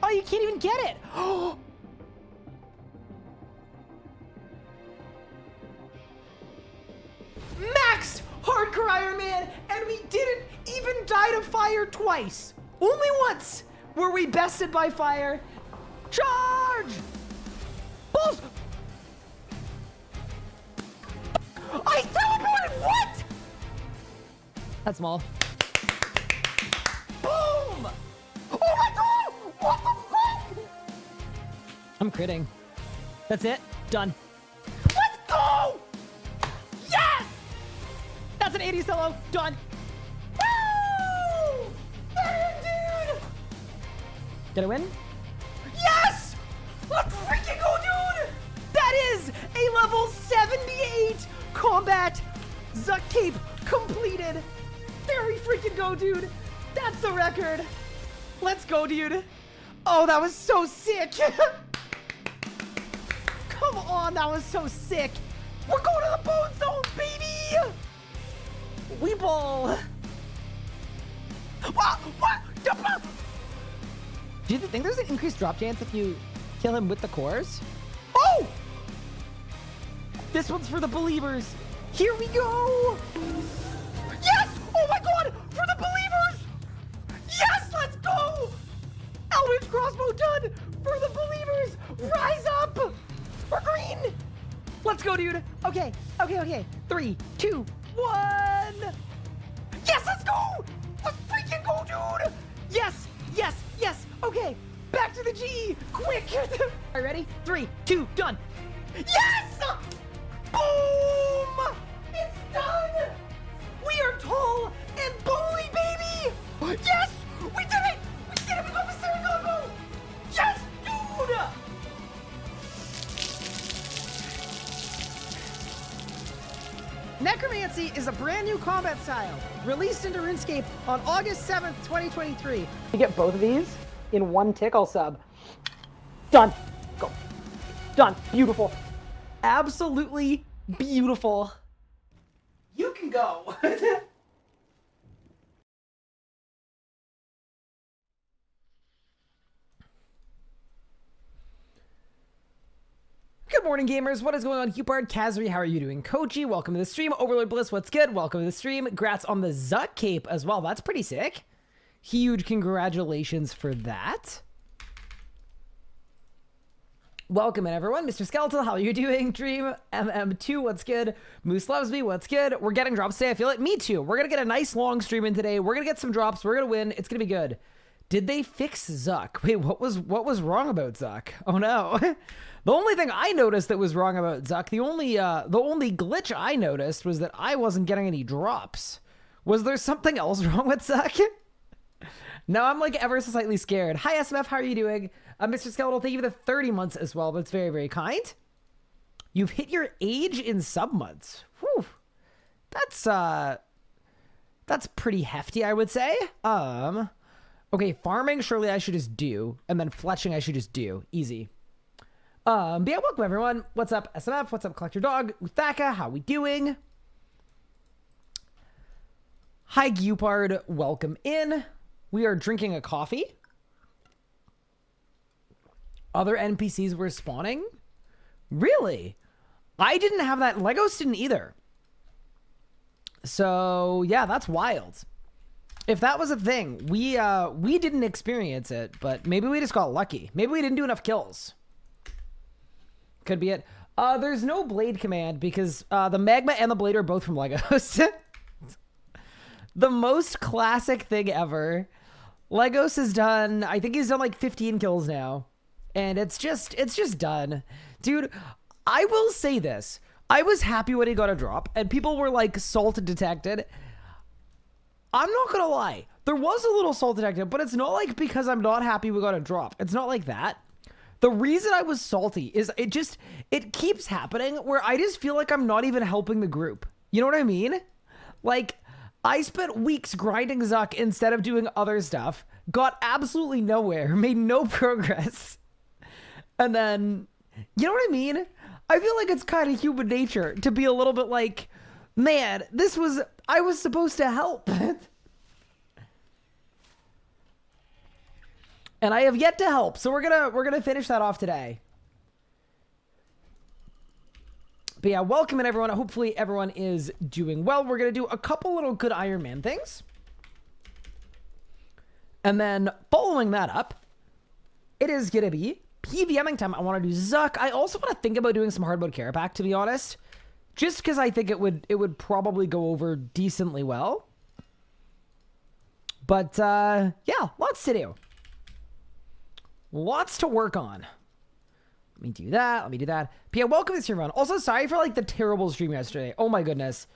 Oh, you can't even get it. Max Hardcore Ironman, and we didn't even die to fire twice. Only once were we bested by fire. Charge! Balls! I teleported! What? That's small. Boom! Oh my god! What the fuck? I'm critting. That's it. Done. Let's go! Yes! That's an 80 solo. Done. Woo! There, dude! Did I win? Yes! Let's freaking go, dude! That is a level 78 combat Zuck Cape completed. There we freaking go, dude. That's the record. Let's go, dude. Oh, that was so sick. Come on, that was so sick. We're going to the bone zone, baby. We ball. What? Do you think there's an increased drop chance if you kill him with the cores? Oh! This one's for the believers. Here we go. Yes! Oh my god! For the believers! Yes! Let's go! Eldritch crossbow done! For the believers! Rise up! We're green! Let's go, dude. Okay. 3, 2, 1. Yes, let's go! Let's freaking go, dude! Yes! Okay, back to the G! Quick! All right, ready? 3, 2, done! Yes! Boom! It's done! We are tall and bony, baby! Yes! We did it! We did it! We got the Sarah combo! Yes, dude! Necromancy is a brand new combat style, released into RuneScape on August 7th, 2023. You get both of these in one tickle sub. Done. Go. Done. Beautiful. Absolutely beautiful. You can go. Good morning, gamers. What is going on? Hupard, Kazri, how are you doing? Koji, welcome to the stream. Overlord Bliss, what's good? Welcome to the stream. Congrats on the Zuck Cape as well. That's pretty sick. Huge congratulations for that. Welcome in, everyone. Mr. Skeletal, how are you doing? Dream MM2, what's good? Moose loves me, what's good? We're getting drops today. I feel it. Me too. We're going to get a nice long stream in today. We're going to get some drops. We're going to win. It's going to be good. Did they fix Zuck? Wait, what was wrong about Zuck? Oh no. The only thing I noticed that was wrong about Zuck, the only glitch I noticed was that I wasn't getting any drops. Was there something else wrong with Zuck? Now I'm like ever so slightly scared. Hi SMF, how are you doing? Mr. Skeletal, thank you for the 30 months as well. That's very, very kind. You've hit your age in sub months. Whew. That's pretty hefty, I would say. Okay, farming surely I should just do, and then fletching I should just do. Easy. But yeah, welcome everyone. What's up, SMF? What's up, Collector Dog? Uthaka, how we doing? Hi, Gupard. Welcome in. We are drinking a coffee. Other NPCs were spawning? Really? I didn't have that. Legos didn't either. So, yeah, that's wild. If that was a thing, we didn't experience it, but maybe we just got lucky. Maybe we didn't do enough kills. Could be it. There's no blade command because the magma and the blade are both from Legos. The most classic thing ever. Legos has done, I think he's done like 15 kills now. And it's just done. Dude, I will say this. I was happy when he got a drop and people were like salt detected. I'm not gonna lie. There was a little salt detected, but it's not like because I'm not happy we got a drop. It's not like that. The reason I was salty is it keeps happening where I just feel like I'm not even helping the group. You know what I mean? Like, I spent weeks grinding Zuck instead of doing other stuff, got absolutely nowhere, made no progress. And then, you know what I mean? I feel like it's kind of human nature to be a little bit like, man, I was supposed to help. And I have yet to help. So we're gonna finish that off today. But yeah, welcome in everyone. Hopefully everyone is doing well. We're gonna do a couple little good Iron Man things. And then following that up, it is gonna be Pvming time. I want to do Zuck. I also want to think about doing some hard mode care pack, to be honest. Just because I think it would probably go over decently well. But yeah, lots to do. Lots to work on. Let me do that. Let me do that. But yeah, welcome to this run. Also, sorry for like the terrible stream yesterday. Oh my goodness.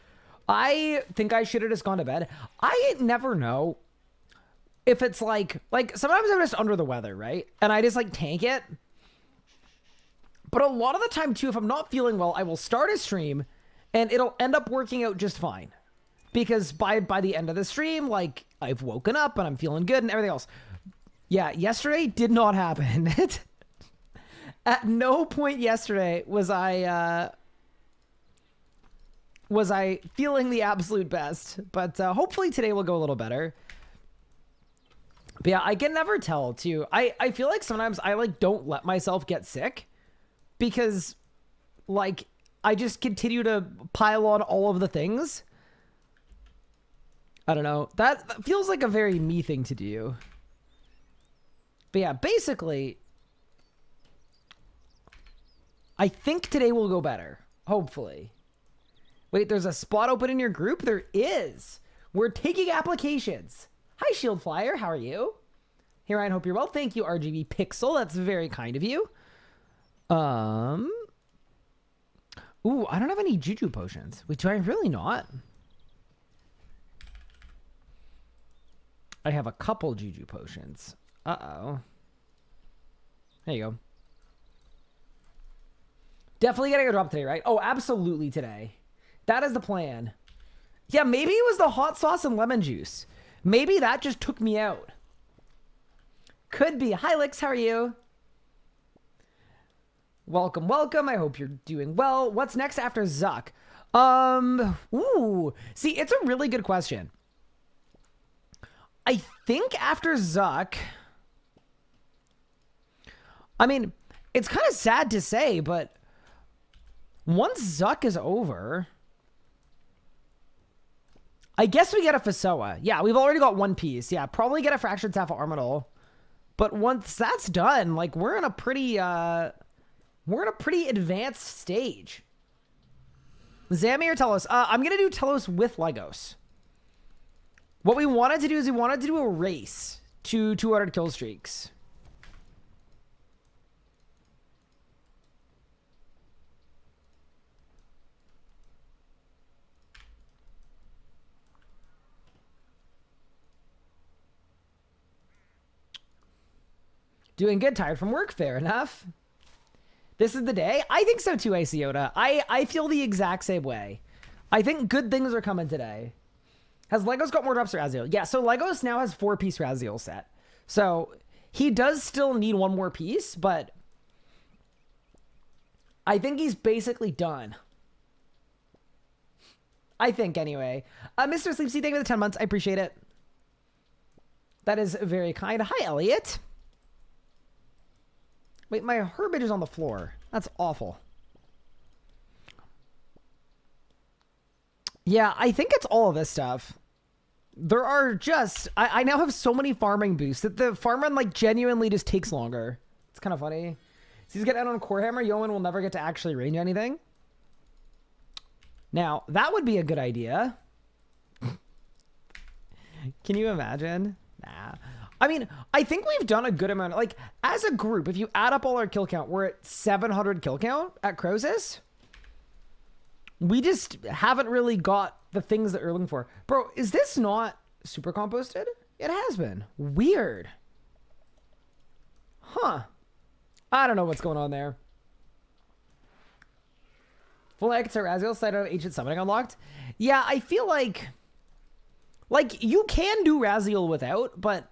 I think I should have just gone to bed. I never know if it's like sometimes I'm just under the weather, right? And I just like tank it. But a lot of the time too, if I'm not feeling well, I will start a stream and it'll end up working out just fine. Because by the end of the stream, like I've woken up and I'm feeling good and everything else. Yeah, yesterday did not happen. At no point yesterday was I feeling the absolute best. But hopefully today will go a little better. But yeah, I can never tell too. I feel like sometimes I like don't let myself get sick because like I just continue to pile on all of the things. I don't know. That feels like a very me thing to do. But yeah, basically, I think today will go better. Hopefully. Wait, there's a spot open in your group? There is. We're taking applications. Hi, Shield Flyer. How are you? Hey, Ryan. Hope you're well. Thank you, RGB Pixel. That's very kind of you. Ooh, I don't have any Juju potions. Wait, do I really not? I have a couple Juju potions. Uh-oh. There you go. Definitely getting a drop today, right? Oh, absolutely today. That is the plan. Yeah, maybe it was the hot sauce and lemon juice. Maybe that just took me out. Could be. Hi, Lix. How are you? Welcome, welcome. I hope you're doing well. What's next after Zuck? Ooh. See, it's a really good question. I think after Zuck... I mean, it's kind of sad to say, but once Zuck is over... I guess we get a Fasoa. Yeah, we've already got one piece. Yeah, probably get a Fractured Staff of Armadil. But once that's done, like, we're in a pretty advanced stage. Zammy or Telos? I'm going to do Telos with Legos. What we wanted to do is we wanted to do a race to 200 kill streaks. Doing good, tired from work, fair enough. This is the day? I think so too, Aciota. I feel the exact same way. I think good things are coming today. Has Legos got more drops for Raziel? Yeah, so Legos now has 4-piece Raziel set. So he does still need one more piece, but I think he's basically done. I think anyway. Mr. Sleepsy, thank you for the 10 months. I appreciate it. That is very kind. Hi, Elliot. Wait, my herbage is on the floor. That's awful. Yeah, I think it's all of this stuff. There are just... I now have so many farming boosts that the farm run, like, genuinely just takes longer. It's kind of funny. So he's getting out on Core Hammer. Yeoman will never get to actually range anything. Now, that would be a good idea. Can you imagine? Nah. I mean, I think we've done a good amount. Like, as a group, if you add up all our kill count, we're at 700 kill count at Crozus. We just haven't really got the things that we're looking for. Bro, is this not super composted? It has been. Weird. Huh. I don't know what's going on there. Full X or Raziel side out of Ancient Summoning unlocked? Yeah, I feel like you can do Raziel without, but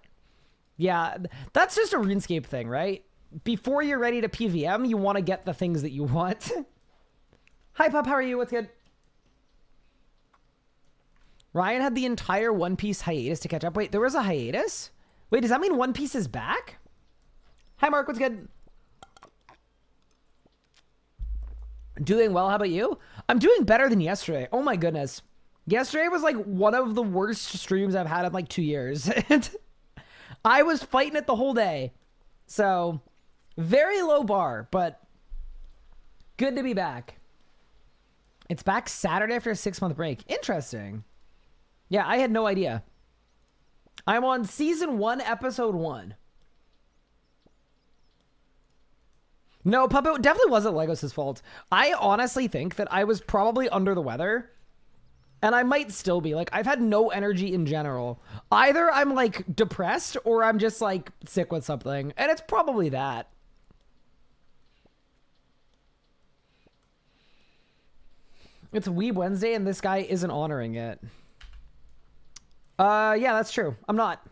yeah, that's just a RuneScape thing, right? Before you're ready to PVM, you want to get the things that you want. Hi, Pup. How are you? What's good? Ryan had the entire One Piece hiatus to catch up. Wait, there was a hiatus? Wait, does that mean One Piece is back? Hi, Mark. What's good? Doing well. How about you? I'm doing better than yesterday. Oh my goodness. Yesterday was like one of the worst streams I've had in like 2 years. I was fighting it the whole day. So, very low bar, but good to be back. It's back Saturday after a 6-month break. Interesting. Yeah, I had no idea. I'm on season 1, episode 1. No, Puppet definitely wasn't Legos' fault. I honestly think that I was probably under the weather. And I might still be. Like, I've had no energy in general. Either I'm, like, depressed or I'm just, like, sick with something. And it's probably that. It's Weeb Wednesday and this guy isn't honoring it. Yeah, that's true. I'm not.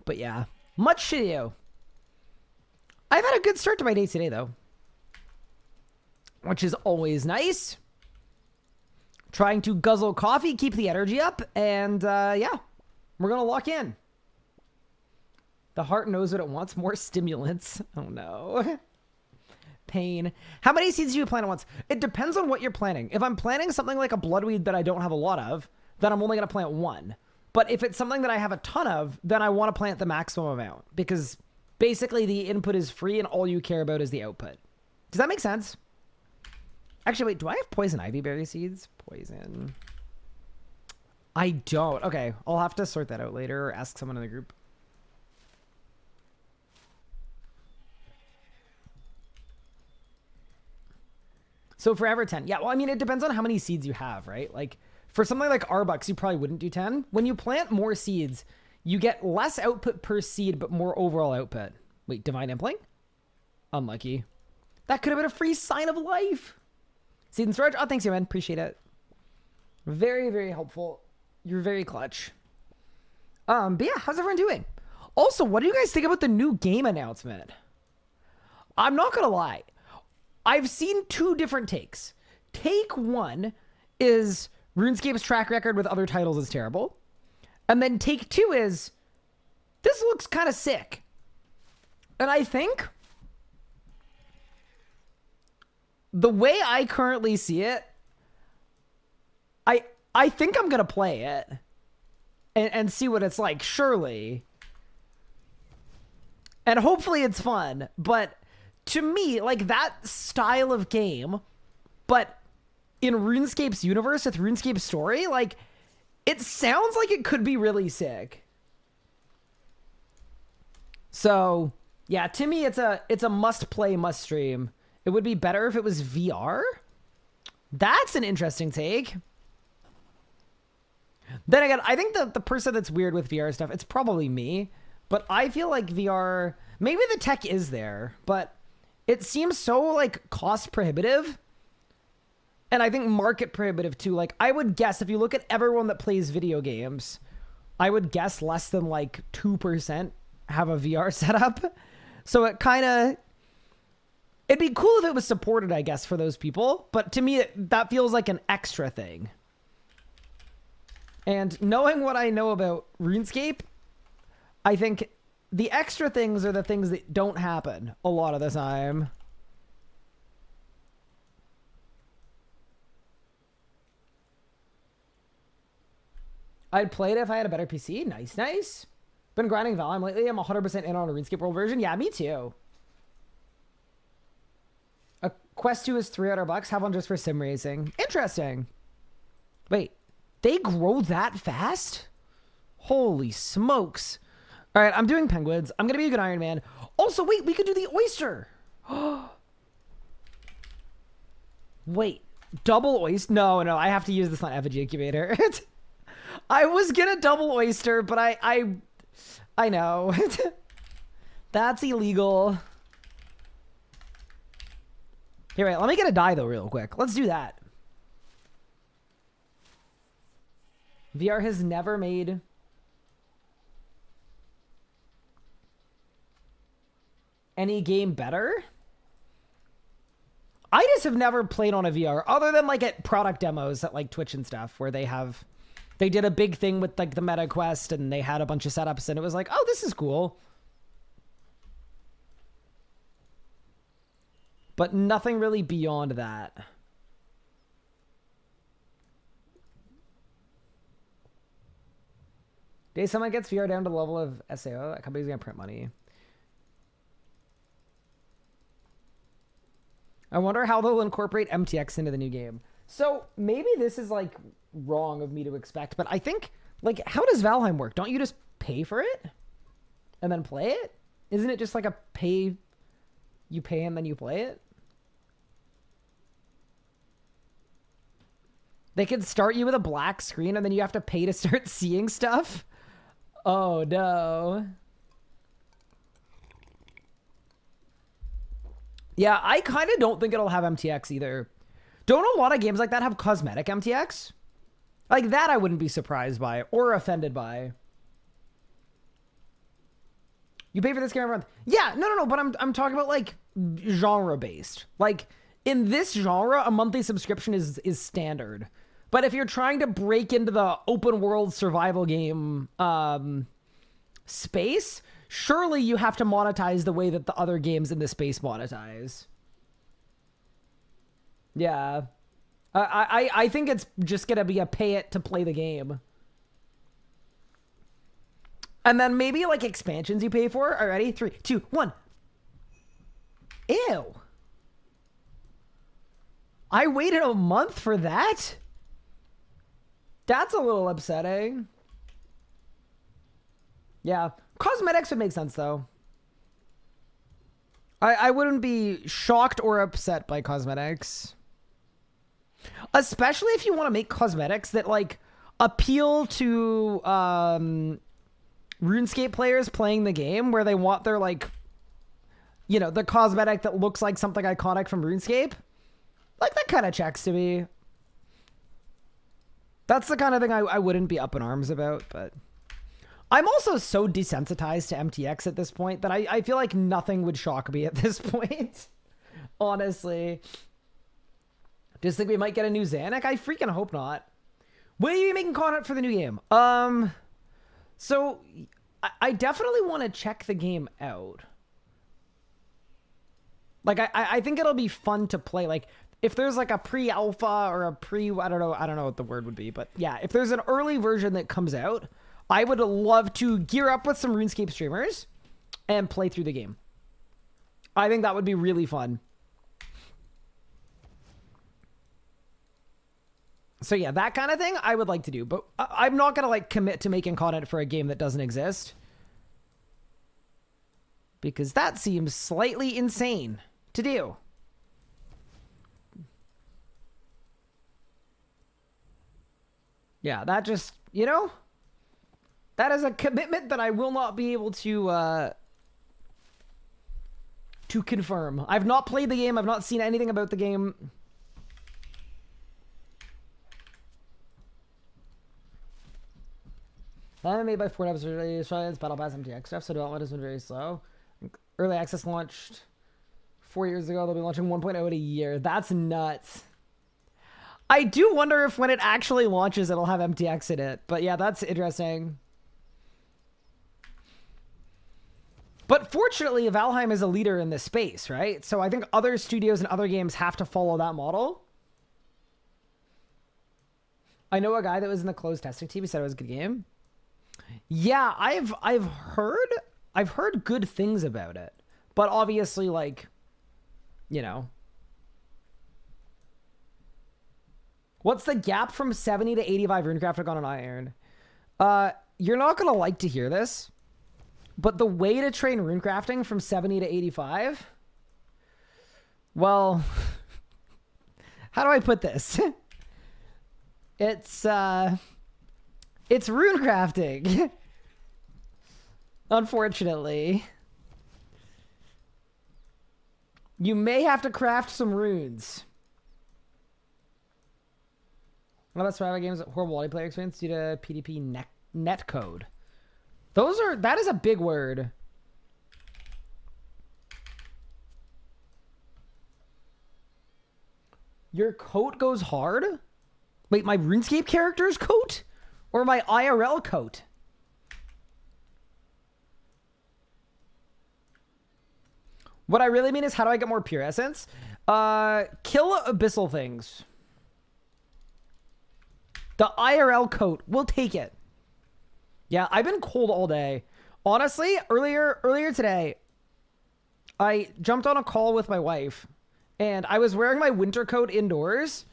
But yeah, much to you. I've had a good start to my day today, though. Which is always nice. Trying to guzzle coffee, keep the energy up, and yeah, we're going to lock in. The heart knows what it wants, more stimulants. Oh no. Pain. How many seeds do you plant at once? It depends on what you're planting. If I'm planting something like a bloodweed that I don't have a lot of, then I'm only going to plant one. But if it's something that I have a ton of, then I want to plant the maximum amount. Because basically the input is free and all you care about is the output. Does that make sense? Actually, wait, do I have poison ivy berry seeds? Poison. I don't. Okay, I'll have to sort that out later or ask someone in the group. So forever 10. Yeah, well, I mean, it depends on how many seeds you have, right? Like, for something like Arbucks, you probably wouldn't do 10. When you plant more seeds, you get less output per seed, but more overall output. Wait, Divine Impling? Unlucky. That could have been a free sign of life. Seed and storage? Oh, thanks, man. Appreciate it. Very, very helpful. You're very clutch. But yeah, how's everyone doing? Also, what do you guys think about the new game announcement? I'm not gonna lie. I've seen 2 different takes. Take 1 is RuneScape's track record with other titles is terrible. And then take 2 is, this looks kind of sick. And I think the way I currently see it, I think I'm going to play it and see what it's like, surely. And hopefully it's fun. But to me, like, that style of game, but in RuneScape's universe with RuneScape's story, like, it sounds like it could be really sick. So, yeah, to me, it's a must play, must stream. It would be better if it was VR. That's an interesting take. Then again, I think the person that's weird with VR stuff, it's probably me. But I feel like VR, maybe the tech is there, but it seems so, like, cost prohibitive. And I think market prohibitive too. Like, I would guess if you look at everyone that plays video games, I would guess less than like 2% have a VR setup. So it kind of, it'd be cool if it was supported, I guess, for those people. But to me, that feels like an extra thing. And knowing what I know about RuneScape, I think the extra things are the things that don't happen a lot of the time. I'd play it if I had a better PC. Nice, nice. Been grinding Valheim lately. I'm 100% in on a RuneScape World version. Yeah, me too. A Quest 2 is $300. Have one just for sim racing. Interesting. Wait, they grow that fast? Holy smokes. All right, I'm doing penguins. I'm going to be a good Iron Man. Also, wait, we could do the oyster. Wait, double oyster? No, I have to use this on effigy incubator. I was gonna double oyster, but I know. That's illegal. Here, wait, let me get a die though real quick. Let's do that. VR has never made any game better. I just have never played on a VR other than like at product demos at like Twitch and stuff where they have They did a big thing with like the meta quest and they had a bunch of setups and it was like, oh, this is cool. But nothing really beyond that. Day someone gets VR down to the level of SAO, that company's gonna print money. I wonder how they'll incorporate MTX into the new game. So maybe this is like wrong of me to expect, but I think like, how does Valheim work? Don't you just pay for it and then play it? Isn't it just like a pay, you pay and then you play it? They could start you with a black screen and then you have to pay to start seeing stuff. Oh no. Yeah, I kind of don't think it'll have MTX either. Don't a lot of games like that have cosmetic MTX? Like that I wouldn't be surprised by or offended by. You pay for this game every month. Yeah, no, but I'm talking about like genre based. Like in this genre, a monthly subscription is standard. But if you're trying to break into the open world survival game space, surely you have to monetize the way that the other games in this space monetize. Yeah. I think it's just going to be a pay it to play the game. And then maybe like expansions you pay for. All right, ready? 3, 2, 1. Ew. I waited a month for that? That's a little upsetting. Yeah. Cosmetics would make sense, though. I wouldn't be shocked or upset by cosmetics. Especially if you want to make cosmetics that, like, appeal to RuneScape players playing the game, where they want their, like, you know, the cosmetic that looks like something iconic from RuneScape. Like, that kind of checks to me. That's the kind of thing I wouldn't be up in arms about, but... I'm also so desensitized to MTX at this point that I feel like nothing would shock me at this point. Honestly. Just think we might get a new Xanac? I freaking hope not. When are you making content for the new game? So, I definitely want to check the game out. Like, I think it'll be fun to play. Like, if there's like a pre-alpha or a I don't know what the word would be, but yeah, if there's an early version that comes out, I would love to gear up with some RuneScape streamers and play through the game. I think that would be really fun. So yeah, that kind of thing I would like to do, but I'm not going to like commit to making content for a game that doesn't exist. Because that seems slightly insane to do. Yeah, that just, you know, that is a commitment that I will not be able to confirm. I've not played the game. I've not seen anything about the game. Made by 4 episodes, Battle Pass MTX stuff, so development has been very slow. Early access launched 4 years ago. They'll be launching 1.0 in a year. That's nuts. I do wonder if when it actually launches, it'll have MTX in it. But yeah, that's interesting. But fortunately, Valheim is a leader in this space, right? So I think other studios and other games have to follow that model. I know a guy that was in the closed testing team. He said it was a good game. Yeah, I've heard good things about it. But obviously, like, you know. What's the gap from 70 to 85 runecrafting on an iron? You're not going to like to hear this, but the way to train runecrafting from 70 to 85, well, how do I put this? It's runecrafting. Unfortunately. You may have to craft some runes. What about survival games? Horrible multiplayer experience due to PDP netcode. That is a big word. Your coat goes hard? Wait, my RuneScape character's coat? Or my IRL coat. What I really mean is, how do I get more pure essence? Kill abyssal things. The IRL coat. We'll take it. Yeah, I've been cold all day. Honestly, earlier today, I jumped on a call with my wife, and I was wearing my winter coat indoors,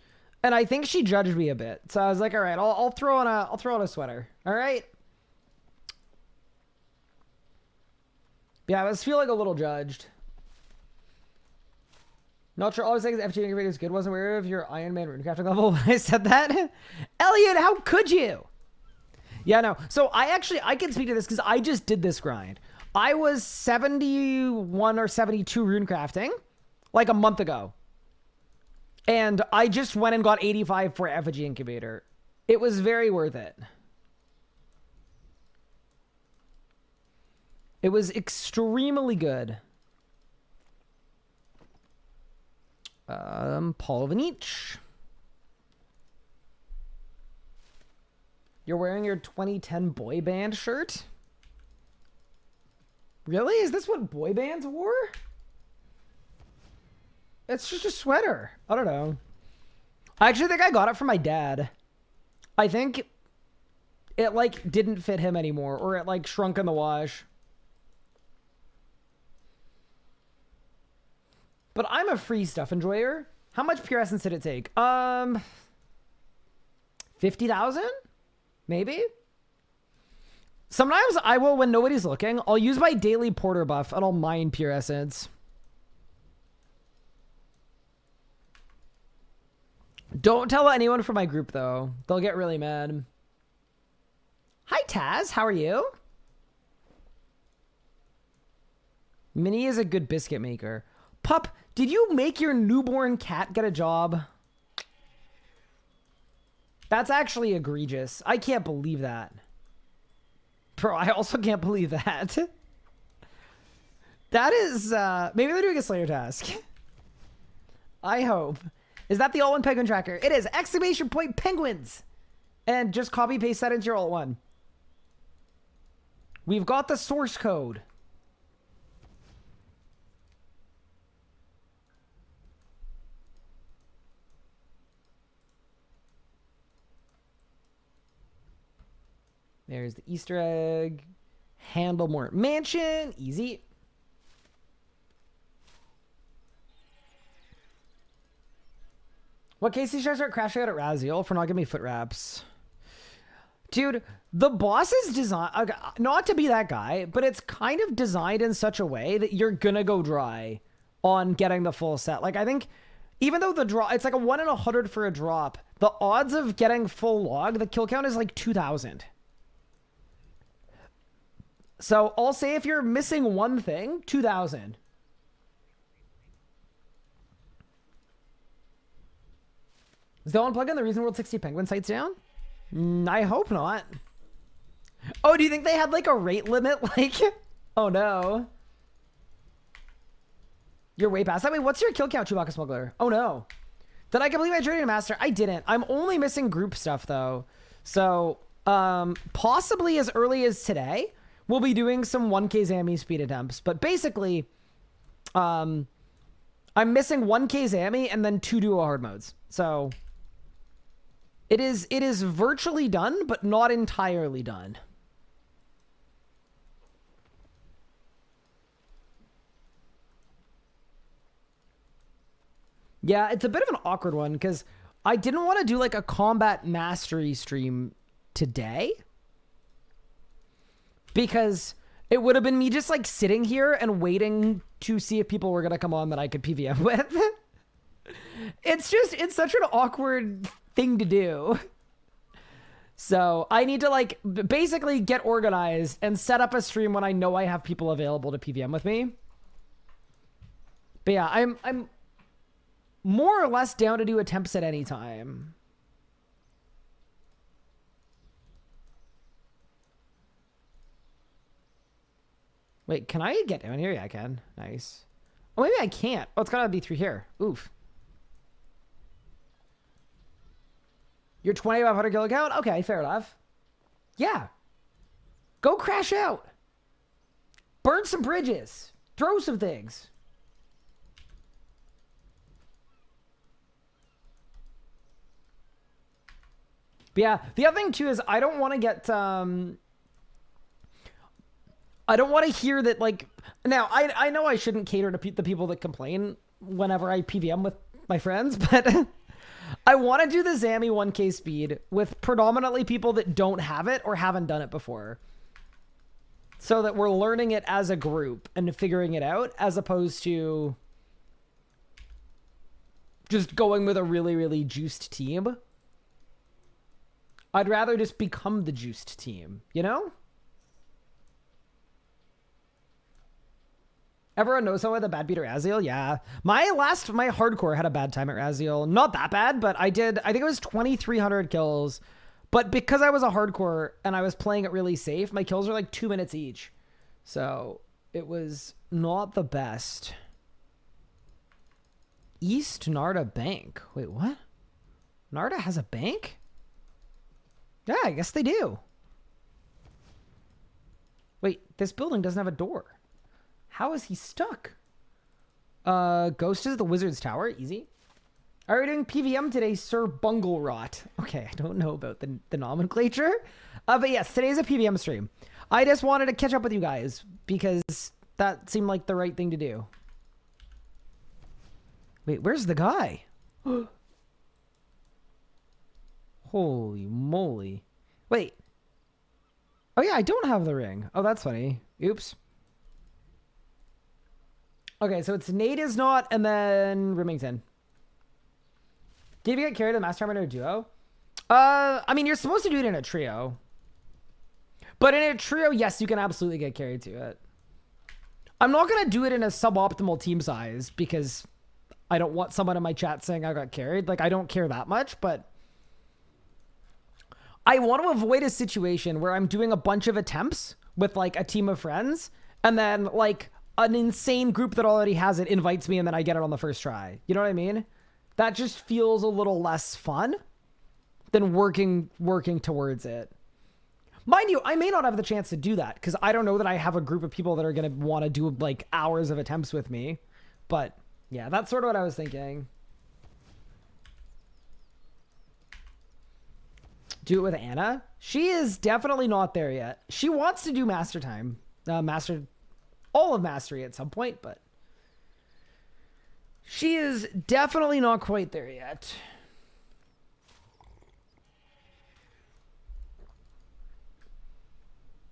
and I think she judged me a bit. So I was like, all right, I'll throw on a sweater. All right. Yeah, I was feeling a little judged. Not sure all I was saying is FG video is good. Wasn't aware of your Ironman runecrafting level when I said that. Elliot, how could you? Yeah, no. So I can speak to this because I just did this grind. I was 71 or 72 runecrafting like a month ago. And I just went and got 85 for Effigy Incubator. It was very worth it. It was extremely good. Paul Vanich. You're wearing your 2010 boy band shirt? Really? Is this what boy bands wore? It's just a sweater. I don't know. I actually think I got it from my dad. I think it like didn't fit him anymore, or it like shrunk in the wash. But I'm a free stuff enjoyer. How much pure essence did it take? 50,000? Maybe? Sometimes I will, when nobody's looking, I'll use my daily porter buff and I'll mine pure essence. Don't tell anyone from my group, though. They'll get really mad. Hi, Taz. How are you? Minnie is a good biscuit maker. Pup, did you make your newborn cat get a job? That's actually egregious. I can't believe that. Bro, I also can't believe that. That is, maybe they're doing a Slayer task. I hope. Is that the alt-one penguin tracker? It is! Exclamation point penguins! And just copy paste that into your alt-one. We've got the source code. There's the Easter egg. Handlemore Mansion. Easy. What case should I start crashing out at Raziel for not giving me foot wraps? Dude, the boss is designed, not to be that guy, but it's kind of designed in such a way that you're gonna go dry on getting the full set. Like, I think, even though the drop, it's like a 1 in 100 for a drop, the odds of getting full log, the kill count is like 2,000. So I'll say if you're missing one thing, 2,000. Is the unplug in the reason World 60 Penguin sites down? I hope not. Oh, do you think they had like a rate limit? Like, oh no. You're way past that. Wait, what's your kill count, Chewbacca Smuggler? Oh no. Did I complete my journey to master? I didn't. I'm only missing group stuff though. So, possibly as early as today, we'll be doing some 1K Zammy speed attempts. But basically, I'm missing 1K Zammy and then 2 duo hard modes. So it is virtually done, but not entirely done. Yeah, it's a bit of an awkward one because I didn't want to do like a combat mastery stream today, because it would have been me just like sitting here and waiting to see if people were going to come on that I could PVM with. It's such an awkward thing to do. So I need to like basically get organized and set up a stream when I know I have people available to PVM with me. But yeah, I'm more or less down to do attempts at any time. Wait, can I get down here? Yeah, I can. Nice. Oh, maybe I can't. Oh, it's gotta be through here. Oof. Your 2,500 kill count? Okay, fair enough. Yeah. Go crash out. Burn some bridges. Throw some things. But yeah, the other thing too is I don't want to get I don't want to hear that, like, now I know I shouldn't cater to the people that complain whenever I PVM with my friends, but I want to do the Zammy 1K speed with predominantly people that don't have it or haven't done it before, so that we're learning it as a group and figuring it out, as opposed to just going with a really, really juiced team. I'd rather just become the juiced team, you know? Everyone knows someone with a bad beat at Raziel? Yeah. My hardcore had a bad time at Raziel. Not that bad, but I think it was 2,300 kills. But because I was a hardcore and I was playing it really safe, my kills were like 2 minutes each. So it was not the best. East Narda Bank. Wait, what? Narda has a bank? Yeah, I guess they do. Wait, this building doesn't have a door. How is he stuck? Ghost is the Wizard's Tower. Easy. Are we doing PVM today, Sir Bungle-Rot? Okay, I don't know about the nomenclature. But yes, today's a PVM stream. I just wanted to catch up with you guys because that seemed like the right thing to do. Wait, where's the guy? Holy moly. Wait. Oh yeah, I don't have the ring. Oh, that's funny. Oops. Okay, so it's Nate is not, and then Remington. Did you get carried to the Master Armor in a duo? I mean, you're supposed to do it in a trio. But in a trio, yes, you can absolutely get carried to it. I'm not going to do it in a suboptimal team size because I don't want someone in my chat saying I got carried. Like, I don't care that much, but I want to avoid a situation where I'm doing a bunch of attempts with, like, a team of friends, and then, like, an insane group that already has it invites me and then I get it on the first try. You know what I mean? That just feels a little less fun than working towards it. Mind you, I may not have the chance to do that because I don't know that I have a group of people that are going to want to do like hours of attempts with me. But yeah, that's sort of what I was thinking. Do it with Anna. She is definitely not there yet. She wants to do master time, all of mastery at some point, but she is definitely not quite there yet.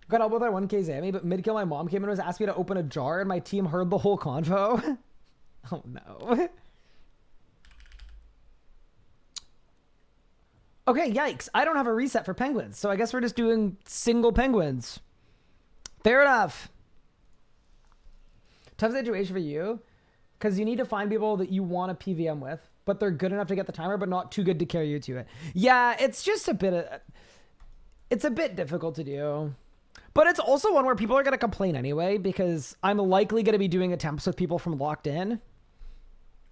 Got up with our 1K Zammy, but mid-kill my mom came in and was asking me to open a jar and my team heard the whole convo. Oh no. Okay, yikes. I don't have a reset for penguins, so I guess we're just doing single penguins. Fair enough. Tough situation for you, because you need to find people that you want to PVM with, but they're good enough to get the timer, but not too good to carry you to it. Yeah, it's just it's a bit difficult to do. But it's also one where people are going to complain anyway, because I'm likely going to be doing attempts with people from Locked In.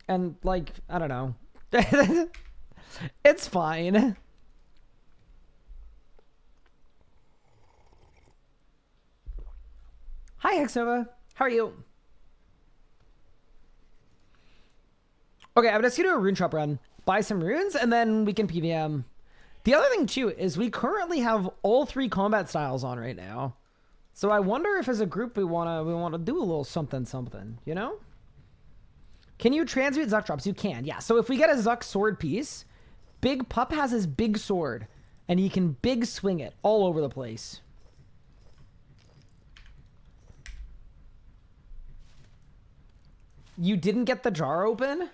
And, like, I don't know. It's fine. Hi, Hexnova. How are you? Okay, I'm just going to do a rune shop run. Buy some runes, and then we can PVM. The other thing, too, is we currently have all 3 combat styles on right now. So I wonder if as a group we want to do a little something, you know? Can you transmute Zuck drops? You can, yeah. So if we get a Zuck sword piece, Big Pup has his big sword, and he can big swing it all over the place. You didn't get the jar open?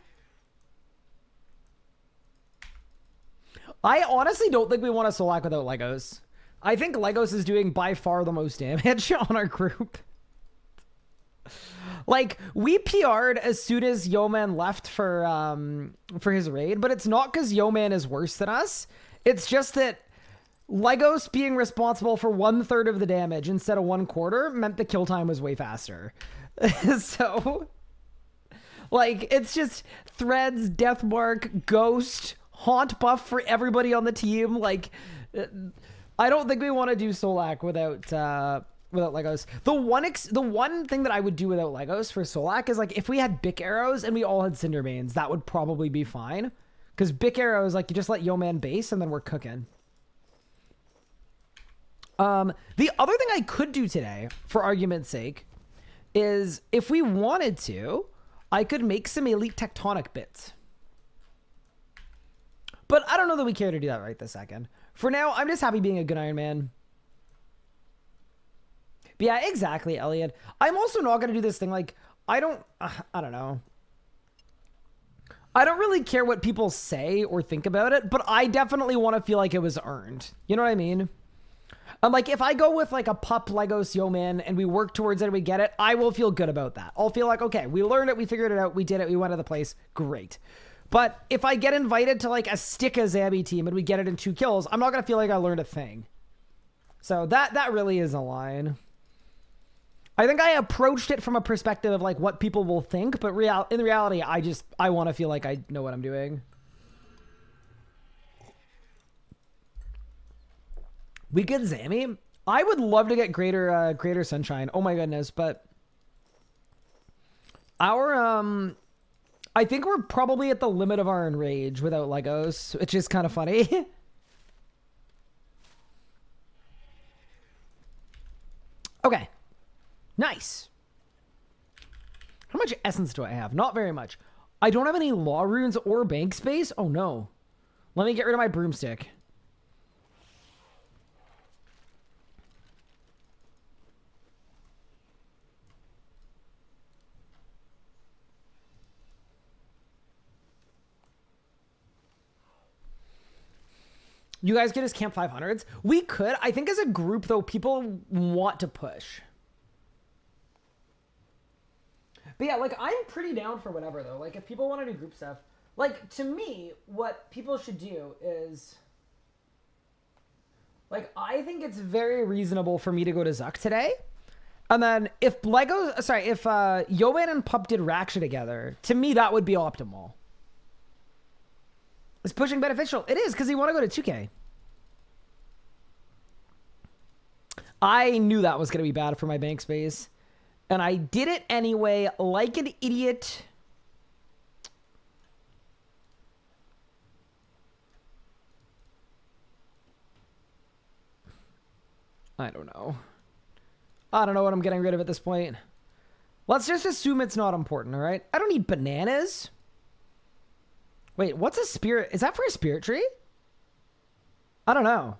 I honestly don't think we want to Solak without Legos. I think Legos is doing by far the most damage on our group. Like, we PR'd as soon as Yeoman left for his raid, but it's not because Yeoman is worse than us. It's just that Legos being responsible for 1/3 of the damage instead of 1/4 meant the kill time was way faster. So, like, it's just Threads, Deathmark, Ghost, Haunt buff for everybody on the team. Like, I don't think we want to do Solak without Legos. The one thing that I would do without Legos for Solak is like if we had Bic arrows and we all had Cindermanes, that would probably be fine. Because Bic arrows, like you just let Yo-Man base and then we're cooking. The other thing I could do today, for argument's sake, is if we wanted to, I could make some elite tectonic bits. But I don't know that we care to do that right this second. For now, I'm just happy being a good Iron Man. But yeah, exactly, Elliot. I'm also not going to do this thing like, I don't know. I don't really care what people say or think about it, but I definitely want to feel like it was earned. You know what I mean? Like, if I go with, like, a Pup Legos Yo-Man and we work towards it and we get it, I will feel good about that. I'll feel like, okay, we learned it, we figured it out, we did it, we went to the place, great. But if I get invited to, like, a Sticka Zabby team and we get it in 2 kills, I'm not going to feel like I learned a thing. So that really is a line. I think I approached it from a perspective of, like, what people will think, but in reality, I want to feel like I know what I'm doing. We get Zammy. I would love to get greater sunshine. Oh my goodness, but our I think we're probably at the limit of our enrage without Legos, which is kind of funny. Okay. Nice. How much essence do I have? Not very much. I don't have any law runes or bank space. Oh no. Let me get rid of my broomstick. You guys get us Camp 500s? We could. I think as a group, though, people want to push. But yeah, like, I'm pretty down for whatever, though. Like, if people want to do group stuff. Like, to me, what people should do is... Like, I think it's very reasonable for me to go to Zuck today. And then if Legos... Sorry, if Yo-Man and Pup did Raksha together, to me, that would be optimal. Is pushing beneficial? It is, because you want to go to 2K. I knew that was going to be bad for my bank space. And I did it anyway, like an idiot. I don't know. I don't know what I'm getting rid of at this point. Let's just assume it's not important, all right? I don't need bananas. Wait, what's a spirit? Is that for a spirit tree? I don't know.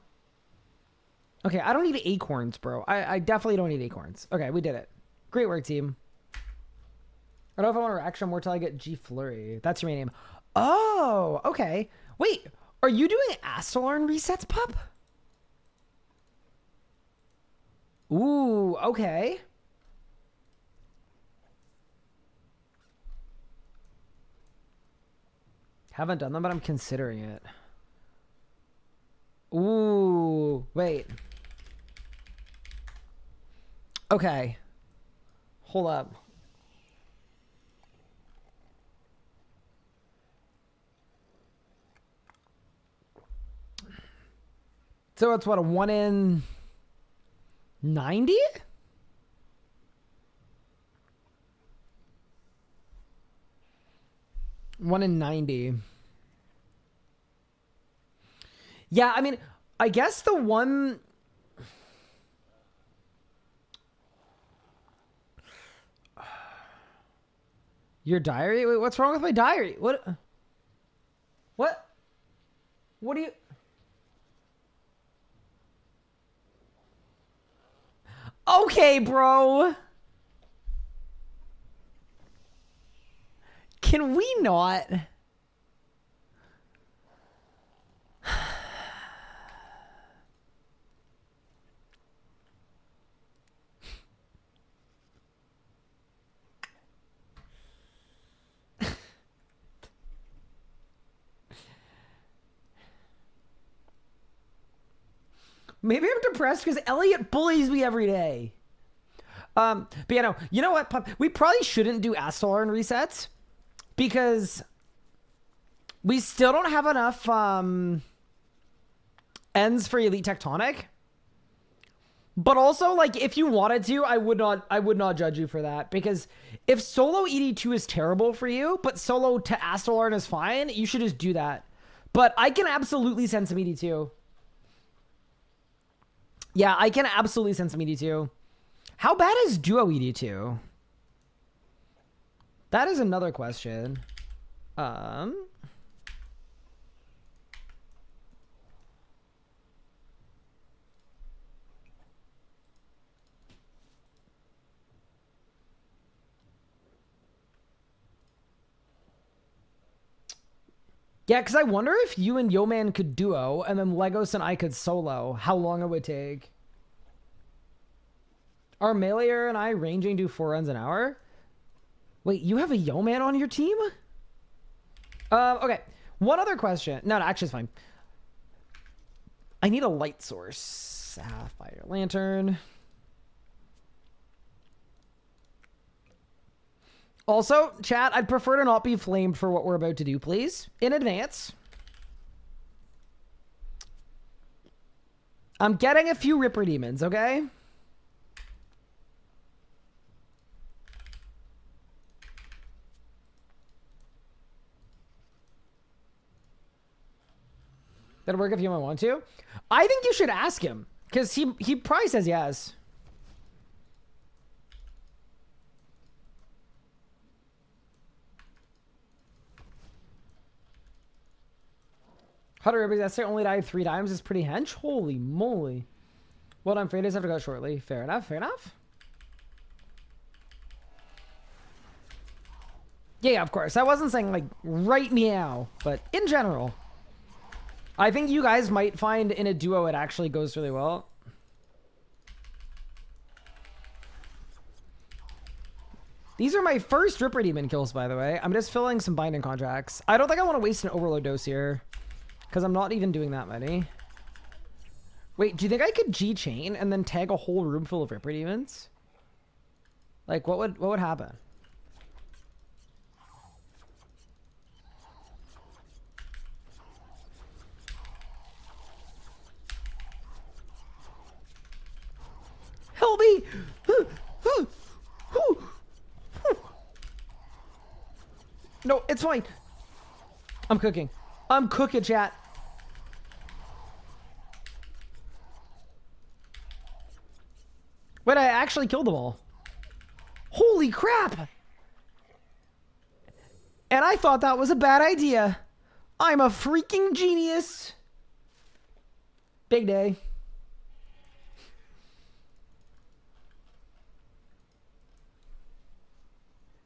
Okay, I don't need acorns, bro. I definitely don't need acorns. Okay, we did it. Great work, team. I don't know if I want to action more till I get G Flurry. That's your main name. Oh, okay. Wait, are you doing Astalarn resets, Pup? Ooh, okay. Haven't done them, but I'm considering it. Ooh, wait. Okay. Hold up. So it's what, a 1 in 90? One in 90. Yeah, I mean, I guess the one... Your diary? Wait, what's wrong with my diary? What? What? What do you... Okay, bro. Can we not? Maybe I'm depressed because Elliot bullies me every day. But you know what, Pup? We probably shouldn't do Astalarn resets because we still don't have enough ends for Elite Tectonic. But also, like, if you wanted to, I would not judge you for that. Because if solo ED2 is terrible for you, but solo to Astrolorn is fine, you should just do that. But I can absolutely send some ED2. Yeah, I can absolutely send some ED2. How bad is duo ED2? That is another question. Yeah, because I wonder if you and Yo-Man could duo, and then Legos and I could solo, how long it would take. Are Meleer and I ranging do 4 runs an hour? Wait, you have a Yo-Man on your team? Okay. One other question. No, actually it's fine. I need a light source. Sapphire lantern. Also, chat, I'd prefer to not be flamed for what we're about to do, please. In advance. I'm getting a few Ripper Demons, okay? That'll work if you want to. I think you should ask him, because he probably says yes. Hunter, that's only died 3 times. Is pretty hench. Holy moly. Well done, Fredays. Have to go shortly. Fair enough. Fair enough. Yeah, of course. I wasn't saying like right meow, but in general. I think you guys might find in a duo it actually goes really well. These are my first Ripper Demon kills, by the way. I'm just filling some binding contracts. I don't think I want to waste an overload dose here, because I'm not even doing that many. Wait, do you think I could G-chain and then tag a whole room full of Ripper Demons? Like, what would happen? Help me! No, it's fine. I'm cooking. I'm cooking, chat. Wait, I actually killed them all. Holy crap! And I thought that was a bad idea. I'm a freaking genius. Big day.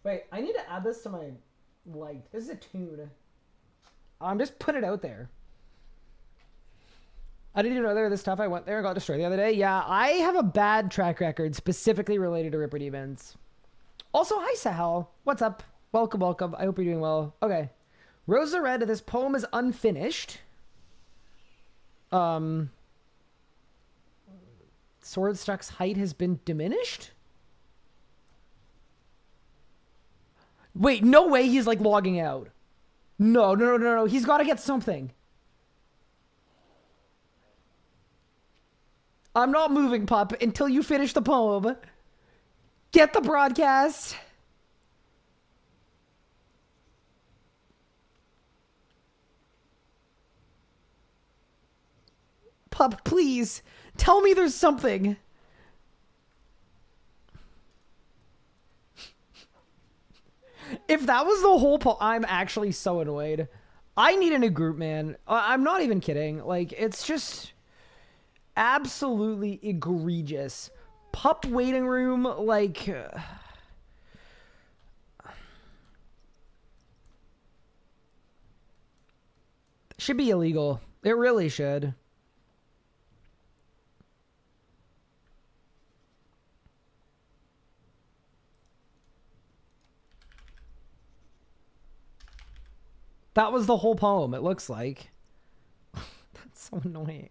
Wait, I need to add this to my light. This is a tune. I'm just putting it out there. I didn't even know there was this stuff. I went there and got destroyed the other day. Yeah, I have a bad track record specifically related to Ripper Demons. Also, hi Sahel. What's up? Welcome, welcome. I hope you're doing well. Okay. Rosa Red, this poem is unfinished. Swordstuck's height has been diminished? Wait, no way he's like logging out. No. He's got to get something. I'm not moving, pup, until you finish the poem. Get the broadcast. Pup, please. Tell me there's something. If that was the whole poem, I'm actually so annoyed. I need a new group, man. I'm not even kidding. Like, it's just absolutely egregious. Pup waiting room, like... should be illegal. It really should. That was the whole poem, it looks like. That's so annoying.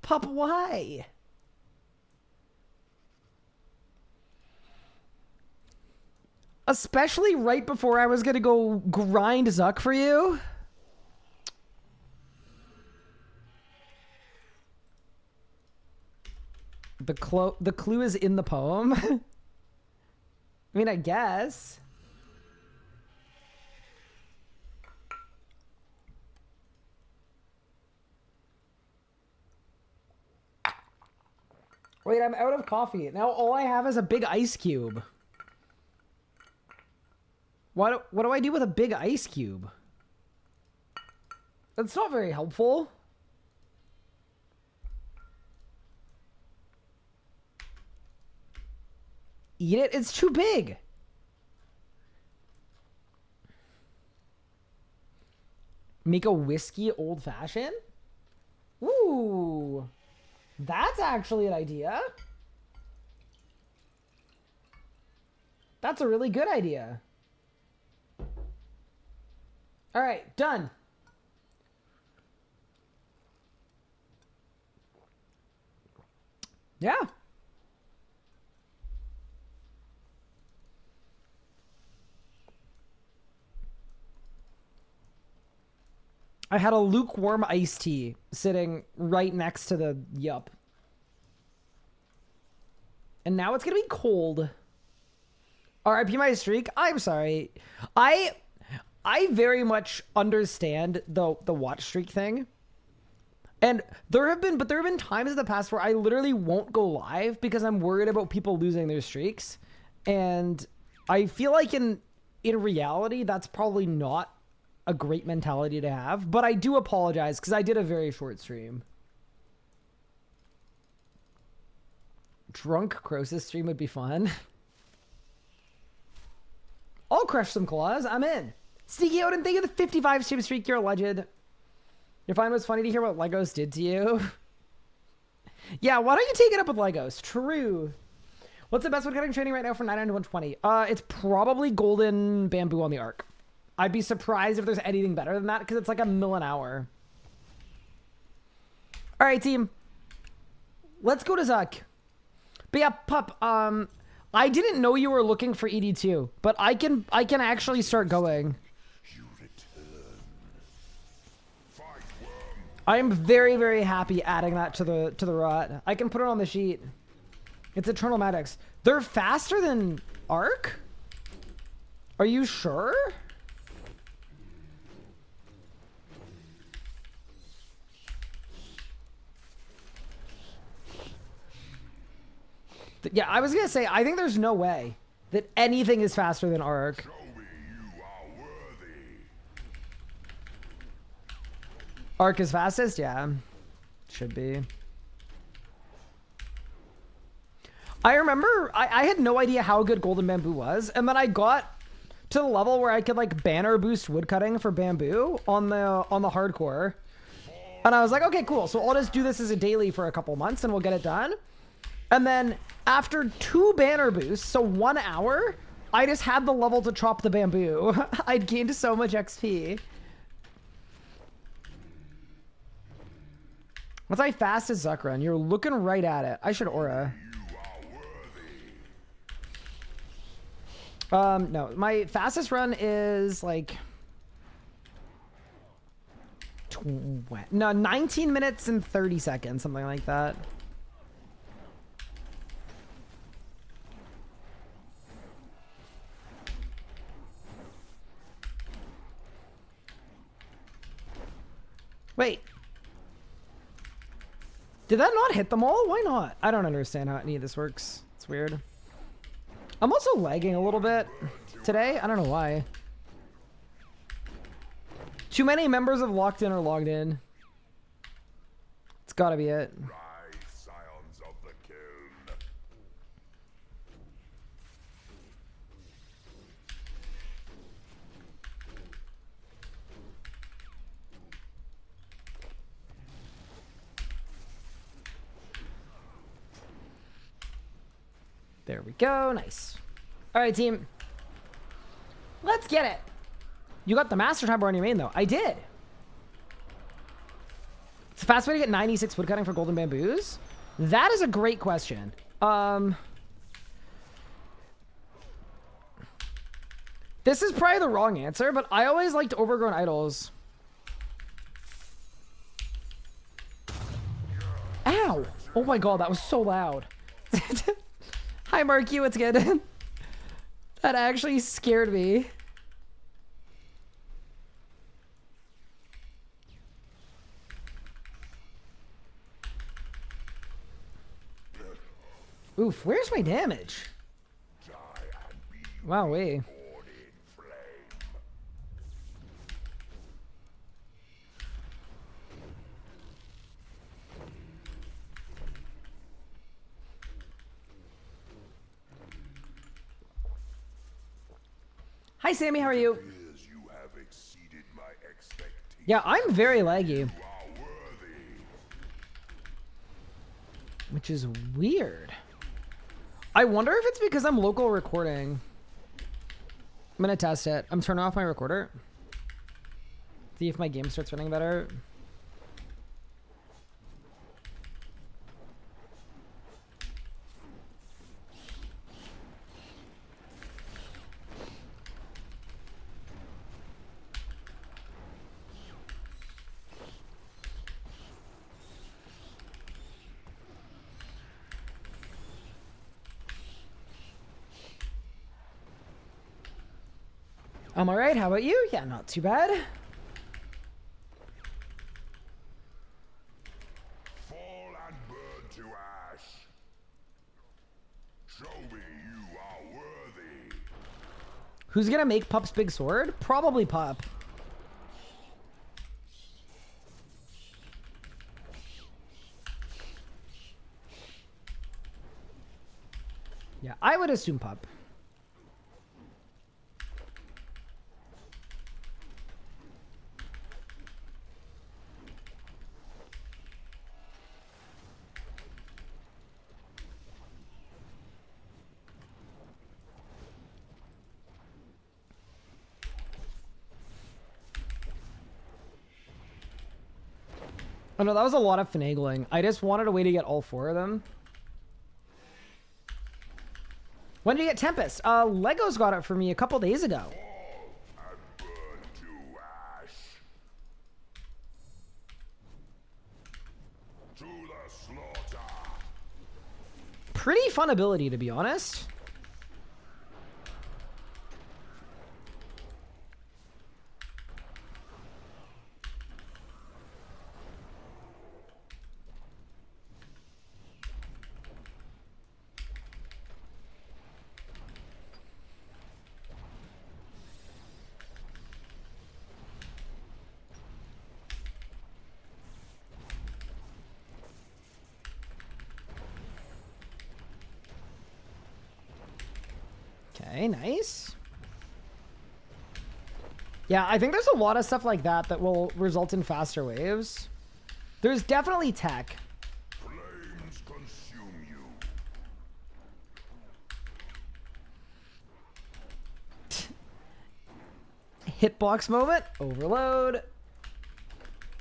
Pup, why? Especially right before I was gonna go grind Zuck for you. The clue is in the poem. I mean, I guess. Wait, I'm out of coffee. Now all I have is a big ice cube. What do I do with a big ice cube? That's not very helpful. Eat it? It's too big. Make a whiskey old fashioned? Ooh. That's actually an idea. That's a really good idea. All right, done. Yeah. I had a lukewarm iced tea sitting right next to the yup. And now it's going to be cold. RIP my streak. I'm sorry. I very much understand the watch streak thing. And there have been times in the past where I literally won't go live because I'm worried about people losing their streaks. And I feel like in reality, that's probably not a great mentality to have, but I do apologize because I did a very short stream. Drunk Croesus stream would be fun. I'll crush some claws. I'm in. Sneaky Odin, thank you for the 55 stream streak. You're a legend. You find it was funny to hear what Legos did to you? Yeah, why don't you take it up with Legos? True. What's the best woodcutting training right now for 99 to 120? It's probably golden bamboo on the arc. I'd be surprised if there's anything better than that because it's like $1 million an hour. All right, team. Let's go to Zuck. But yeah, Pup, I didn't know you were looking for ED2, but I can actually start going. I am very, very happy adding that to the rot. I can put it on the sheet. It's Eternal Magics. They're faster than Arc? Are you sure? Yeah, I was gonna say, I think there's no way that anything is faster than Arc. Arc is fastest? Yeah. Should be. I remember, I had no idea how good Golden Bamboo was, and then I got to the level where I could like banner boost woodcutting for bamboo on the hardcore. And I was like, okay, cool. So I'll just do this as a daily for a couple months and we'll get it done. And then after 2 banner boosts, so 1 hour, I just had the level to chop the bamboo. I'd gained so much XP. What's my fastest Zuck run? You're looking right at it. I should aura. No, my fastest run is like 19 minutes and 30 seconds, something like that. Wait. Did that not hit them all? Why not? I don't understand how any of this works. It's weird. I'm also lagging a little bit today. I don't know why. Too many members of Locked In are logged in. It's gotta be it. There we go. Nice. All right, team. Let's get it. You got the master timer on your main, though. I did. It's a fast way to get 96 woodcutting for golden bamboos. That is a great question. This is probably the wrong answer, but I always liked overgrown idols. Ow. Ow! Oh my god, that was so loud. Hi, Marky, what's good? That actually scared me. Oof, where's my damage? Wow, wait. Hi, Sammy, how are you? Yeah, I'm very laggy. Which is weird. I wonder if it's because I'm local recording. I'm gonna test it. I'm turning off my recorder. See if my game starts running better. I'm alright, how about you? Yeah, not too bad. Fall and burn to ash. Show me you are worthy. Who's gonna make Pup's big sword? Probably Pup. Yeah, I would assume Pup. Oh no, that was a lot of finagling. I just wanted a way to get all 4 of them. When did you get Tempest? Lego's got it for me a couple days ago. Fall and burn to ash. To the slaughter. Pretty fun ability, to be honest. Okay, nice. Yeah, I think there's a lot of stuff like that that will result in faster waves. There's definitely tech. Flames consume you. Hitbox moment. Overload.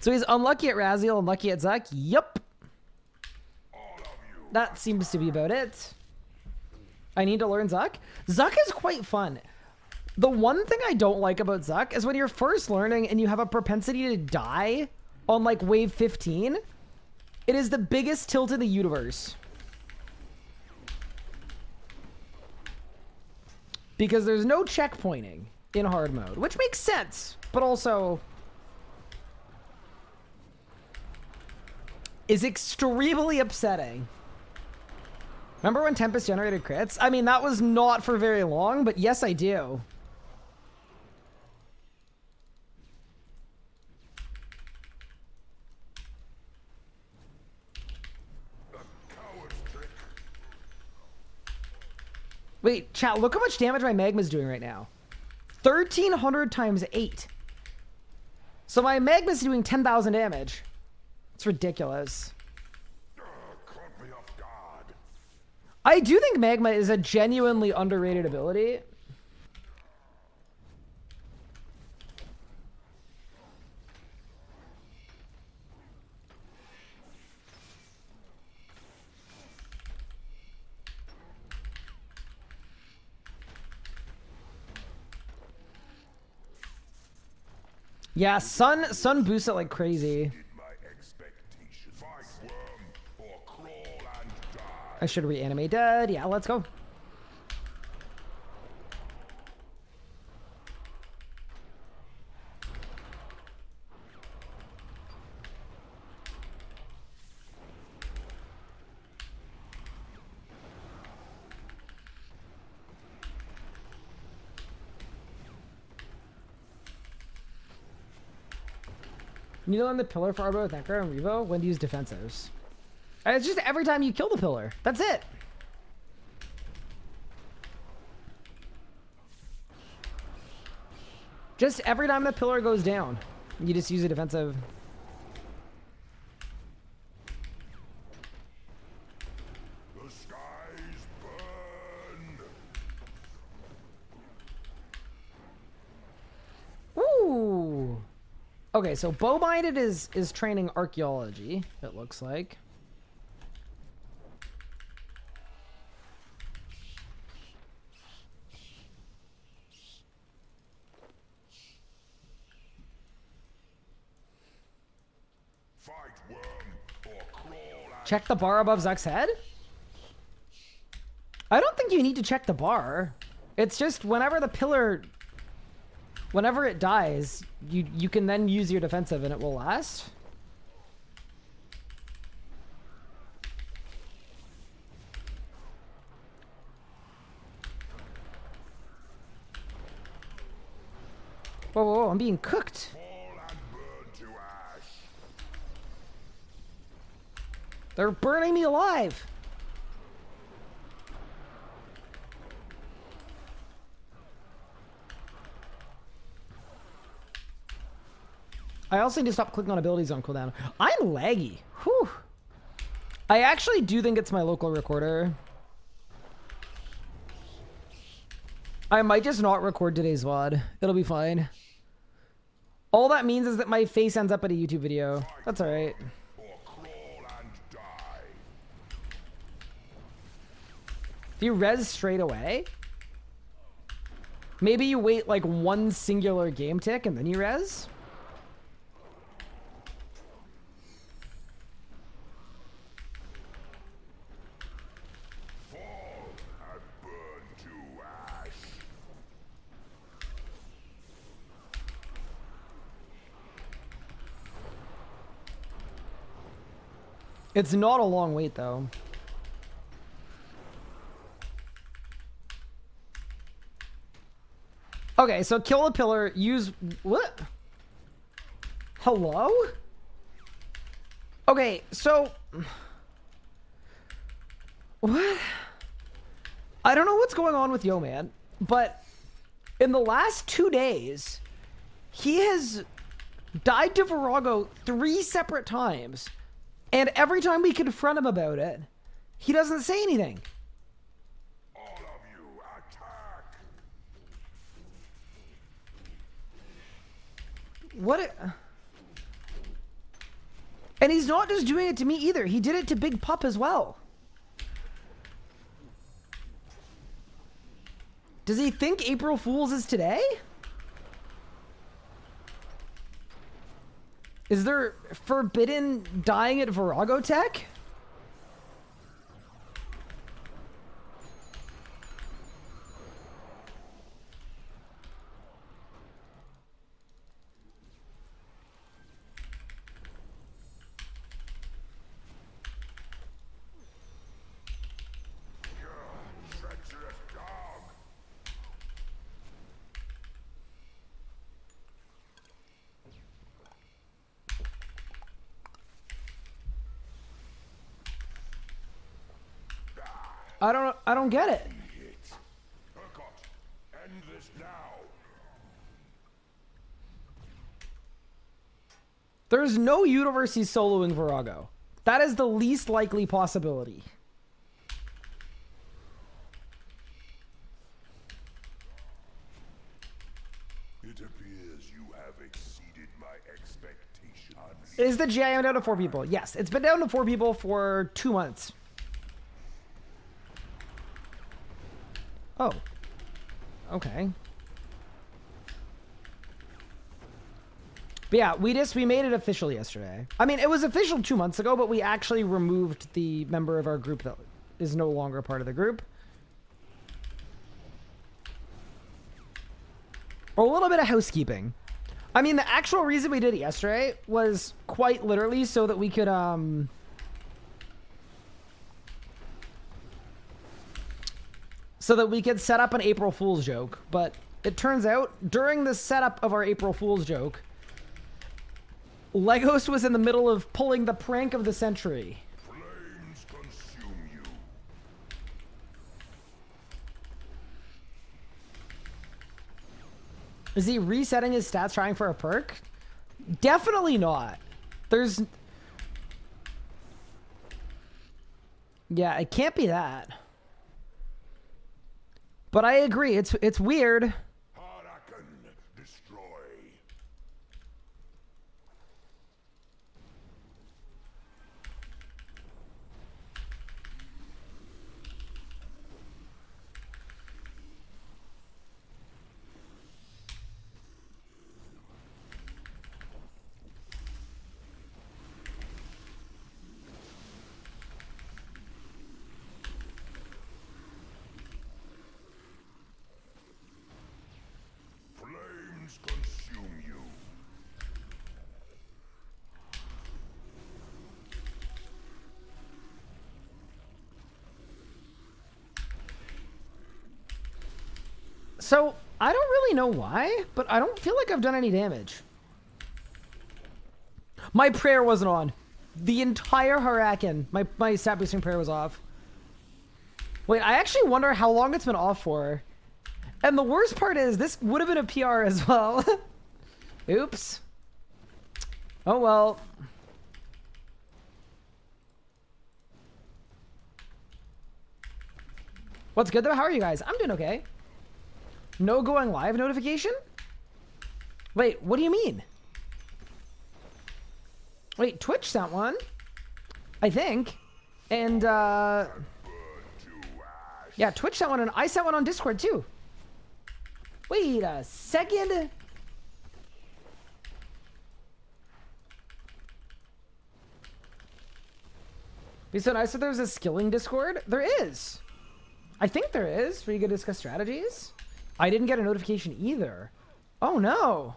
So he's unlucky at Raziel, unlucky at Zuck. Yup. All of you. That seems to be about it. I need to learn Zuck. Zuck is quite fun. The one thing I don't like about Zuck is when you're first learning and you have a propensity to die on like wave 15, it is the biggest tilt in the universe. Because there's no checkpointing in hard mode, which makes sense, but also is extremely upsetting. Remember when Tempest generated crits? I mean, that was not for very long, but yes, I do. Wait, chat, look how much damage my magma's doing right now. 1,300 times 8. So my magma's doing 10,000 damage. It's ridiculous. Caught me off guard. I do think magma is a genuinely underrated ability. Yeah, sun boosts it like crazy. Did my expectations. Fight worm or crawl and die. I should reanimate dead. Yeah, let's go. You need to learn the pillar for Arbo with Necro and Revo when to use defensives. It's just every time you kill the pillar. That's it. Just every time the pillar goes down, you just use a defensive. The skies burn. Ooh. Okay, so Bow-Minded is training archaeology, it looks like. Fight worm or crawl and Check the bar above Zuck's head? I don't think you need to check the bar. It's just whenever the pillar... Whenever it dies, you can then use your defensive and it will last. Whoa, whoa, whoa, I'm being cooked. fall and burn to ash. They're burning me alive. I also need to stop clicking on abilities on cooldown. I'm laggy. Whew. I actually do think it's my local recorder. I might just not record today's VOD. It'll be fine. All that means is that my face ends up in a YouTube video. That's alright. Or crawl and die. Do you res straight away? Maybe you wait like one singular game tick and then you res? Fall and burn to ash. It's not a long wait though. Okay, so kill a pillar, use... What? Hello? Okay, so... What? I don't know what's going on with Yo Man, but in the last 2 days, he has died to Virago 3 separate times, and every time we confront him about it, he doesn't say anything. All of you attack. What? And he's not just doing it to me either. He did it to Big Pup as well. Does he think April Fool's is today? Is there forbidden dying at Virago Tech? Treacherous dog. I don't get it. Hit. Urquhart, end this now. There's no universe he's soloing Virago. That is the least likely possibility. It appears you have exceeded my expectations. Is the GIM down to 4 people? Yes, it's been down to 4 people for 2 months. Oh. Okay. But yeah, we made it official yesterday. I mean, it was official 2 months ago, but we actually removed the member of our group that is no longer part of the group. A little bit of housekeeping. I mean, the actual reason we did it yesterday was quite literally so that we could, set up an April Fool's joke. But it turns out, during the setup of our April Fool's joke, Legos was in the middle of pulling the prank of the century. Flames consume you. Is he resetting his stats trying for a perk? Definitely not. There's... Yeah, it can't be that. But I agree, it's weird. Harakan, destroy. Flames consume you. So, I don't really know why, but I don't feel like I've done any damage. My prayer wasn't on. The entire Harakan, my stat boosting prayer was off. Wait, I actually wonder how long it's been off for. And the worst part is, this would have been a PR as well. Oops. Oh well. What's good though? How are you guys? I'm doing okay. No going live notification? Wait, what do you mean? Wait, Twitch sent one, I think. And, yeah, Twitch sent one, and I sent one on Discord, too. Wait a second. Be so nice if there was a skilling Discord. There is. I think there is, where you can discuss strategies. I didn't get a notification either. Oh, no.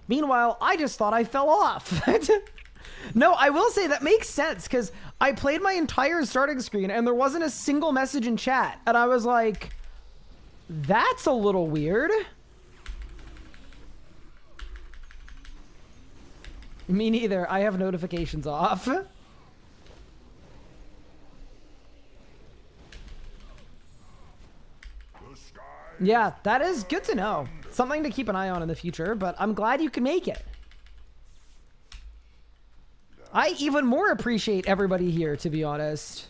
Meanwhile, I just thought I fell off. No, I will say that makes sense, because I played my entire starting screen, and there wasn't a single message in chat. And I was like, that's a little weird. Me neither. I have notifications off. Yeah, that is good to know. Something to keep an eye on in the future, but I'm glad you can make it. I even more appreciate everybody here, to be honest.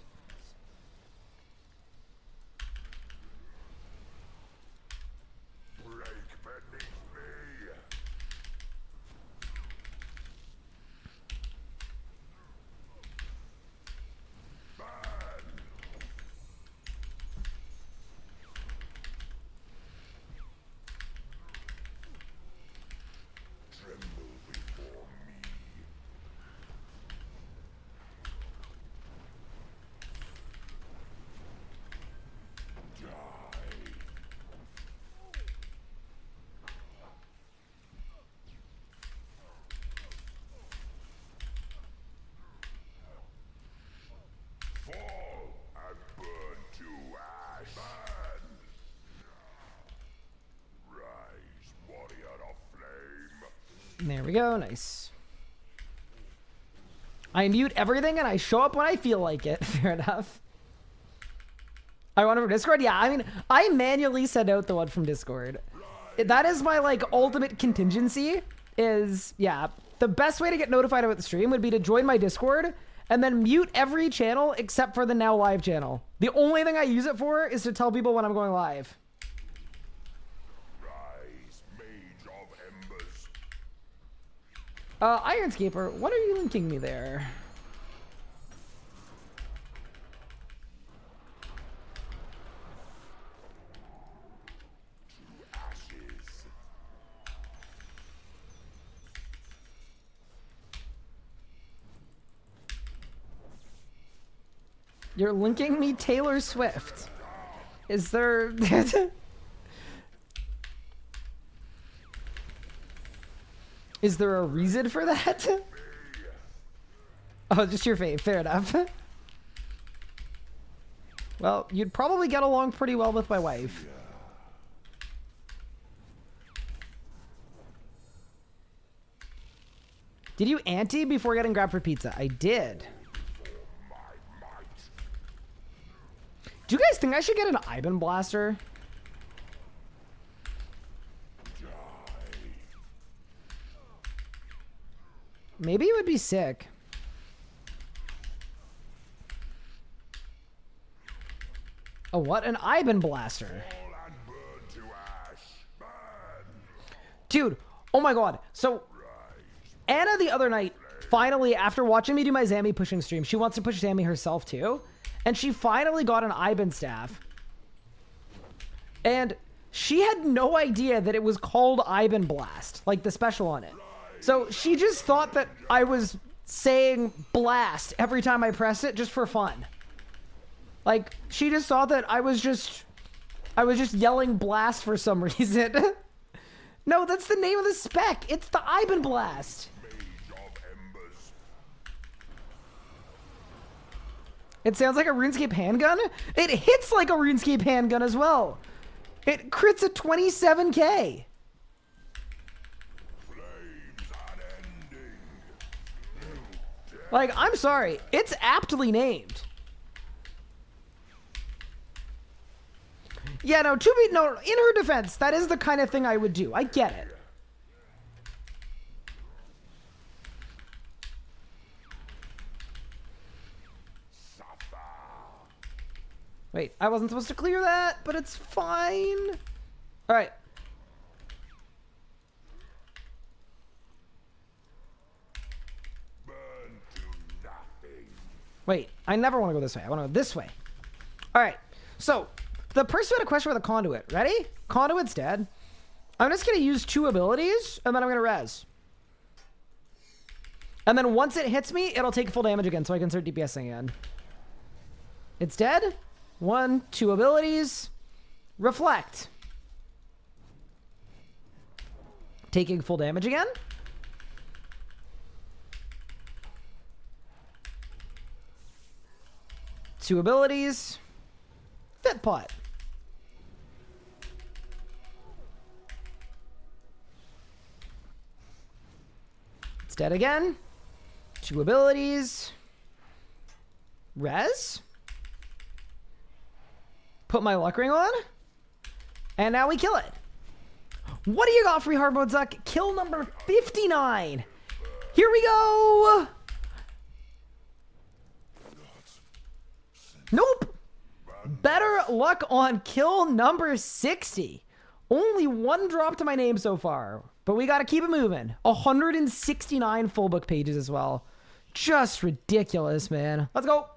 Break beneath me. Burn. Tremble before me. Fall and burn to ash. Burn. Rise, warrior of flame. There we go. Nice. I mute everything and I show up when I feel like it. Fair enough. I want it from Discord? Yeah, I mean, I manually send out the one from Discord. That is my, like, ultimate contingency is, yeah, the best way to get notified about the stream would be to join my Discord and then mute every channel except for the now live channel. The only thing I use it for is to tell people when I'm going live. Rise, mage of embers. Ironscaper, what are you linking me there? Ashes. You're linking me Taylor Swift. Is there... Is there a reason for that? Oh, just your fave. Fair enough. Well, you'd probably get along pretty well with my wife. Did you ante before getting grabbed for pizza? I did. Do you guys think I should get an Iben blaster? Maybe it would be sick. Oh, what? An Iben blaster. Dude, oh my god. So, Anna the other night, finally, after watching me do my Zammy pushing stream, she wants to push Zammy herself too. And she finally got an Iben staff. And she had no idea that it was called Iben Blast, like the special on it. So she just thought that I was saying blast every time I pressed it just for fun. Like, she just thought that I was just yelling blast for some reason. No, that's the name of the spec. It's the Iben Blast. It sounds like a RuneScape handgun. It hits like a RuneScape handgun as well. It crits a 27k. Like, I'm sorry. It's aptly named. Yeah, no, no, in her defense, that is the kind of thing I would do. I get it. Wait, I wasn't supposed to clear that, but it's fine. All right. Wait, I never want to go this way. I want to go this way. All right. So, the person had a question with a conduit. Ready? Conduit's dead. I'm just going to use 2 abilities, and then I'm going to res. And then once it hits me, it'll take full damage again, so I can start DPSing again. It's dead. 1, 2 abilities. Reflect. Taking full damage again. Two abilities. Fit pot. It's dead again. 2 abilities. Res. Put my luck ring on. And now we kill it. What do you got for me, hard mode Zuck? Kill number 59. Here we go. Nope. Better luck on kill number 60. Only 1 drop to my name so far, but we got to keep it moving. 169 full book pages as well. Just ridiculous, man. Let's go.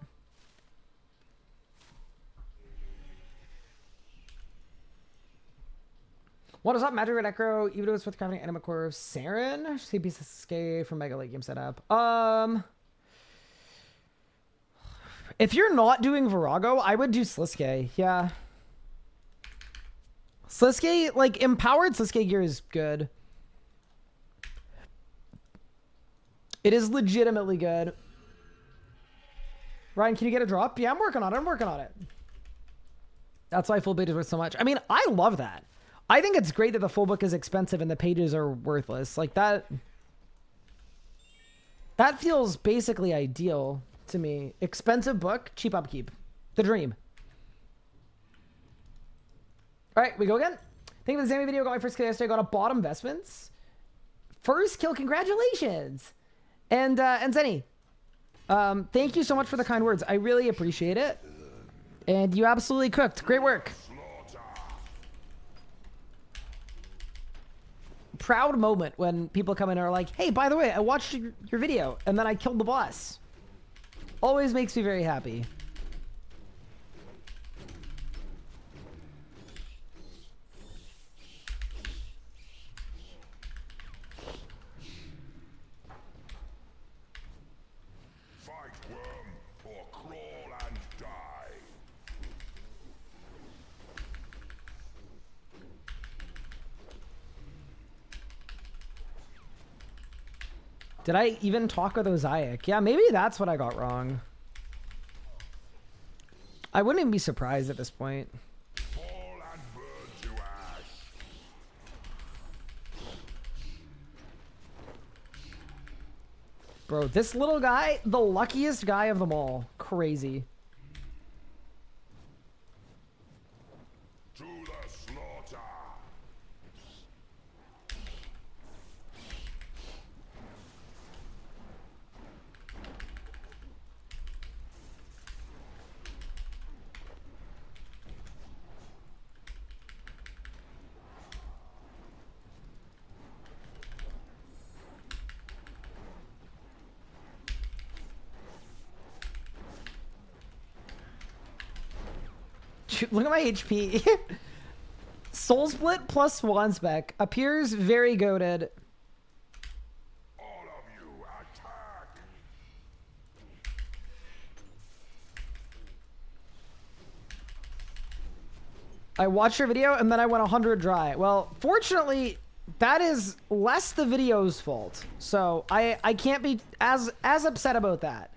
What is up, Magic Red Necro? Even though it's with crafting Anima Core of Saren. CBSK from Mega Late Game Setup. If you're not doing Virago, I would do Sliske. Yeah. Sliske, like, empowered Sliske gear is good. It is legitimately good. Ryan, can you get a drop? Yeah, I'm working on it. I'm working on it. That's why full page is worth so much. I mean, I love that. I think it's great that the full book is expensive and the pages are worthless. Like, that feels basically ideal to me. Expensive book, cheap upkeep. The dream. All right, we go again. Thank you for the Sammy video. Got my first kill yesterday. Got a bottom investments. First kill, congratulations. And Zenny, thank you so much for the kind words. I really appreciate it. And you absolutely cooked. Great work. Proud moment when people come in and are like, hey, by the way, I watched your video and then I killed the boss. Always makes me very happy. Fight worm or crawl and die. Did I even talk with Ozaic? Yeah, maybe that's what I got wrong. I wouldn't even be surprised at this point. Fall and burn to ash. Bro, this little guy, the luckiest guy of them all. Crazy. To the slaughter. Look at my HP. Soul Split plus Swan Spec appears very goated. All of you attack. I watched your video and then I went 100 dry. Well, fortunately, that is less the video's fault. So I can't be as upset about that.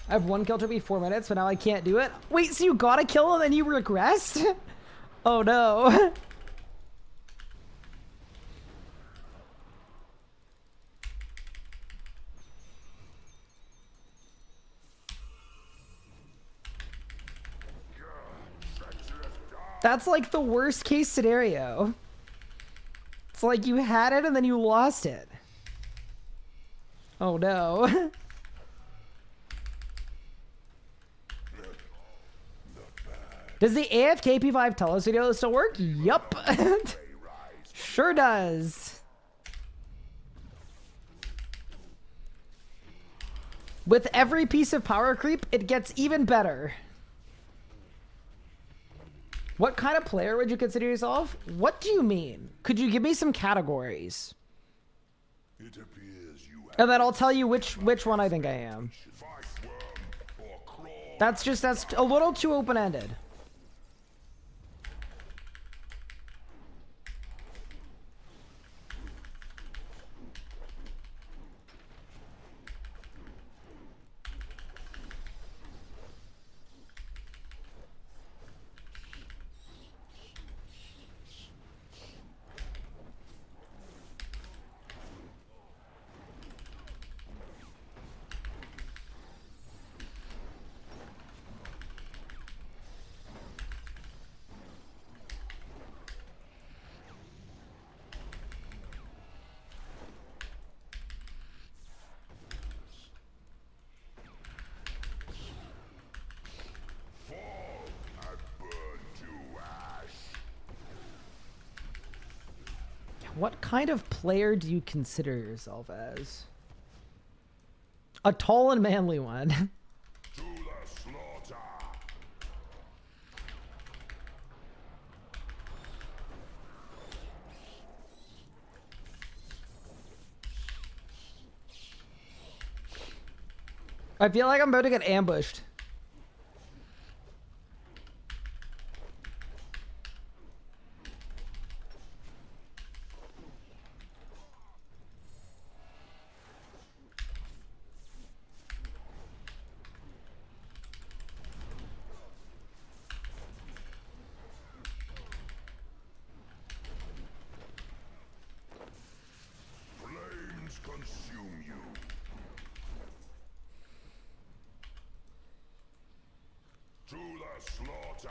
I have one kill to be 4 minutes, but now I can't do it. Wait, so you got a kill and then you regressed? Oh no. That's like the worst case scenario. It's like you had it and then you lost it. Oh no. Does the AFK P5 Telos video still work? Yup. Sure does. With every piece of power creep, it gets even better. What kind of player would you consider yourself? What do you mean? Could you give me some categories? It appears you have And then I'll tell you which one I think I am. fight worm or crawl. That's a little too open-ended. Fall and burn to ash. What kind of player do you consider yourself as? A tall and manly one. To the slaughter. I feel like I'm about to get ambushed. Flames consume you. To the slaughter.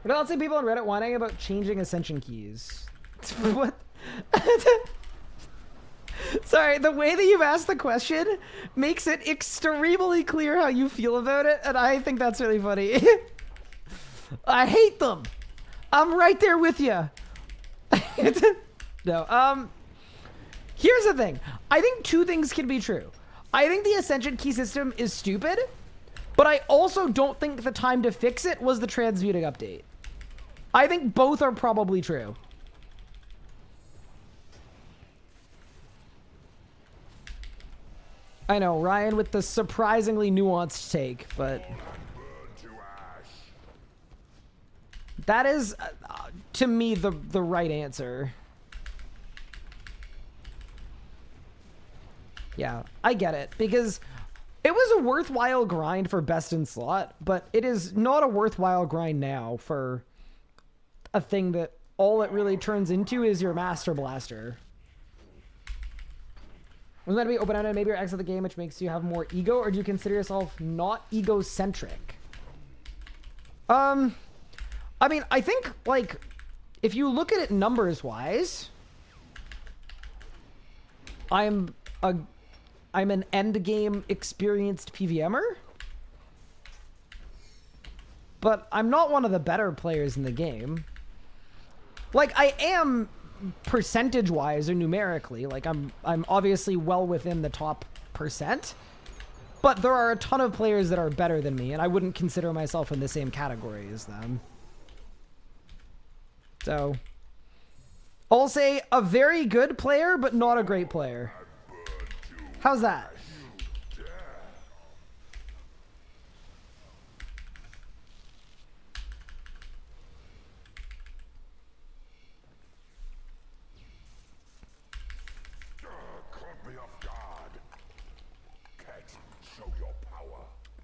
But I'll see people on Reddit whining about changing ascension keys. What? Sorry, the way that you've asked the question makes it extremely clear how you feel about it, and I think that's really funny. I hate them. I'm right there with you. No, here's the thing. I think two things can be true. I think the ascension key system is stupid, but I also don't think the time to fix it was the transmuting update. I think both are probably true. I know, Ryan with the surprisingly nuanced take, but... Fall and burn to ash. That is, to me, the right answer. Yeah, I get it, because it was a worthwhile grind for best in slot, but it is not a worthwhile grind now for a thing that all it really turns into is your Master Blaster. Was meant to be open-ended, maybe you're exit the game, which makes you have more ego, or do you consider yourself not egocentric? I mean, I think, like, if you look at it numbers-wise, I'm an end-game experienced PVMer, but I'm not one of the better players in the game. Like, I am percentage-wise or numerically, like, I'm obviously well within the top %, but there are a ton of players that are better than me, and I wouldn't consider myself in the same category as them. So, I'll say a very good player, but not a great player. How's that?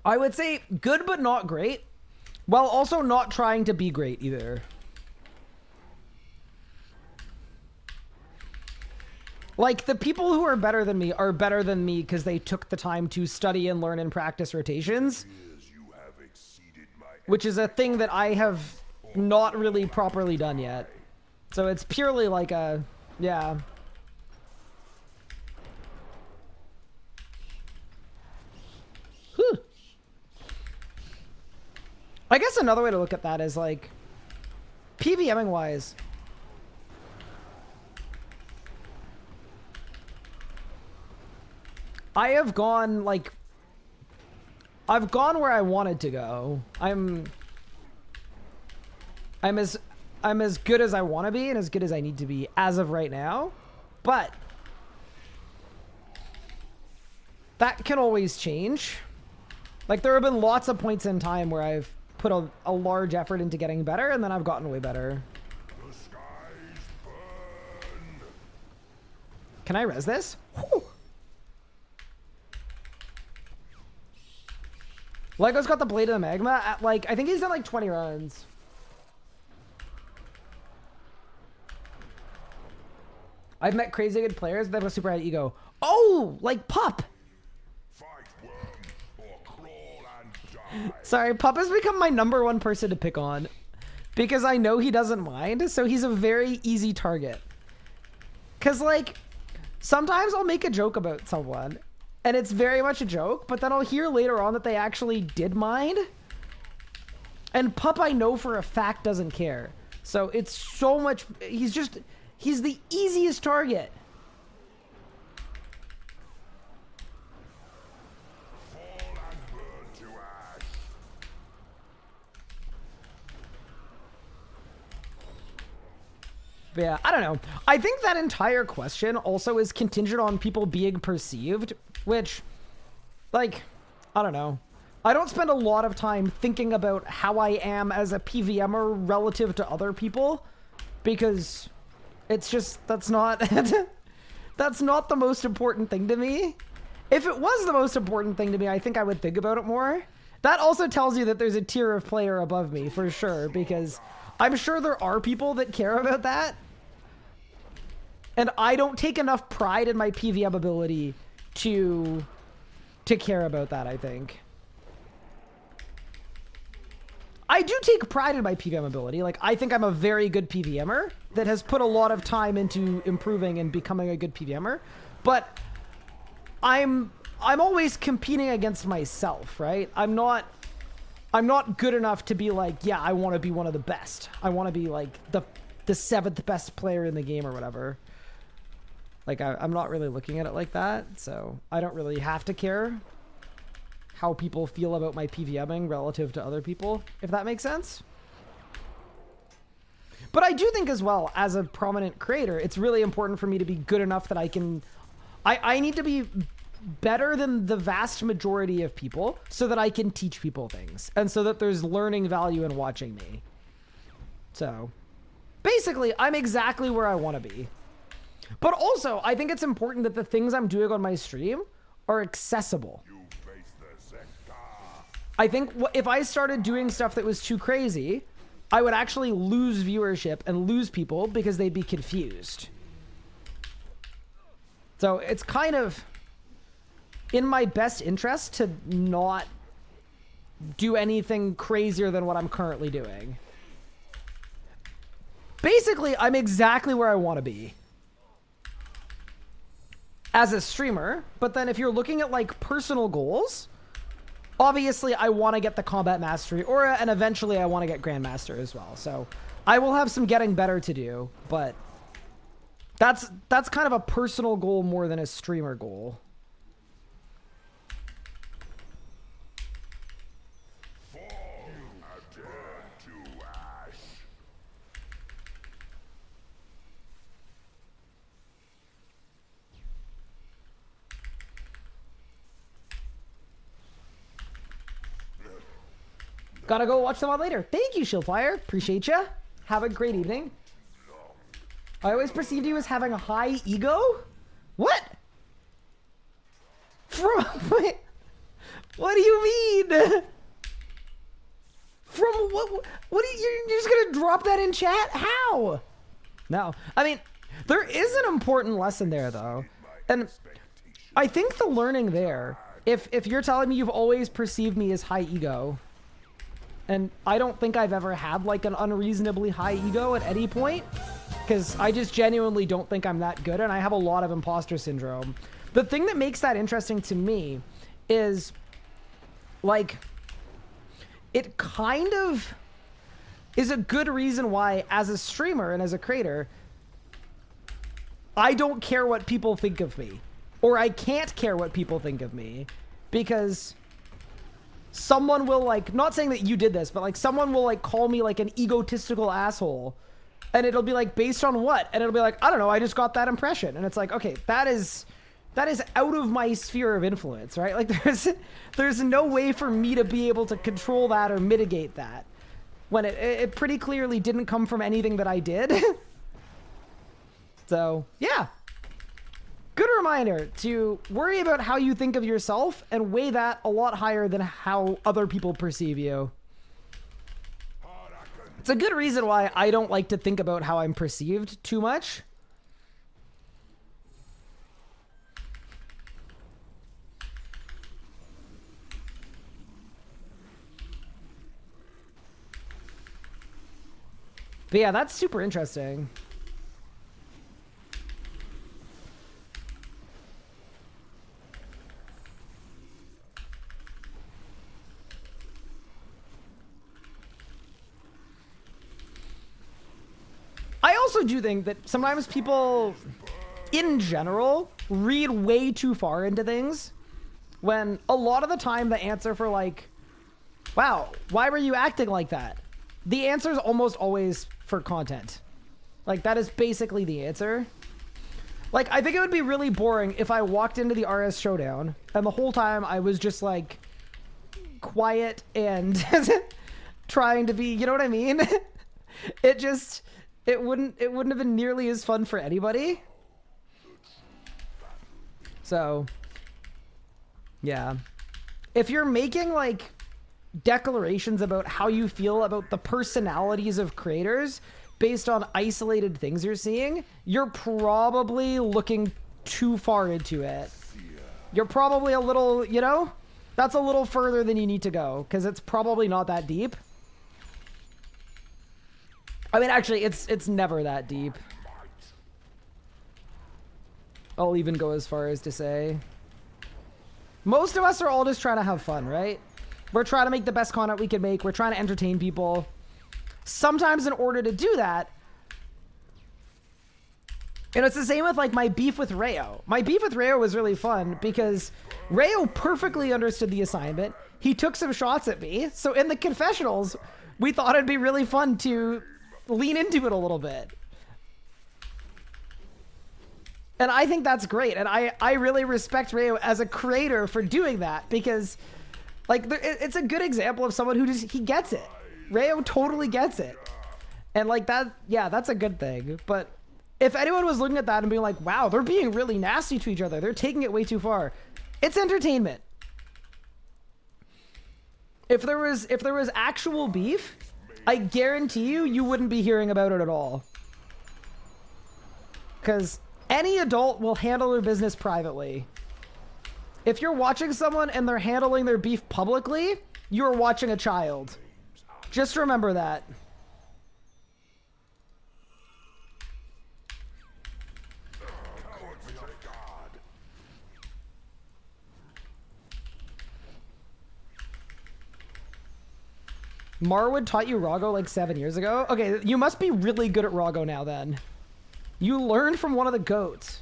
I would say good, but not great, while also not trying to be great either. Like, the people who are better than me because they took the time to study and learn and practice rotations, which is a thing that I have not really properly done yet. So it's purely like a, yeah. Whew. I guess another way to look at that is, like, PVMing wise, I have gone, like, I've gone where I wanted to go. I'm as good as I want to be and as good as I need to be as of right now. But that can always change. Like, there have been lots of points in time where I've put a large effort into getting better, and then I've gotten way better. Can I res this? Whew. Lego's got the Blade of the Magma at, like, I think he's done like 20 runs. I've met crazy good players that have a super high ego. Oh, like Pup. Sorry, Pup has become my #1 person to pick on because I know he doesn't mind, so he's a very easy target. Because, like, sometimes I'll make a joke about someone and it's very much a joke, but then I'll hear later on that they actually did mind. And Pup, I know for a fact, doesn't care. So it's so much... He's the easiest target. But yeah, I don't know. I think that entire question also is contingent on people being perceived, which, like, I don't know. I don't spend a lot of time thinking about how I am as a PVMer relative to other people, because it's just, that's not, that's not the most important thing to me. If it was the most important thing to me, I think I would think about it more. That also tells you that there's a tier of player above me, for sure, because I'm sure there are people that care about that. And I don't take enough pride in my PVM ability to care about that, I think. I do take pride in my PVM ability. Like, I think I'm a very good PVMer that has put a lot of time into improving and becoming a good PVMer. But I'm always competing against myself, right? I'm not good enough to be like, yeah, I want to be one of the best. I want to be like the 7th best player in the game or whatever. Like, I'm not really looking at it like that, so I don't really have to care how people feel about my PVMing relative to other people, if that makes sense. But I do think as well, as a prominent creator, it's really important for me to be good enough that I need to be better than the vast majority of people so that I can teach people things, and so that there's learning value in watching me. So basically, I'm exactly where I want to be. But also, I think it's important that the things I'm doing on my stream are accessible. I think if I started doing stuff that was too crazy, I would actually lose viewership and lose people because they'd be confused. So it's kind of in my best interest to not do anything crazier than what I'm currently doing. Basically, I'm exactly where I want to be as a streamer. But then if you're looking at like personal goals, obviously I want to get the combat mastery, and eventually I want to get grandmaster as well. So I will have some getting better to do, but that's kind of a personal goal more than a streamer goal. Gotta go watch the VOD later. Thank you, Shieldfire. Appreciate ya. Have a great evening. I always perceived you as having a high ego? What? From... Wait, what do you mean? From what? What are you... You're just gonna drop that in chat? How? No. I mean, there is an important lesson there, though. And I think the learning there, if you're telling me you've always perceived me as high ego, and I don't think I've ever had like an unreasonably high ego at any point, because I just genuinely don't think I'm that good, and I have a lot of imposter syndrome. The thing that makes that interesting to me is, like, it kind of is a good reason why, as a streamer and as a creator, I don't care what people think of me. Or I can't care what people think of me, because someone will, like, not saying that you did this, but like someone will like call me like an egotistical asshole, and it'll be like, based on what? And it'll be like, I don't know, I just got that impression. And it's like, okay, that is out of my sphere of influence, right? Like there's no way for me to be able to control that or mitigate that when it pretty clearly didn't come from anything that I did. So yeah, good reminder to worry about how you think of yourself and weigh that a lot higher than how other people perceive you. It's a good reason why I don't like to think about how I'm perceived too much. But yeah, that's super interesting. I also do think that sometimes people, in general, read way too far into things, when a lot of the time the answer for like, wow, why were you acting like that? The answer is almost always for content. Like, that is basically the answer. Like, I think it would be really boring if I walked into the RS Showdown and the whole time I was just like quiet and trying to be, you know what I mean? It wouldn't have been nearly as fun for anybody. So, yeah. If you're making like declarations about how you feel about the personalities of creators based on isolated things you're seeing, you're probably looking too far into it. You're probably a little, you know, that's a little further than you need to go, because it's probably not that deep. I mean, actually, it's never that deep. I'll even go as far as to say, most of us are all just trying to have fun, right? We're trying to make the best content we can make. We're trying to entertain people. Sometimes in order to do that, and it's the same with like my beef with Rayo. My beef with Rayo was really fun because Rayo perfectly understood the assignment. He took some shots at me. So in the confessionals, we thought it'd be really fun to lean into it a little bit. And I think that's great. And I really respect Rayo as a creator for doing that, because like it's a good example of someone who just, he gets it. Rayo totally gets it. And like that, yeah, that's a good thing. But if anyone was looking at that and being like, wow, they're being really nasty to each other, they're taking it way too far, it's entertainment. If there was actual beef, I guarantee you wouldn't be hearing about it at all. Because any adult will handle their business privately. If you're watching someone and they're handling their beef publicly, you're watching a child. Just remember that. Marwood taught you Rago like 7 years ago? Okay, you must be really good at Rago now then. You learned from one of the goats.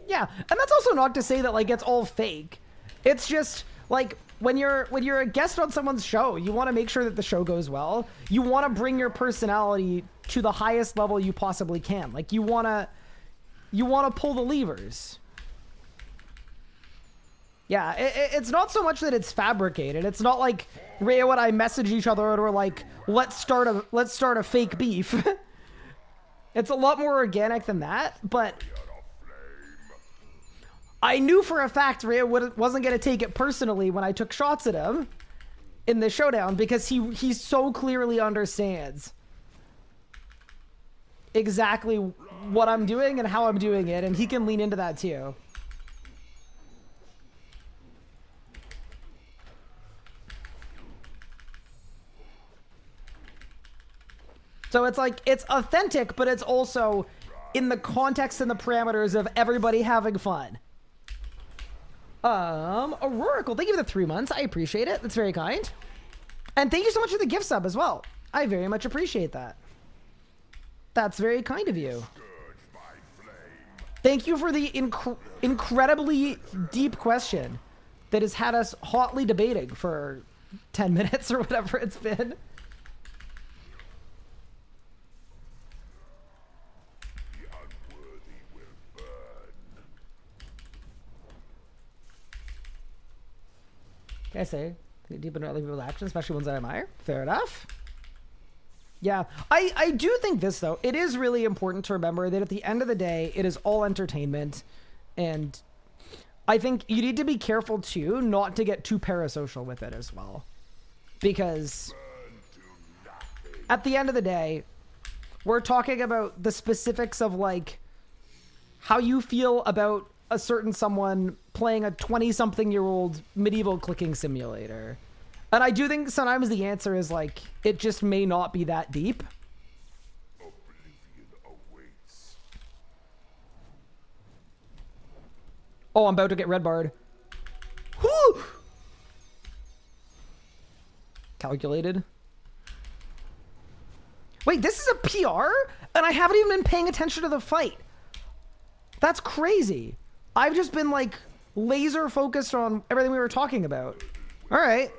Yeah, and that's also not to say that like it's all fake. It's just like when you're a guest on someone's show, you want to make sure that the show goes well. You want to bring your personality to the highest level you possibly can. Like you want to pull the levers. Yeah, it's not so much that it's fabricated. It's not like Rhea and I message each other and we're like, let's start a fake beef. It's a lot more organic than that, but I knew for a fact Rhea wasn't going to take it personally when I took shots at him in the showdown because he so clearly understands exactly what I'm doing and how I'm doing it, and he can lean into that too. So it's like, it's authentic, but it's also in the context and the parameters of everybody having fun. Aurorical, thank you for the 3 months. I appreciate it. That's very kind. And thank you so much for the gift sub as well. I very much appreciate that. That's very kind of you. Thank you for the incredibly deep question that has had us hotly debating for 10 minutes or whatever it's been. Can I say, deep into other people's actions, especially ones I admire? Fair enough. Yeah, I do think this, though. It is really important to remember that at the end of the day, it is all entertainment. And I think you need to be careful, too, not to get too parasocial with it as well. Because at the end of the day, we're talking about the specifics of, like, how you feel about a certain someone playing a 20-something-year-old medieval clicking simulator. And I do think sometimes the answer is like, it just may not be that deep. Oh, I'm about to get red barred. Whew! Calculated. Wait, this is a PR? And I haven't even been paying attention to the fight. That's crazy. I've just been like laser focused on everything we were talking about. All right.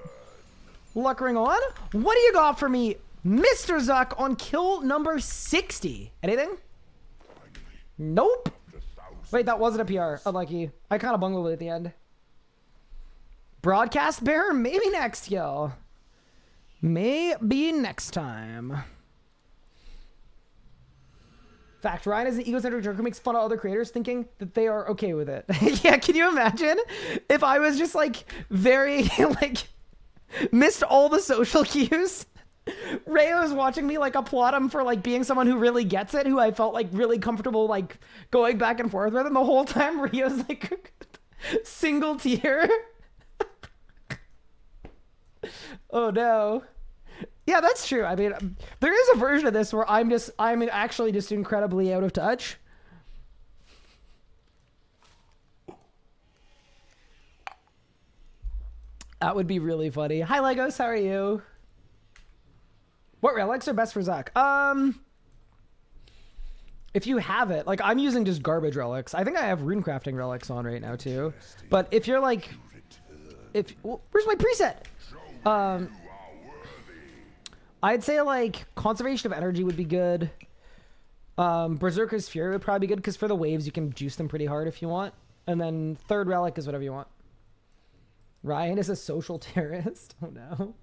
Luck ring on. What do you got for me, Mr. Zuck, on kill number 60? Anything? Nope. Wait, that wasn't a PR. Unlucky. I kind of bungled it at the end. Broadcast bearer? Maybe next, yo. Maybe next time. Fact, Ryan is an egocentric jerk who makes fun of other creators thinking that they are okay with it. Yeah, can you imagine if I was just like very like missed all the social cues? Ray was watching me like applaud him for like being someone who really gets it, who I felt like really comfortable like going back and forth with, and the whole time Rio's like single tear. Oh no. Yeah, that's true. I mean, there is a version of this where I'm actually just incredibly out of touch. That would be really funny. Hi, Legos. How are you? What relics are best for Zuck? If you have it, like I'm using just garbage relics. I think I have runecrafting relics on right now too. But if you're like, where's my preset? I'd say like conservation of energy would be good. Berserker's Fury would probably be good because for the waves you can juice them pretty hard if you want. And then third relic is whatever you want. Ryan is a social terrorist. Oh no.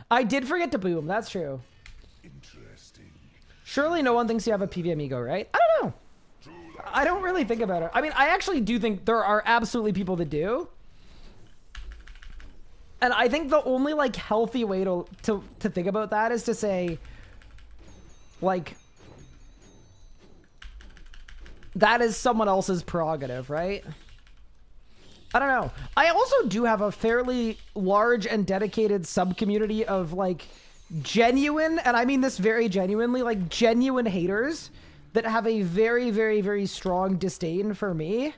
I did forget to boom. That's true. Interesting. Surely no one thinks you have a PVM ego, right? I don't know. I don't really think about it. I mean, I actually do think there are absolutely people that do. And I think the only like healthy way to think about that is to say, like, that is someone else's prerogative, right? I don't know. I also do have a fairly large and dedicated sub-community of like genuine, and I mean this very genuinely, like genuine haters that have a very, very, very strong disdain for me.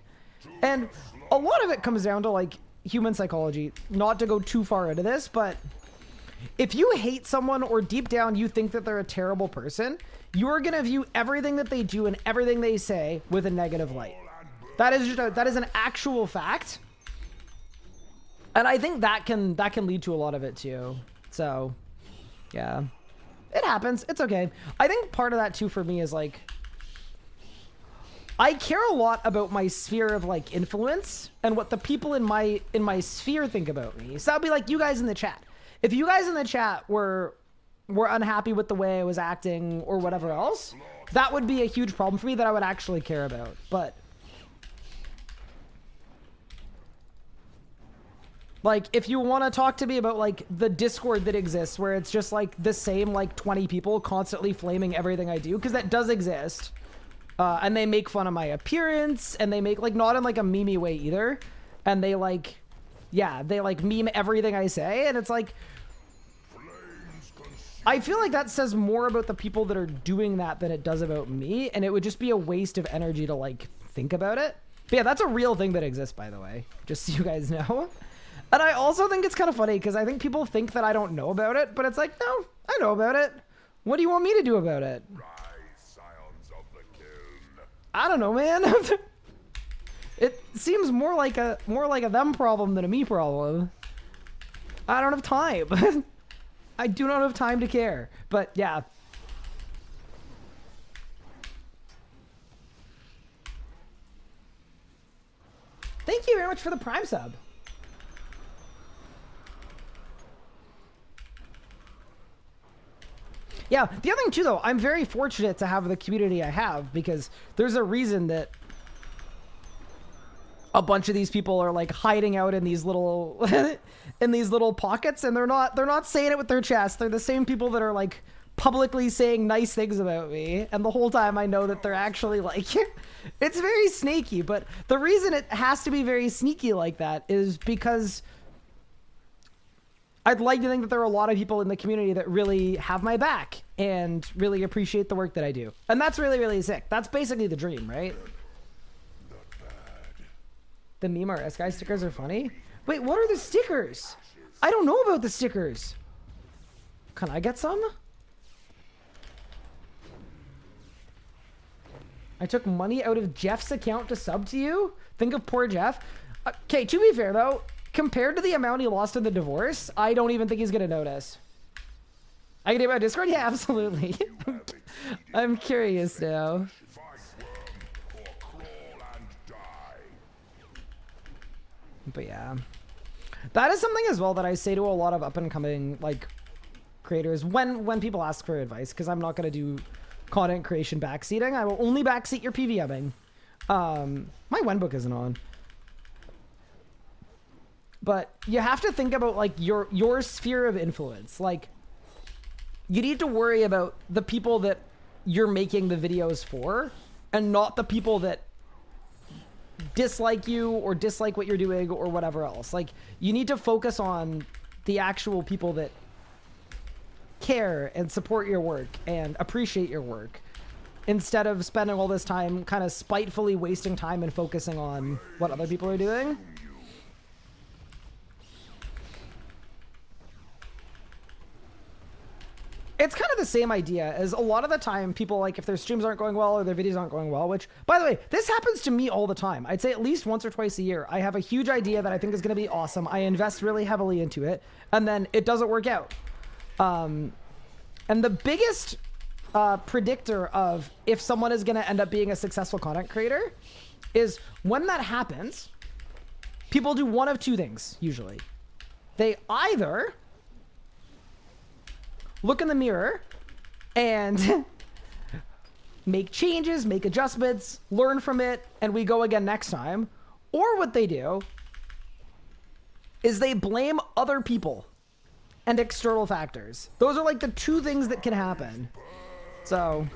And a lot of it comes down to like human psychology. Not to go too far into this, but if you hate someone or deep down you think that they're a terrible person, you're gonna view everything that they do and everything they say with a negative light. That is an actual fact. And I think that can lead to a lot of it too. So yeah, it happens. It's okay. I think part of that too for me is like, I care a lot about my sphere of like influence and what the people in my sphere think about me. So that'd be like you guys in the chat. If you guys in the chat were unhappy with the way I was acting or whatever else, that would be a huge problem for me that I would actually care about. But like, if you want to talk to me about like the Discord that exists where it's just like the same like 20 people constantly flaming everything I do, because that does exist. And they make fun of my appearance, and they make like, not in like a memey way either. And they like, yeah, they like meme everything I say. And it's like, I feel like that says more about the people that are doing that than it does about me. And it would just be a waste of energy to like think about it. But yeah, that's a real thing that exists, by the way, just so you guys know. And I also think it's kind of funny because I think people think that I don't know about it, but it's like, no, I know about it. What do you want me to do about it? I don't know, man. It seems more like a them problem than a me problem. I don't have time. I do not have time to care. But yeah. Thank you very much for the Prime sub. Yeah, the other thing too, though, I'm very fortunate to have the community I have, because there's a reason that a bunch of these people are like hiding out in these little in these little pockets, and they're not saying it with their chest. They're the same people that are like publicly saying nice things about me, and the whole time I know that they're actually like it's very sneaky. But the reason it has to be very sneaky like that is because I'd like to think that there are a lot of people in the community that really have my back and really appreciate the work that I do. And that's really, really sick. That's basically the dream, right? The meme RS Guy stickers are funny. Wait, what are the stickers? I don't know about the stickers. Can I get some? I took money out of Jeff's account to sub to you? Think of poor Jeff. Okay, to be fair though, compared to the amount he lost in the divorce, I don't even think he's gonna notice. I can do my Discord? Yeah, absolutely. I'm curious now. But yeah. That is something as well that I say to a lot of up and coming like creators when people ask for advice, because I'm not gonna do content creation backseating. I will only backseat your PVMing. My Wenbook isn't on. But you have to think about like your sphere of influence. Like, you need to worry about the people that you're making the videos for, and not the people that dislike you or dislike what you're doing or whatever else. Like, you need to focus on the actual people that care and support your work and appreciate your work, instead of spending all this time kind of spitefully wasting time and focusing on what other people are doing. It's kind of the same idea as a lot of the time people, like, if their streams aren't going well or their videos aren't going well, which, by the way, this happens to me all the time. I'd say at least once or twice a year. I have a huge idea that I think is going to be awesome. I invest really heavily into it, and then it doesn't work out. And the biggest predictor of if someone is going to end up being a successful content creator is when that happens, people do one of two things, usually. They either look in the mirror and make changes, make adjustments, learn from it, and we go again next time. Or what they do is they blame other people and external factors. Those are like the two things that can happen. So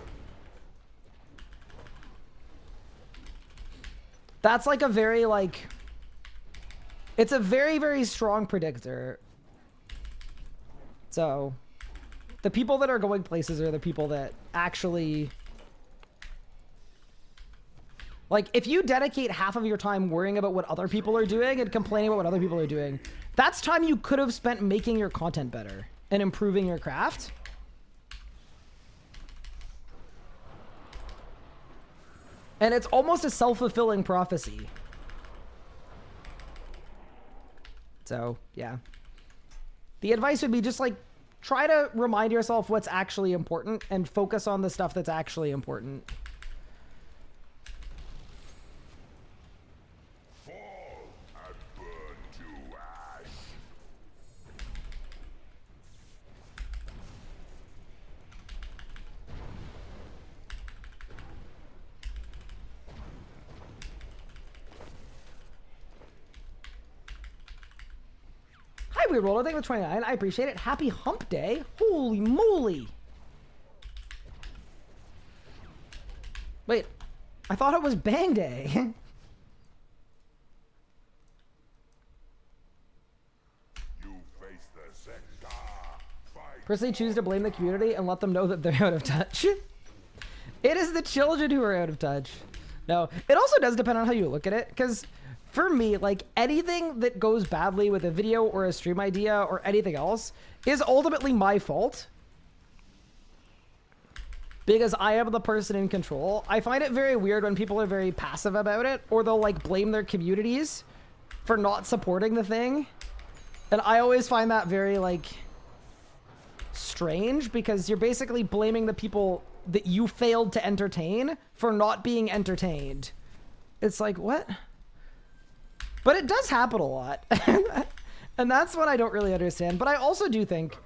that's like a very like, it's a very, very strong predictor. So the people that are going places are the people that actually, like, if you dedicate half of your time worrying about what other people are doing and complaining about what other people are doing, that's time you could have spent making your content better and improving your craft. And it's almost a self-fulfilling prophecy. So, yeah. The advice would be just, like, try to remind yourself what's actually important and focus on the stuff that's actually important. Hi, Weird Roller. Thank you for 29. I appreciate it. Happy hump day. Holy moly. Wait, I thought it was bang day. You face the sector. Fight. Personally choose to blame the community and let them know that they're out of touch. It is the children who are out of touch. No, it also does depend on how you look at it, because for me, like, anything that goes badly with a video or a stream idea or anything else is ultimately my fault. Because I am the person in control. I find it very weird when people are very passive about it, or they'll, like, blame their communities for not supporting the thing. And I always find that very, like, strange, because you're basically blaming the people that you failed to entertain for not being entertained. It's like, what? But it does happen a lot. And that's what I don't really understand. But I also do think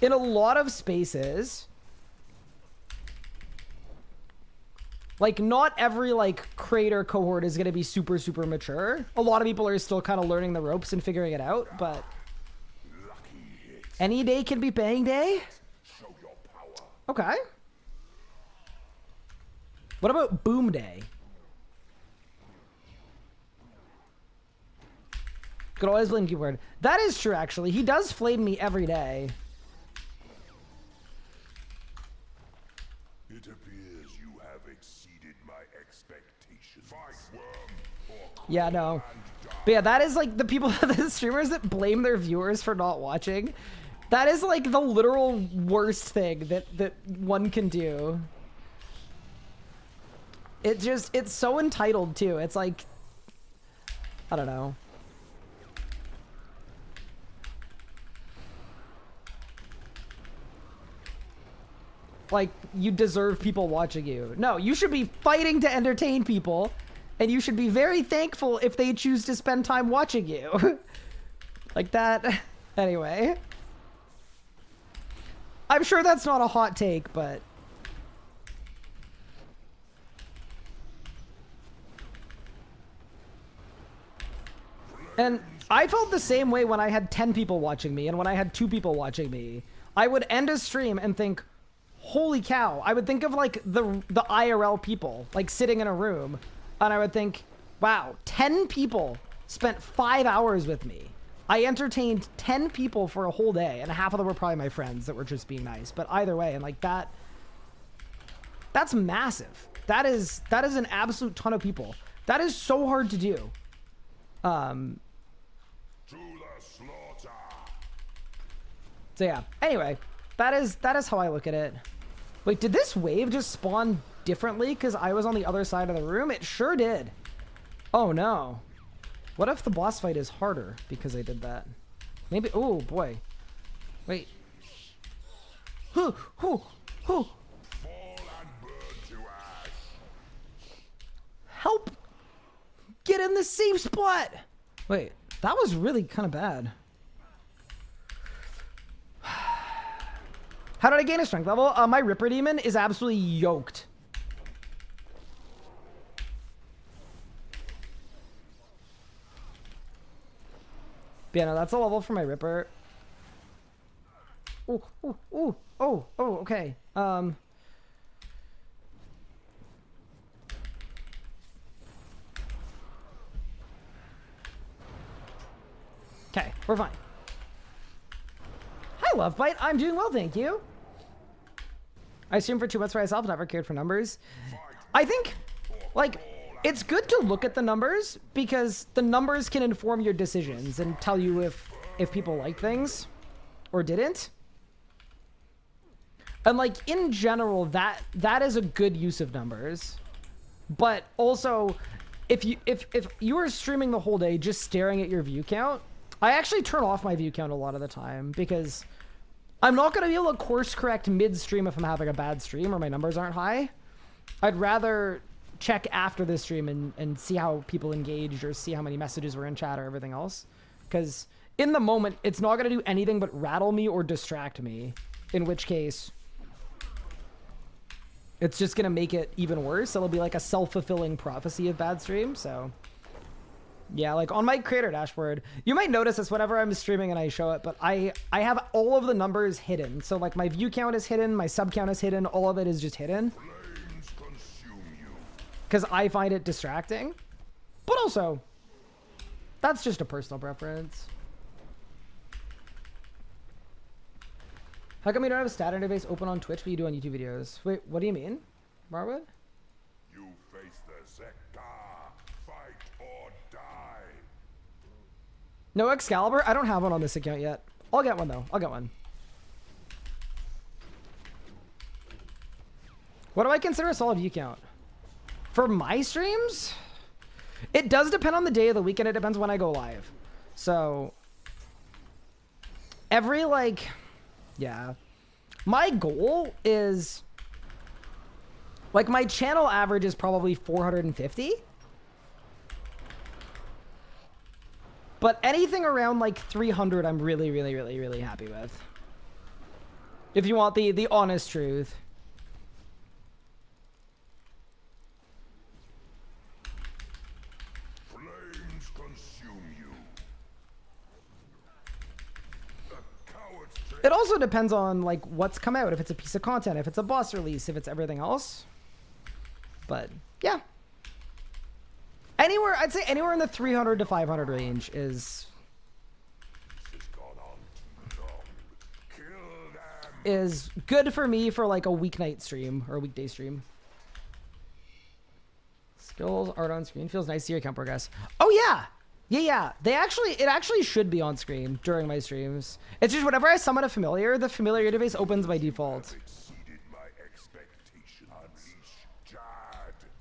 in a lot of spaces, like, not every, like, creator cohort is going to be super, super mature. A lot of people are still kind of learning the ropes and figuring it out, but any day can be bang day. Okay. What about boom day? Could always blame keyboard. That is true, actually. He does flame me every day. It appears you have exceeded my expectations. Fight, worm, or Yeah, no. But yeah, that is like the people, the streamers that blame their viewers for not watching. That is like the literal worst thing that one can do. It's so entitled too. It's like, I don't know. Like, you deserve people watching you. No, you should be fighting to entertain people, and you should be very thankful if they choose to spend time watching you. Like that. Anyway. I'm sure that's not a hot take, but... And I felt the same way when I had 10 people watching me and when I had 2 people watching me. I would end a stream and think, holy cow. I would think of like the IRL people, like sitting in a room, and I would think, wow, 10 people spent 5 hours with me. I entertained 10 people for a whole day, and half of them were probably my friends that were just being nice. But either way, and like that's massive. That is an absolute ton of people. That is so hard to do. to the slaughter. So yeah, anyway, that is how I look at it. Wait, did this wave just spawn differently because I was on the other side of the room? It sure did. Oh no. What if the boss fight is harder because I did that? Maybe, oh boy. Wait. get in the safe spot. Wait, that was really kind of bad. How did I gain a strength level? My Ripper Demon is absolutely yoked. But yeah, no, that's a level for my Ripper. Oh, oh, oh, oh, oh, okay. Okay, we're fine. Hi, Love Bite. I'm doing well, thank you. I assume for 2 months for myself, never cared for numbers. I think, like, it's good to look at the numbers because the numbers can inform your decisions and tell you if people like things or didn't. And like in general, that is a good use of numbers. But also, if you are streaming the whole day just staring at your view count, I actually turn off my view count a lot of the time because I'm not going to be able to course correct mid-stream if I'm having a bad stream or my numbers aren't high. I'd rather check after the stream and see how people engaged or see how many messages were in chat or everything else. Because in the moment, it's not going to do anything but rattle me or distract me. In which case, it's just going to make it even worse. It'll be like a self-fulfilling prophecy of bad stream. So yeah, like on my creator dashboard, you might notice this whenever I'm streaming and I show it, but I have all of the numbers hidden. So like my view count is hidden, my sub count is hidden, all of it is just hidden. Because I find it distracting. But also, that's just a personal preference. How come you don't have a stat interface open on Twitch but you do on YouTube videos? Wait, what do you mean, Marwood? You face the Zekka. Fight or die. No Excalibur? I don't have one on this account yet. I'll get one though. I'll get one. What do I consider a solid view count? For my streams? It does depend on the day of the week and it depends when I go live. So every like, yeah. My goal is like my channel average is probably 450. But anything around like 300 I'm really happy with. If you want the honest truth. It also depends on like what's come out, if it's a piece of content, if it's a boss release, if it's everything else. But yeah, anywhere, I'd say anywhere in the 300 to 500 range is good for me for like a weeknight stream or a weekday stream. Skills art on screen feels nice to see your account progress. Oh yeah. Yeah, it actually should be on screen during my streams. It's just whenever I summon a familiar, the familiar interface opens by default.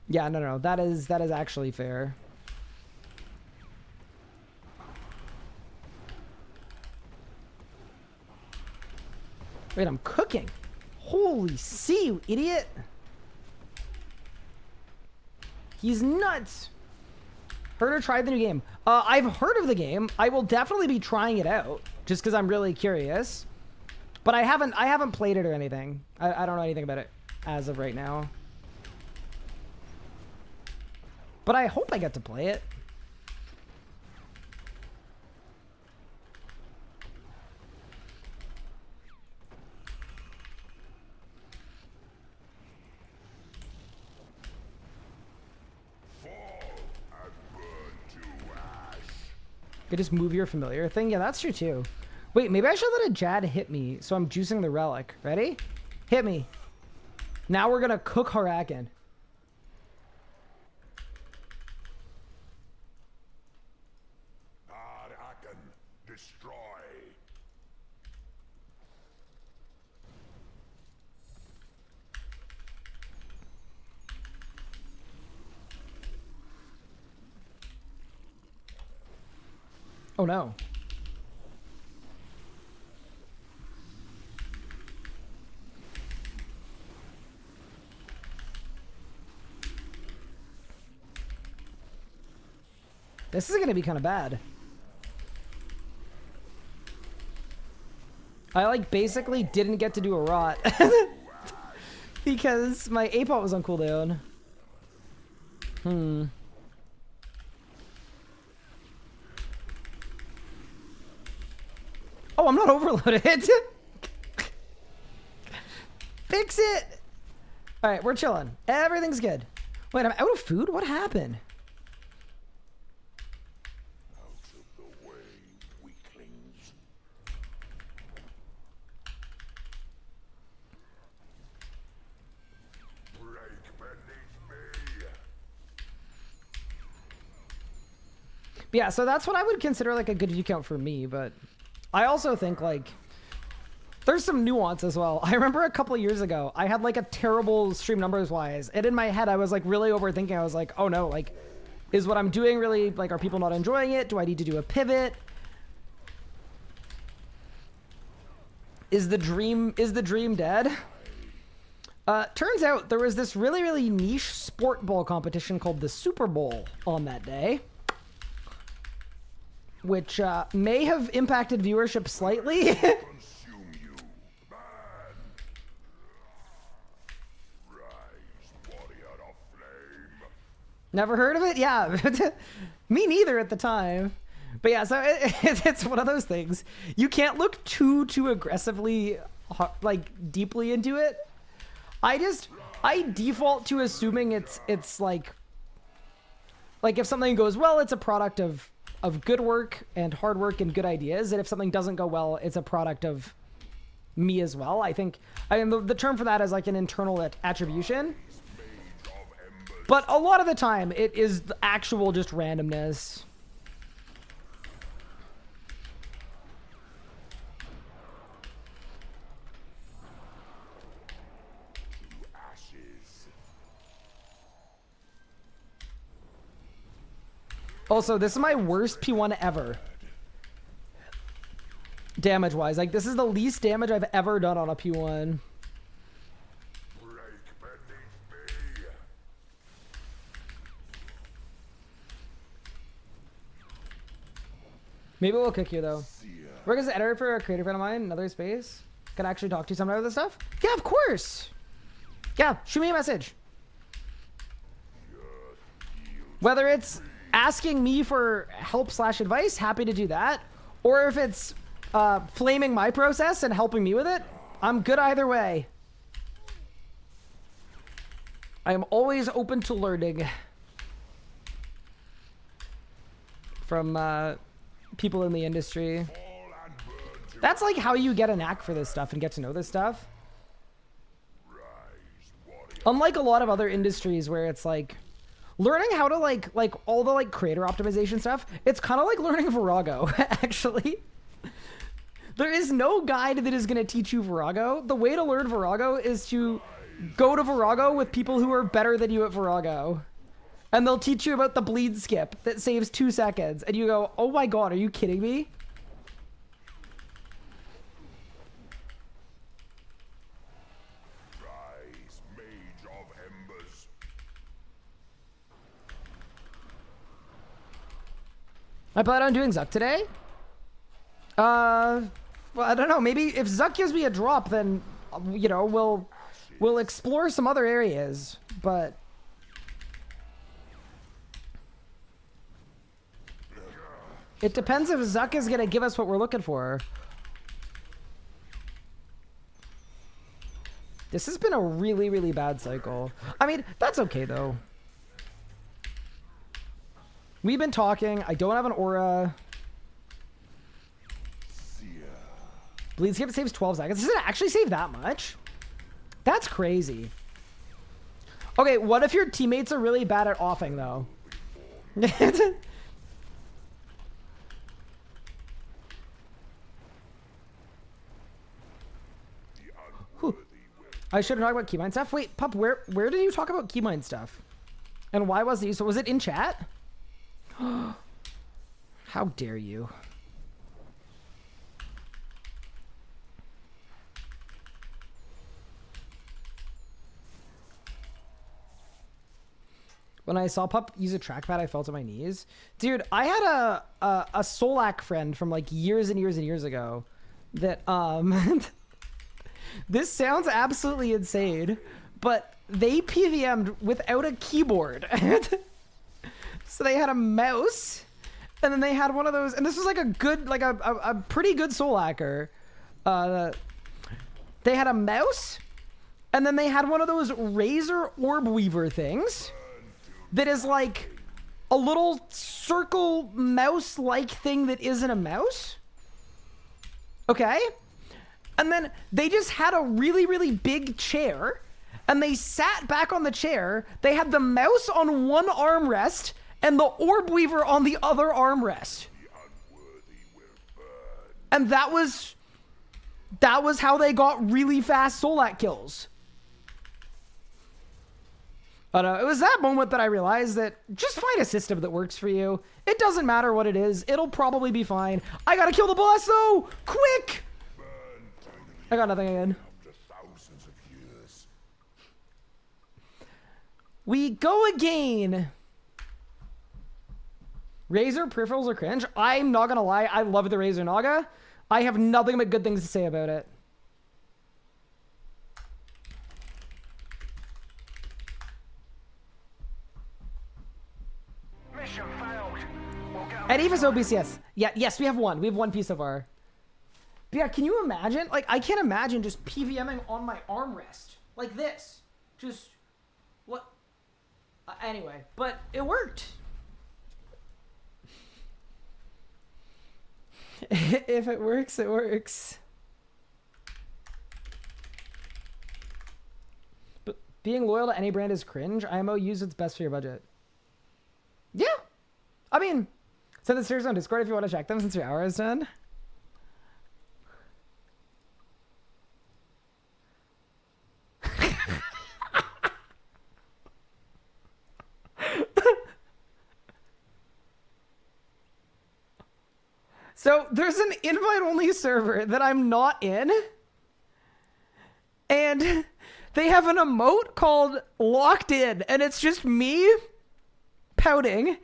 Yeah, no, that is actually fair. Wait, I'm cooking. Holy see, you idiot. He's nuts. Heard or tried the new game? I've heard of the game. I will definitely be trying it out just because I'm really curious. But I haven't played it or anything. I don't know anything about it as of right now. But I hope I get to play it. You just move your familiar thing. Yeah, that's true too. Wait, maybe I should let a Jad hit me so I'm juicing the relic. Ready? Hit me. Now we're gonna cook Harakan. Harakan, destroy. Oh no. This is gonna be kind of bad. I like basically didn't get to do a rot because my APOT was on cooldown. Oh, I'm not overloaded. Fix it. All right, we're chilling. Everything's good. Wait, I'm out of food? What happened? Out of the way, weaklings. Break beneath me. Yeah, so that's what I would consider like a good view count for me, but I also think like there's some nuance as well. I remember a couple of years ago, I had like a terrible stream numbers wise, and in my head I was like really overthinking. I was like, oh no, like is what I'm doing really, like, are people not enjoying it? Do I need to do a pivot? Is the dream dead? Turns out there was this really, really niche sport bowl competition called the Super Bowl on that day, which may have impacted viewership slightly. Consume you, man. Rise, warrior of flame. Never heard of it? Yeah. Me neither at the time. But yeah, so it's one of those things. You can't look too aggressively, like, deeply into it. I default to assuming it's like if something goes well, it's a product of good work and hard work and good ideas. And if something doesn't go well, it's a product of me as well. I mean, the term for that is like an internal attribution. But a lot of the time, it is the actual just randomness. Also, this is my worst P1 ever. Damage-wise. Like, this is the least damage I've ever done on a P1. Maybe we'll cook you, though. Work as an editor for a creator friend of mine, another space. Can I actually talk to you sometime about this stuff? Yeah, of course! Yeah, shoot me a message. Whether it's asking me for help/advice, happy to do that. Or if it's flaming my process and helping me with it, I'm good either way. I am always open to learning from people in the industry. That's like how you get a knack for this stuff and get to know this stuff. Unlike a lot of other industries where it's like learning how to like all the like creator optimization stuff, it's kind of like learning Virago, actually. There is no guide that is going to teach you Virago. The way to learn Virago is to go to Virago with people who are better than you at Virago. And they'll teach you about the bleed skip that saves 2 seconds. And you go, oh my god, are you kidding me? Rise, mage of embers. I plan on doing Zuck today. Well, I don't know. Maybe if Zuck gives me a drop, then, you know, we'll explore some other areas. But it depends if Zuck is going to give us what we're looking for. This has been a really, really bad cycle. I mean, that's okay, though. We've been talking. I don't have an aura. Bleed skip saves 12 seconds. Does it actually save that much? That's crazy. Okay, what if your teammates are really bad at offing, though? I shouldn't talk about keybind stuff. Wait, Pup, where did you talk about keybind stuff? And why was it? So was it in chat? How dare you? When I saw Pup use a trackpad, I fell to my knees. Dude, I had a Solak friend from like years and years and years ago that, this sounds absolutely insane, but they PVM'd without a keyboard. So they had a mouse, and then they had one of those, and this was like a good, like a pretty good Solacker. They had a mouse, and then they had one of those Razer Orb Weaver things that is like a little circle mouse-like thing that isn't a mouse. Okay? And then they just had a really, really big chair, and they sat back on the chair. They had the mouse on one armrest and the Orb Weaver on the other armrest. And that was how they got really fast Solak kills. But it was that moment that I realized that just find a system that works for you. It doesn't matter what it is. It'll probably be fine. I gotta kill the boss though! Quick! I got nothing again. We go again. Razer peripherals are cringe. I'm not gonna lie. I love the Razer Naga. I have nothing but good things to say about it. Mission failed. We'll get At Eva's OBCS. Yeah, yes, we have one. We have one piece so far. But yeah, can you imagine? Like, I can't imagine just PVMing on my armrest. Like this. Just, what? Anyway, but it worked. If it works, it works. But being loyal to any brand is cringe. IMO, use what's best for your budget. Yeah. I mean, send the series on Discord if you want to check them since your hour is done. So there's an invite-only server that I'm not in, and they have an emote called Locked In, and it's just me pouting,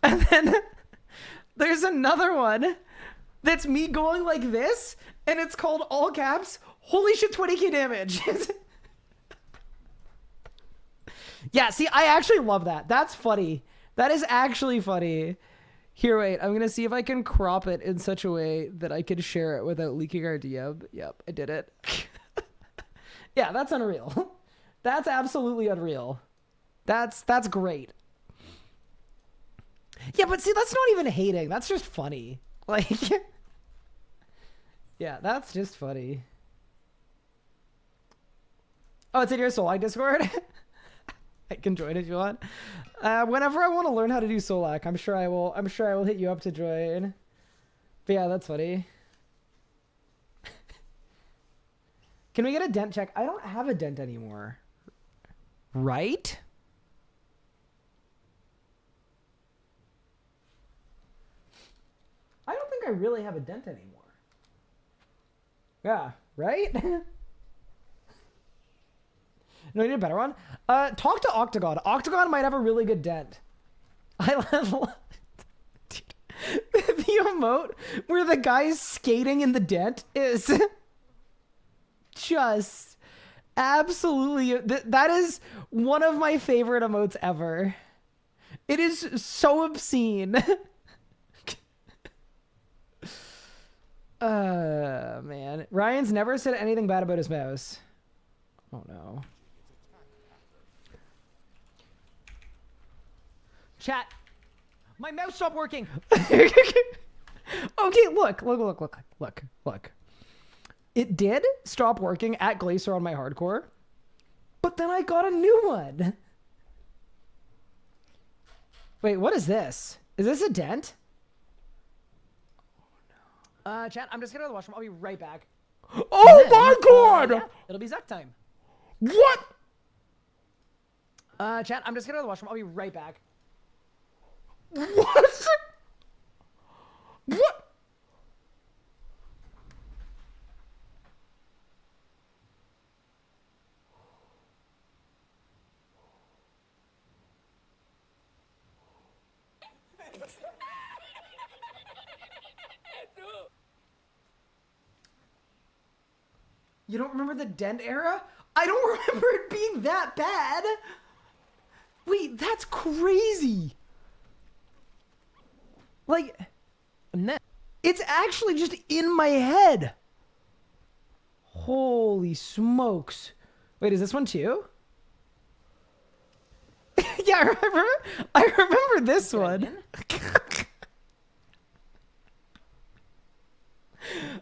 and then there's another one that's me going like this, and it's called all caps, holy shit, 20k damage. Yeah, see, I actually love that. That's funny. That is actually funny. Here, wait, I'm going to see if I can crop it in such a way that I can share it without leaking our DM. Yep, I did it. Yeah, that's unreal. That's absolutely unreal. That's great. Yeah, but see, that's not even hating. That's just funny. Like, yeah, that's just funny. Oh, it's in your Solak Discord? I can join if you want. Whenever I want to learn how to do Solak, I'm sure I will hit you up to join. But yeah, that's funny. Can we get a dent check? I don't have a dent anymore. Right? I don't think I really have a dent anymore. Yeah, right? No, you need a better one? Talk to Octagon. Octagon might have a really good dent. I love the emote where the guy's skating in the dent is just absolutely... That is one of my favorite emotes ever. It is so obscene. Man. Ryan's never said anything bad about his mouse. Oh, no. Chat, my mouse stopped working. Okay, look. It did stop working at Glacier on my hardcore, but then I got a new one. Wait, what is this? Is this a dent? Oh, no. Chat, I'm just gonna go to the washroom. I'll be right back. Oh my god! Yeah, it'll be Zuck time. What? Chat, I'm just gonna go to the washroom. I'll be right back. What? What? You don't remember the dent era? I don't remember it being that bad. Wait, that's crazy. Like, it's actually just in my head. Holy smokes. Wait, is this one too? Yeah, I remember this one.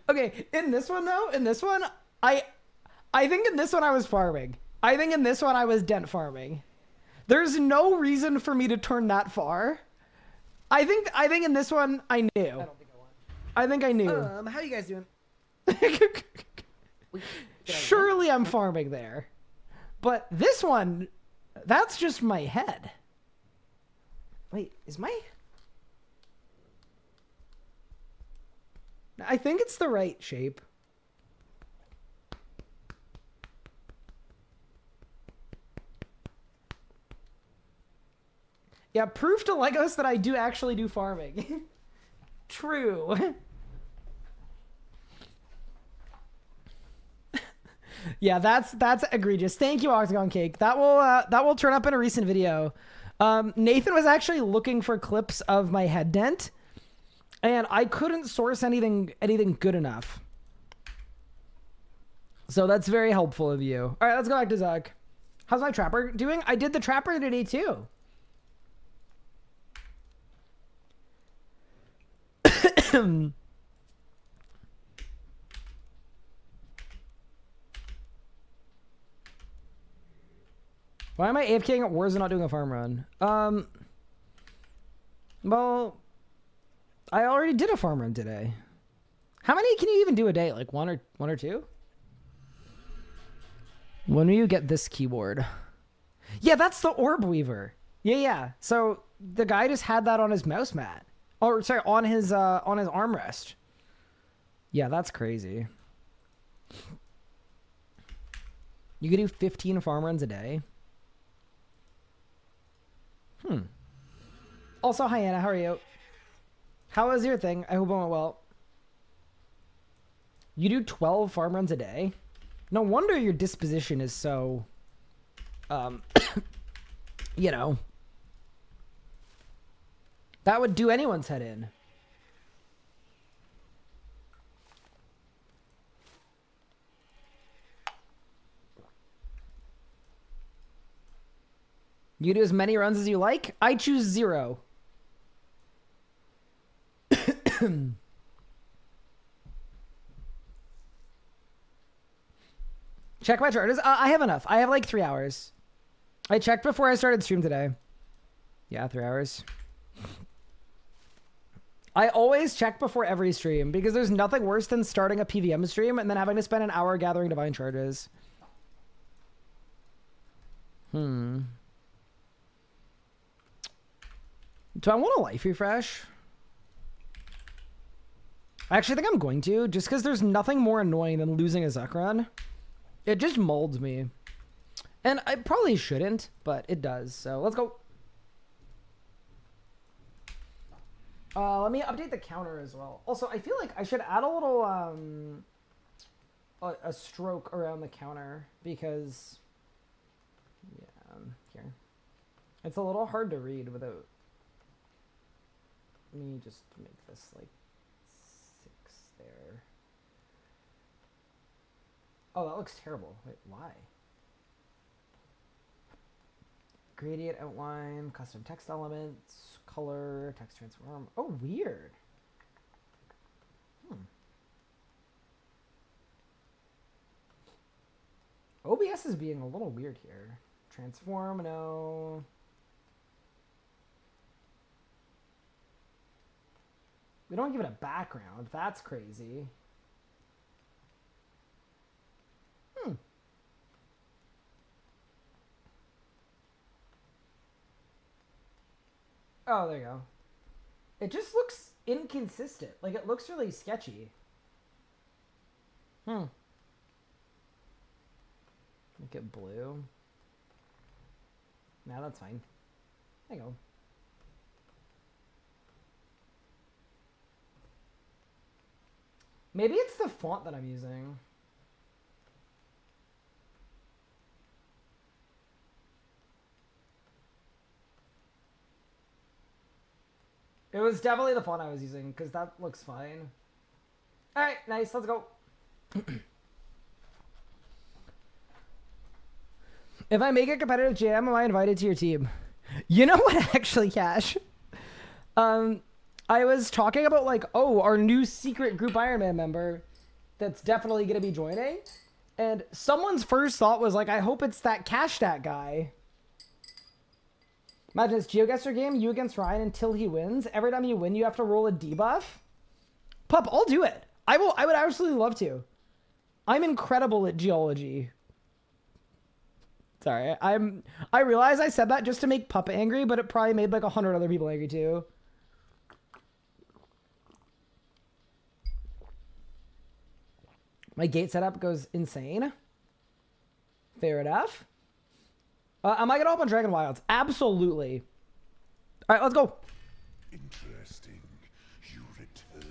Okay, in this one though, I think in this one I was farming. I think in this one I was dent farming. There's no reason for me to turn that far. I think in this one I knew. I don't think I won. I think I knew. How you guys doing? Surely I'm farming there. But this one, that's just my head. Wait, is my... I think it's the right shape. Yeah, proof to Legos that I do actually do farming. True. Yeah, that's egregious. Thank you, Octagon Cake. That will turn up in a recent video. Nathan was actually looking for clips of my head dent, and I couldn't source anything good enough. So that's very helpful of you. All right, let's go back to Zuck. How's my trapper doing? I did the trapper today too. Why am I AFKing at Wars and not doing a farm run? Well, I already did a farm run today. How many can you even do a day? Like one or two? When will you get this keyboard? Yeah, that's the Orb Weaver. Yeah. So the guy just had that on his mouse mat. Or sorry, on his armrest. Yeah, that's crazy. You could do 15 farm runs a day. Also, hi Anna, how are you? How was your thing? I hope it went well. You do 12 farm runs a day? No wonder your disposition is so, you know. That would do anyone's head in. You do as many runs as you like? I choose 0. Check my charges. I have enough. I have like 3 hours. I checked before I started stream today. Yeah, 3 hours. I always check before every stream because there's nothing worse than starting a PVM stream and then having to spend an hour gathering divine charges. Do I want a life refresh? I actually think I'm going to, just because there's nothing more annoying than losing a Zuck run. It just molds me. And I probably shouldn't, but it does. So let's go. Let me update the counter as well. Also, I feel like I should add a little a stroke around the counter because yeah, here. It's a little hard to read without. Let me just make this like 6 there. Oh, that looks terrible. Wait, why? Gradient outline, custom text elements, color, text transform. Oh, weird. OBS is being a little weird here. Transform, no. We don't give it a background. That's crazy. Oh, there you go. It just looks inconsistent. Like, it looks really sketchy. Make it blue. Nah, that's fine. There you go. Maybe it's the font that I'm using. It was definitely the font I was using, because that looks fine. Alright, nice, let's go. If I make a competitive jam, am I invited to your team? You know what, actually, Cash? I was talking about, like, oh, our new secret group Ironman member that's definitely going to be joining. And someone's first thought was, like, I hope it's that Cash Stat guy. Imagine it's GeoGuessr game, you against Ryan until he wins. Every time you win, you have to roll a debuff. Pup, I'll do it. I would absolutely love to. I'm incredible at geology. Sorry, I realize I said that just to make Pup angry, but it probably made like 100 other people angry too. My gate setup goes insane. Fair enough. Am I gonna open Dragon Wilds? Absolutely. All right, let's go. Interesting. You return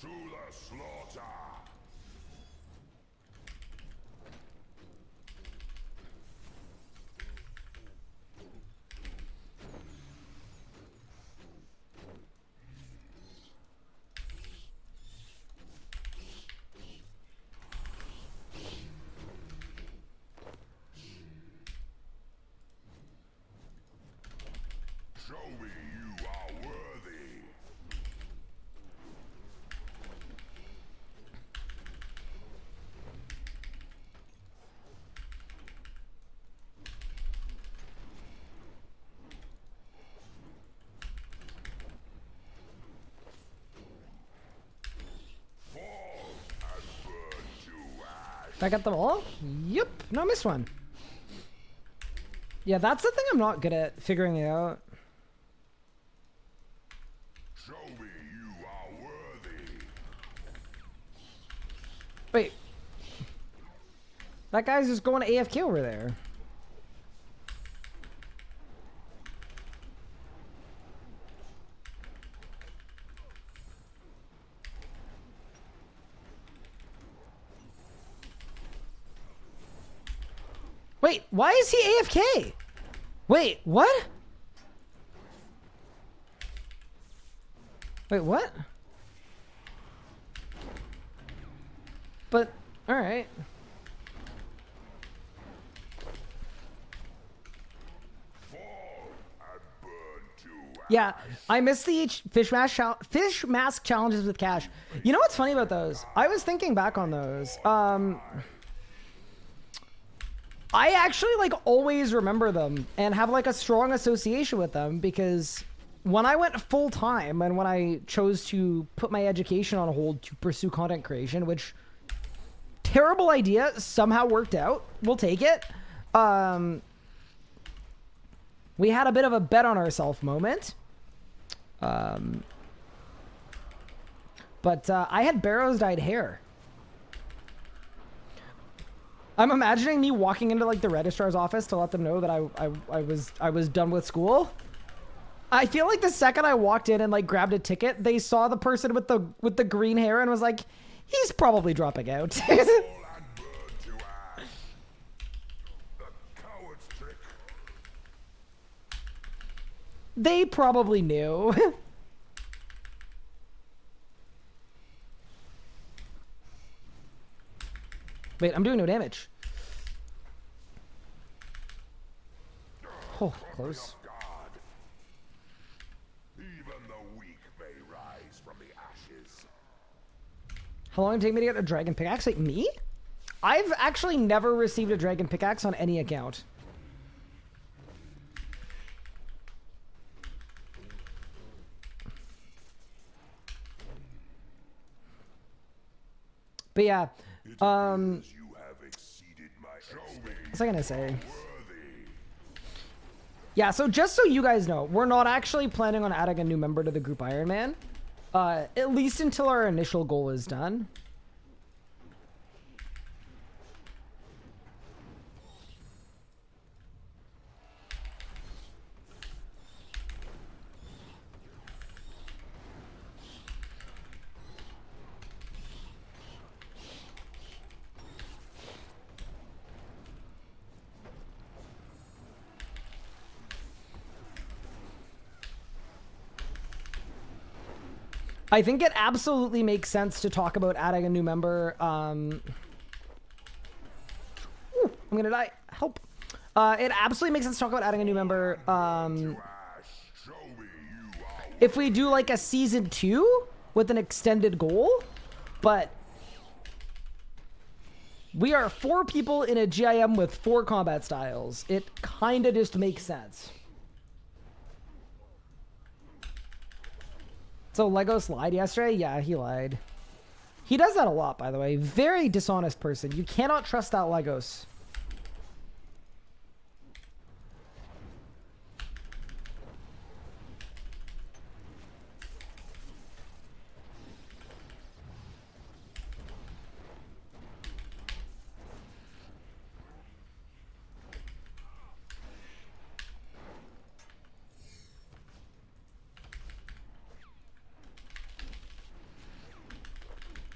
to the slaughter. Show me you are worthy. Fall and burn to ash. I got them all? Yep. No, I missed one. Yeah, that's the thing I'm not good at figuring out. Show me you are worthy. Wait. That guy's just going AFK over there. Wait, why is he AFK? Wait, what? Wait, what? But, alright. Fall and burn to ash. Yeah, I missed the fish mask challenges with Cash. You know what's funny about those? I was thinking back on those. I actually like always remember them and have like a strong association with them because when I went full time and when I chose to put my education on hold to pursue content creation, which terrible idea, somehow worked out. We'll take it. We had a bit of a bet on ourselves moment. But I had Barrow's dyed hair. I'm imagining me walking into like the registrar's office to let them know that I was done with school. I feel like the second I walked in and like grabbed a ticket, they saw the person with the green hair and was like, he's probably dropping out. Fall and burn to ash. The coward's trick. They probably knew. Wait, I'm doing no damage. Oh, close. God. Even the weak may rise from the ashes. How long did it take me to get a dragon pickaxe? Like, me? I've actually never received a dragon pickaxe on any account. But yeah, You have exceeded my what's I gonna say? Yeah, so just so you guys know, we're not actually planning on adding a new member to the group Ironman. At least until our initial goal is done. I think it absolutely makes sense to talk about adding a new member. Ooh, I'm gonna die. Help. It absolutely makes sense to talk about adding a new member. If we do like a season 2 with an extended goal, but we are 4 people in a GIM with 4 combat styles. It kind of just makes sense. So Legos lied yesterday? Yeah, he lied. He does that a lot, by the way. Very dishonest person. You cannot trust that Legos.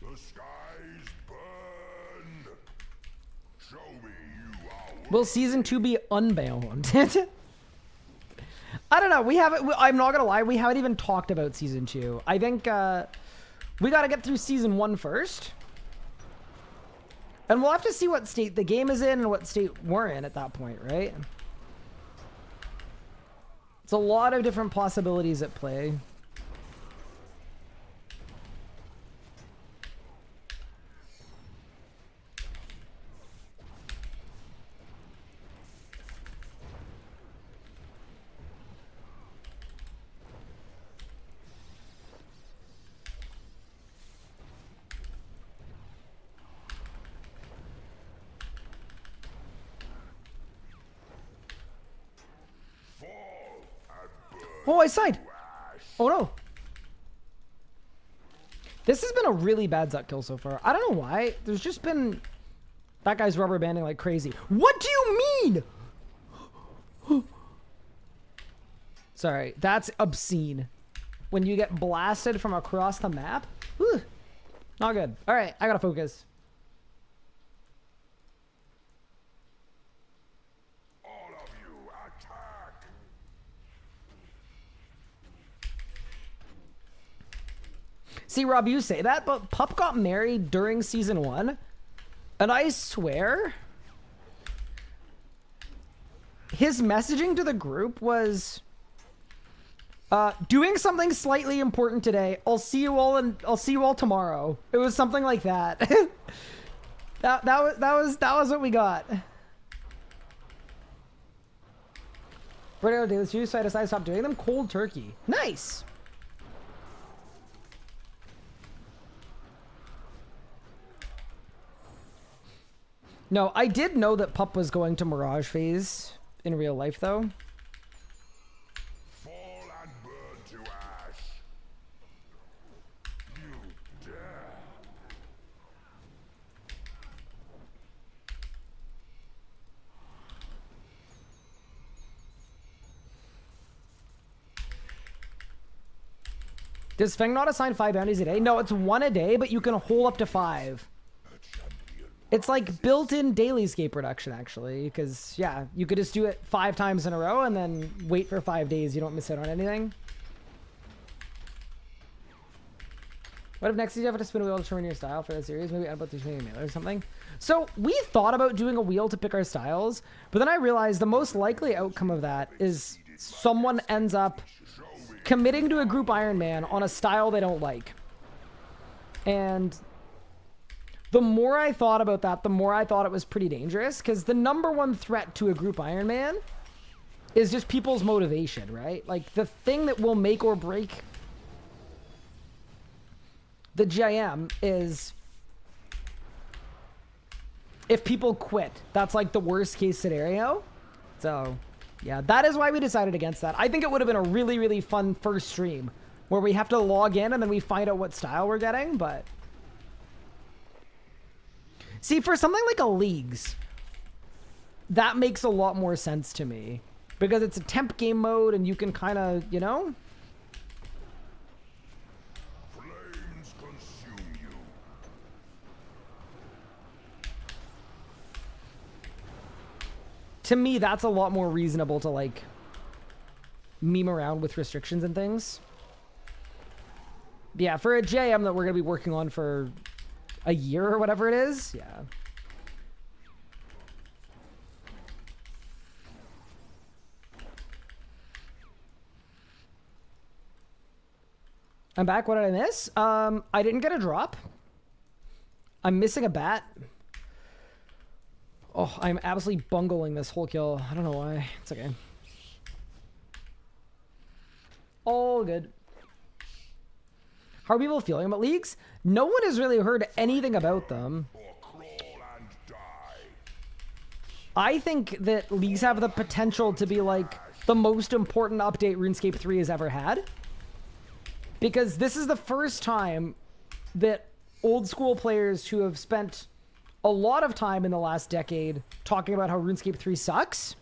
The skies burn. Show me you are. Will season 2 be unbound? I don't know. We haven't. I'm not gonna lie. We haven't even talked about season 2. I think we got to get through season 1 first, and we'll have to see what state the game is in and what state we're in at that point, right? It's a lot of different possibilities at play. Oh, I signed. Oh, no. This has been a really bad Zuck kill so far. I don't know why. There's just been... That guy's rubber banding like crazy. What do you mean? Sorry. That's obscene. When you get blasted from across the map. Whew. Not good. All right. I gotta focus. All of you attack. See, Rob, you say that, but Pup got married during season 1, and I swear his messaging to the group was doing something slightly important today. I'll see you all tomorrow. It was something like that. that was what we got. Burrito daily juice, so I decided to stop doing them. Cold turkey. Nice. No, I did know that Pup was going to Mirage phase in real life, though. Fall and burn to ash. You dare. Does Feng not assign 5 bounties a day? No, it's 1 a day, but you can hold up to 5. It's like built-in daily escape reduction, actually, because, yeah, you could just do it 5 times in a row and then wait for 5 days. You don't miss out on anything. What if next season you have to spin a wheel to determine your style for the series? Maybe add about 3 mail or something. So we thought about doing a wheel to pick our styles, but then I realized the most likely outcome of that is someone ends up committing to a group Ironman on a style they don't like. And the more I thought about that, the more I thought it was pretty dangerous, because the #1 threat to a group Ironman is just people's motivation, right? Like, the thing that will make or break the GIM is if people quit. That's like the worst case scenario. So, yeah, that is why we decided against that. I think it would have been a really, really fun first stream where we have to log in and then we find out what style we're getting, but... See, for something like a Leagues, that makes a lot more sense to me. Because it's a temp game mode and you can kind of, you know? Flames consume you. To me, that's a lot more reasonable to, like, meme around with restrictions and things. Yeah, for a JM that we're going to be working on for a year or whatever it is. Yeah. I'm back. What did I miss? I didn't get a drop. I'm missing a bat. Oh, I'm absolutely bungling this whole kill. I don't know why. It's okay. All good. How are people feeling about leagues? No one has really heard anything about them. I think that leagues have the potential to be like the most important update RuneScape 3 has ever had. Because this is the first time that old school players who have spent a lot of time in the last decade talking about how RuneScape 3 sucks.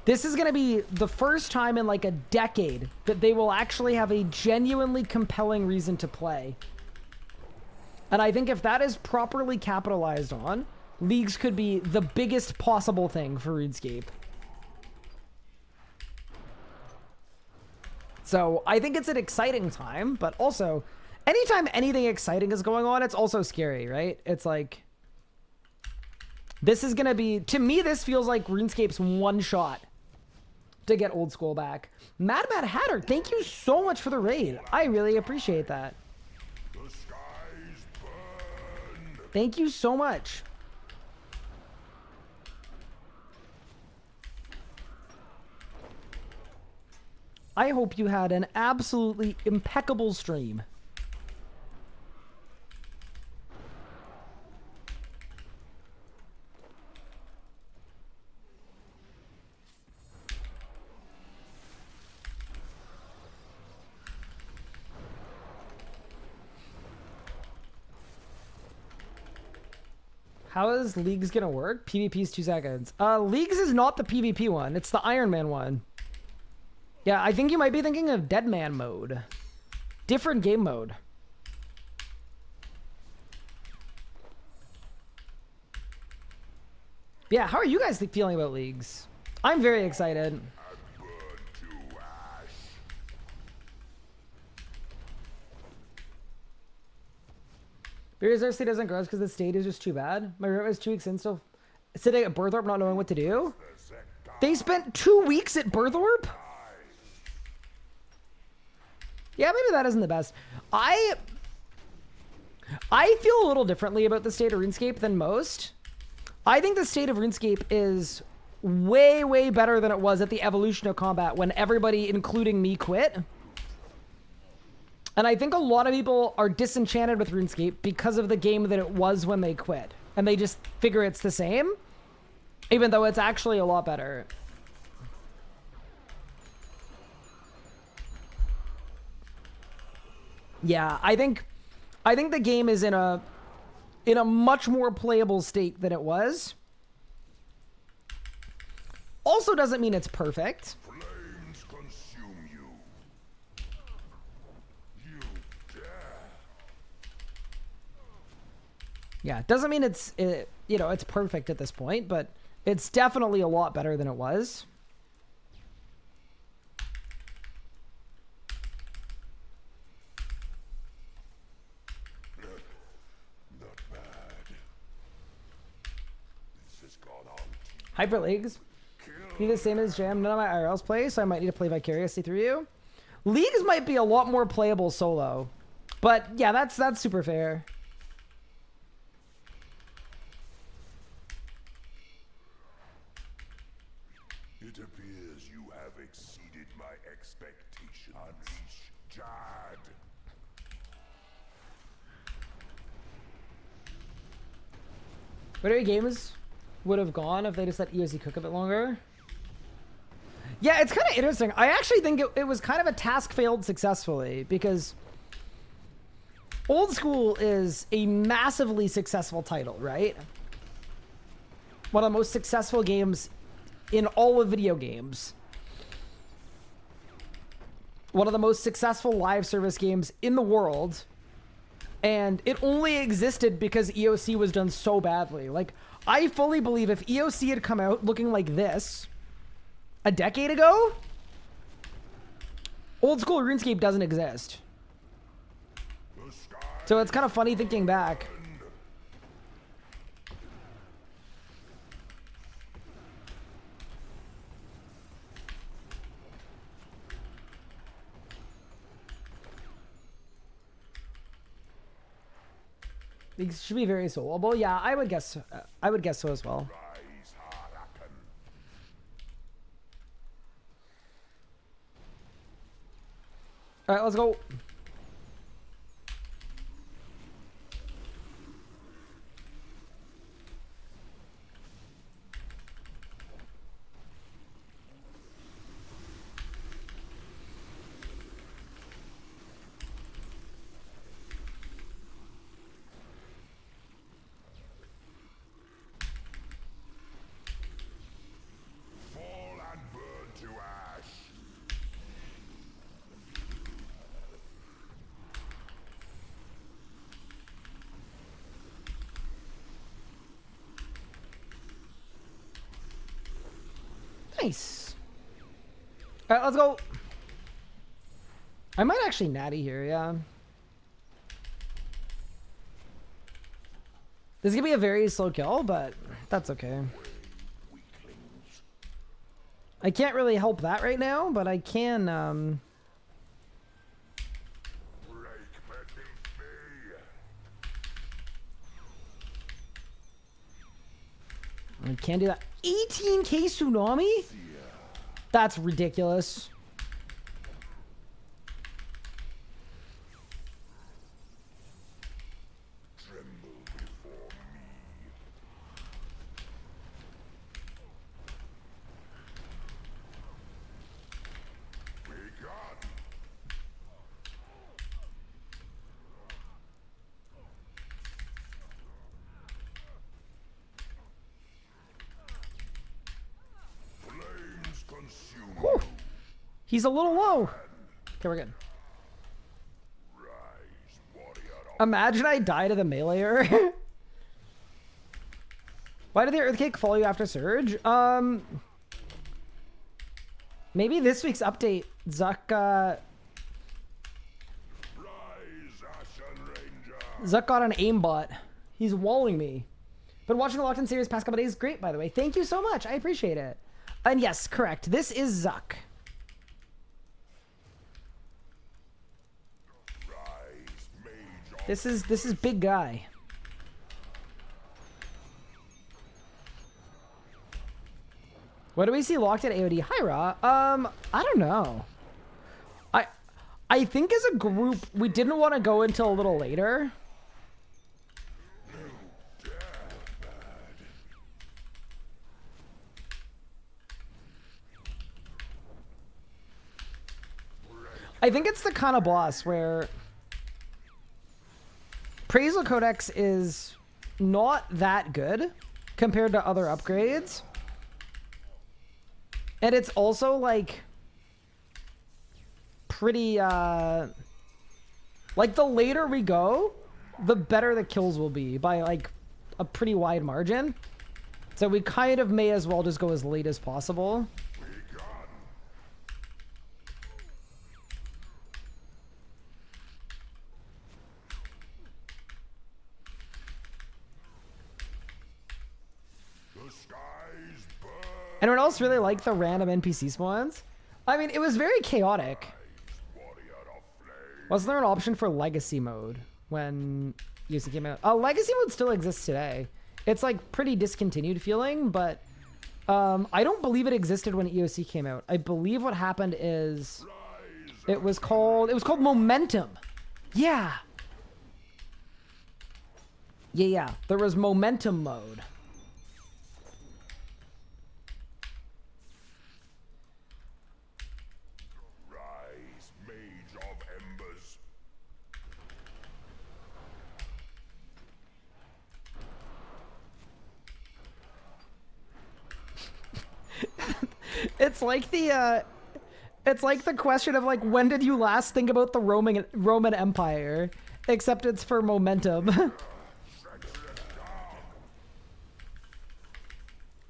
This is going to be the first time in like a decade that they will actually have a genuinely compelling reason to play. And I think if that is properly capitalized on, leagues could be the biggest possible thing for RuneScape. So I think it's an exciting time, but also anytime anything exciting is going on, it's also scary, right? It's like, this is going to be, to me, this feels like RuneScape's one shot to get old school back. Mad Hatter, thank you so much for the raid. I really appreciate that. Thank you so much. I hope you had an absolutely impeccable stream. How is Leagues gonna work? PvP's 2 seconds. Leagues is not the PvP one. It's the Ironman one. Yeah, I think you might be thinking of Deadman mode. Different game mode. Yeah, how are you guys feeling about Leagues? I'm very excited. Beer's state doesn't grow because the state is just too bad. My roommate was 2 weeks in, still sitting at Berthorpe not knowing what to do. They spent 2 weeks at Berthorpe? Yeah, maybe that isn't the best. I feel a little differently about the state of RuneScape than most. I think the state of RuneScape is way, way better than it was at the evolution of combat when everybody, including me, quit. And I think a lot of people are disenchanted with RuneScape because of the game that it was when they quit. And they just figure it's the same, even though it's actually a lot better. Yeah, I think the game is in a much more playable state than it was. Also doesn't mean it's perfect. Flames consume you. You dare. Yeah, it doesn't mean it's it's perfect at this point, but it's definitely a lot better than it was. Not bad. This has gone on. Hyper Leagues. Be the same as Jam. None of my IRLs play, so I might need to play vicariously through you. Leagues might be a lot more playable solo. But yeah, that's super fair. It appears you have exceeded my expectations. Unleash Jad. What games would have gone if they just let EOC cook a bit longer? Yeah, it's kind of interesting. I actually think it was kind of a task failed successfully because Old School is a massively successful title, right? One of the most successful games in all of video games. One of the most successful live service games in the world. And it only existed because EOC was done so badly. Like, I fully believe if EOC had come out looking like this a decade ago, Old School RuneScape doesn't exist. So it's kind of funny thinking back. These should be very soloable. Yeah, I would guess. I would guess so as well. Rise, Harakan. All right, let's go. Fall and burn to ash. Nice. All right, let's go. I might actually natty here, yeah. This is gonna be a very slow kill, but that's okay. Weaklings. I can't really help that right now, but I can, Break bending fee. I can do that. 18k tsunami? That's ridiculous. Tremble before me. Begone. Flames consume you. He's a little low. Okay, we're good. Rise, warrior of Imagine I die to the meleeer. Why did the earthquake follow you after surge? Maybe this week's update, Zuck, Rise, Ashen Ranger. Zuck got an aimbot. He's walling me. Been watching the Locked In series past couple days. Great, by the way. Thank you so much. I appreciate it. And yes, correct. This is Zuck. Rise, mage of This is big guy. What do we see locked at AOD? Hi, Ra. I don't know. I think as a group we didn't want to go until a little later. I think it's the kind of boss where Appraisal Codex is not that good compared to other upgrades. And it's also like pretty like the later we go, the better the kills will be by like a pretty wide margin. So we kind of may as well just go as late as possible. the skies burn. Anyone else really like the random NPC spawns? I mean, it was very chaotic. Warrior of flame. Wasn't there an option for legacy mode when UC came out? Legacy mode still exists today. It's like pretty discontinued feeling, but I don't believe it existed when EOC came out. I believe what happened is it was called Momentum. Yeah. Yeah. There was Momentum mode. Rise, mage of embers. It's like the question of like, when did you last think about the Roman Empire? Except it's for momentum.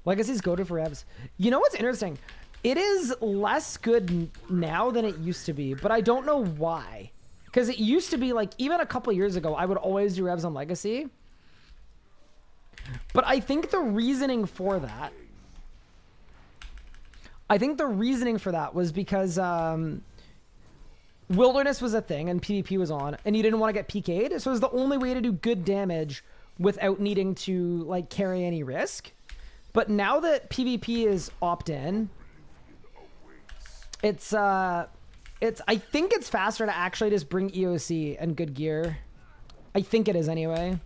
Legacy's goated for evs. You know what's interesting? It is less good now than it used to be, but I don't know why. Because it used to be like, even a couple years ago, I would always do revs on Legacy. But I think the reasoning for that, was because Wilderness was a thing and PvP was on, and you didn't want to get PK'd. So it was the only way to do good damage without needing to like carry any risk. But now that PvP is opt-in, I think it's faster to actually just bring EOC and good gear. I think it is anyway.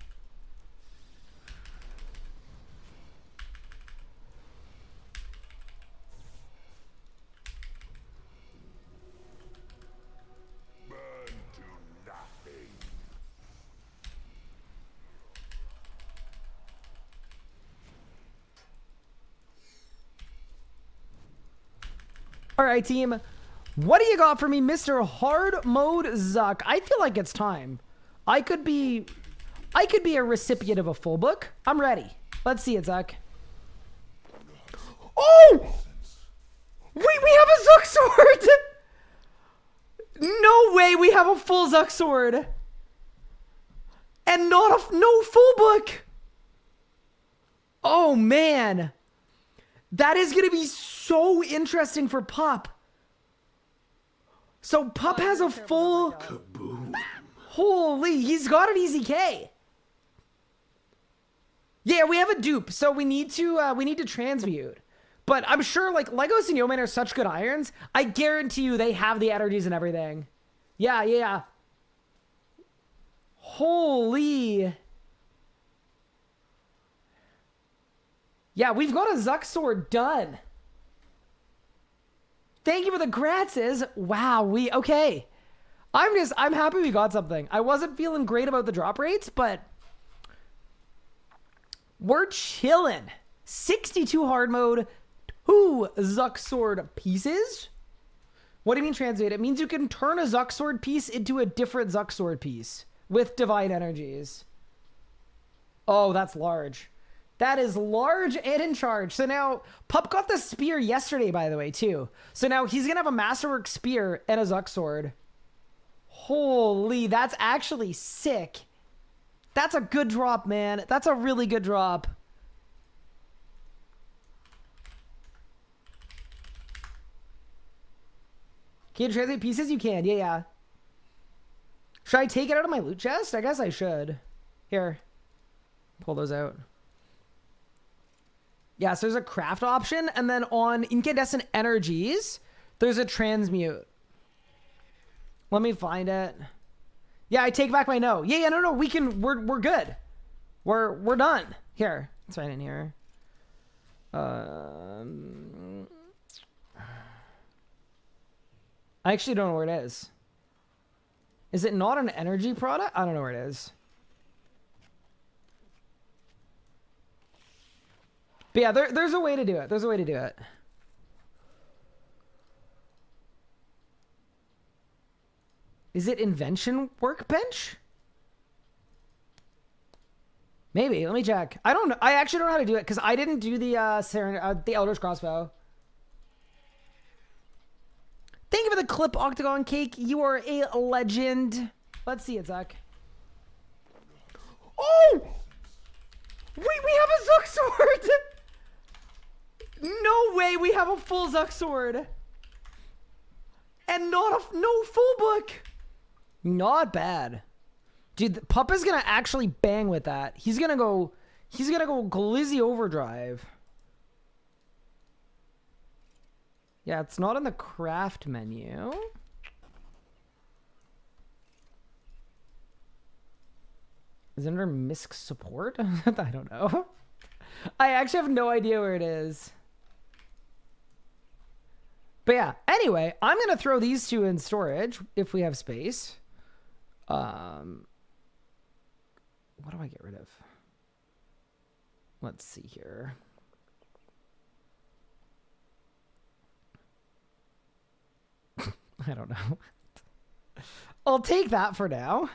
All right, team. What do you got for me, Mr. Hard Mode Zuck? I feel like it's time. I could be a recipient of a full book. I'm ready. Let's see it, Zuck. Oh! Wait, we have a Zuck sword! No way we have a full Zuck sword. And no full book. Oh, man. That is going to be so interesting for Pup. So Pup has a full... Kaboom. Holy, he's got an easy K. Yeah, we have a dupe, so we need to transmute. But I'm sure like Legos and Yeoman are such good irons. I guarantee you they have the energies and everything. Yeah. Holy. Yeah, we've got a Zuck sword done. Thank you for the gratis. Wow, okay. I'm happy we got something. I wasn't feeling great about the drop rates, but we're chilling. 62 hard mode, 2 Zuck sword pieces. What do you mean translate? It means you can turn a Zuck sword piece into a different Zuck sword piece with divine energies. Oh, that's large. That is large and in charge. So now, Pup got the spear yesterday, by the way, too. So now he's going to have a Masterwork spear and a Zuck sword. Holy, that's actually sick. That's a good drop, man. That's a really good drop. Can you translate pieces? You can. Yeah. Should I take it out of my loot chest? I guess I should. Here. Pull those out. Yeah, so there's a craft option, and then on incandescent energies, there's a transmute. Let me find it. Yeah, I take back my no. Yeah, no, we're good. We're done. Here, it's right in here. I actually don't know where it is. Is it not an energy product? I don't know where it is. But yeah, there's a way to do it. There's a way to do it. Is it Invention workbench? Maybe. Let me check. I don't know. I actually don't know how to do it because I didn't do the Elder's Crossbow. Thank you for the clip, Octagon Cake. You are a legend. Let's see it, Zuck. Oh! Wait, we have a Zuck sword! No way we have a full Zuck sword. And no full book. Not bad. Dude, Pup is gonna actually bang with that. He's gonna go Glizzy Overdrive. Yeah, it's not in the craft menu. Is it under MISC support? I don't know. I actually have no idea where it is. But yeah, anyway, I'm going to throw these two in storage if we have space. What do I get rid of? Let's see here. I don't know. I'll take that for now.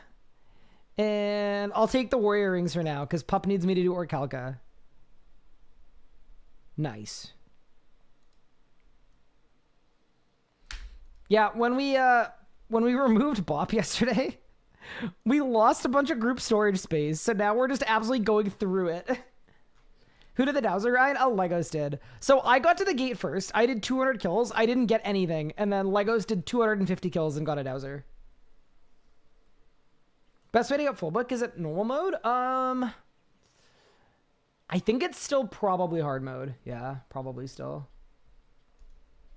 And I'll take the warrior rings for now because Pup needs me to do Orcalca. Nice. Yeah, when we when we removed Bop yesterday, we lost a bunch of group storage space. So now we're just absolutely going through it. Who did the Dowser grind? Oh, Legos did. So I got to the gate first. I did 200 kills. I didn't get anything. And then Legos did 250 kills and got a Dowser. Best way to get full book, is it normal mode? I think it's still probably hard mode. Yeah, probably still.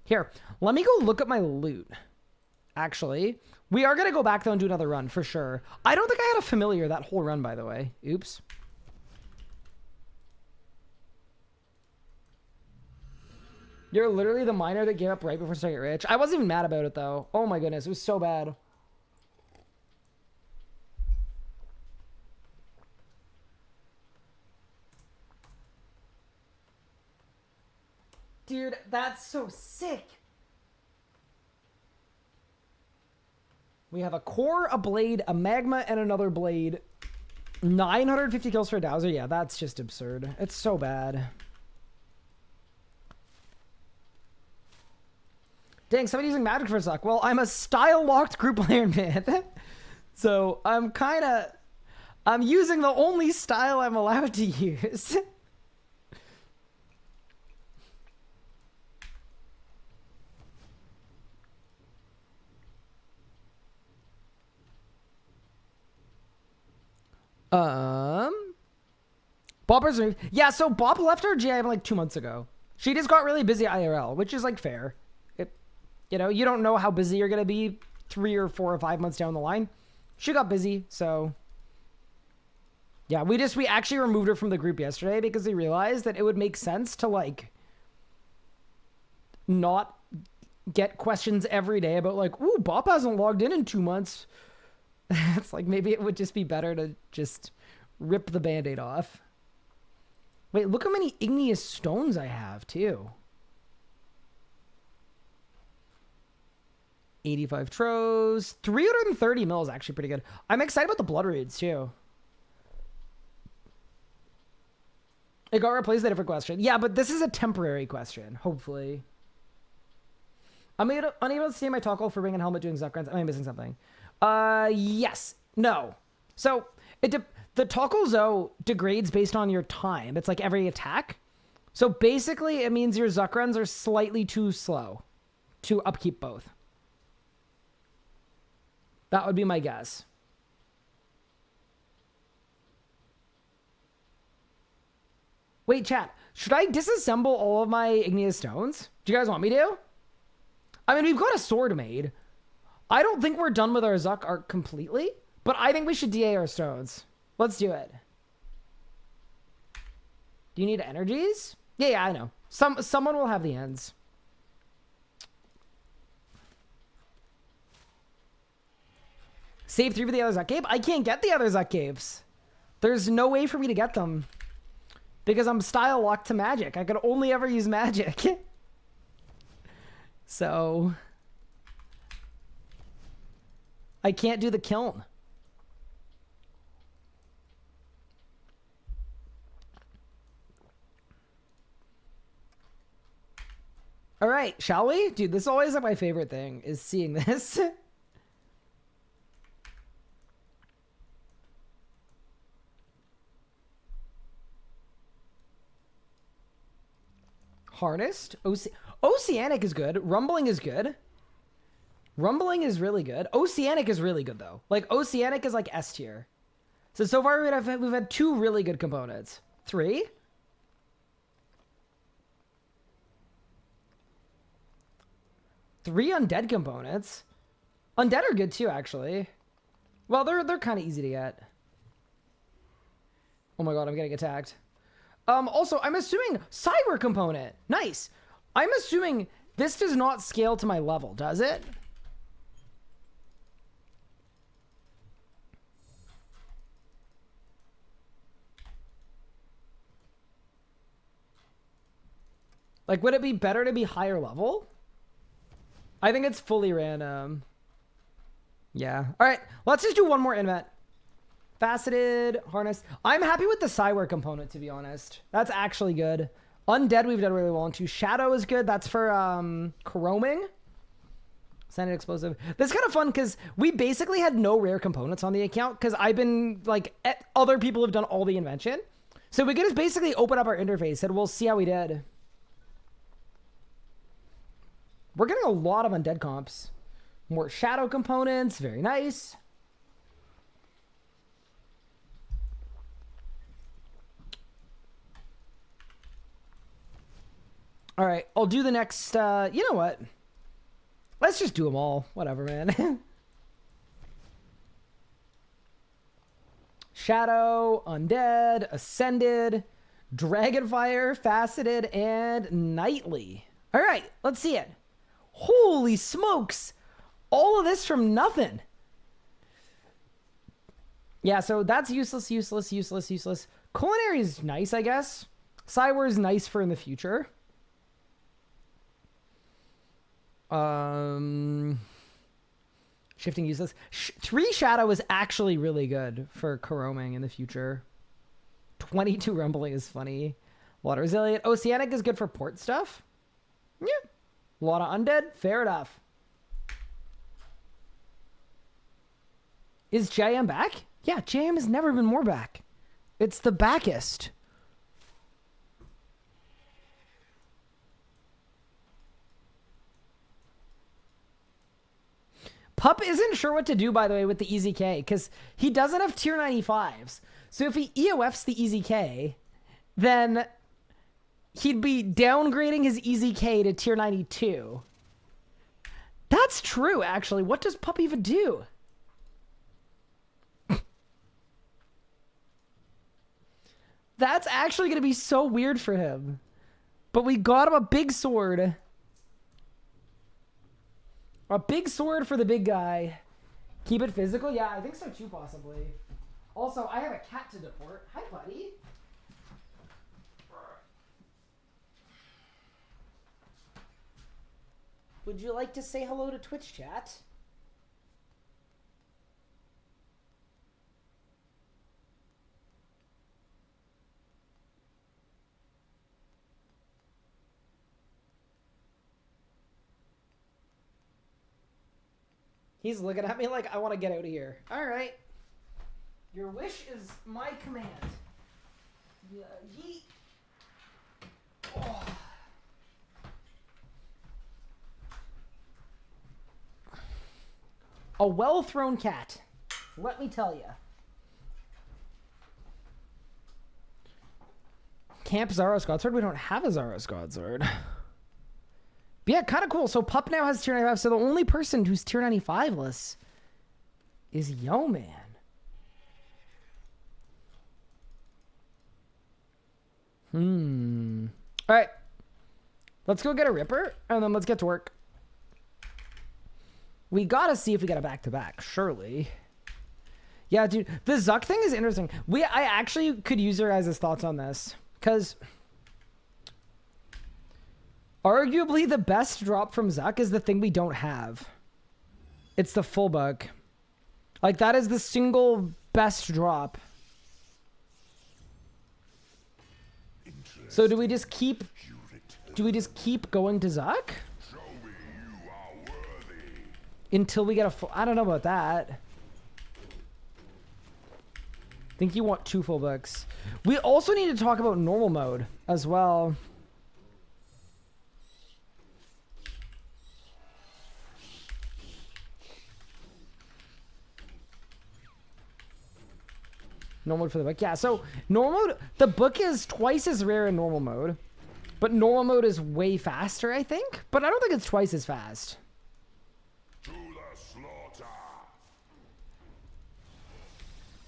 Here, let me go look at my loot. Actually, we are going to go back though and do another run for sure. I don't think I had a familiar that whole run, by the way. Oops. You're literally the miner that gave up right before starting to get rich. I wasn't even mad about it though. Oh my goodness, it was so bad. Dude, that's so sick. We have a core, a blade, a magma, and another blade. 950 kills for a Dowser. Yeah, that's just absurd. It's so bad. Dang, somebody using magic for Zuck. Well, I'm a style-locked group player, man. So I'm using the only style I'm allowed to use. Bopper's removed. Yeah, so Bop left our GIM like 2 months ago. She just got really busy IRL, which is like fair. You know, you don't know how busy you're gonna be 3 or 4 or 5 months down the line. She got busy, so yeah, we actually removed her from the group yesterday because we realized that it would make sense to like not get questions every day about like, ooh, Bop hasn't logged in 2 months. It's like maybe it would just be better to just rip the band-aid off. Wait, look how many igneous stones I have too. 85 tros. 330 mil is actually pretty good. I'm excited about the blood raids too. It got replaced with a different question. Yeah, but this is a temporary question, hopefully. I'm unable to see my toggle for ring and helmet doing Zuck runs. Am I missing something? Yes. No. So the toggle Zo degrades based on your time. It's like every attack. So basically it means your Zuck runs are slightly too slow to upkeep both. That would be my guess. Wait, chat. Should I disassemble all of my igneous stones? Do you guys want me to? I mean, we've got a sword made. I don't think we're done with our Zuck arc completely, but I think we should DA our stones. Let's do it. Do you need energies? Yeah, I know. Someone will have the ends. Save 3 for the other Zuck Cape? I can't get the other Zuck Capes. There's no way for me to get them. Because I'm style locked to magic. I could only ever use magic. So I can't do the kiln. All right, shall we? Dude, this is always like my favorite thing, is seeing this. Harnessed. Oceanic is good. Rumbling is good. Rumbling is really good. Oceanic is really good, though. Like, Oceanic is like S tier. So far we've had 2 really good components. 3? Three undead components. Undead are good too, actually. Well, they're kind of easy to get. Oh my god, I'm getting attacked. Also, I'm assuming cyber component. Nice. I'm assuming this does not scale to my level, does it? Like, would it be better to be higher level? I think it's fully random. Yeah. All right, let's just do one more invent. Faceted, harness. I'm happy with the Psyware component, to be honest. That's actually good. Undead we've done really well into. Shadow is good. That's for chroming. Send it explosive. That's kind of fun because we basically had no rare components on the account because I've been like, other people have done all the invention. So we could just basically open up our interface and we'll see how we did. We're getting a lot of undead comps. More shadow components. Very nice. All right. I'll do the next. You know what? Let's just do them all. Whatever, man. Shadow, Undead, Ascended, Dragonfire, Faceted, and Nightly. All right, let's see it. Holy smokes. All of this from nothing. Yeah, so that's useless, useless, useless, useless. Culinary is nice, I guess. Cywar is nice for in the future. Shifting useless. 3 Shadow is actually really good for Coroming in the future. 22 Rumbling is funny. Water Resilient. Oceanic is good for port stuff. Yeah. A lot of Undead. Fair enough. Is JM back? Yeah, JM has never been more back. It's the backest. Pup isn't sure what to do, by the way, with the Easy K, because he doesn't have tier 95s. So if he EOFs the Easy K, then he'd be downgrading his Easy K to tier 92. That's true, actually. What does Pup even do? That's actually going to be so weird for him. But we got him a big sword. A big sword for the big guy. Keep it physical? Yeah, I think so too, possibly. Also, I have a cat to deport. Hi, buddy. Would you like to say hello to Twitch chat? He's looking at me like I want to get out of here. All right. Your wish is my command. Yeah, yeet. Oh. A well-thrown cat. Let me tell you. Camp Zaros Godsword? We don't have a Zaros Godsword. But yeah, kind of cool. So Pup now has tier 95. So the only person who's tier 95-less is Yo Man. All right. Let's go get a Ripper, and then let's get to work. We gotta see if we get a back-to-back, surely. Yeah, dude. The Zuck thing is interesting. I actually could use your guys' thoughts on this. Because arguably the best drop from Zuck is the thing we don't have. It's the full bug. Like, that is the single best drop. So do we just keep going to Zuck? Until we get a full... I don't know about that. I think you want 2 full books. We also need to talk about normal mode as well. Normal mode for the book. Yeah, so normal mode, the book is twice as rare in normal mode, but normal mode is way faster, I think. But I don't think it's twice as fast. To the slaughter.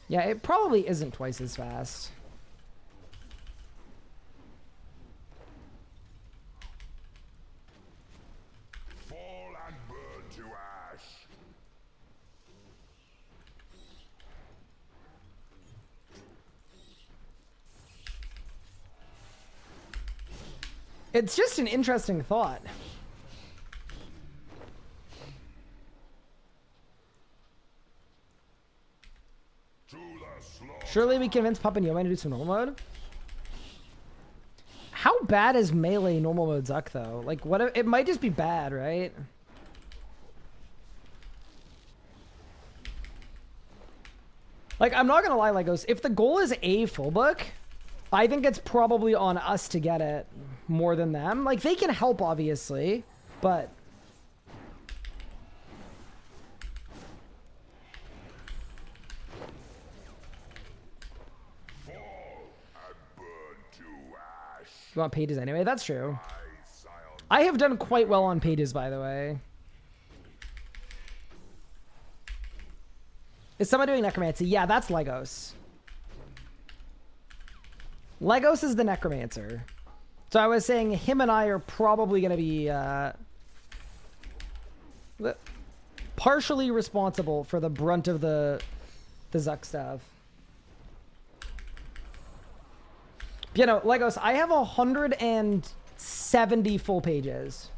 Yeah, it probably isn't twice as fast. Fall and burn to ash. It's just an interesting thought. Surely we convince Pup and Yo Man to do some normal mode. How bad is melee normal mode Zuck though? Like, what? It might just be bad, right? Like, I'm not gonna lie, Legos. If the goal is a full book, I think it's probably on us to get it more than them. Like, they can help, obviously, but... You want pages anyway? That's true. I have done quite well on pages, by the way. Is someone doing necromancy? Yeah, that's Legos. Legos is the necromancer. So I was saying him and I are probably going to be partially responsible for the brunt of the Zuck stuff. You know, Legos, I have 170 full pages.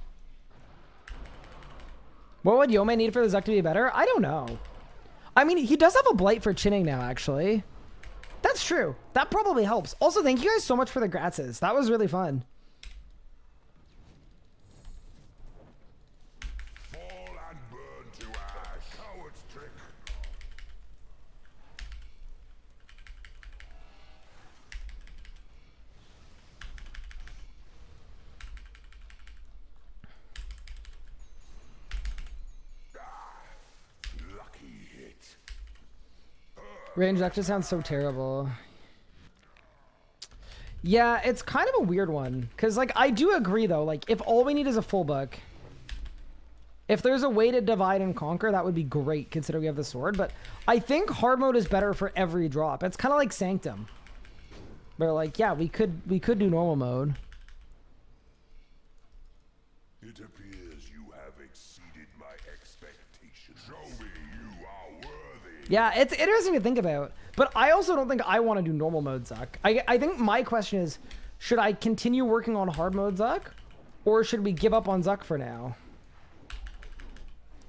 What would Yome need for the Zuck to be better? I don't know. I mean, he does have a blight for chinning now, actually. That's true. That probably helps. Also, thank you guys so much for the gratzes. That was really fun. Fall and burn to ash. Coward's trick. Lucky hit. Range Zuck just sounds so terrible. Yeah, it's kind of a weird one. Because, like, I do agree, though. Like, if all we need is a full book, if there's a way to divide and conquer, that would be great, considering we have the sword. But I think hard mode is better for every drop. It's kind of like Sanctum. Where, like, yeah, we could do normal mode. It appears you have exceeded my expectations. Show me you are worthy. Yeah, it's interesting to think about. But I also don't think I want to do normal mode Zuck. I think my question is, should I continue working on hard mode Zuck? Or should we give up on Zuck for now?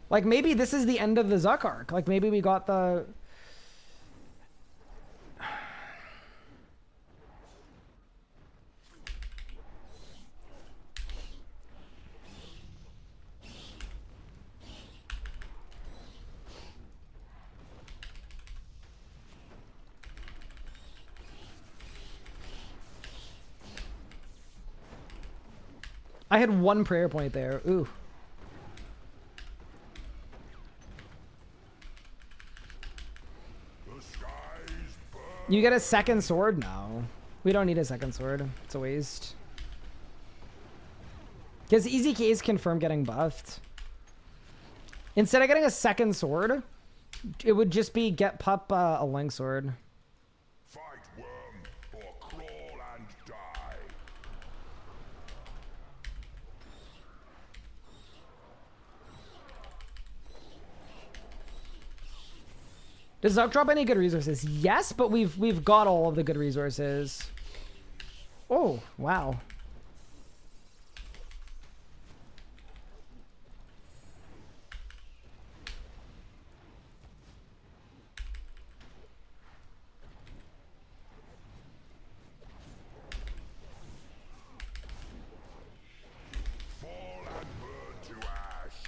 Like, maybe this is the end of the Zuck arc. Like, maybe we got the... I had one prayer point there. Ooh. The skies burn. You get a second sword? No. We don't need a second sword. It's a waste. Because Easy Case confirm getting buffed. Instead of getting a second sword, it would just be get Pup a link sword. Fight worm or crawl and die. Does Zuck drop any good resources? Yes, but we've got all of the good resources. Oh, wow. Fall and burn to ash.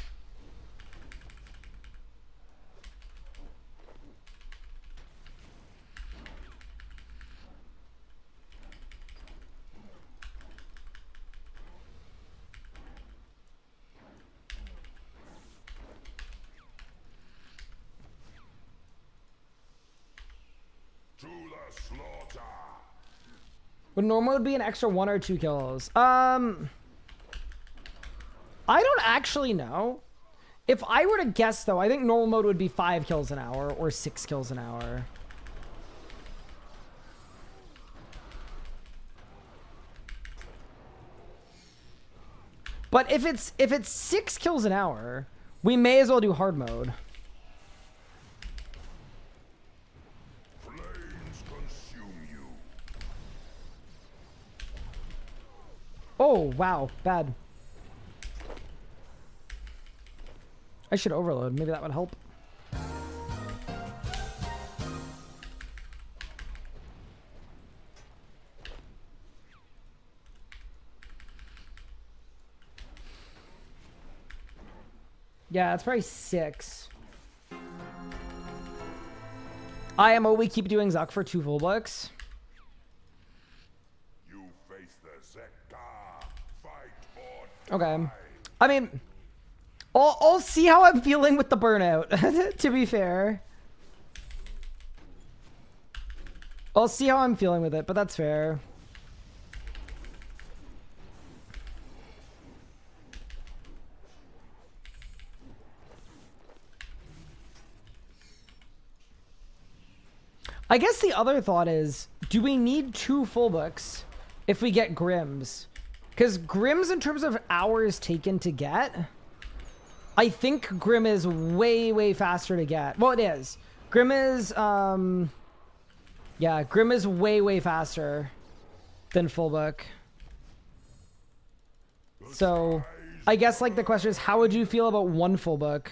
To the slaughter. Would normal would be an extra 1 or 2 kills? I don't actually know. If I were to guess, though, I think normal mode would be 5 kills an hour or 6 kills an hour. But if it's 6 kills an hour, we may as well do hard mode. Flames consume you. Oh, wow. Bad. I should overload. Maybe that would help. Yeah, it's probably 6. IMO, we keep doing Zuck for 2 full books. You face the Zekka. Fight or die. Okay. I mean, I'll see how I'm feeling with the burnout, to be fair. I'll see how I'm feeling with it, but that's fair. I guess the other thought is, do we need 2 full books if we get Grims? Because Grims, in terms of hours taken to get, I think Grim is way, way faster to get. Well, it is. Grim is, yeah, Grim is way, way faster than full book. So, I guess, like, the question is, how would you feel about 1 full book?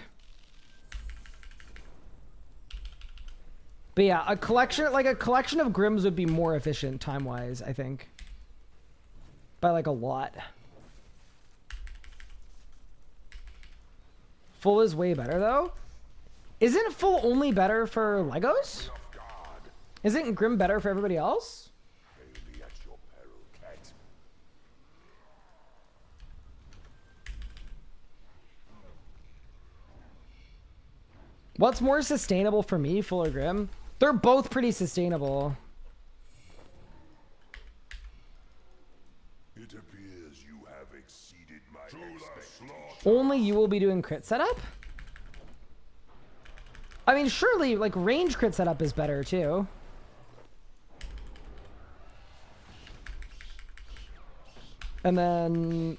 But yeah, a collection of Grims would be more efficient time-wise, I think. By like a lot. Full is way better though. Isn't full only better for Legos? Isn't Grim better for everybody else? Pay me at your peril, cat. What's more sustainable for me, full or Grim? They're both pretty sustainable. It appears you have exceeded my expectations. Only you will be doing crit setup? I mean, surely, like, range crit setup is better, too. And then...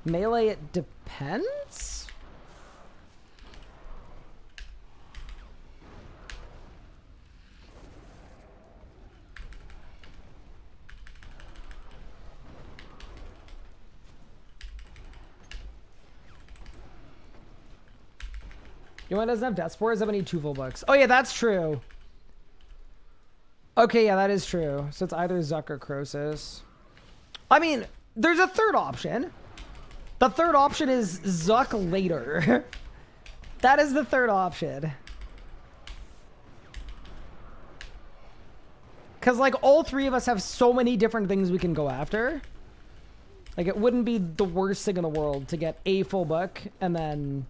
melee, it depends? You know what doesn't have death spores? I need 2 full books. Oh yeah, that's true. Okay, yeah, that is true. So it's either Zuck or Croesus. I mean, there's a third option. The third option is Zuck later. That is the third option. Because, like, all 3 of us have so many different things we can go after. Like, it wouldn't be the worst thing in the world to get a full book and then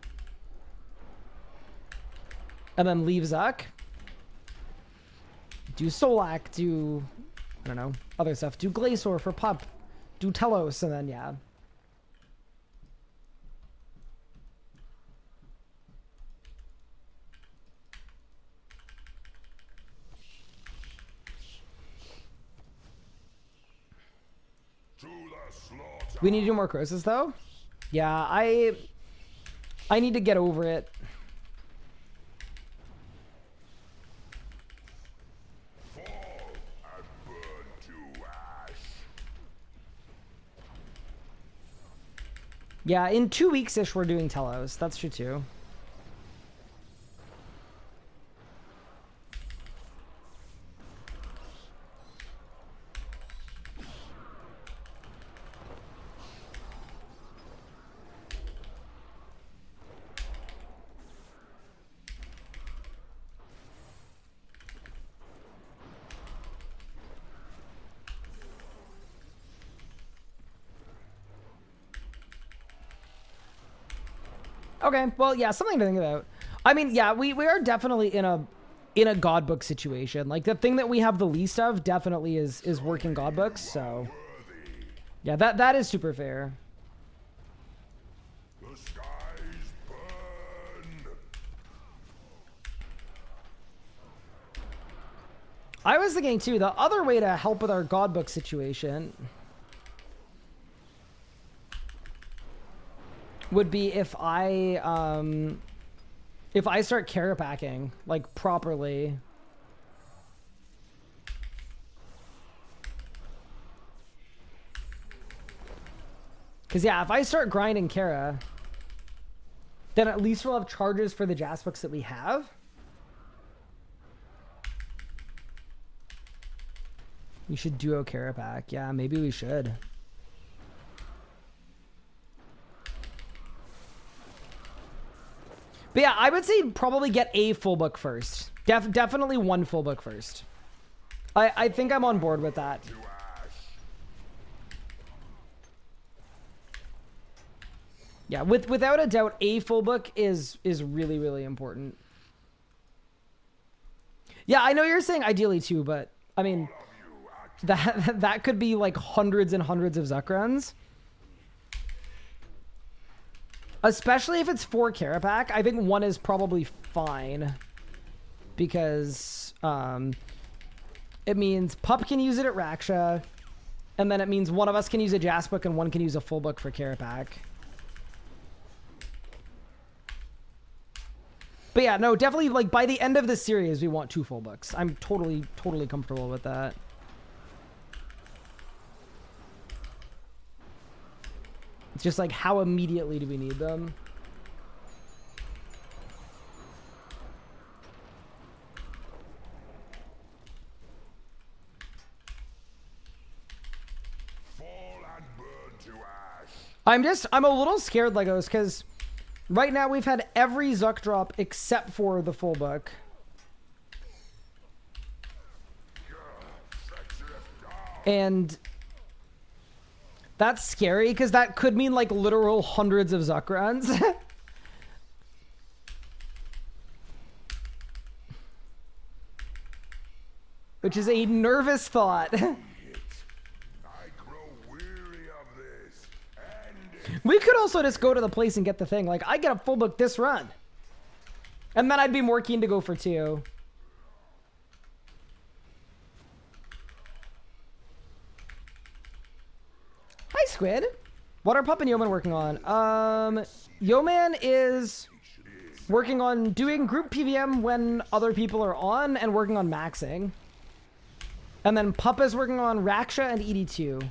leave Zuck. Do Solak, do, I don't know, other stuff. Do Glacior for Pup. Do Telos, and then, yeah. We need to do more Croesus, though? Yeah, I need to get over it. Yeah, in 2 weeks-ish, we're doing Telos. That's true, too. Okay, well, yeah, something to think about. I mean, yeah, we are definitely in a god book situation. Like, the thing that we have the least of definitely is working god books, so yeah, that is super fair. The skies burn. I was thinking too, the other way to help with our god book situation would be if I start carrot packing, like, properly. Because, yeah, if I start grinding Kara, then at least we'll have charges for the Jas books that we have. We should duo Kara pack. Yeah, maybe we should. But yeah, I would say probably get a full book first. Definitely one full book first. I think I'm on board with that. Yeah, without a doubt, a full book is really, really important. Yeah, I know you're saying ideally two, but I mean, that could be like hundreds and hundreds of Zuck runs. Especially if it's 4 Carapack, I think one is probably fine. Because it means Pup can use it at Raksha, and then it means one of us can use a Jas book and one can use a full book for Carapack. But yeah, no, definitely, like, by the end of the series, we want 2 full books. I'm totally comfortable with that. It's just like, how immediately do we need them? Fall and burn to ash. I'm a little scared, Legos, because right now we've had every Zuck drop except for the full book. And that's scary, because that could mean, like, literal hundreds of Zuck runs. Which is a nervous thought. I grow weary of this. And We could also just go to the place and get the thing. Like, I get a full book this run. And then I'd be more keen to go for 2. Hi, Squid. What are Pup and Yeoman working on? Yeoman is working on doing group PVM when other people are on and working on maxing. And then Pup is working on Raksha and ED2.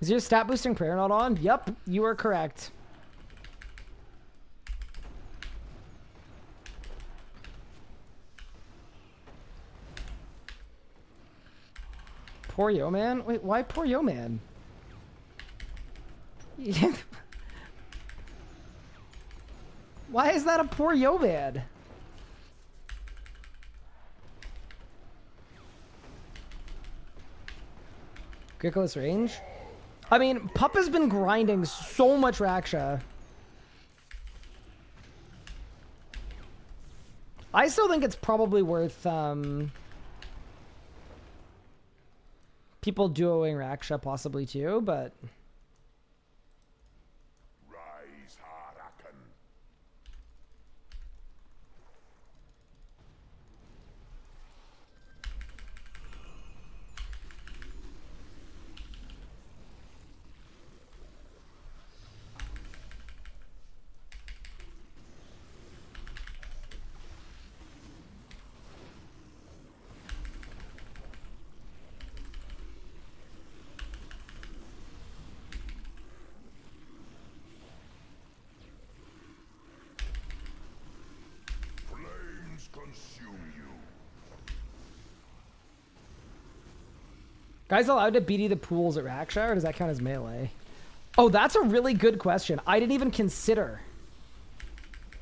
Is your stat boosting prayer not on? Yep, you are correct. Poor Yeoman? Wait, why poor Yeoman? Why is that a poor Yeoman? Grickless range? I mean, Pup has been grinding so much Raksha. I still think it's probably worth people duoing Raksha possibly too, but rise, Harakan. Flames consume you. guys allowed to BD the pools at Raksha, or does that count as melee? Oh, that's a really good question. I didn't even consider.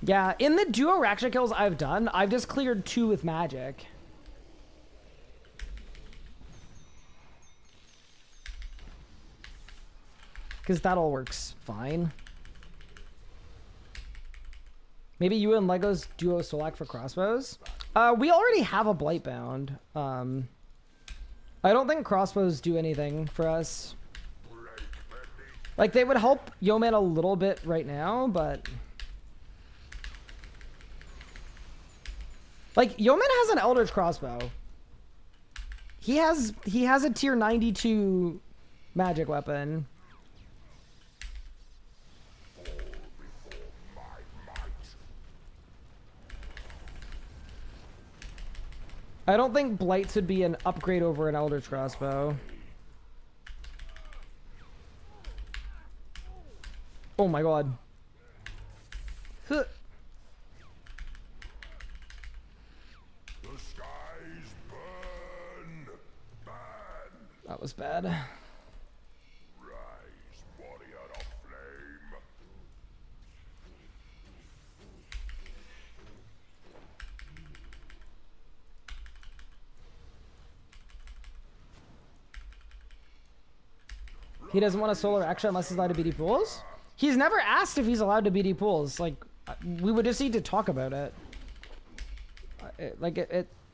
Yeah, in the duo Raksha kills I've done, I've just cleared 2 with magic. Because that all works fine. Maybe you and Legos duo Solak for crossbows? We already have a Blightbound. I don't think crossbows do anything for us. Like, they would help Yeoman a little bit right now, but... Like, Yeoman has an Eldritch crossbow. He has a tier 92 magic weapon. I don't think Blights would be an upgrade over an Eldritch crossbow. Oh my god. Huh. The skies burn. That was bad. Rise, warrior of flame. He doesn't want a solar extra unless he's allowed to BD pools? He's never asked if he's allowed to BD pools. Like, we would just need to talk about it.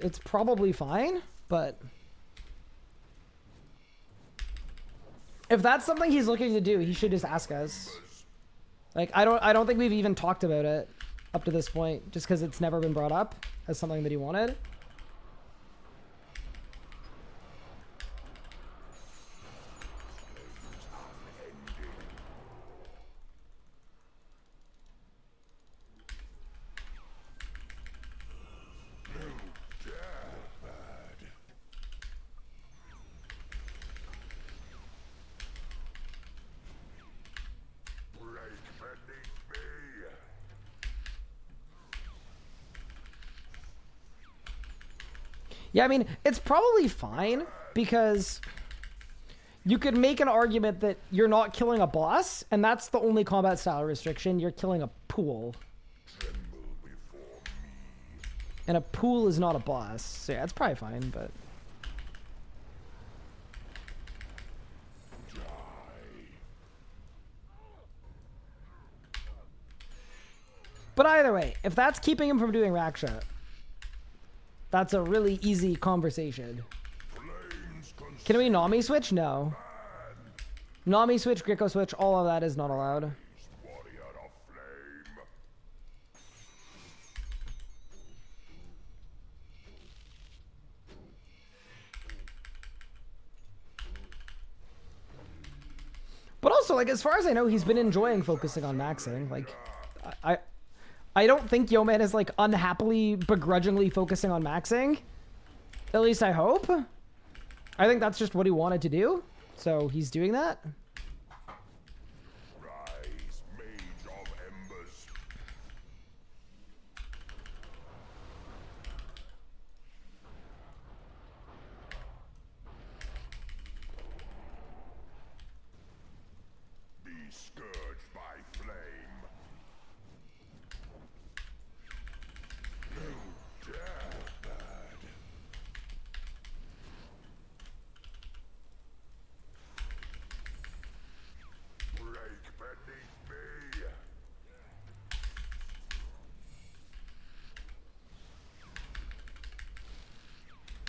It's probably fine, but if that's something he's looking to do, he should just ask us. Like, I don't think we've even talked about it up to this point, just because it's never been brought up as something that he wanted. Yeah, I mean, it's probably fine because you could make an argument that you're not killing a boss, and that's the only combat style restriction. You're killing a pool. And a pool is not a boss. So yeah, it's probably fine, but... But either way, if that's keeping him from doing Raksha, that's a really easy conversation. Can we Nami switch? No. Nami switch, Gricko switch, all of that is not allowed. But also, like, as far as I know, he's been enjoying focusing on maxing. Like, I don't think Yeoman is, like, unhappily, begrudgingly focusing on maxing. At least I hope. I think that's just what he wanted to do. So he's doing that. Rise, mage of embers. Be scourged by flame. No dare bad. Break beneath me.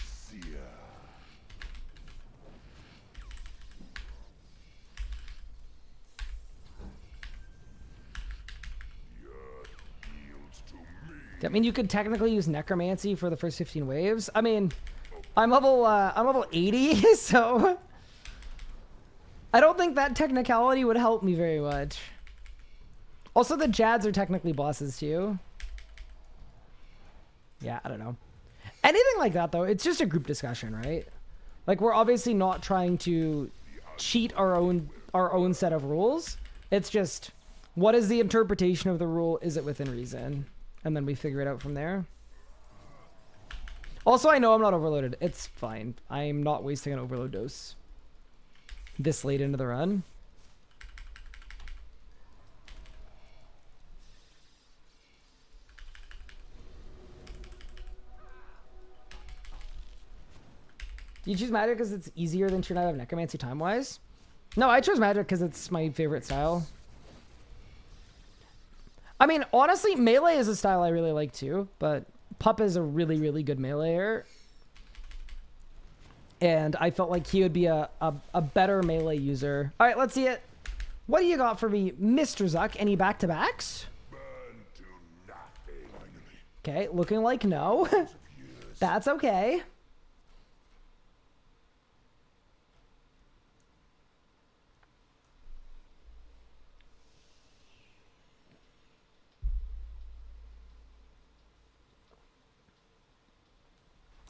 Seer. The earth yields to me. I mean, you could technically use Necromancy for the first 15 waves. I mean, I'm level 80, so I don't think that technicality would help me very much. Also, the Jads are technically bosses too. Yeah, I don't know. Anything like that, though, it's just a group discussion, right? Like, we're obviously not trying to cheat our own set of rules. It's just, what is the interpretation of the rule? Is it within reason? And then we figure it out from there. Also, I know I'm not overloaded. It's fine. I'm not wasting an overload dose this late into the run. Do you choose magic because it's easier than turn out of necromancy time-wise? No, I chose magic because it's my favorite style. I mean, honestly, melee is a style I really like too, but Pup is a really, really good meleeer. And I felt like he would be a better melee user. All right, let's see it. What do you got for me, Mr. Zuck? Any back-to-backs? Burn to nothing. Okay, looking like no. That's okay.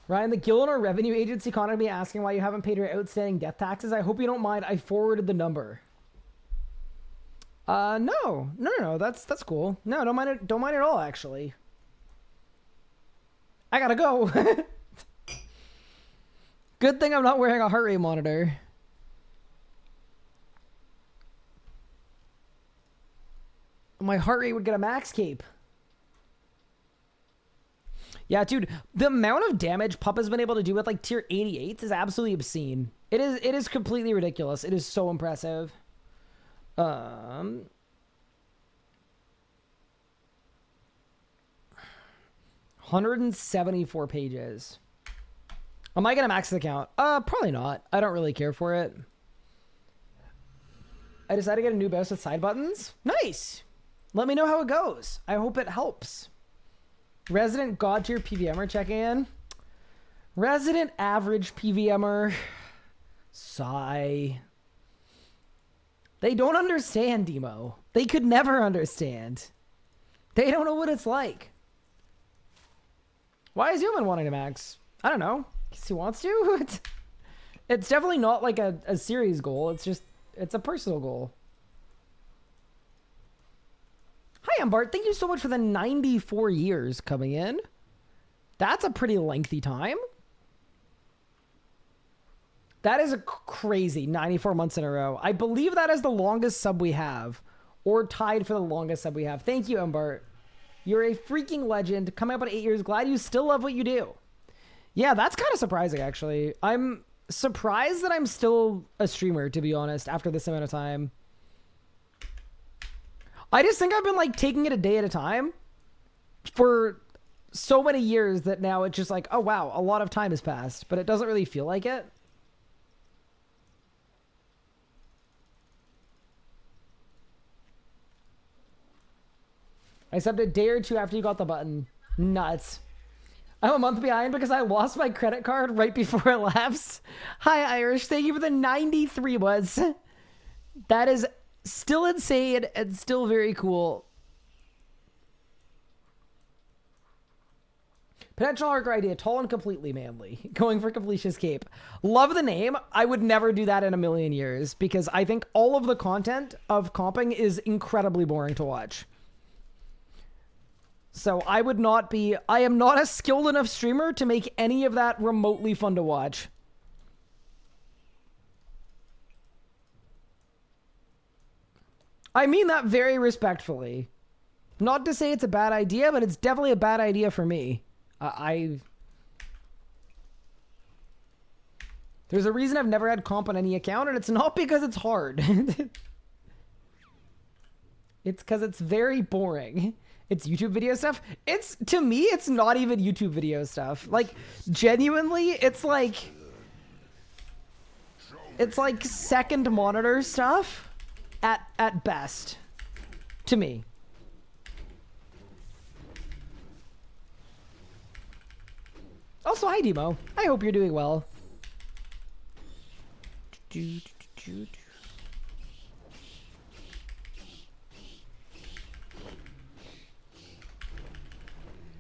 Ryan, the Gilliland Revenue Agency contacted me asking why you haven't paid your outstanding death taxes. I hope you don't mind. I forwarded the number. No. That's cool. No, don't mind it. Don't mind at all, actually. I gotta go. Good thing I'm not wearing a heart rate monitor. My heart rate would get a max cape. Yeah, dude, the amount of damage Pup has been able to do with like tier 88 is absolutely obscene. It is completely ridiculous. It is so impressive. 174 pages. Am I gonna max the account? Probably not. I don't really care for it. I decided to get a new mouse with side buttons. Nice. Let me know how it goes. I hope it helps. Resident God tier PVMer checking in. Resident average PVMer. Sigh. They don't understand, Demo. They could never understand. They don't know what it's like. Why is Human wanting to max? I don't know. Because he wants to? It's definitely not like a series goal. It's just, it's a personal goal. Hi, Bart. Thank you so much for the 94 years coming in. That's a pretty lengthy time. That is a crazy 94 months in a row. I believe that is the longest sub we have, or tied for the longest sub we have. Thank you, Bart. You're a freaking legend. Coming up on 8 years. Glad you still love what you do. Yeah, that's kind of surprising, actually. I'm surprised that I'm still a streamer, to be honest, after this amount of time. I just think I've been like taking it a day at a time for so many years that now it's just like, oh wow, a lot of time has passed, but it doesn't really feel like it. I subbed a day or two after you got the button. Nuts. I'm a month behind because I lost my credit card right before it lapsed. Hi, Irish. Thank you for the 93 was. That is still insane and still very cool. Potential hardcore idea. Tall and completely manly. Going for Completion's Cape. Love the name. I would never do that in a million years because I think all of the content of comping is incredibly boring to watch. So I would not be... I am not a skilled enough streamer to make any of that remotely fun to watch. I mean that very respectfully. Not to say it's a bad idea, but it's definitely a bad idea for me. There's a reason I've never had comp on any account, and it's not because it's hard. It's because it's very boring. It's YouTube video stuff. It's, to me, it's not even YouTube video stuff. Like, genuinely, it's like second monitor stuff at best. To me. Also, hi, Demo. I hope you're doing well.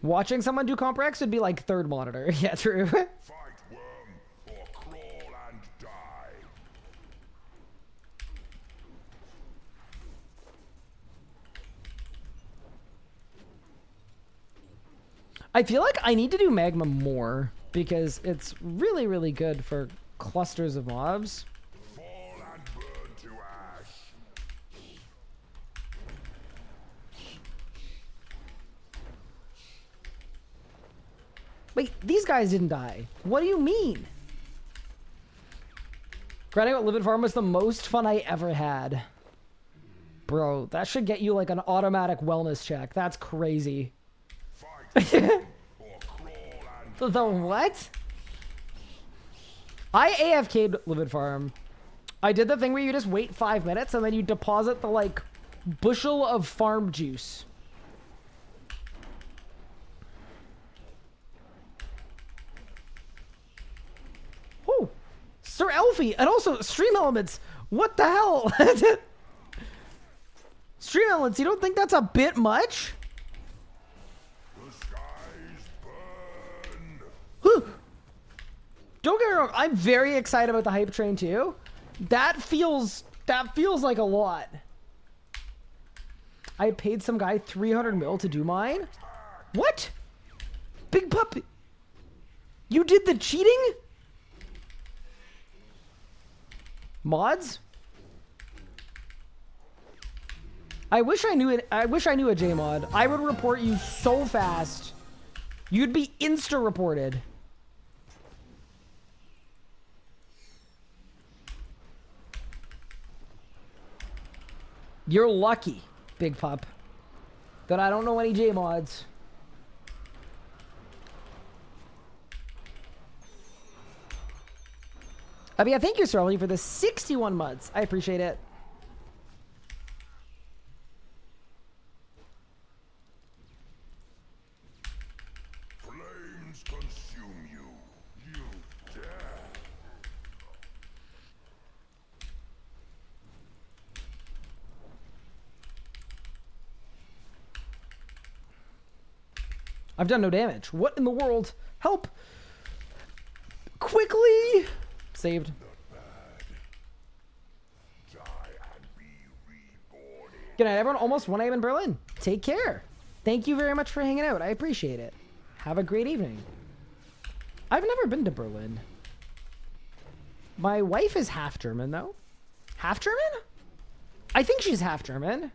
Watching someone do Comprex would be like third monitor. Yeah, true. Fight worm or crawl and die. I feel like I need to do Magma more because it's really, really good for clusters of mobs. Fall and burn to ash. Wait, these guys didn't die. What do you mean? Grinding out Livid Farm was the most fun I ever had. Bro, that should get you like an automatic wellness check. That's crazy. Fight or crawl and The what? I AFK'd Livid Farm. I did the thing where you just wait 5 minutes and then you deposit the like bushel of farm juice. Oh, Sir Elfie, and also Stream Elements. What the hell? Stream Elements, you don't think that's a bit much? the skies burn. Don't get me wrong, I'm very excited about the hype train too. That feels like a lot. I paid some guy 300 mil to do mine. What? Big puppy. You did the cheating? Mods? I wish I knew it. I wish I knew a J mod. I would report you so fast. You'd be insta reported. You're lucky, Big Pup, that I don't know any J mods. Yeah, thank you, Sterling, for the 61 months. I appreciate it. Flames consume you. You dare. I've done no damage. What in the world? Help! Quickly! Saved. Die and be reborn. Good night, everyone. Almost 1 a.m. in Berlin. Take care. Thank you very much for hanging out. I appreciate it. Have a great evening. I've never been to Berlin. My wife is half German, though. Half German? I think she's half German.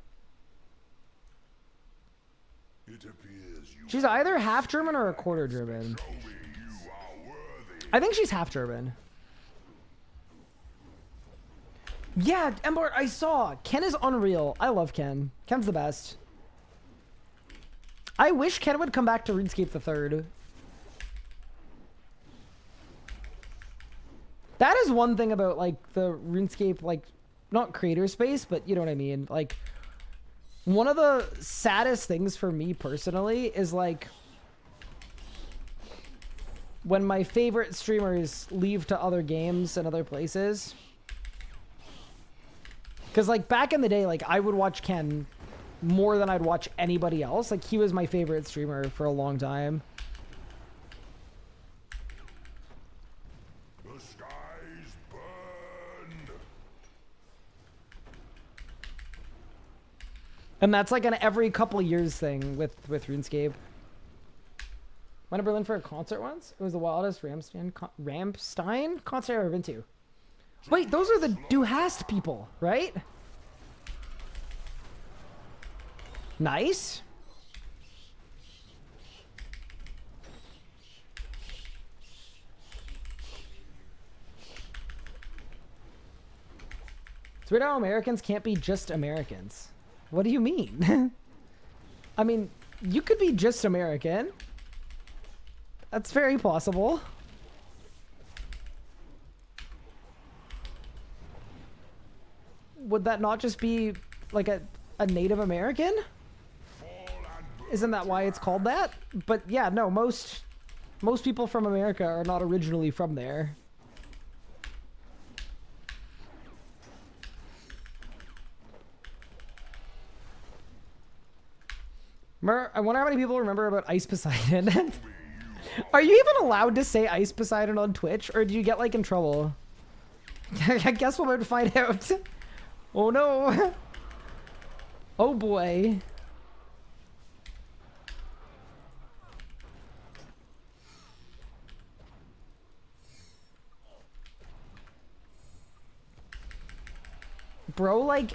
It appears you She's either half German or a quarter German. show me you are worthy. I think she's half German. Yeah, Embart, I saw. Ken is unreal. I love Ken. Ken's the best. I wish Ken would come back to RuneScape the 3rd. That is one thing about, like, the RuneScape, like, not creator space, but you know what I mean. Like, one of the saddest things for me personally is, like, when my favorite streamers leave to other games and other places. Because, like, back in the day, like, I would watch Ken more than I'd watch anybody else. Like, he was my favorite streamer for a long time. The skies burn. And that's, like, an every couple years thing with RuneScape. Went to Berlin for a concert once. It was the wildest Rammstein concert I've ever been to. Wait, those are the Du Hast people, right? Nice. It's weird how Americans can't be just Americans. What do you mean? I mean, you could be just American. That's very possible. Would that not just be like a Native American? Isn't that why it's called that? But yeah, no, most people from America are not originally from there. I wonder how many people remember about Ice Poseidon. Are you even allowed to say Ice Poseidon on Twitch, or do you get like in trouble? I guess we'll have to find out. Oh no. Oh boy. Bro, like,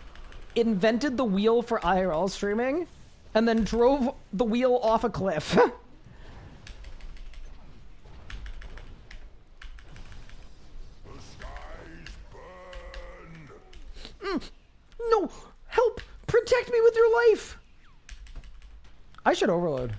invented the wheel for IRL streaming and then drove the wheel off a cliff. The skies burn. No! Help! Protect me with your life! I should overload.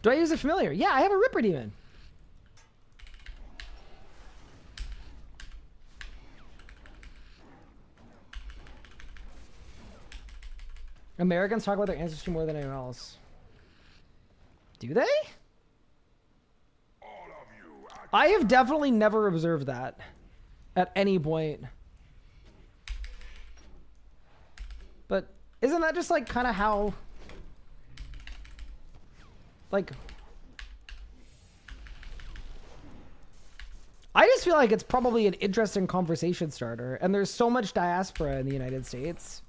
Do I use a familiar? Yeah, I have a Ripper Demon. Americans talk about their ancestry more than anyone else. Do they? All of you. I have definitely never observed that at any point. But isn't that just like kind of how, like, I just feel like it's probably an interesting conversation starter, and there's so much diaspora in the United States.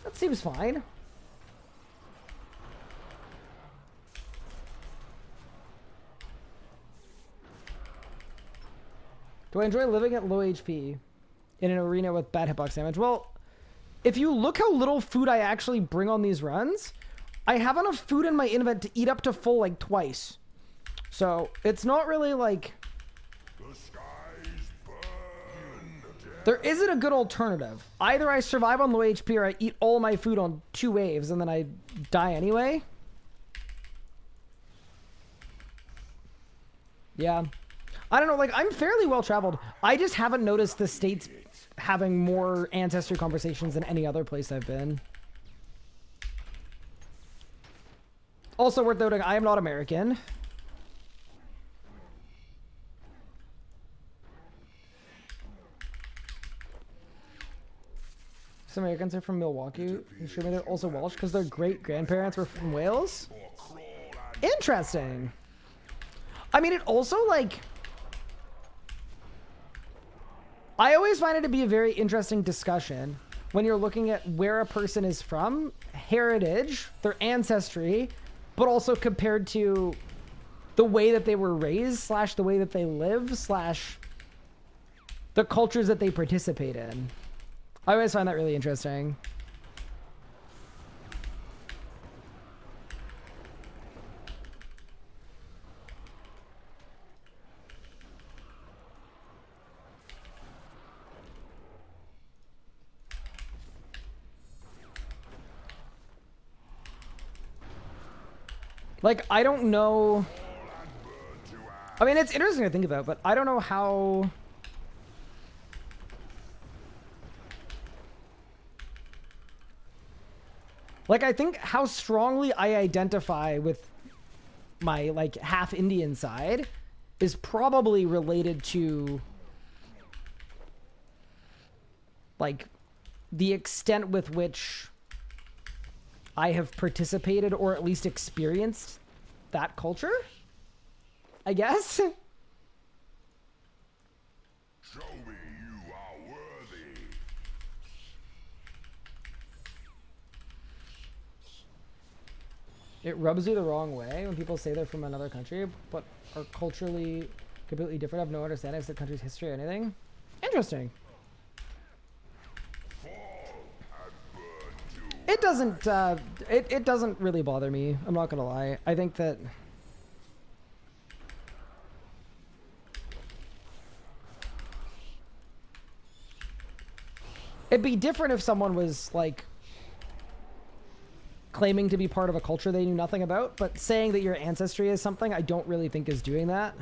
That seems fine. Do I enjoy living at low HP in an arena with bad hitbox damage? Well, if you look how little food I actually bring on these runs, I have enough food in my invent to eat up to full like twice. So it's not really like... The skies burn. There isn't a good alternative. Either I survive on low HP or I eat all my food on 2 waves and then I die anyway. Yeah. I don't know, like, I'm fairly well traveled. I just haven't noticed the States having more ancestry conversations than any other place I've been. Also worth noting, I am not American. Some Americans are from Milwaukee. I'm sure they're also Welsh because their great-grandparents were from Wales. Interesting. I mean, it also, like... I always find it to be a very interesting discussion when you're looking at where a person is from, heritage, their ancestry, but also compared to the way that they were raised, slash the way that they live, slash the cultures that they participate in. I always find that really interesting. Like, I don't know. I mean, it's interesting to think about, but I don't know how... Like, I think how strongly I identify with my, like, half Indian side is probably related to, like, the extent with which I have participated or at least experienced that culture, I guess. Show me you are worthy. It rubs you the wrong way when people say they're from another country, but are culturally completely different, have no understanding of the country's history or anything. Interesting. It doesn't, it doesn't really bother me. I'm not gonna lie. I think that... It'd be different if someone was, like, claiming to be part of a culture they knew nothing about, but saying that your ancestry is something, I don't really think is doing that.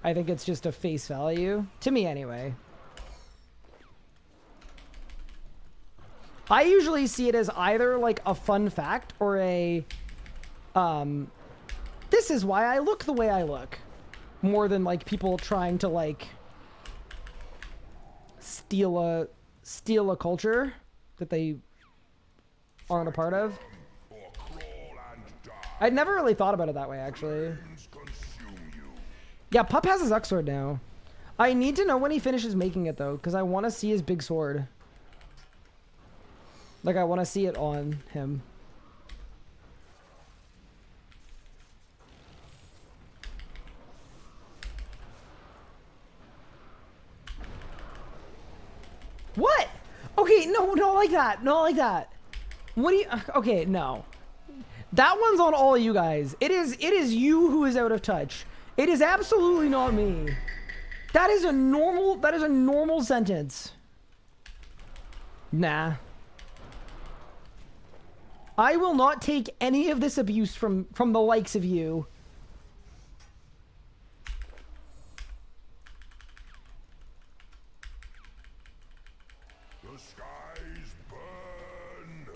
I think it's just a face value. To me, anyway. I usually see it as either, like, a fun fact or a, this is why I look the way I look. More than, like, people trying to, like, steal a culture that they aren't a part of. I'd never really thought about it that way, actually. Yeah, Pup has his Zuck sword now. I need to know when he finishes making it, though, because I want to see his big sword. Like, I want to see it on him. What? Okay, no, not like that. Not like that. What do you... Okay, no. That one's on all you guys. It is you who is out of touch. It is absolutely not me. That is a normal sentence. Nah. I will not take any of this abuse from the likes of you. The skies burn.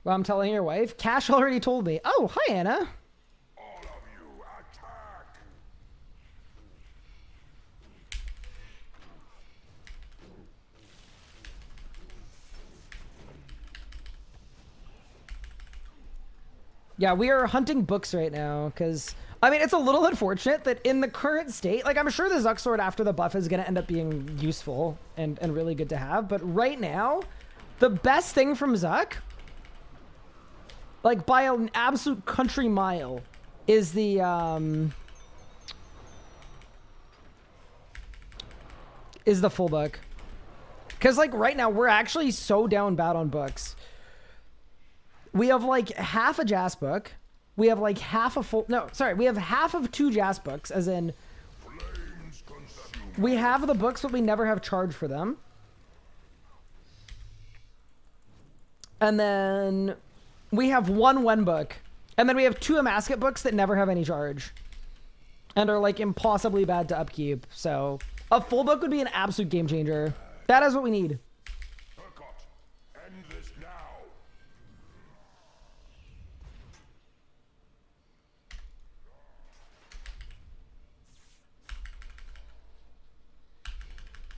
Well, I'm telling your wife. Cash already told me. Oh, hi, Anna. All of you attack. Yeah, we are hunting books right now because, I mean, it's a little unfortunate that in the current state, like, I'm sure the Zuck sword after the buff is going to end up being useful and really good to have. But right now, the best thing from Zuck, like by an absolute country mile, is the full book. Because, like, right now, we're actually so down bad on books. We have, like, half a Jas book. We have, like, half a full... No, sorry. We have half of 2 Jas books, as in... We have the books, but we never have charge for them. And then... We have 1 Wen book. And then we have 2 Amasket books that never have any charge. And are, like, impossibly bad to upkeep. So, a full book would be an absolute game changer. That is what we need. End this now.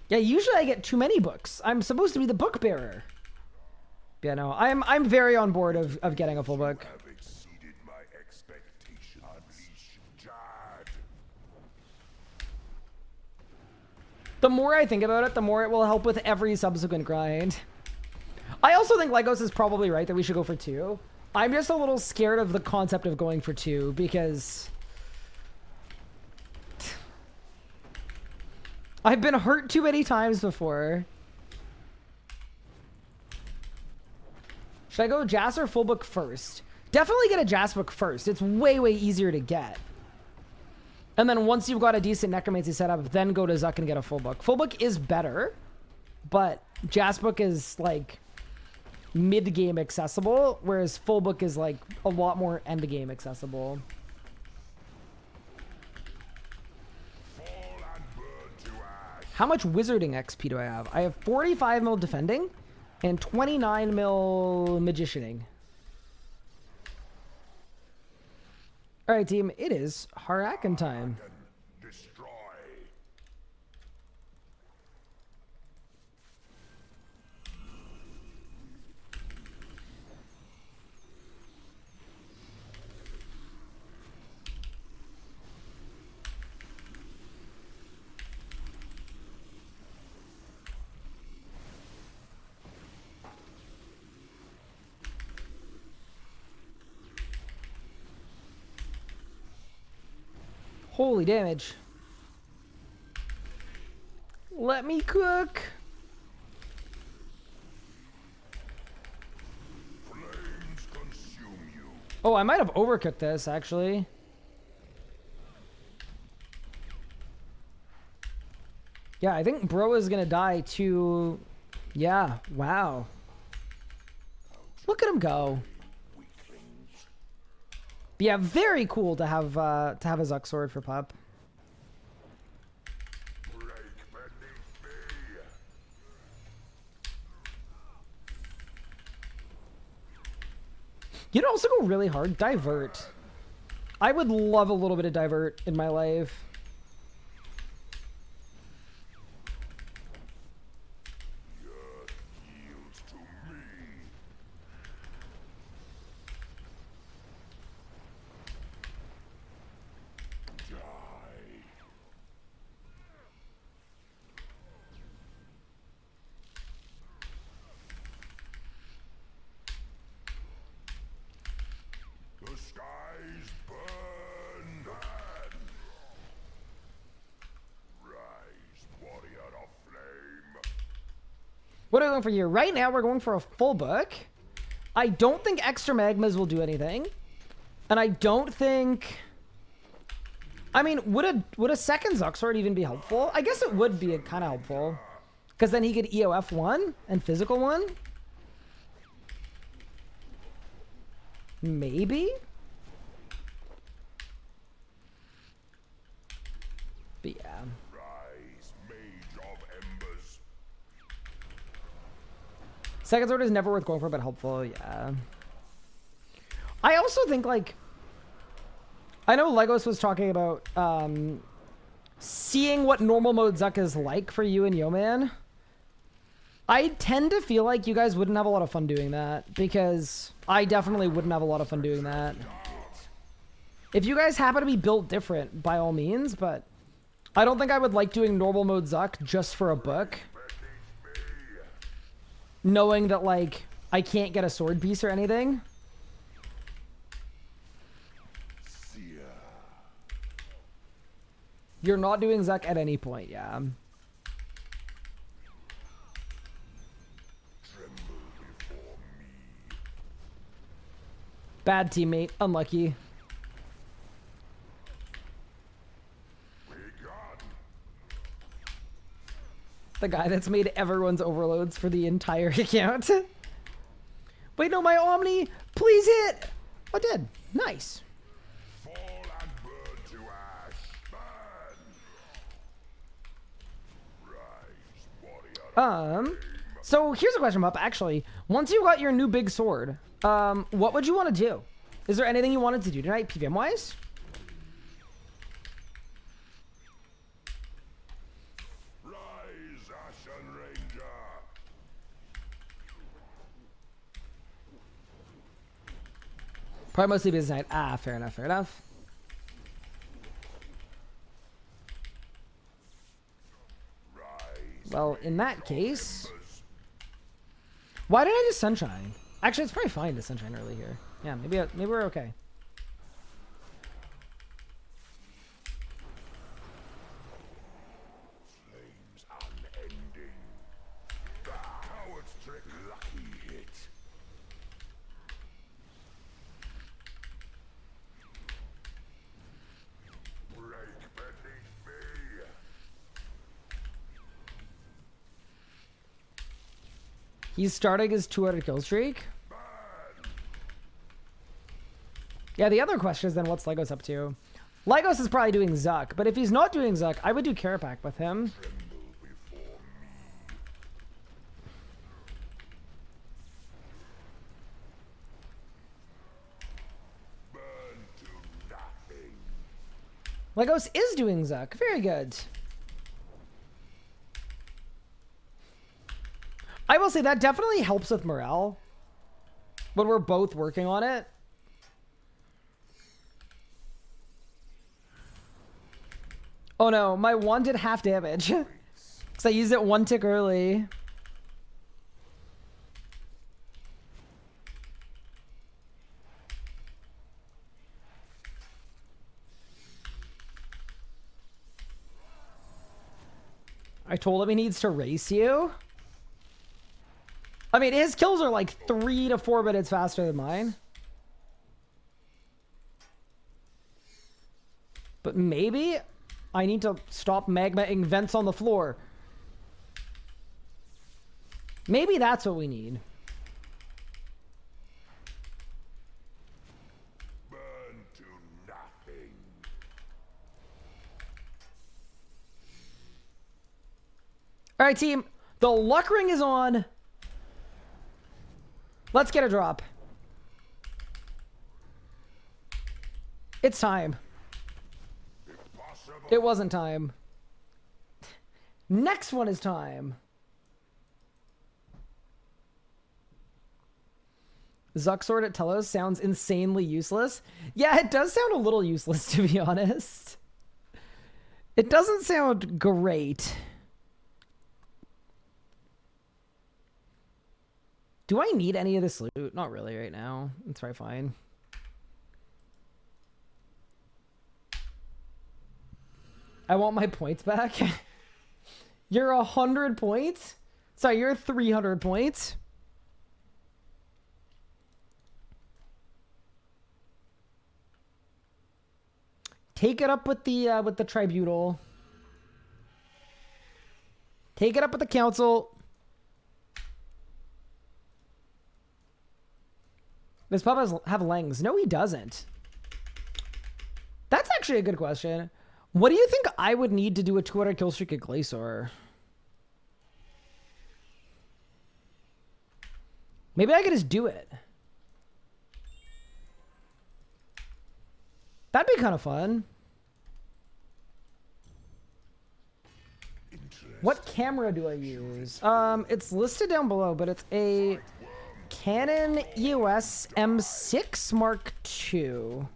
Yeah, usually I get too many books. I'm supposed to be the book bearer. Yeah, no, I'm very on board of getting a full book. Have exceeded my expectations. Unleash Jad. The more I think about it, the more it will help with every subsequent grind. I also think Legos is probably right that we should go for 2. I'm just a little scared of the concept of going for 2 because... I've been hurt too many times before. Should I go Jas or full book first? Definitely get a Jas book first. It's way, way easier to get. And then once you've got a decent necromancy setup, then go to Zuck and get a full book. Full book is better, but Jas book is like mid-game accessible, whereas full book is like a lot more end-game accessible. How much wizarding XP do I have? I have 45 mil defending and 29 mil magicianing. All right, team, it is Harakan time. Destroy. Holy damage. Let me cook. Flames consume you. Oh, I might have overcooked this, actually. Yeah, I think bro is gonna die too. Yeah, wow. Look at him go. But yeah, very cool to have a Zuck sword for pup. Break beneath me. You'd also go really hard. Divert. I would love a little bit of divert in my life. Yields to me. Die. The skies burn and rise, warrior of flame. What are we going for here? Right now, we're going for a full book. I don't think extra magmas will do anything. And I don't think... I mean, would a second Zuck sword even be helpful? I guess it would be kind of helpful. Because then he could EOF 1 and physical 1. Maybe? But yeah. Rise, mage of embers. Second sword is never worth going for, but helpful, yeah. I also think, like... I know Legos was talking about seeing what normal mode Zuck is like for you and Yo-Man. I tend to feel like you guys wouldn't have a lot of fun doing that, because I definitely wouldn't have a lot of fun doing that. If you guys happen to be built different, by all means, but I don't think I would like doing normal mode Zuck just for a book. Knowing that, like, I can't get a sword piece or anything. You're not doing Zuck at any point, yeah. Bad teammate, unlucky. The guy that's made everyone's overloads for the entire account. Wait, no, my Omni, please hit. I did. Nice. Fall and burn to ash. Burn. Rise, warrior. So here's a question, Mup. Actually, once you got your new big sword, what would you want to do? Is there anything you wanted to do tonight, PVM wise? Rise, Ashen Ranger. Probably mostly business night. Ah, fair enough, fair enough. Rise. Well, in that case, why did I do sunshine? Actually, it's probably fine to sunshine early here. Yeah, maybe we're okay. Flames unending. Coward's trick, lucky hit. Break beneath me. He's starting his 200 kill streak. Yeah, the other question is then what's Legos up to? Legos is probably doing Zuck, but if he's not doing Zuck, I would do Carapac with him. Tremble before me. Burn to nothing. Legos is doing Zuck. Very good. I will say that definitely helps with morale when we're both working on it. Oh no, my one did half damage. Because I used it one tick early. I told him he needs to race you. I mean, his kills are like 3 to 4 minutes faster than mine. But maybe I need to stop magmaing vents on the floor. Maybe that's what we need. Burn to nothing. All right, team. The luck ring is on. Let's get a drop. It's time. Impossible. It wasn't time. Next one is time. Zuck sword at Telos sounds insanely useless. Yeah, it does sound a little useless, to be honest. It doesn't sound great. Do I need any of this loot? Not really right now. It's probably fine. I want my points back. You're 100 points? Sorry, you're 300 points. Take it up with the tribunal. Take it up with the council. Does Papa have Langs? No, he doesn't. That's actually a good question. What do you think I would need to do a 200 kill streak at Glacier? Maybe I could just do it. That'd be kind of fun. Interesting. What camera do I use? It's listed down below, but it's a Canon EOS M6 Mark II.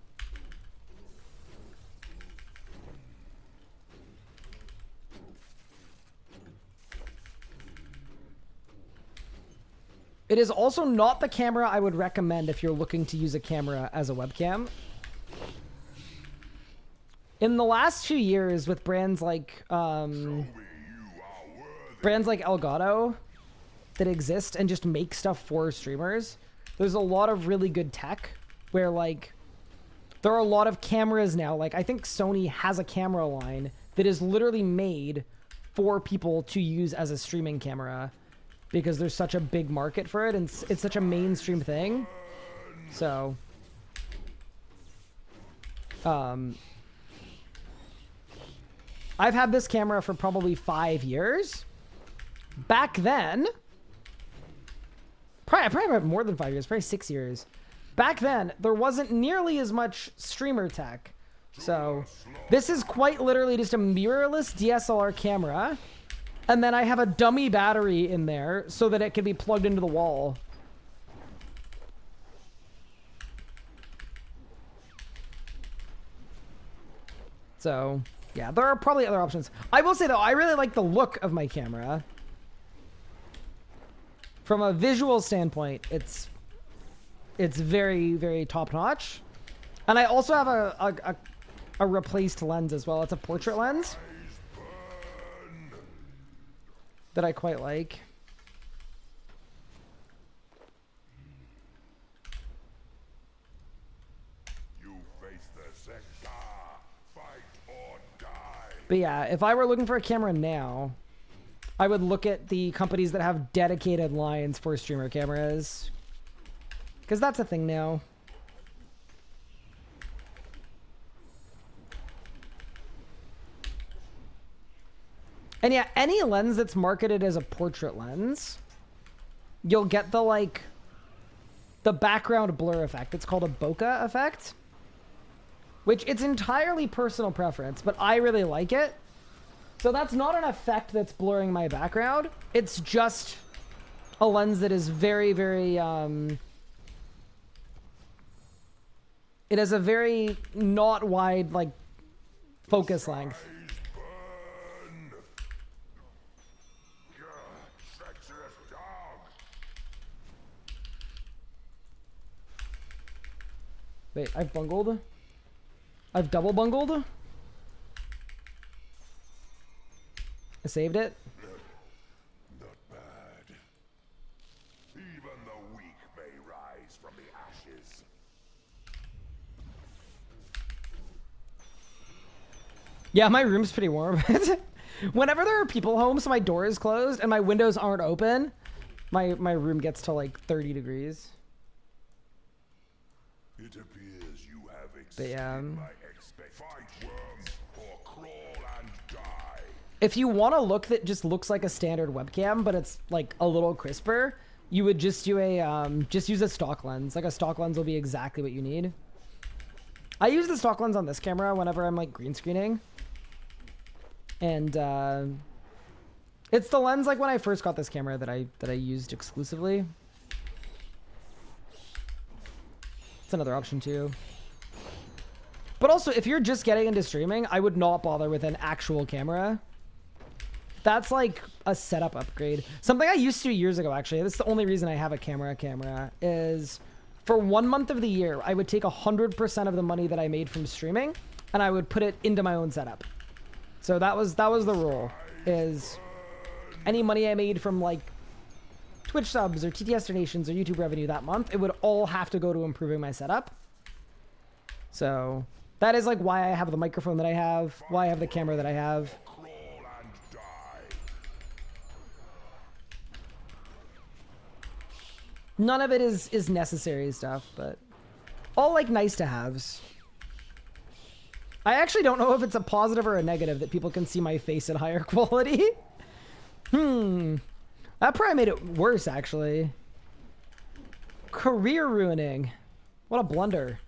It is also not the camera I would recommend if you're looking to use a camera as a webcam. In the last few years, with brands like Elgato that exist and just make stuff for streamers, there's a lot of really good tech where, like, there are a lot of cameras now. Like, I think Sony has a camera line that is literally made for people to use as a streaming camera because there's such a big market for it and it's such a mainstream thing. So, I've had this camera for probably 5 years. Back then, probably more than 5 years, probably 6 years. Back then, there wasn't nearly as much streamer tech. So, this is quite literally just a mirrorless DSLR camera. And then I have a dummy battery in there so that it can be plugged into the wall. So, yeah, there are probably other options. I will say, though, I really like the look of my camera. From a visual standpoint, it's very, very top-notch. And I also have a replaced lens as well. It's a portrait lens that I quite like. You face the sector. Fight or die. But yeah, if I were looking for a camera now, I would look at the companies that have dedicated lines for streamer cameras. Because that's a thing now. And yeah, any lens that's marketed as a portrait lens, you'll get the, like, the background blur effect. It's called a bokeh effect. Which, it's entirely personal preference, but I really like it. So that's not an effect that's blurring my background. It's just a lens that is very, very, it has a very not wide, like, focus length. Treacherous dog. Wait, I've bungled? I've double bungled? I saved it? Not bad. Even the weak may rise from the ashes. Yeah, my room's pretty warm. Whenever there are people home, so my door is closed and my windows aren't open, my room gets to like 30 degrees. It appears you have But exceeded yeah. my expectations. Fight worms or crawl and die. If you want a look that just looks like a standard webcam, but it's like a little crisper, you would just do a just use a stock lens. Like a stock lens will be exactly what you need. I use the stock lens on this camera whenever I'm like green screening. And it's the lens like when I first got this camera that I used exclusively. It's another option too. But also, if you're just getting into streaming, I would not bother with an actual camera. That's like a setup upgrade. Something I used to do years ago, actually. This is the only reason I have a camera is for 1 month of the year, I would take 100% of the money that I made from streaming and I would put it into my own setup. So that was the rule, is any money I made from like Twitch subs or TTS donations or YouTube revenue that month, it would all have to go to improving my setup. So that is like why I have the microphone that I have, why I have the camera that I have. Crawl and die. None of it is necessary stuff, but all like nice to haves. I actually don't know if it's a positive or a negative that people can see my face in higher quality. That probably made it worse, actually. Career ruining. What a blunder.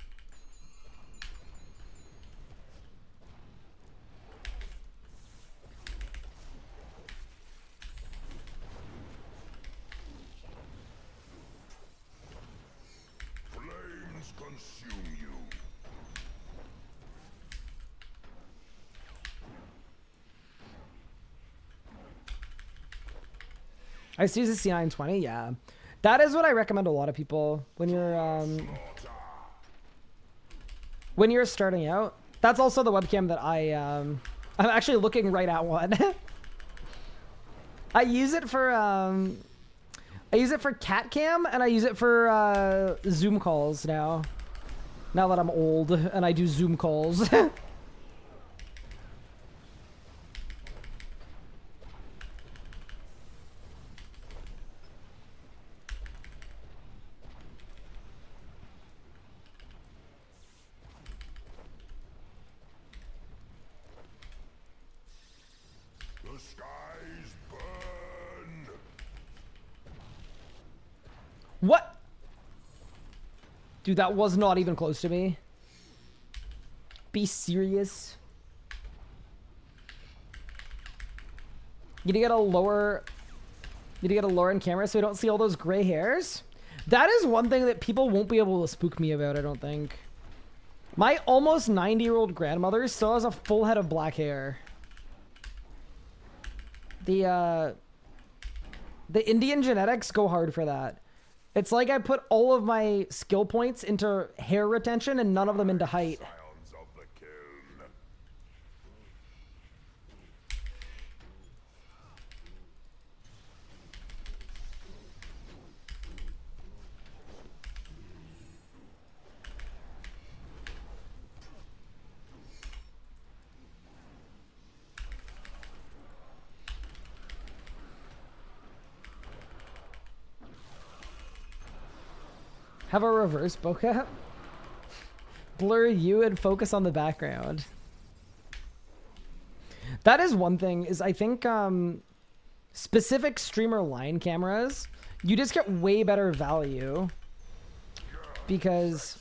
consume you. I used to use a C920, yeah. That is what I recommend a lot of people when you're starting out. That's also the webcam that I'm actually looking right at one. I use it for cat cam, and I use it for Zoom calls now. Now that I'm old and I do Zoom calls. The skies burn. What? Dude, that was not even close to me. Be serious. You need to get a lower in camera so we don't see all those gray hairs. That is one thing that people won't be able to spook me about, I don't think. My almost 90-year-old grandmother still has a full head of black hair. The Indian genetics go hard for that. It's like I put all of my skill points into hair retention and none of them into height. Sounds of the kiln. Have a reverse bokeh. Blur you and focus on the background. That is one thing, is I think specific streamer line cameras, you just get way better value because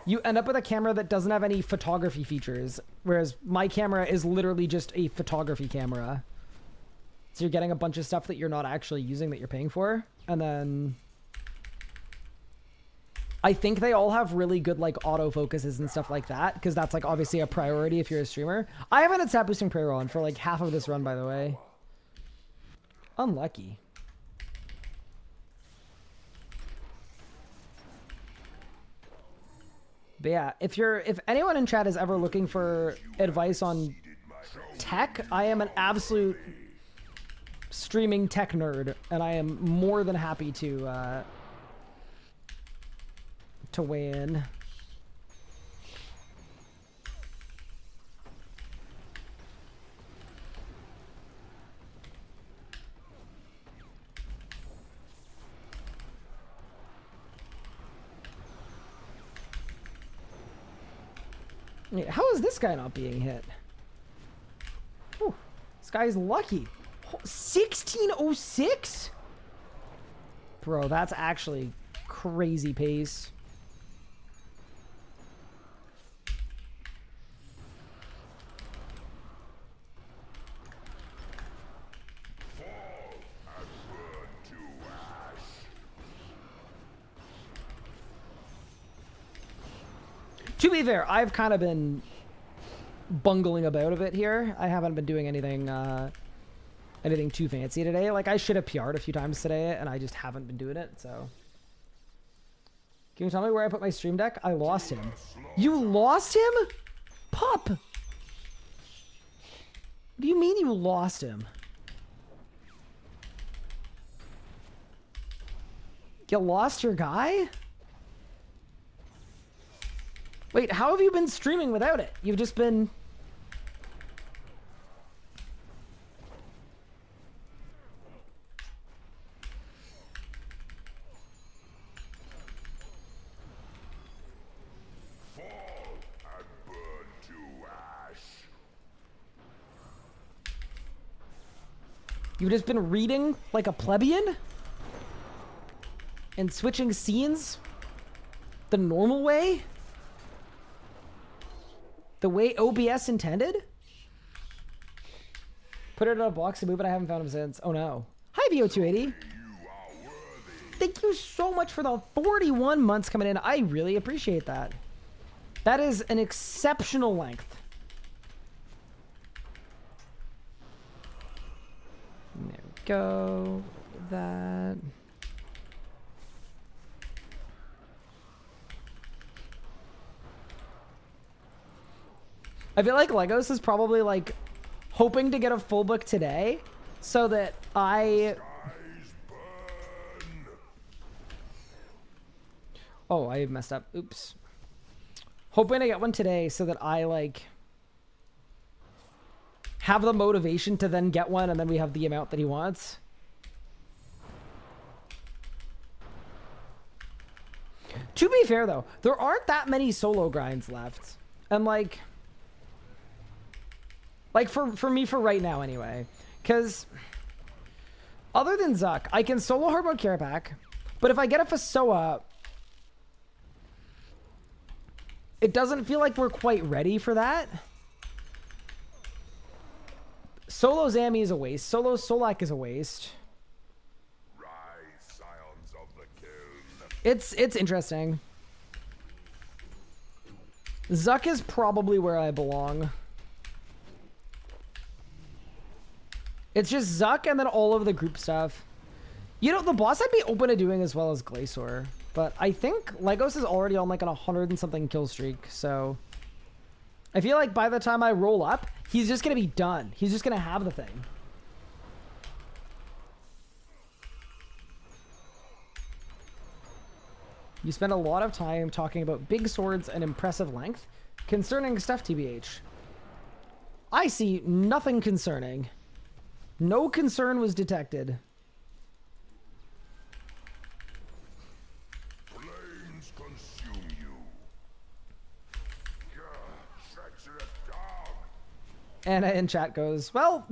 you end up with a camera that doesn't have any photography features, whereas my camera is literally just a photography camera. So you're getting a bunch of stuff that you're not actually using that you're paying for, and then I think they all have really good like autofocuses and stuff like that, because that's like obviously a priority if you're a streamer. I haven't had stat boosting prayer on for like half of this run, by the way. Unlucky. But yeah, if anyone in chat is ever looking for advice on tech, I am an absolute streaming tech nerd, and I am more than happy to weigh in. Yeah, how is this guy not being hit? Whew, this guy's lucky. 1606? Bro, that's actually crazy pace. To be fair, I've kind of been bungling about a bit here. I haven't been doing anything anything too fancy today. Like, I should have PR'd a few times today, and I just haven't been doing it, so. Can you tell me where I put my stream deck? I lost him. You lost him? Pup! What do you mean you lost him? You lost your guy? Wait, how have you been streaming without it? You've just been... Fall and burn to ash. You've just been reading like a plebeian? And switching scenes? The normal way? The way OBS intended? Put it in a box and move it. I haven't found him since. Oh no. Hi, VO280. You are worthy. thank you so much for the 41 months coming in. I really appreciate that. That is an exceptional length. There we go. That. I feel like Legos is probably like hoping to get a full book today so that I... Oh, I messed up. Oops. Hoping to get one today so that I like have the motivation to then get one, and then we have the amount that he wants. To be fair though, there aren't that many solo grinds left. And like for me for right now anyway. Cause other than Zuck, I can solo hard mode care pack, but if I get a Fasoa, it doesn't feel like we're quite ready for that. Solo Zami is a waste. Solo Solak is a waste. Rise, scions of the kiln. It's interesting. Zuck is probably where I belong. It's just Zuck and then all of the group stuff. You know, the boss I'd be open to doing as well as Glacier. But I think Legos is already on like an 100 and something kill streak, so I feel like by the time I roll up, he's just gonna be done. He's just gonna have the thing. You spend a lot of time talking about big swords and impressive length. Concerning stuff, TBH. I see nothing concerning. No concern was detected. Flames consume you. Treacherous dog. Anna in chat goes, well,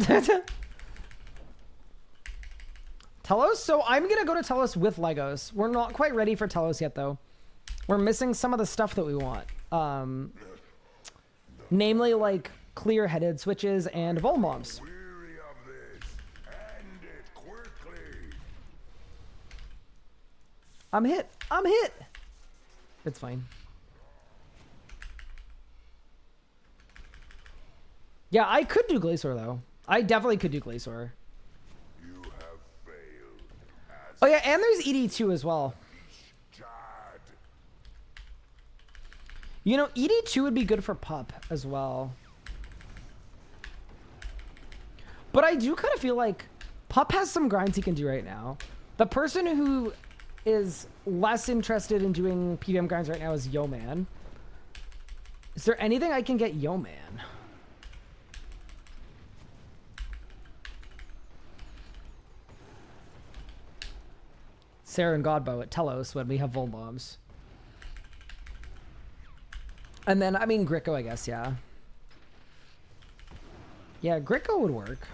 Telos? So I'm going to go to Telos with Legos. We're not quite ready for Telos yet, though. We're missing some of the stuff that we want. Namely, like, clear-headed switches and vol mobs. Weary of this. End it quickly. I'm hit. I'm hit. It's fine. Yeah, I could do Glacier, though. I definitely could do Glacier. You have failed. As Oh, yeah, and there's ED2 as well. Chad. You know, ED2 would be good for Pup as well. But I do kind of feel like Pup has some grinds he can do right now. The person who is less interested in doing PVM grinds right now is Yo Man. Is there anything I can get Yo Man? Sarah and Godbow at Telos when we have Vol Bombs. And then, I mean, Gricko, I guess, yeah. Yeah, Gricko would work.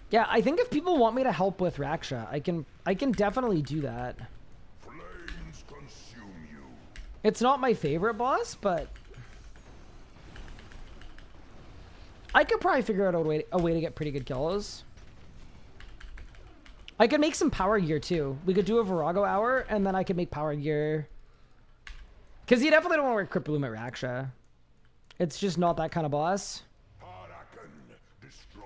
Yeah, I think if people want me to help with Raksha, I can definitely do that. Flames consume you. It's not my favorite boss, but I could probably figure out a way to get pretty good kills. I could make some power gear too. We could do a Virago hour, and then I could make power gear. Because you definitely don't want to wear Crypt Bloom at Raksha. It's just not that kind of boss. Harakan, destroy.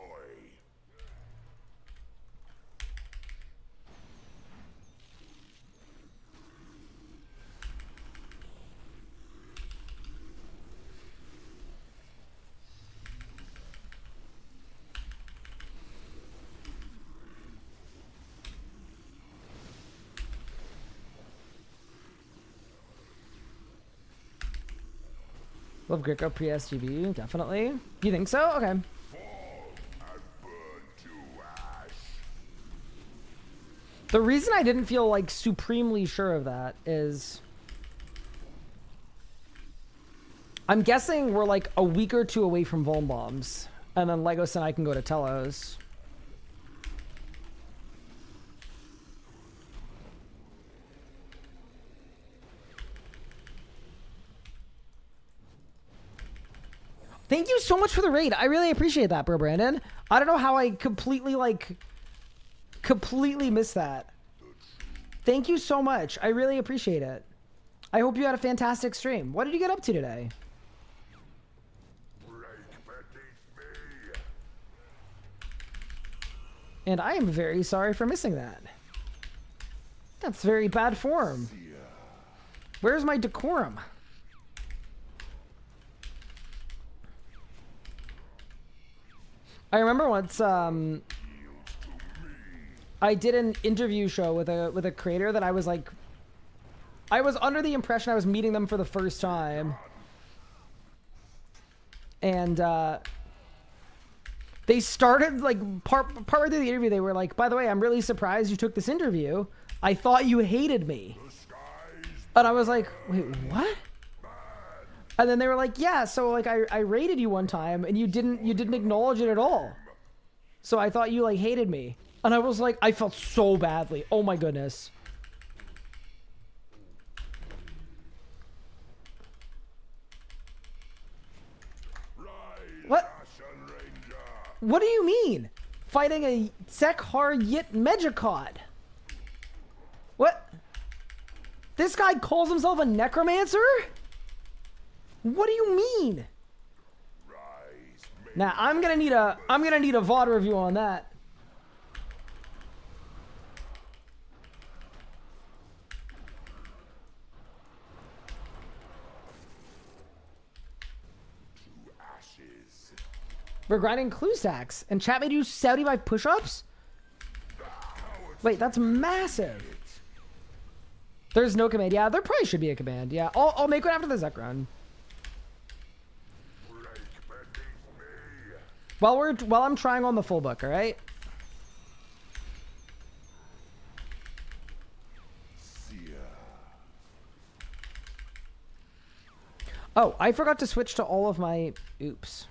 Love Gricko pre-SGB, definitely. You think so? Okay. Fall and burn to ash. The reason I didn't feel like supremely sure of that is I'm guessing we're like a week or two away from Vol Bombs, and then Legos and I can go to Telos. Thank you so much for the raid. I really appreciate that, bro, Brandon. I don't know how I completely, like, Completely missed that. Thank you so much. I really appreciate it. I hope you had a fantastic stream. What did you get up to today? And I am very sorry for missing that. That's very bad form. Where's my decorum? I remember once I did an interview show with a creator that I was like, I was under the impression I was meeting them for the first time. And they started like partway through the interview, they were like, by the way, I'm really surprised you took this interview. I thought you hated me. And I was like, wait, what? And then they were like, yeah, so like I rated you one time and you didn't acknowledge it at all. So I thought you like hated me. And I was like, I felt so badly. Oh my goodness. What? What do you mean? Fighting a Sekhar Yit Medjikot? What? This guy calls himself a necromancer? What do you mean? Now I'm gonna need a VOD review on that. We're grinding clue stacks, and chat made you 75 push-ups? Wait, that's massive. There's no command. Yeah, there probably should be a command. Yeah, I'll make one after the Zuck run. While I'm trying on the full book, all right? Oh, I forgot to switch to all of my... Oops.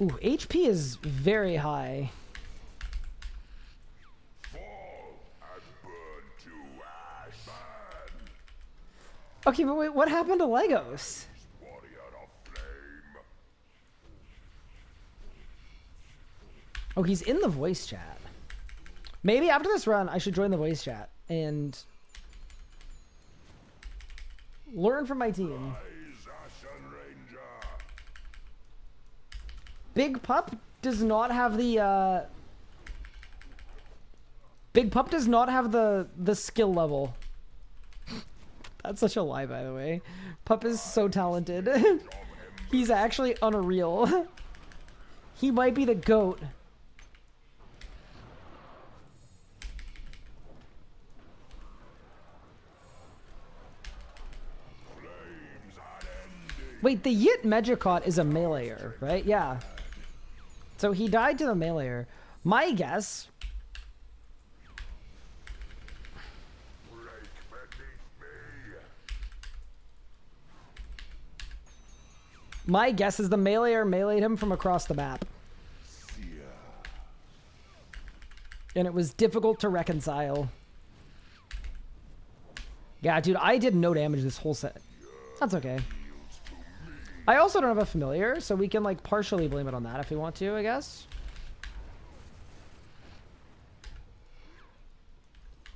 Ooh, HP is very high. Okay, but wait, what happened to Legos? Oh, he's in the voice chat. Maybe after this run, I should join the voice chat and learn from my team. Big Pup does not have the Big Pup does not have the skill level. That's such a lie, by the way. Pup is so talented. He's actually unreal. He might be the GOAT. Wait, the Yit Medjikot is a meleeer, right? Yeah. So he died to the meleeer. My guess... My guess is the meleeer meleeed him from across the map. And it was difficult to reconcile. Yeah, dude, I did no damage this whole set. That's okay. I also don't have a familiar, so we can, like, partially blame it on that if we want to, I guess.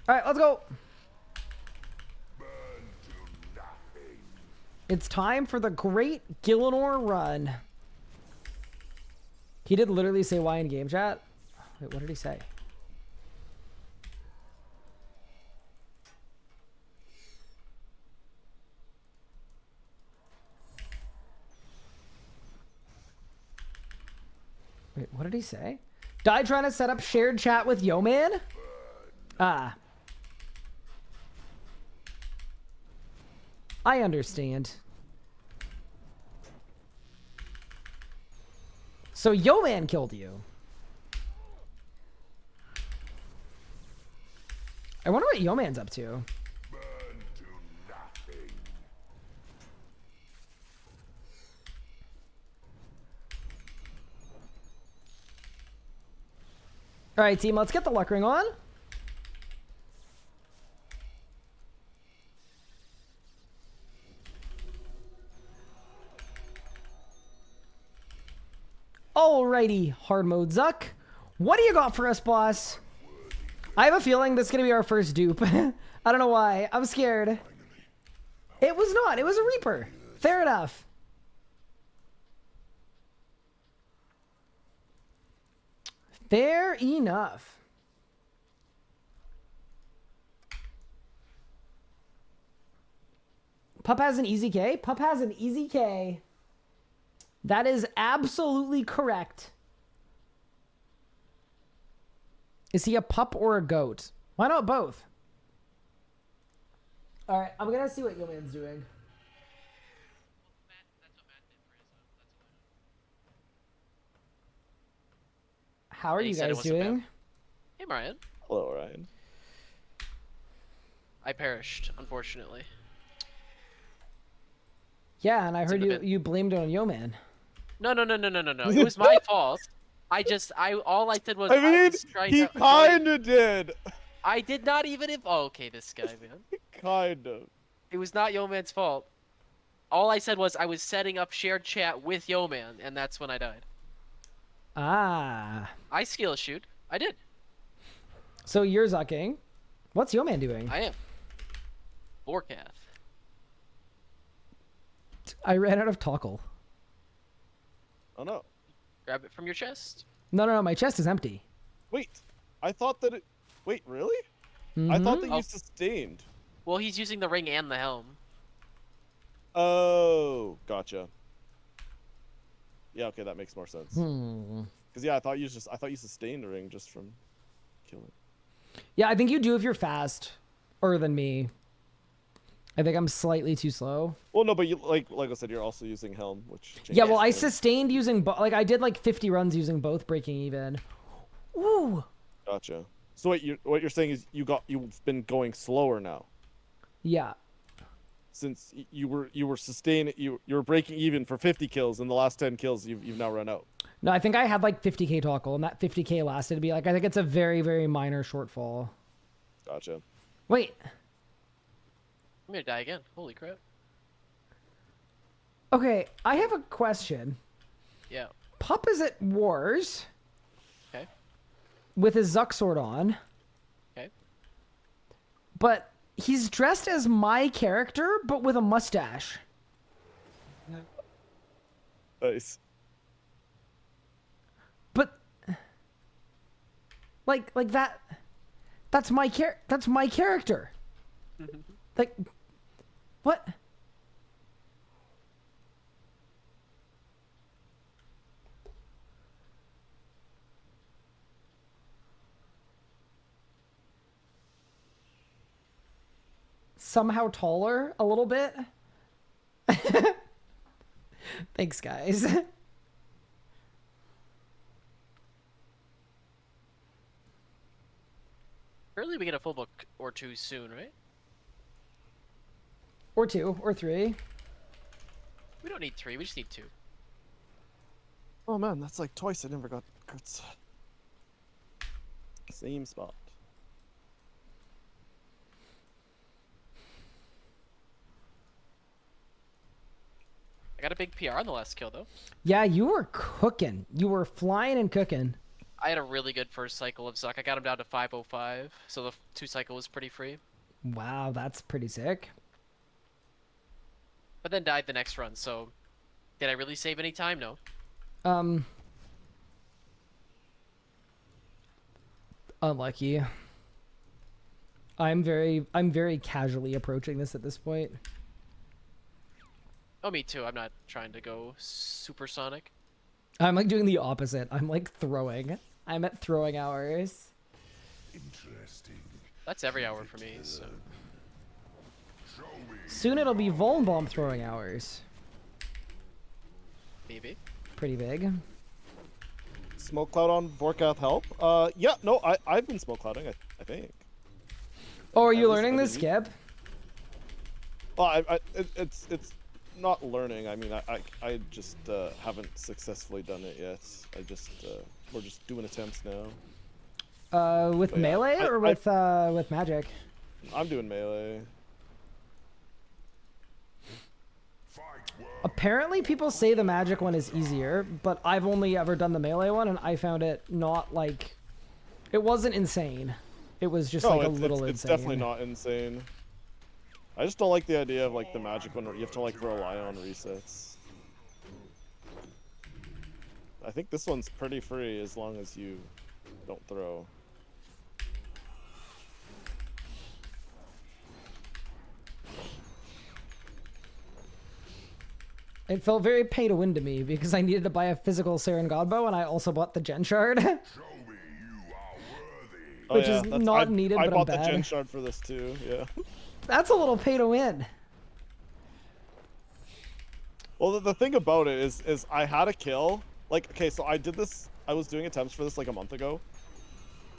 Alright, let's go! It's time for the Great Gillinor run. He did literally say why in game chat? Wait, what did he say? Wait, what did he say? Die trying to set up shared chat with Yo Man? Ah. I understand. So Yo Man killed you. I wonder what Yo Man's up to. All right, team, let's get the luck ring on. Alrighty, hard mode Zuck. What do you got for us, boss? I have a feeling this is going to be our first dupe. I don't know why. I'm scared. It was not. It was a Reaper. Fair enough. Fair enough. Pup has an easy K. Pup has an easy K. That is absolutely correct. Is he a pup or a goat? Why not both? All right, I'm gonna see what Yeoman's doing. How are you guys doing? Hey, Ryan. Hello, Ryan. I perished, unfortunately. Yeah, and I heard you blamed it on Yeoman. No. It was my fault. All I did was. I mean, he kinda did. I did not even. Oh, okay, this guy, man. Kind of. It was not Yeoman's fault. All I said was I was setting up shared chat with Yeoman, and that's when I died. Ah. I skill shoot. I did. So you're Zucking. What's Yeoman doing? I am. Vorkath. I ran out of toggle. Oh no. Grab it from your chest. No, my chest is empty. Wait. I thought that it. Wait, really? I thought that you sustained. Well, he's using the ring and the helm. Oh, gotcha. Yeah, okay, that makes more sense. Because yeah, I thought you sustained the ring just from killing. Yeah, I think you do if you're faster than me. I think I'm slightly too slow. Well, no, but you like I said, you're also using helm, which. Yeah, well, I sustained using like I did like 50 runs using both, breaking even. Ooh. Gotcha. So wait, what you're saying is you've been going slower now. Yeah. Since you were sustained, you were breaking even for 50 kills, and the last 10 kills you've now run out. No, I think I had like 50k toggle, and that 50k lasted to be like I think it's a very, very minor shortfall. Gotcha. Wait. I'm gonna die again. Holy crap. Okay, I have a question. Yeah. Pup is at Wars. Okay. With his Zuck sword on. Okay. But he's dressed as my character, but with a mustache. Nice. But like that. That's my character. Like, what? Somehow taller a little bit. Thanks, guys. Surely we get a full book or two soon, right? Or 2, or 3. We don't need 3, we just need 2. Oh man, that's like twice I never got crits. Same spot. I got a big PR on the last kill, though. Yeah, you were cooking. You were flying and cooking. I had a really good first cycle of Zuck. I got him down to 505, so the 2 cycle was pretty free. Wow, that's pretty sick. But then died the next run, so did I really save any time? No. Unlucky. I'm very casually approaching this at this point. Oh, me too. I'm not trying to go supersonic. I'm like doing the opposite. I'm like throwing. I'm at throwing hours. Interesting. That's every hour for me, so. Soon it'll be Vuln Bomb throwing hours. Maybe. Pretty big. Smoke cloud on Vorkath help? Yeah, no, I've been smoke clouding, I think. Oh, are you At least learning I this didn't. skip? Well, it's not learning. I mean, I just haven't successfully done it yet. We're just doing attempts now. With But yeah, melee or with magic? I'm doing melee. Apparently, people say the magic one is easier, but I've only ever done the melee one, and I found it not like... It wasn't insane. It was just like a little insane. It's definitely not insane. I just don't like the idea of like the magic one where you have to like rely on resets. I think this one's pretty free as long as you don't throw. It felt very pay to win to me because I needed to buy a physical Saren Godbow, and I also bought the Gen Shard. Show me you are worthy. Which is not needed, I but bought I'm the bad. Gen Shard for this too, yeah. That's a little pay to win. Well, the thing about it is I had a kill. Like, okay, so I did this, I was doing attempts for this like a month ago.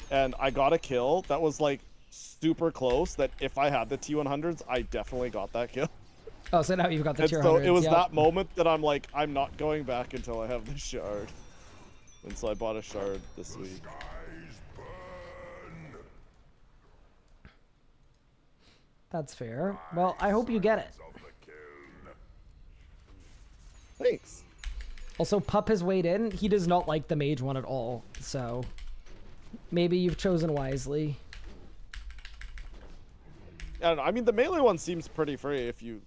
And I got a kill that was like super close that if I had the T100s, I definitely got that kill. Oh, so now you've got the And tier so 100s. it was yep. that moment that I'm like, I'm not going back until I have the shard. And so I bought a shard this week. Skies burn. That's fair. Well, I hope you get it. Of the kiln. Thanks. Also, Pup has weighed in. He does not like the mage one at all, so maybe you've chosen wisely. I don't know. I mean, the melee one seems pretty free if you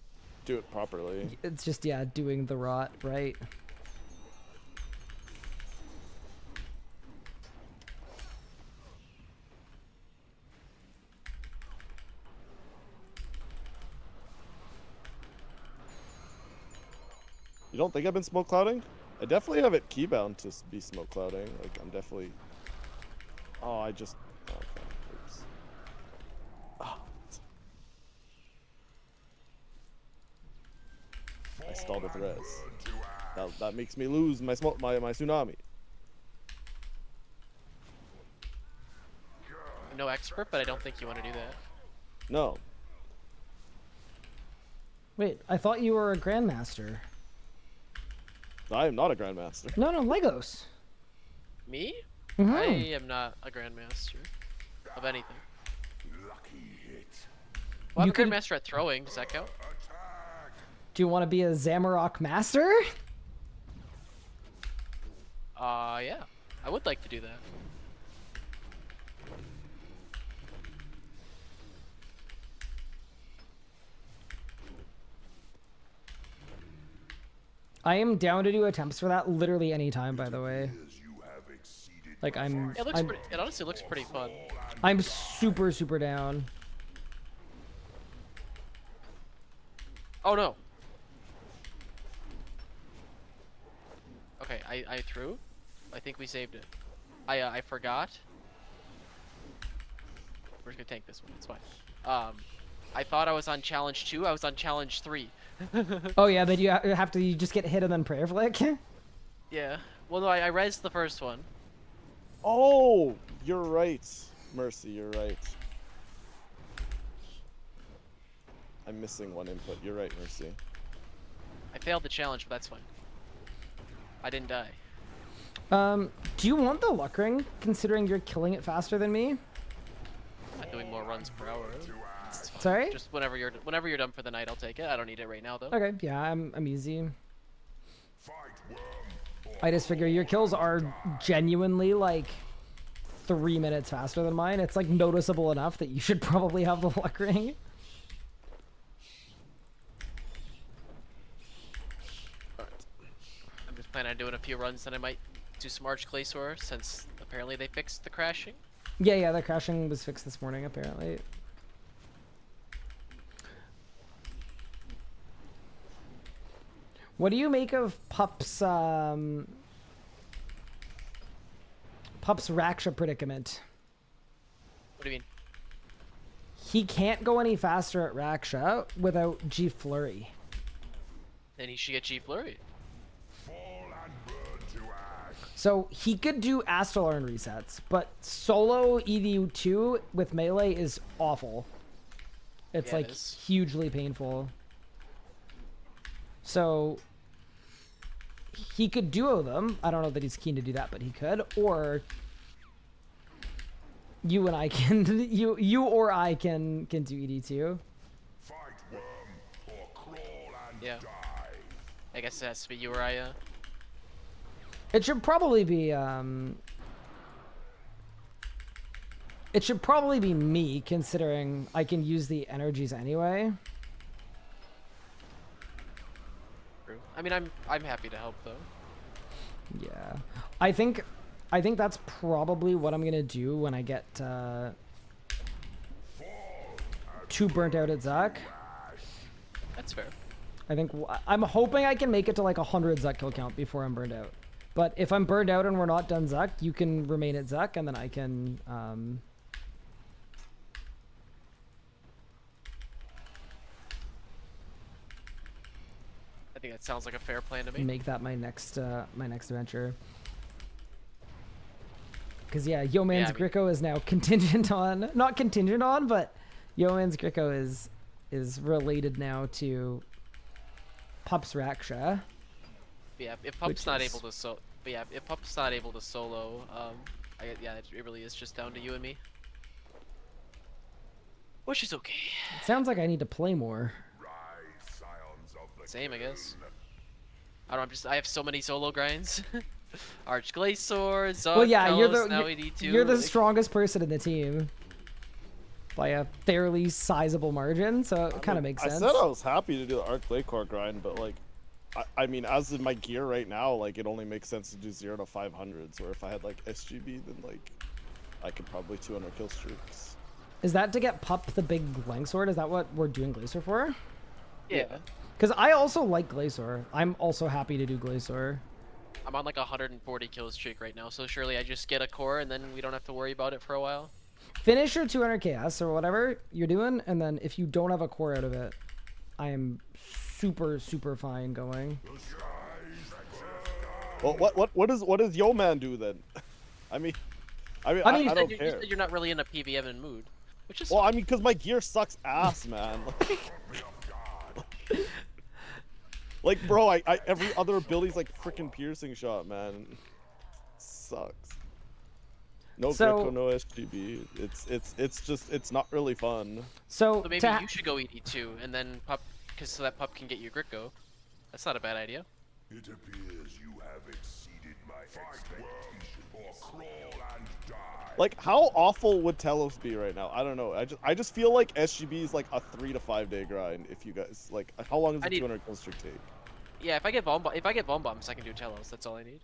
do it properly. It's just, yeah, doing the rot, right? You don't think I've been smoke clouding? I definitely have it keybound to be smoke clouding. Like, I'm definitely... Oh, I just... Oh, okay. Oops. Oh. I stalled with res. That makes me lose my smoke, my tsunami. I'm no expert, but I don't think you want to do that. No. Wait, I thought you were a grandmaster. I am not a grandmaster. No, Legos. Me? Mhm. I am not a grandmaster of anything. Lucky hit. Well, I'm You a can- grandmaster at throwing. Does that count? Attack. Do you want to be a Zamorak master? Yeah. I would like to do that. I am down to do attempts for that literally any time, by the way. As you have exceeded Like, I'm It looks pretty. It honestly looks pretty fun. I'm super, super down. Oh no. Okay, I threw. I think we saved it. I forgot. We're just gonna tank this one. It's fine. I thought I was on challenge 2. I was on challenge 3. Oh yeah, then you have to you just get hit and then prayer flick. Yeah. Well, no, I rezzed the first one. Oh, you're right. Mercy, you're right. I'm missing one input. You're right, Mercy. I failed the challenge, but that's fine. I didn't die. Do you want the luck ring, considering you're killing it faster than me? I'm doing more runs per hour. Sorry? Just whenever you're done for the night, I'll take it. I don't need it right now though. Okay, yeah, I'm easy. fight worm. I just figure your kills are genuinely like 3 minutes faster than mine. It's like noticeable enough that you should probably have the luck ring. I'm just planning on doing a few runs, then I might do some Arch Glacier since apparently they fixed the crashing. Yeah, the crashing was fixed this morning apparently. What do you make of Pup's Raksha predicament? What do you mean? He can't go any faster at Raksha without G Flurry. Then he should get G Flurry. Fall and burn to ash. So he could do Astral Iron resets, but solo EDU2 with melee is awful. It's Yeah, it like is. hugely painful. So he could duo them. I don't know that he's keen to do that, but he could. Or you and I can you or I can do ED2. Fight worm or crawl and Yeah. die. I guess it has to be you or I. It should probably be it should probably be me, considering I can use the energies anyway. True. I mean, I'm happy to help though. Yeah. I think that's probably what I'm gonna do when I get too burnt out at Zuck. That's fair. I think I'm hoping I can make it to like 100 Zuck kill count before I'm burned out. But if I'm burned out and we're not done Zuck, you can remain at Zuck, and then I can I think that sounds like a fair plan to me. make that my next adventure. Because yeah, Yeoman's Yeah, I mean- Gricko is now contingent on, not contingent on, but Yeoman's Gricko is related now to Pup's Raksha. Yeah, if Which Pup's not is- able to if Pup's not able to solo, yeah, it really is just down to you and me. Which is okay. It sounds like I need to play more. Rise, scions of the Same, I guess. I don't know, I have so many solo grinds. Arch Glacior, Zuck, Well, yeah, Telos, now ED2. you're the like- strongest person in the team by a fairly sizable margin, so it kind of makes sense. I said I was happy to do the Arc Core grind, but like, I mean, as in my gear right now, like it only makes sense to do 0 to 500s. Where if I had like SGB, then like I could probably 200 kill streaks. Is that to get Pup the big Langsword? Is that what we're doing Glacier for? Yeah. Because I also like Glacier. I'm also happy to do Glacier. I'm on like a 140 kill streak right now, so surely I just get a core and then we don't have to worry about it for a while. Finish your 200 KS or whatever you're doing, and then if you don't have a core out of it, I am super fine going. Well, what does Yo-Man do then? I mean, I You don't said care. you're not really in a Pvming mood, which is Well, fine. I mean, because my gear sucks ass, man. Like, bro, I every other ability's like freaking piercing shot, man. Sucks. No So- Greco, no SGB. It's not really fun. So, So maybe to you should go ED2 and then Pup, so that Pup can get you Gricko. That's not a bad idea. It appears you have exceeded my expectation. Or crawl and die. Like, how awful would Telos be right now? I don't know. I just feel like SGB is like a 3 to 5 day grind. If you guys like, how long does I the need- 200 kill streak take? Yeah, if I get bomb bombs, I can do Telos. That's all I need.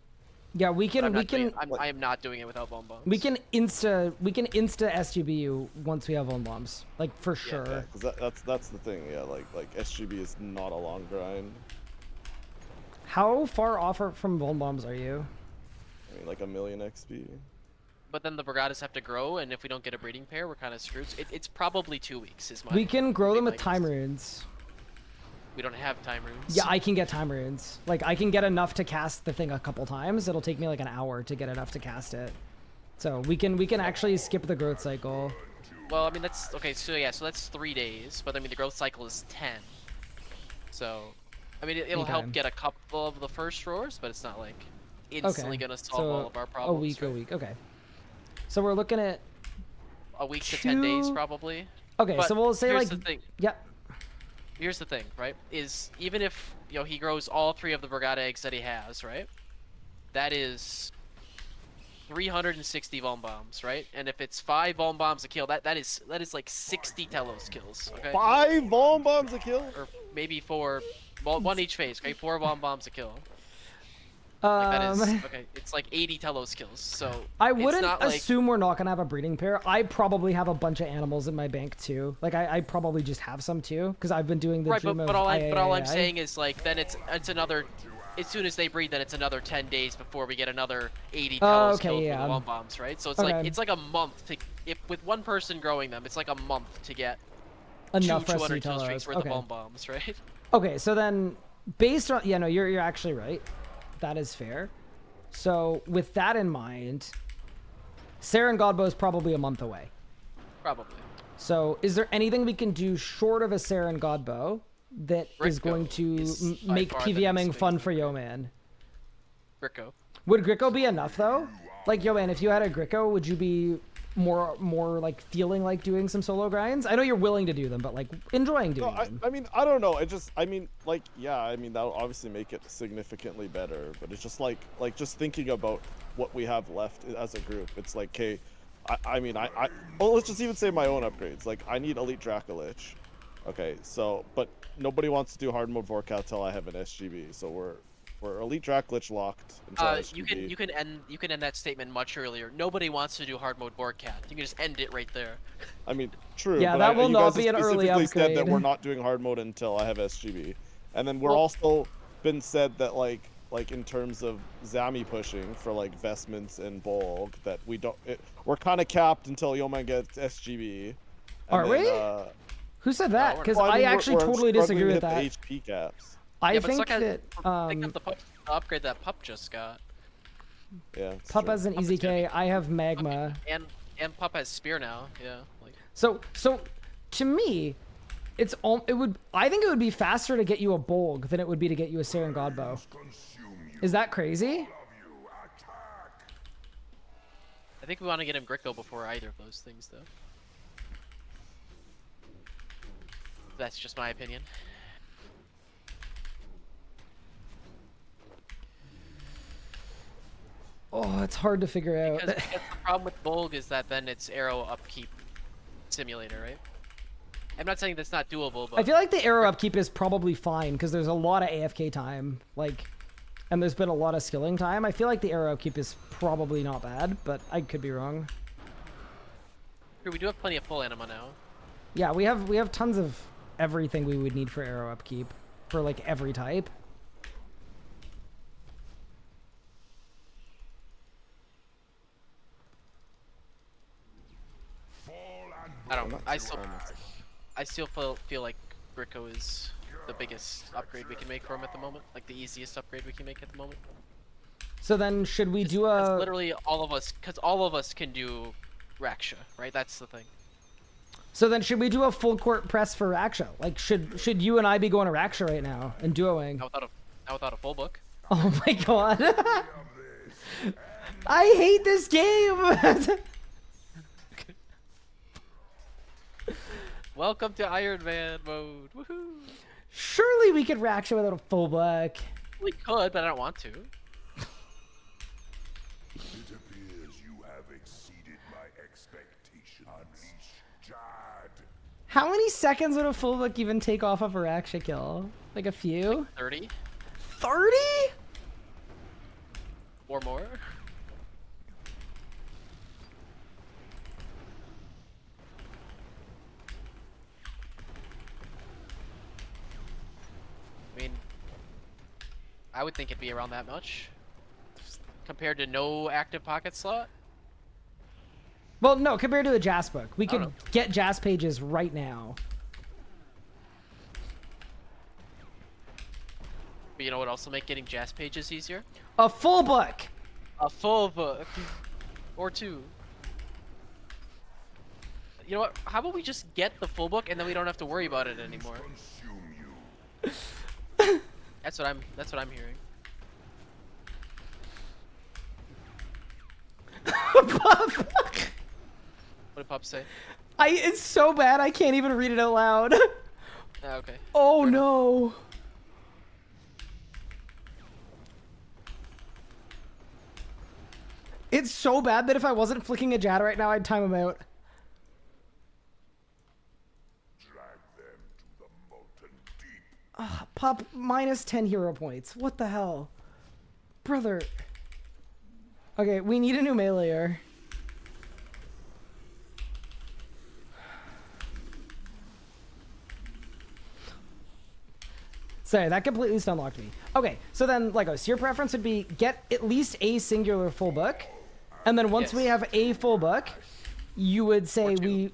yeah, we But can I am not doing it without bomb bombs. we can insta SGB you once we have on bombs, like for sure. Yeah, because that's the thing. Yeah, like SGB is not a long grind. How far off from Vuln bombs are you? I mean, like a million XP. But then the Brigadas have to grow, and if we don't get a breeding pair, we're kind of screwed. It's probably 2 weeks. Is my. We can grow them my with time guess. runes. We don't have time runes. Yeah, I can get time runes. Like, I can get enough to cast the thing a couple times. It'll take me like an hour to get enough to cast it. So we can actually skip the growth cycle. Well, I mean that's okay. So yeah, so that's 3 days, but I mean the growth cycle is 10. So, I mean it'll Okay. help get a couple of the first roars, but it's not like instantly Okay, gonna solve so all of our problems. a right? week. Okay. So we're looking at A week to 10 days 2 probably. okay. But So we'll say here's like the thing. yep. Here's the thing, right? Is even if he grows all 3 of the Brigada eggs that he has, right? That is 360 Vuln bombs, right? And if it's 5 Vuln bombs a kill, that is like 60 Telos kills. Okay. 5 Vuln bombs a kill? Or maybe 4, well, 1 each phase. Okay, 4 Vuln bombs a kill. Like that is okay. It's like 80 Telos kills. So I it's wouldn't not like, assume we're not gonna have a breeding pair. I probably have a bunch of animals in my bank too. Like I probably just have some too, because I've been doing the right, dream but of all I'm IAII. saying is like then it's another. As soon as they breed, then it's another 10 days before we get another 80 Telos okay, killed yeah. with the bombs, right? So it's Okay. like a month to if with one person growing them, it's like a month to get enough two for us to 200 kill tell streaks us. worth Okay. of bombs, right? Okay, so then based on no, you're actually right. That is fair. So with that in mind, Saren Godbow is probably a month away. Probably. So is there anything we can do short of a Saren Godbow that is Gricko going to is by make far the PVMing next fun biggest for thing. Yeoman? Gricko. Would Gricko be enough though? Like Yeoman, if you had a Gricko, would you be more like feeling like doing some solo grinds? I know you're willing to do them, but like enjoying doing them. I mean, I don't know. I mean, like, yeah, I mean, that would obviously make it significantly better, but it's just like just thinking about what we have left as a group. It's like, okay, well, let's just even say my own upgrades. Like, I need Elite Dracolich. Okay, so, but nobody wants to do hard mode Vorcat till I have an SGB, so we're Elite Dracolich locked until SGB. You can end that statement much earlier. Nobody wants to do hard mode Vorcat. You can just end it right there. I mean, true. Yeah, but that will you not guys be an early specifically said upgrade. that we're not doing hard mode until I have SGB, and then we're Well- also been said that like in terms of Zami pushing for like vestments and bulk, that we're kind of capped until Yeoman gets SGB. Are we? Who said that? we're Because Well, I mean, actually we're totally struggling disagree to with hit that. the HP caps. I Yeah, but think look at- that Think of the upgrade that Pup just got. Yeah. it's Pup true. has an easy K. I have Magma. And Pup has Spear now. Yeah. Like, So to me, I think it would be faster to get you a Bolg than it would be to get you a Saren Godbow. Is that crazy? I think we want to get him Gricko before either of those things, though. That's just my opinion. Oh, it's hard to figure out. Because the problem with Bolg is that then it's arrow upkeep simulator, right? I'm not saying that's not doable, but I feel like the arrow upkeep is probably fine because there's a lot of AFK time, and there's been a lot of skilling time. I feel like the arrow upkeep is probably not bad, but I could be wrong. we do have plenty of full anima now. Yeah, we have tons of everything we would need for arrow upkeep for like every type. I don't know. I still feel like Gricko is the biggest upgrade we can make for him at the moment. Like the easiest upgrade we can make at the moment. So then should we do That's a... literally all of us, because all of us can do Raksha, right? That's the thing. So then should we do a full court press for Raksha? Like should you and I be going to Raksha right now and duoing? Not without a full book. Oh my god. I hate this game. Welcome to Ironman mode. Woohoo! Surely we could Raksha without a full book. We could, but I don't want to. It appears you have exceeded my expectations. Unleash Jad. How many seconds would a full book even take off of a Raksha kill? Like a few? 30 30? or more. I mean, I would think it'd be around that much. Compared to no active pocket slot. Well, no, compared to the Jas book. We don't could know. get Jas pages right now. But you know what also make getting Jas pages easier? A full book! A full book. Or two. You know what? How about we just get the full book and then we don't have to worry about it anymore? Consume you. That's what I'm hearing. What did Pup say? It's so bad I can't even read it out loud. Ah, okay. Oh Fair enough. no. It's so bad that if I wasn't flicking a Jad right now, I'd time him out. Drag them to the molten deep. Pop, minus 10 hero points. What the hell? Brother. Okay, we need a new meleeer. Sorry, that completely stun-locked me. Okay, so then, Legos, your preference would be get at least a singular full book, and then once we Yes. have a full book, you would say Or two.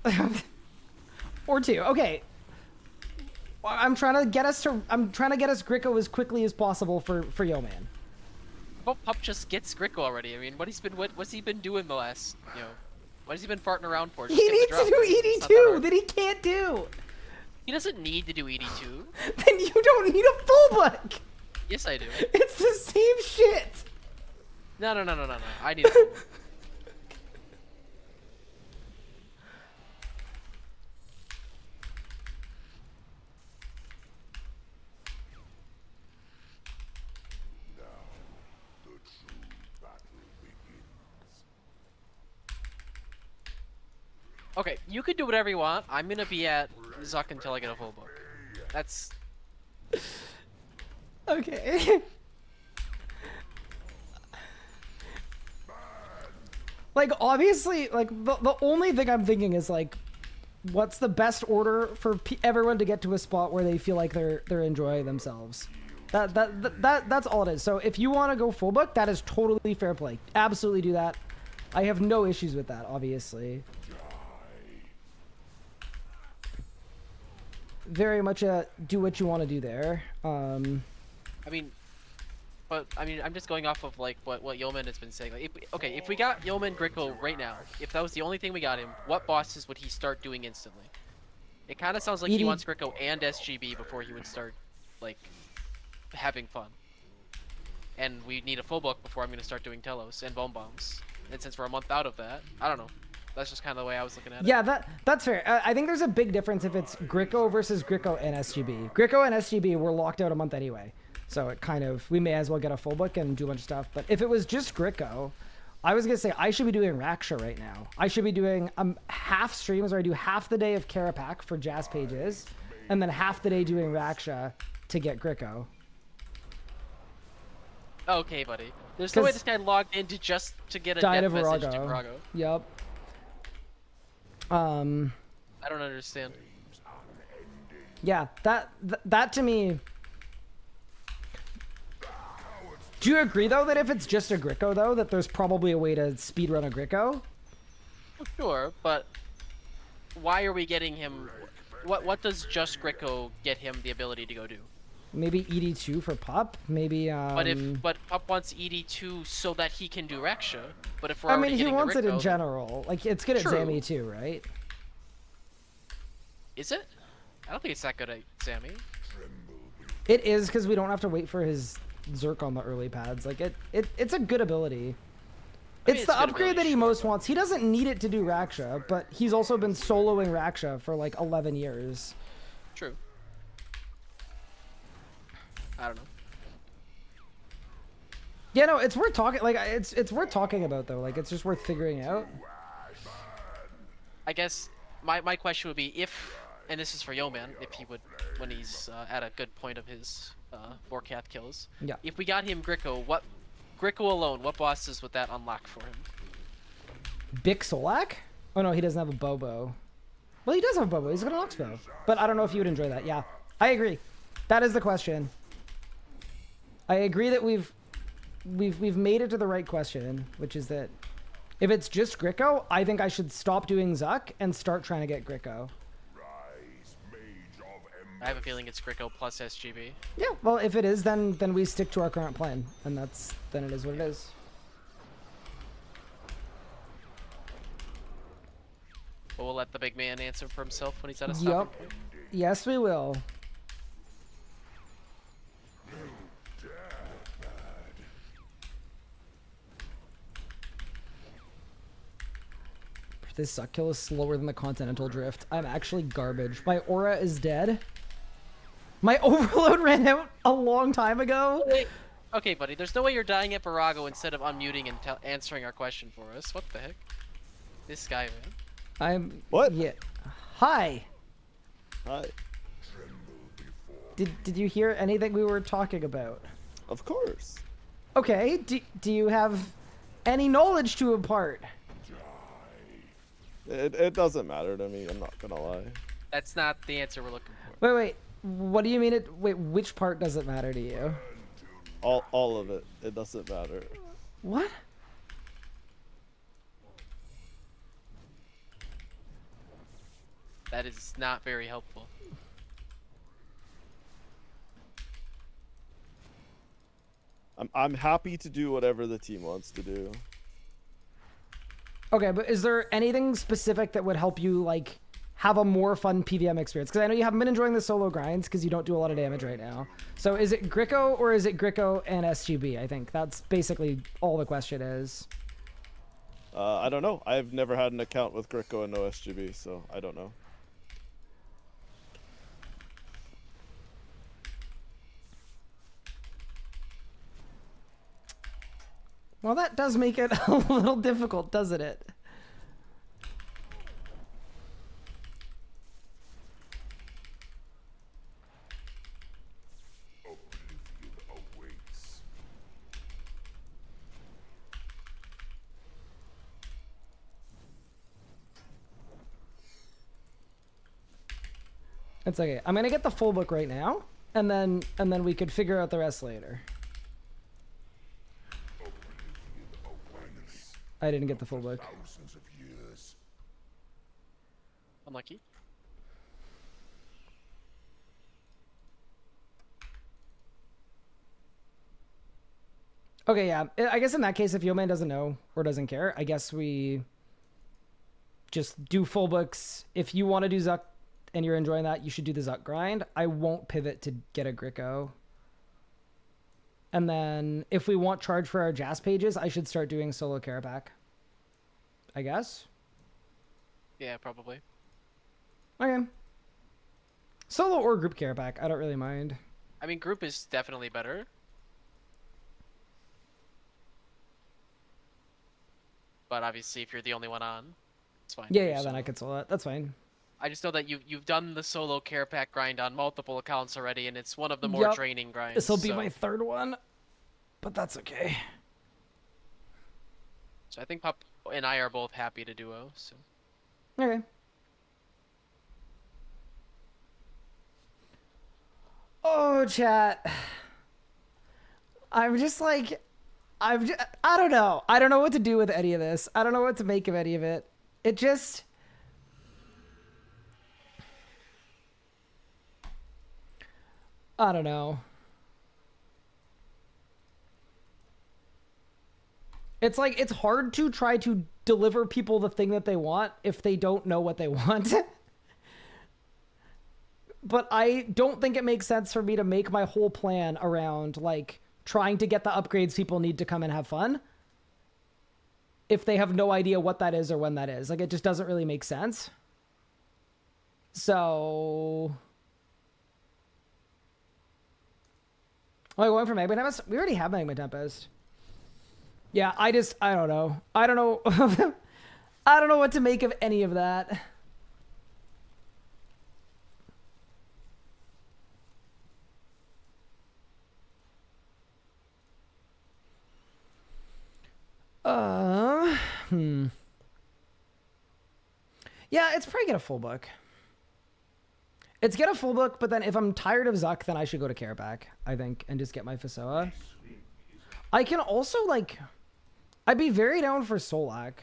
we... or two, okay. Well, I'm trying to get us Gricko as quickly as possible for Yeoman. Well, Pup just gets Gricko already. I mean, what's he been doing the last, what has he been farting around for? Just He get the needs drop. to do It's not that ED2 hard. that he can't do. He doesn't need to do ED2. Then you don't need a full book. Yes, I do. It's the same shit. No. I need a full book. Okay, you could do whatever you want. I'm gonna be at Zuck until I get a full book. That's Okay. Like, obviously, like, the only thing I'm thinking is, like, what's the best order for everyone to get to a spot where they feel like they're enjoying themselves. That's all it is. So if you want to go full book, that is totally fair play. Absolutely do that. I have no issues with that, obviously. Very much do what you want to do there. I mean, but I mean, I'm just going off of like what Yeoman has been saying. Like, if we got Yeoman Gricko right now, if that was the only thing we got him, what bosses would he start doing instantly? It kind of sounds like he wants Gricko and SGB before he would start like having fun. And we need a full book before I'm going to start doing Telos and Bone Bombs. And since we're a month out of that, I don't know. That's just kind of the way I was looking at it. Yeah, that's fair. I think there's a big difference if it's Gricko versus Gricko and SGB. Gricko and SGB were locked out a month anyway. So it kind of, we may as well get a full book and do a bunch of stuff. But if it was just Gricko, I was going to say I should be doing Raksha right now. I should be doing half streams where I do half the day of Carapac for Jazz Pages, and then half the day doing Raksha to get Gricko. Okay, buddy. There's no way this guy logged in just to get a Died death of message to Virago. Virago. Yep. I don't understand. Yeah, that to me. Do you agree though that if it's just a Gricko though, that there's probably a way to speedrun a Gricko? Sure, but why are we getting him? What does just Gricko get him the ability to go do? Maybe ED2 for Pup. Maybe. But Pup wants ED2 so that he can do Raksha. But if we're I already mean, he getting wants the it in Gricko, general. Like it's good at True. Zammy too, right? is it? I don't think it's that good at Sammy. It is because we don't have to wait for his Zerk on the early pads. Like it's a good ability. I mean, It's it's the a good upgrade that ability, he sure, most but- wants. He doesn't need it to do Raksha, but he's also been soloing Raksha for like 11 years. True. I don't know. Yeah, no, it's worth talking. Like it's worth talking about though. Like it's just worth figuring out. I guess my question would be if, and this is for Yeoman, if he would, when he's at a good point of his Vorkath kills. Yeah. If we got him Gricko, Gricko alone, what bosses would that unlock for him? Bik Solak? Oh no, he doesn't have a Bobo. Well, he does have a Bobo. He's got an Oxbow. But I don't know if you would enjoy that. Yeah, I agree. That is the question. I agree that we've made it to the right question, which is that if it's just Gricko, I think I should stop doing Zuck and start trying to get Gricko. Rise, mage of I have a feeling it's Gricko plus SGB. Yeah, well, if it is, then we stick to our current plan, and then it is what it is. But we'll let the big man answer for himself when he's at a Yup. stopping point. Yes, we will. This Zuck kill is slower than the Continental Drift. I'm actually garbage. My aura is dead. My overload ran out a long time ago. Wait. Okay, buddy, there's no way you're dying at Virago instead of unmuting and answering our question for us. What the heck? This guy, man. I'm... What? Yeah. Hi. Hi. Did you hear anything we were talking about? Of course. Okay, do you have any knowledge to impart? It doesn't matter to me. I'm not gonna lie. That's not the answer we're looking for. Wait. What do you mean wait, which part doesn't matter to you? All of it. It doesn't matter. What? That is not very helpful. I'm happy to do whatever the team wants to do. Okay, but is there anything specific that would help you, like, have a more fun PVM experience? Because I know you haven't been enjoying the solo grinds because you don't do a lot of damage right now. So is it Gricko or is it Gricko and SGB? I think that's basically all the question is. I don't know. I've never had an account with Gricko and no SGB, so I don't know. Well, that does make it a little difficult, doesn't it? It's okay. I'm gonna get the full book right now, and then we could figure out the rest later. I didn't get the full book. Thousands of years. Unlucky. Okay, yeah. I guess in that case, if Yeoman doesn't know or doesn't care, I guess we just do full books. If you want to do Zuck and you're enjoying that, you should do the Zuck grind. I won't pivot to get a Gricko. And then if we want charge for our Jas pages, I should start doing solo Carapac. I guess. Yeah, probably. Okay. Solo or group Carapac, I don't really mind. I mean, group is definitely better. But obviously, if you're the only one on, it's fine. Yeah, to do yeah, then solo. I could solo it. That's fine. I just know that you've done the solo care pack grind on multiple accounts already, and it's one of the more Yup. draining grinds. This will be so, my third one, but that's okay. So I think Pup and I are both happy to duo. So Okay. Oh, chat. I'm just like, I don't know. I don't know what to do with any of this. I don't know what to make of any of it. It just... I don't know. It's like, it's hard to try to deliver people the thing that they want if they don't know what they want. But I don't think it makes sense for me to make my whole plan around, like, trying to get the upgrades people need to come and have fun if they have no idea what that is or when that is. Like, it just doesn't really make sense. So... Oh, we're going for Magma Tempest? We already have Magma Tempest. Yeah, I don't know. I don't know. I don't know what to make of any of that. Yeah, it's probably get a full book. It's get a full book, but then if I'm tired of Zuck, then I should go to Carapac, I think, and just get my Fasoa. I can also, like... I'd be very down for Solak.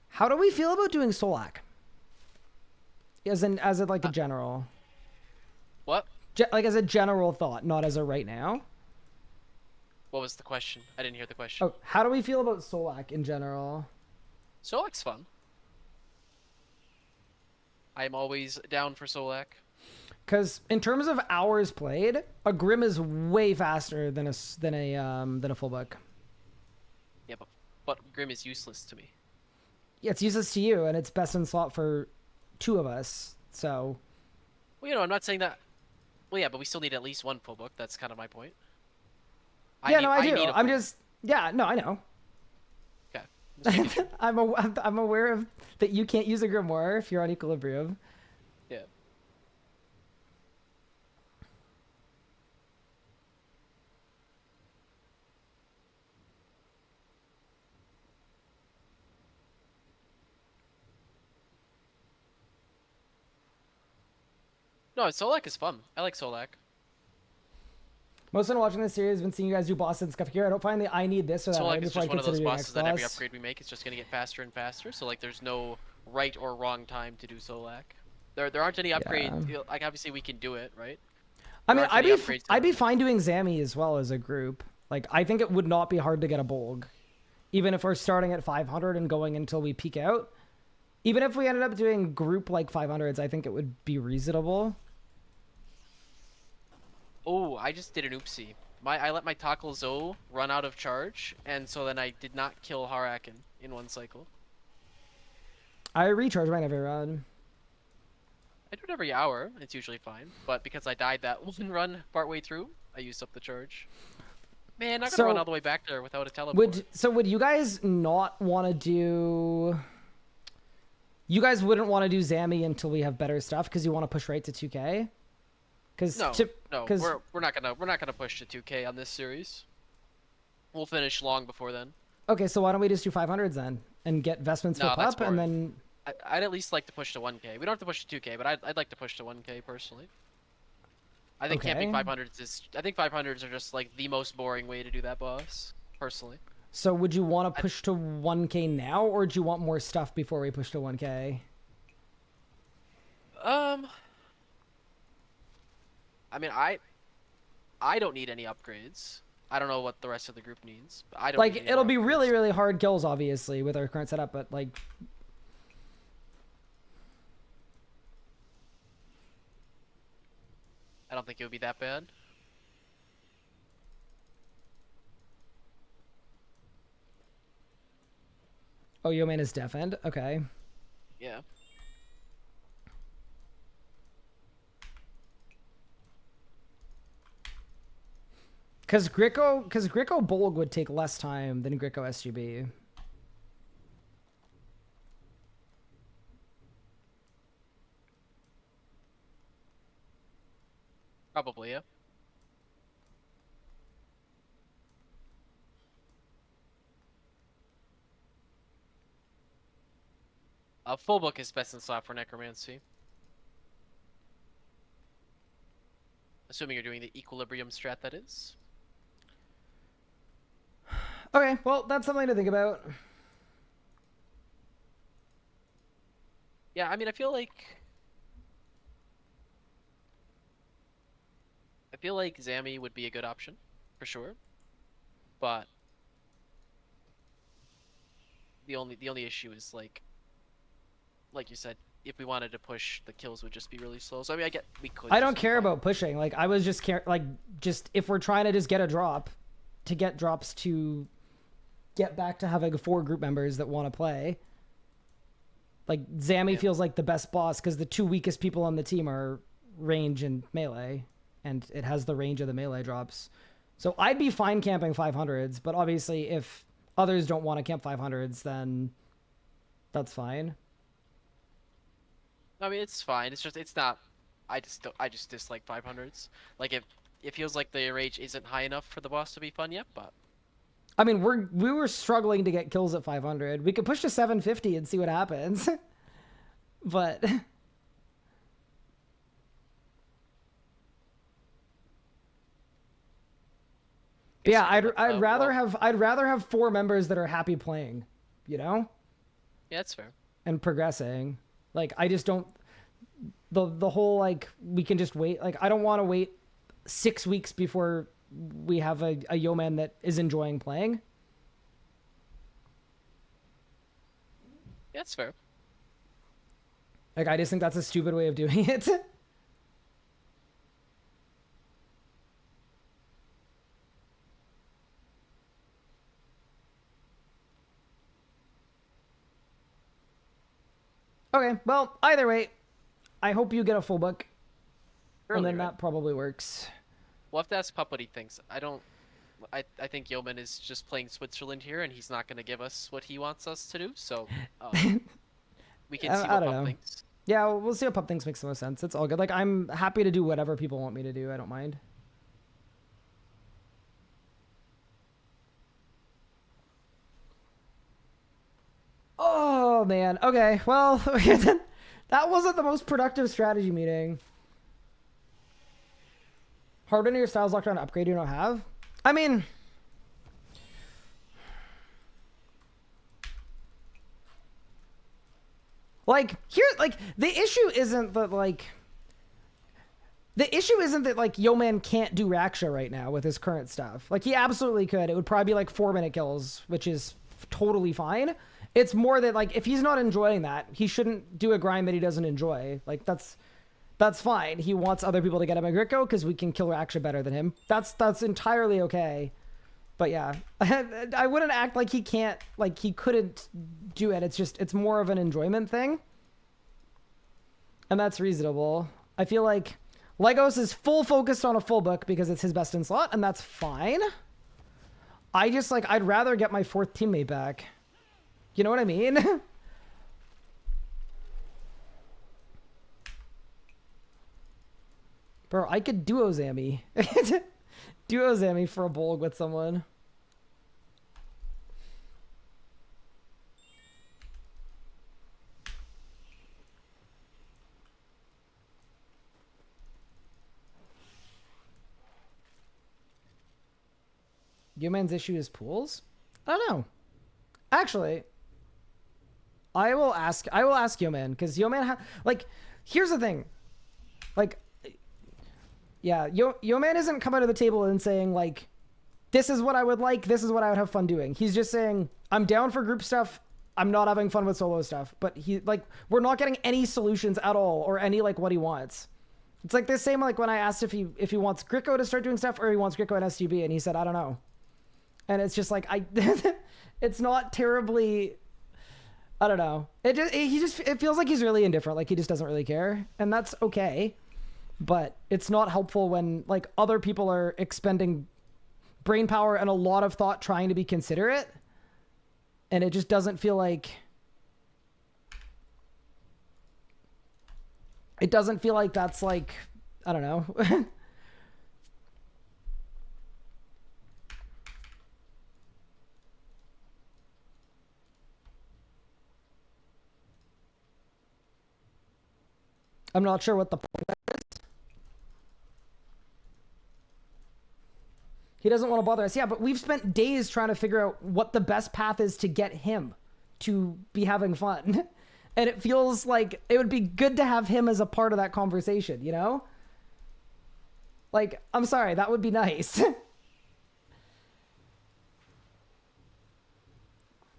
How do we feel about doing Solak? As in like a general. what? Like as a general thought, not as a right now. What was the question? I didn't hear the question. Oh, how do we feel about Solak in general? Solak's fun. I'm always down for Solak. Because in terms of hours played, a Grim is way faster than a full book. Yeah, but Grim is useless to me. Yeah, it's useless to you, and it's best in slot for two of us. So. Well, you know, I'm not saying that. Well, yeah, but we still need at least one full book. That's kind of my point. I do. need a I'm full- just. Yeah, no, I know. Okay. I'm aware of that you can't use a Grimoire if you're on Equilibrium. Yeah. No, Solak is fun. I like Solak. Most of watching this series have been seeing you guys do bosses and stuff here. I don't find the I need this or that Solak item is before I just one of those consider doing bosses next that every boss. upgrade we make is just going to get faster and faster. So like, there's no right or wrong time to do Solak. There aren't any upgrades. You know, like obviously we can do it, right? I mean, There aren't any upgrades I'd be to- fine doing Zami as well as a group. Like, I think it would not be hard to get a Bolg. Even if we're starting at 500 and going until we peak out. Even if we ended up doing group like 500s, I think it would be reasonable. Oh, I just did an oopsie. I let my Tackle Zo run out of charge, and so then I did not kill Harakin in one cycle. I recharge mine every run. I do it every hour. It's usually fine. But because I died that one run partway through, I used up the charge. Man, I'm gonna run all the way back there without a teleport. Would you guys not want to do... You guys wouldn't want to do Zami until we have better stuff because you want to push right to 2K? No, we're not gonna push to 2K on this series. We'll finish long before then. Okay, so why don't we just do 500s then and get Vestments No, flip that's up and boring. then I'd at least like to push to 1K. We don't have to push to 2K, but I'd like to push to 1K personally. I think camping Okay. 500s is. I think 500s are just like the most boring way to do that boss, personally. So would you want to push to 1K now, or do you want more stuff before we push to 1K? I mean, I don't need any upgrades. I don't know what the rest of the group needs. But I don't Like, need any it'll more be really, upgrades. really hard kills, obviously, with our current setup, but, like... I don't think it would be that bad. Oh, Yo Man is Def End? Okay. Yeah. Because Gricko Bolg would take less time than Gricko SGB. Probably, yeah. Full book is best in slot for necromancy. Assuming you're doing the equilibrium strat, that is. Okay, well, that's something to think about. Yeah, I mean, I feel like Zammy would be a good option, for sure. But the only issue is like you said, if we wanted to push, the kills would just be really slow. So I mean, I get we could. I don't just do care fine. about pushing. Like, I was just just if we're trying to just get a drop, to get drops to get back to having 4 group members that want to play. Like, Zammy feels like the best boss because the 2 weakest people on the team are range and melee, and it has the range of the melee drops. So I'd be fine camping 500s, but obviously if others don't want to camp 500s, then that's fine. I mean, it's fine. It's not. I just dislike 500s. Like it feels like the rage isn't high enough for the boss to be fun yet, but. I mean, we were struggling to get kills at 500. We could push to 750 and see what happens. But yeah, I'd rather have 4 members that are happy playing, you know? Yeah, that's fair. And progressing. Like, I just don't the whole like we can just wait. Like, I don't want to wait 6 weeks before we have a Yeoman that is enjoying playing. Yeah, that's fair. Like, I just think that's a stupid way of doing it. Okay, well, either way, I hope you get a full book. And then that probably works. We'll have to ask Pup what he thinks. I think Yeoman is just playing Switzerland here, and he's not going to give us what he wants us to do. So we can see I what don't Pup know. thinks. Yeah, we'll see what Pup thinks makes the most sense. It's all good. Like, I'm happy to do whatever people want me to do. I don't mind. Oh, man. Okay, well, that wasn't the most productive strategy meeting. Harden your styles locked on upgrade you don't have? I mean... Like, the issue isn't that, like... The issue isn't that, like, Yeoman can't do Raksha right now with his current stuff. Like, he absolutely could. It would probably be, like, 4-minute kills, which is totally fine. It's more that, like, if he's not enjoying that, he shouldn't do a grind that he doesn't enjoy. Like, that's fine. He wants other people to get him a Gricko because we can kill Raksha better than him. That's entirely okay. But yeah, I wouldn't act like he can't, like he couldn't do it. It's more of an enjoyment thing. And that's reasonable. I feel like Legos is full focused on a full book because it's his best in slot, and that's fine. I just, like, I'd rather get my 4th teammate back. You know what I mean? Bro, I could duo Zammy. Duo Zammy for a Bolg with someone. Yoman's issue is pools? I don't know. Actually, I will ask Yoman, because Yoman like, here's the thing. Like, yeah, Yoman isn't coming to the table and saying like, this is what I would like, this is what I would have fun doing. He's just saying, I'm down for group stuff, I'm not having fun with solo stuff. But he, like, we're not getting any solutions at all, or any like what he wants. It's like the same like when I asked if he wants Gricko to start doing stuff or he wants Gricko and SGB, and he said I don't know. And it's just like it's not terribly, I don't know. It feels like he's really indifferent, like he just doesn't really care, and that's okay. But it's not helpful when like other people are expending brain power and a lot of thought trying to be considerate, and it just doesn't feel like. It doesn't feel like that's like, I don't know. I'm not sure what the point is. He doesn't want to bother us. Yeah, but we've spent days trying to figure out what the best path is to get him to be having fun. And it feels like it would be good to have him as a part of that conversation, you know? Like, I'm sorry, that would be nice.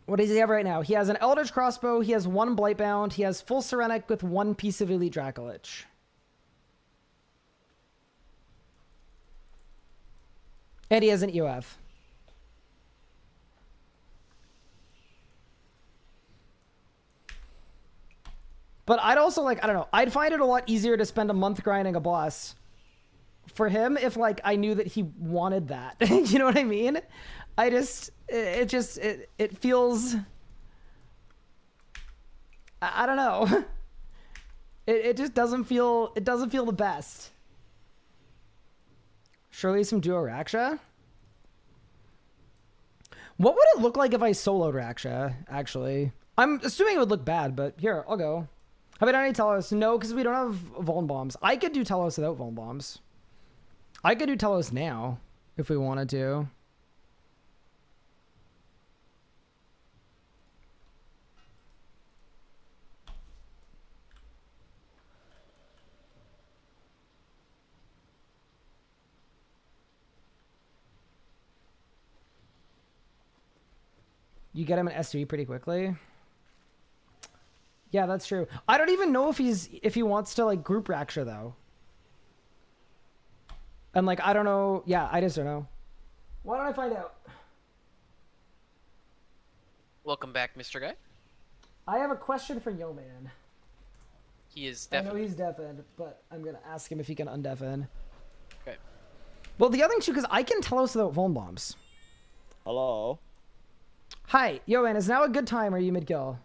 What does he have right now? He has an Eldritch Crossbow, he has 1 Blightbound, he has full Serenic with 1 piece of Elite Dracolich. And he has an EOF. But I'd also, like, I don't know, I'd find it a lot easier to spend a month grinding a boss for him if, like, I knew that he wanted that. You know what I mean? It feels, I don't know. It just doesn't feel the best. Surely some duo Raksha? What would it look like if I soloed Raksha, actually? I'm assuming it would look bad, but here, I'll go. Have I done any Telos? No, because we don't have Vuln Bombs. I could do Telos without Vuln Bombs. I could do Telos now, if we wanted to. You get him an S3 pretty quickly. Yeah, that's true. I don't even know if he wants to like group Raksha though. And like I don't know. Yeah, I just don't know. Why don't I find out? Welcome back, Mr. Guy. I have a question for Yo Man. He is I know definitely. he's deafened, but I'm gonna ask him if he can undeafen. Okay. Well, the other thing too, because I can Telos without Vuln Bombs. Hello. Hi, Yo Man. Is now a good time? Or are you mid kill?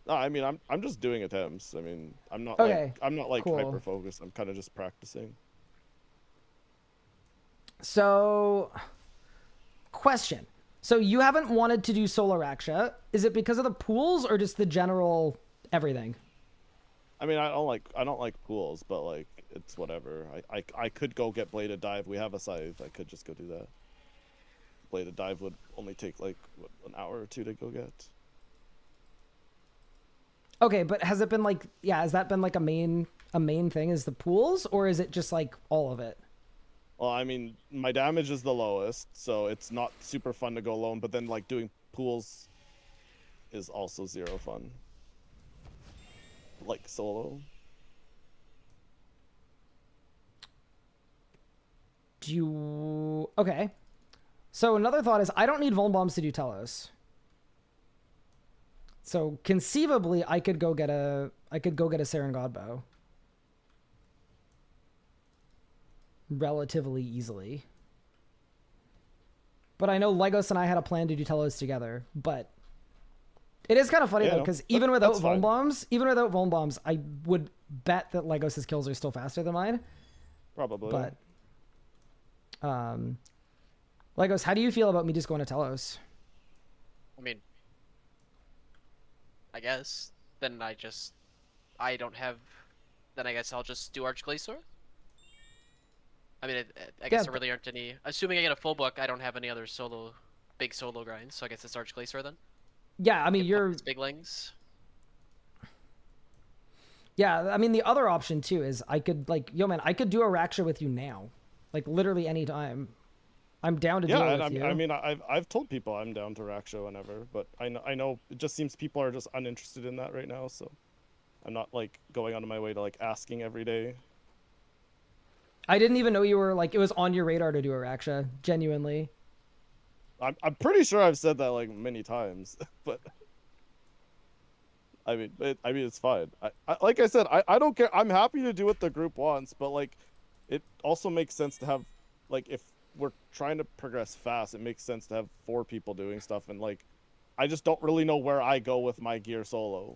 No, I mean I'm just doing attempts. I mean I'm not Okay, like cool. hyper focused. I'm kind of just practicing. So, question. So you haven't wanted to do Solar Raksha. Is it because of the pools or just the general everything? I mean I don't like pools, but like it's whatever. I could go get Bladed Dive. We have a scythe. I could just go do that. Bladed Dive would only take like what, an hour or 2 to go get. Okay, but has it been like, yeah, has that been like a main thing, is the pools, or is it just like all of it? Well, I mean, my damage is the lowest, so it's not super fun to go alone, but then like doing pools is also 0 fun. Like solo. Okay. So another thought is I don't need Vuln Bombs to do Telos. So conceivably I could go get a Saren Godbow. Relatively easily. But I know Legos and I had a plan to do Telos together, but it is kind of funny though, because even without Vuln Bombs, I would bet that Legos' kills are still faster than mine. Probably. But Legos, how do you feel about me just going to Telos? I mean, I guess. Then I don't have. Then I guess I'll just do Archglacior. I mean, I guess Yeah. there really aren't any. Assuming I get a full book, I don't have any other big solo grinds. So I guess it's Arch Glacier then. Yeah, I mean, you're. Big lings. Yeah, I mean, the other option too is I could like, yo man, I could do a Raksha with you now, like literally anytime. I'm down to do it Yeah, with and you. I mean, I've told people I'm down to Raksha whenever, but I know it just seems people are just uninterested in that right now, so I'm not like going out of my way to like asking every day. I didn't even know you were like it was on your radar to do a Raksha, genuinely. I'm pretty sure I've said that like many times, but I mean, it's fine. Like I said, I don't care. I'm happy to do what the group wants, but like, it also makes sense to have, like, if we're trying to progress fast, it makes sense to have 4 people doing stuff, and like, I just don't really know where I go with my gear solo,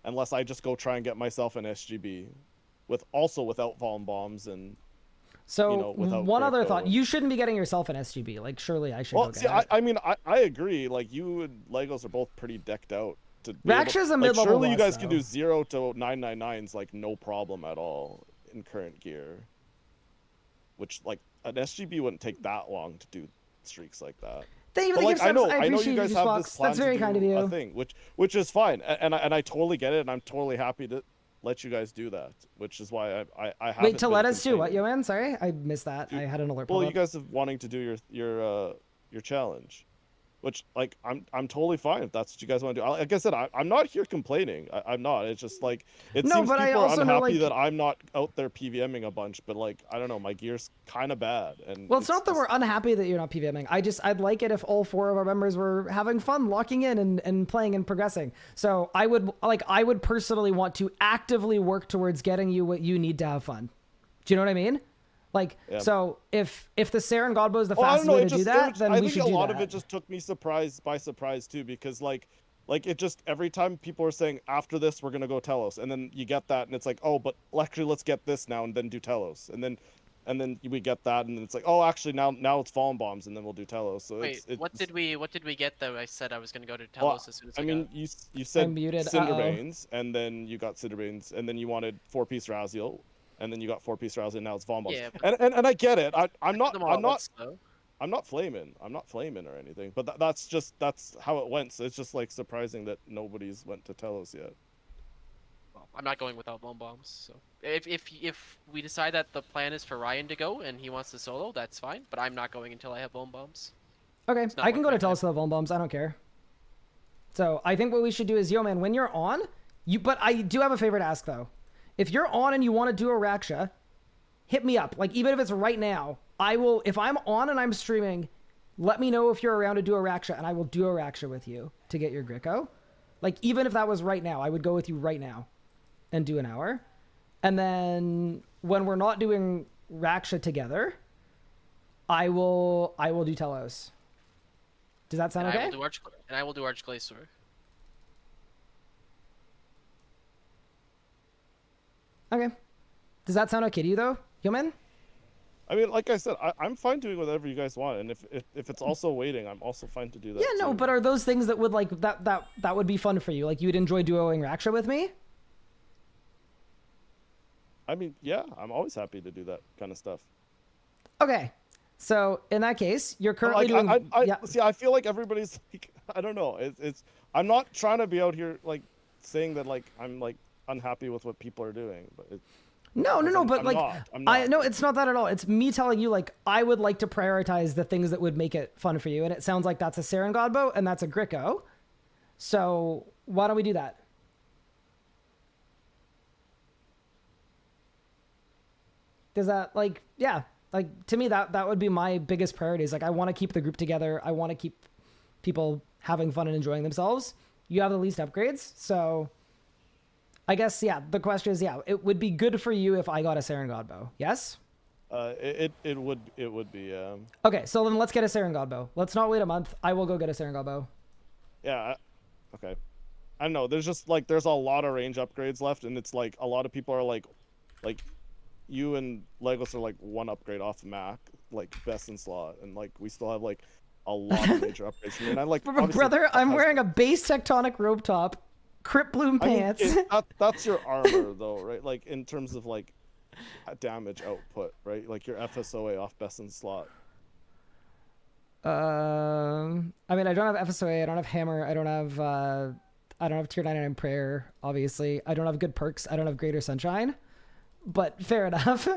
unless I just go try and get myself an SGB, without Vom bombs and. So You know, without one other Greco thought, and- you shouldn't be getting yourself an SGB. Like surely I should Well, go get see, it. I mean, I agree. Like, you and Legos are both pretty decked out. To be able- Raksha's a like, mid-level surely you boss, guys can though. do 0 to 999s like no problem at all in current gear. Which, like, an SGB wouldn't take that long to do streaks like that. Thank you for But the like, gift I know subs. I you appreciate guys you, have Spox. this plan That's very to kind of do you. a thing, which is fine, and I totally get it, and I'm totally happy to let you guys do that, which is why I haven't Wait, to been let us too. What, complaining. Yoann? Sorry, I missed that. I had an alert. Well, pulled you up. guys are wanting to do your challenge, which like I'm totally fine if that's what you guys want to do. Like I said, I'm not here complaining. I'm not. It's just like it No, seems but I people are also know, unhappy like- that I'm not out there PVMing a bunch. But like I don't know, my gear's kind of bad. And Well, it's not that just- we're unhappy that you're not PVMing. I'd like it if all 4 of our members were having fun, locking in and playing and progressing. So I would personally want to actively work towards getting you what you need to have fun. Do you know what I mean? Like, Yeah. so if the Saren Godbow is the Oh, I fastest don't know. way It to just, do that, then I we think should a do lot that. of it just took me by surprise too, because like it just every time people are saying after this we're gonna go Telos, and then you get that, and it's like, oh, but actually let's get this now and then do Telos, and then we get that, and then it's like, oh, actually now it's Fallen Bombs, and then we'll do Telos. So Wait, it's what did we get though? I said I was gonna go to well, Telos as soon as I I mean, got. you said I'm muted. Cinderbanes, and then you got Cinderbanes, and then you wanted 4-piece Raziel, and then you got 4-piece Raziel, and now it's Von Bombs. Yeah, And I get it. I'm not them all at once, though. I'm not flaming or anything, but that's how it went. So it's just like surprising that nobody's went to Telos yet. Well, I'm not going without bone bombs. So if we decide that the plan is for Ryan to go and he wants to solo, that's fine. But I'm not going until I have bone bombs. Okay, not I can worth go to my time. Telos without Vuln Bombs. I don't care. So I think what we should do is, yo, man, when you're on, but I do have a favor to ask though. If you're on and you want to do a Raksha, hit me up. Like even if it's right now, I will. If I'm on and I'm streaming, let me know if you're around to do a Raksha, and I will do a Raksha with you to get your Greco. Like even if that was right now, I would go with you right now, and do an hour. And then when we're not doing Raksha together, I will do Telos. Does that sound And okay? I will do Arch Glacier. Okay. Does that sound okay to you though, Yoman? I mean, like I said, I'm fine doing whatever you guys want, and if it's also waiting, I'm also fine to do that. Yeah, no, too. but are those things that would like that would be fun for you? Like you would enjoy duoing Raksha with me? I mean, yeah, I'm always happy to do that kind of stuff. Okay. So in that case, you're But, currently like, doing yeah. See, I feel like everybody's like, I don't know. It's I'm not trying to be out here like saying that like I'm like unhappy with what people are doing, but No, but I'm like not, I'm I not. no, it's not that at all. It's me telling you like I would like to prioritize the things that would make it fun for you, and it sounds like that's a Saren Godbow and that's a Greco. So why don't we do that? Does that like yeah, like to me that would be my biggest priority is like I want to keep the group together. I want to keep people having fun and enjoying themselves. You have the least upgrades, so I guess yeah, the question is yeah, it would be good for you if I got a Saren Godbow. Yes? It would be Okay, so then let's get a Saren Godbow. Let's not wait a month. I will go get a Saren Godbow. yeah. Okay. I don't know. There's just like there's a lot of range upgrades left, and it's like a lot of people are like you and Legos are like one upgrade off Mac, like best in slot, and like we still have like a lot of major upgrades. And I like obviously, Brother, I'm has- wearing a base tectonic rope top, Crypt Bloom I mean, pants. that's your armor though, right? Like in terms of like damage output, right? Like your FSOA off best in slot. I mean, I don't have FSOA. I don't have hammer. I don't have tier 99 prayer. Obviously, I don't have good perks. I don't have greater sunshine. But fair enough.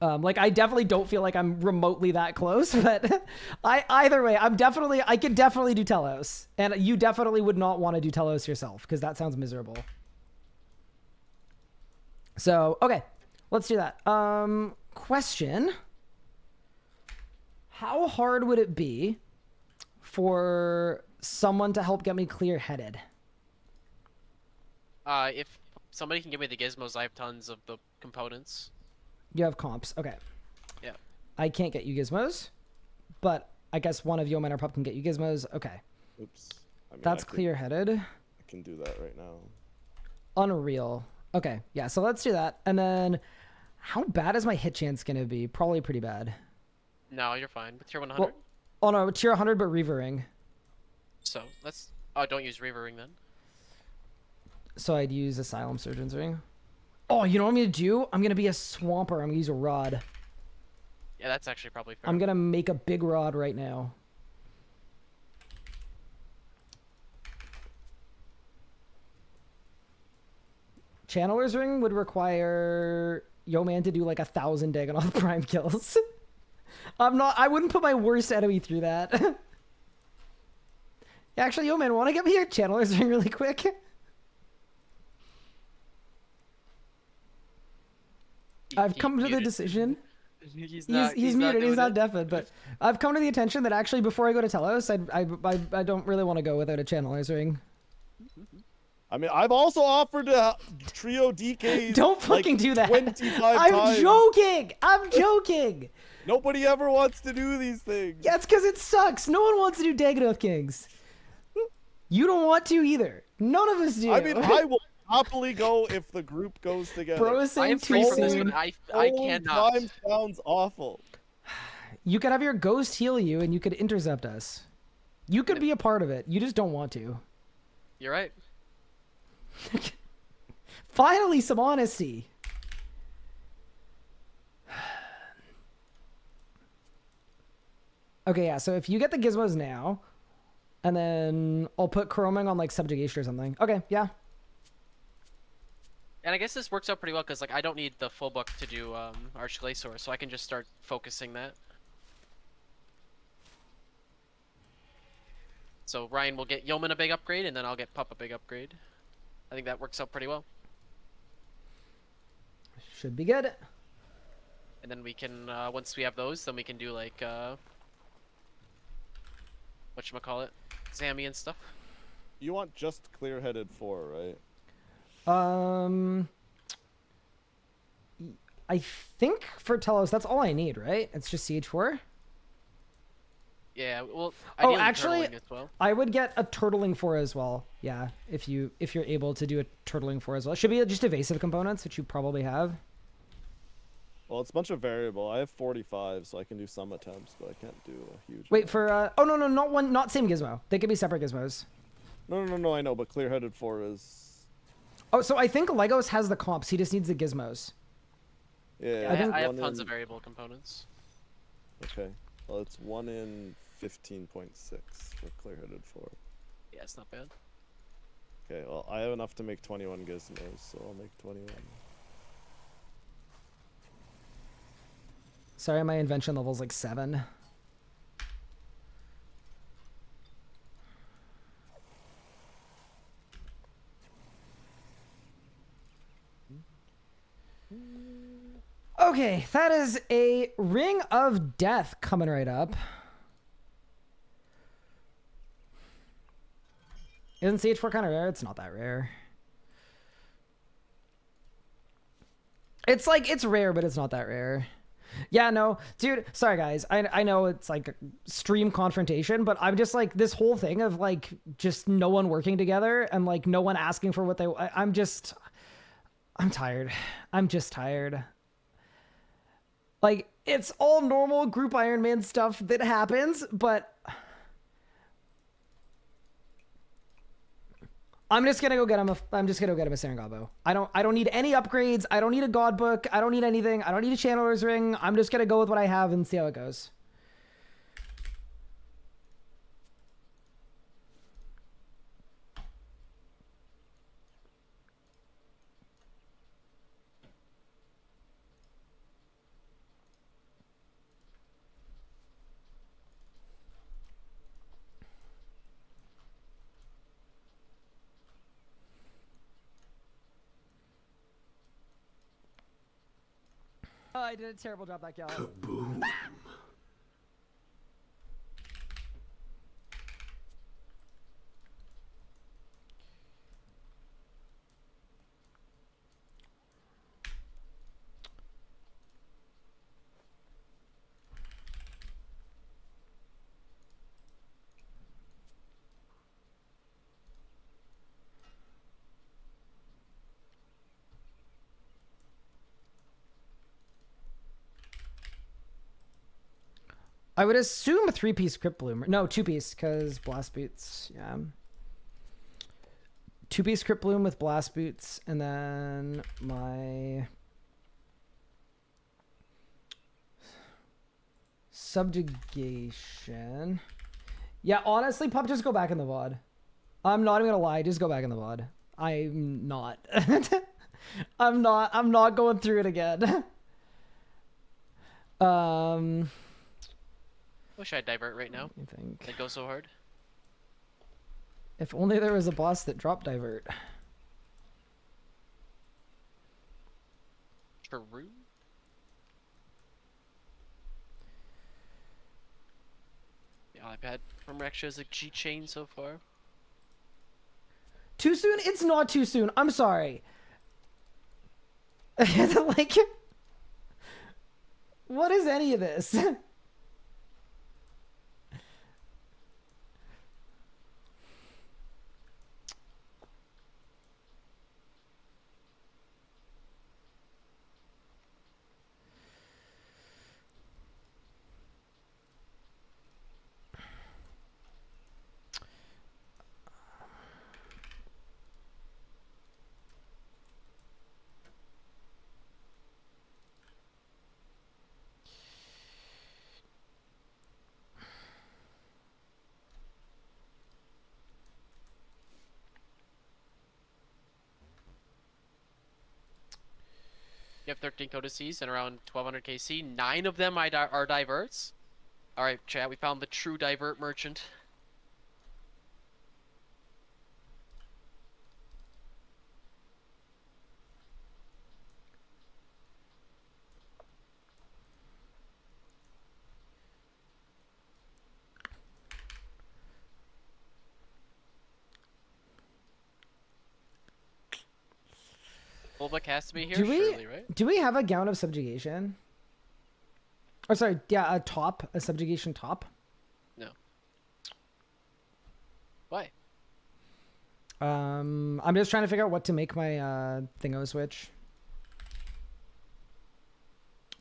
Like I definitely don't feel like I'm remotely that close, but either way, I could definitely do Telos, and you definitely would not want to do Telos yourself because that sounds miserable. So okay, let's do that. Question: how hard would it be for someone to help get me clear-headed? If somebody can give me the gizmos, I have tons of the components. You have comps. Okay. Yeah. I can't get you gizmos, but I guess one of Yeoman or Pup can get you gizmos. Okay. Oops. I mean, That's clear-headed. I can do that right now. Unreal. Okay. Yeah, so let's do that. And then how bad is my hit chance going to be? Probably pretty bad. No, you're fine. With tier 100? Well, oh no, tier 100 but Reavering. So, let's... Oh, don't use Reavering then. So I'd use Asylum Surgeon's Ring. Oh, you know what I'm going to do? I'm going to be a Swamper. I'm going to use a Rod. Yeah, that's actually probably fair. I'm going to make a big Rod right now. Channeler's Ring would require Yo-Man to do like 1,000 Dagonoth Prime kills. I wouldn't put my worst enemy through that. Actually, Yo-Man, want to get me your Channeler's Ring really quick? I've come to the decision. He's muted. He's not deafened, but I've come to the attention that actually before I go to Telos, I don't really want to go without a Channeler's Ring. I mean, I've also offered to trio DKs. Don't fucking like do that. 25 I'm times. joking. I'm joking. Nobody ever wants to do these things. Yeah, it's because it sucks. No one wants to do Dagonoth Kings. You don't want to either. None of us do. I mean, I will happily go if the group goes together. Bro is I saying am too free from this soon. one. I cannot. Time sounds awful. You could have your ghost heal you, and you could intercept us. You could be a part of it. You just don't want to. You're right. Finally, some honesty. Okay, yeah, so if you get the gizmos now, and then I'll put Chroming on, like, Subjugation or something. Okay, yeah. And I guess this works out pretty well, because, like, I don't need the full book to do Archglacior, so I can just start focusing that. So Ryan will get Yeoman a big upgrade, and then I'll get Pup a big upgrade. I think that works out pretty well. Should be good. And then we can, once we have those, then we can do, like, whatchamacallit? Zammy and stuff. You want just clear-headed 4, right? I think for Telos, that's all I need, right? It's just CH4? Yeah, well, Oh, ideally actually, turtling as well. I would get a Turtling 4 as well. Yeah, if you're able to do a Turtling 4 as well. It should be just evasive components, which you probably have. Well, it's a bunch of variable. I have 45, so I can do some attempts, but I can't do a huge Wait amount. for oh no, not same gizmo. They could be separate gizmos. No, I know, but clear-headed 4 is... Oh, so I think Legos has the comps. He just needs the gizmos. Yeah, I have one tons in- of variable components. Okay. Well, it's 1 in 15.6 for clear-headed 4. Yeah, it's not bad. Okay, well, I have enough to make 21 gizmos, so I'll make 21. Sorry, my invention level's like 7. Okay, that is a Ring of Death coming right up. Isn't CH4 kind of rare? It's not that rare. It's like, it's rare, but it's not that rare. Yeah, no, dude, sorry guys. I know it's like stream confrontation, but I'm just like, this whole thing of like, just no one working together and like no one asking for what they, I'm tired. I'm just tired. Like, it's all normal group Ironman stuff that happens, but I'm just gonna go get him I'm just gonna go get him a Serengabo. I don't need any upgrades. I don't need a god book. I don't need anything. I don't need a channeler's ring. I'm just gonna go with what I have and see how it goes. Oh, I did a terrible job that kill. Boom. I would assume a 3-piece Crypt Bloom. No, 2-piece, because Blast Boots. Yeah. 2-piece Crypt Bloom with Blast Boots, and then my Subjugation. Yeah, honestly, Pup, just go back in the VOD. I'm not even gonna lie, just go back in the VOD. I'm not. I'm not going through it again. Wish I'd divert right now. I think. It'd go so hard. If only there was a boss that dropped divert. True. Yeah, I've had from Rex shows a G chain so far. Too soon? It's not too soon. I'm sorry. Like, what is any of this? You have 13 codices and around 1200 KC. 9 of them are diverts. Alright, chat, we found the true divert merchant. Bulbuck has to be here, surely, right? Do we have a gown of subjugation? Or sorry, yeah, a subjugation top? No. Why? I'm just trying to figure out what to make my thingo switch.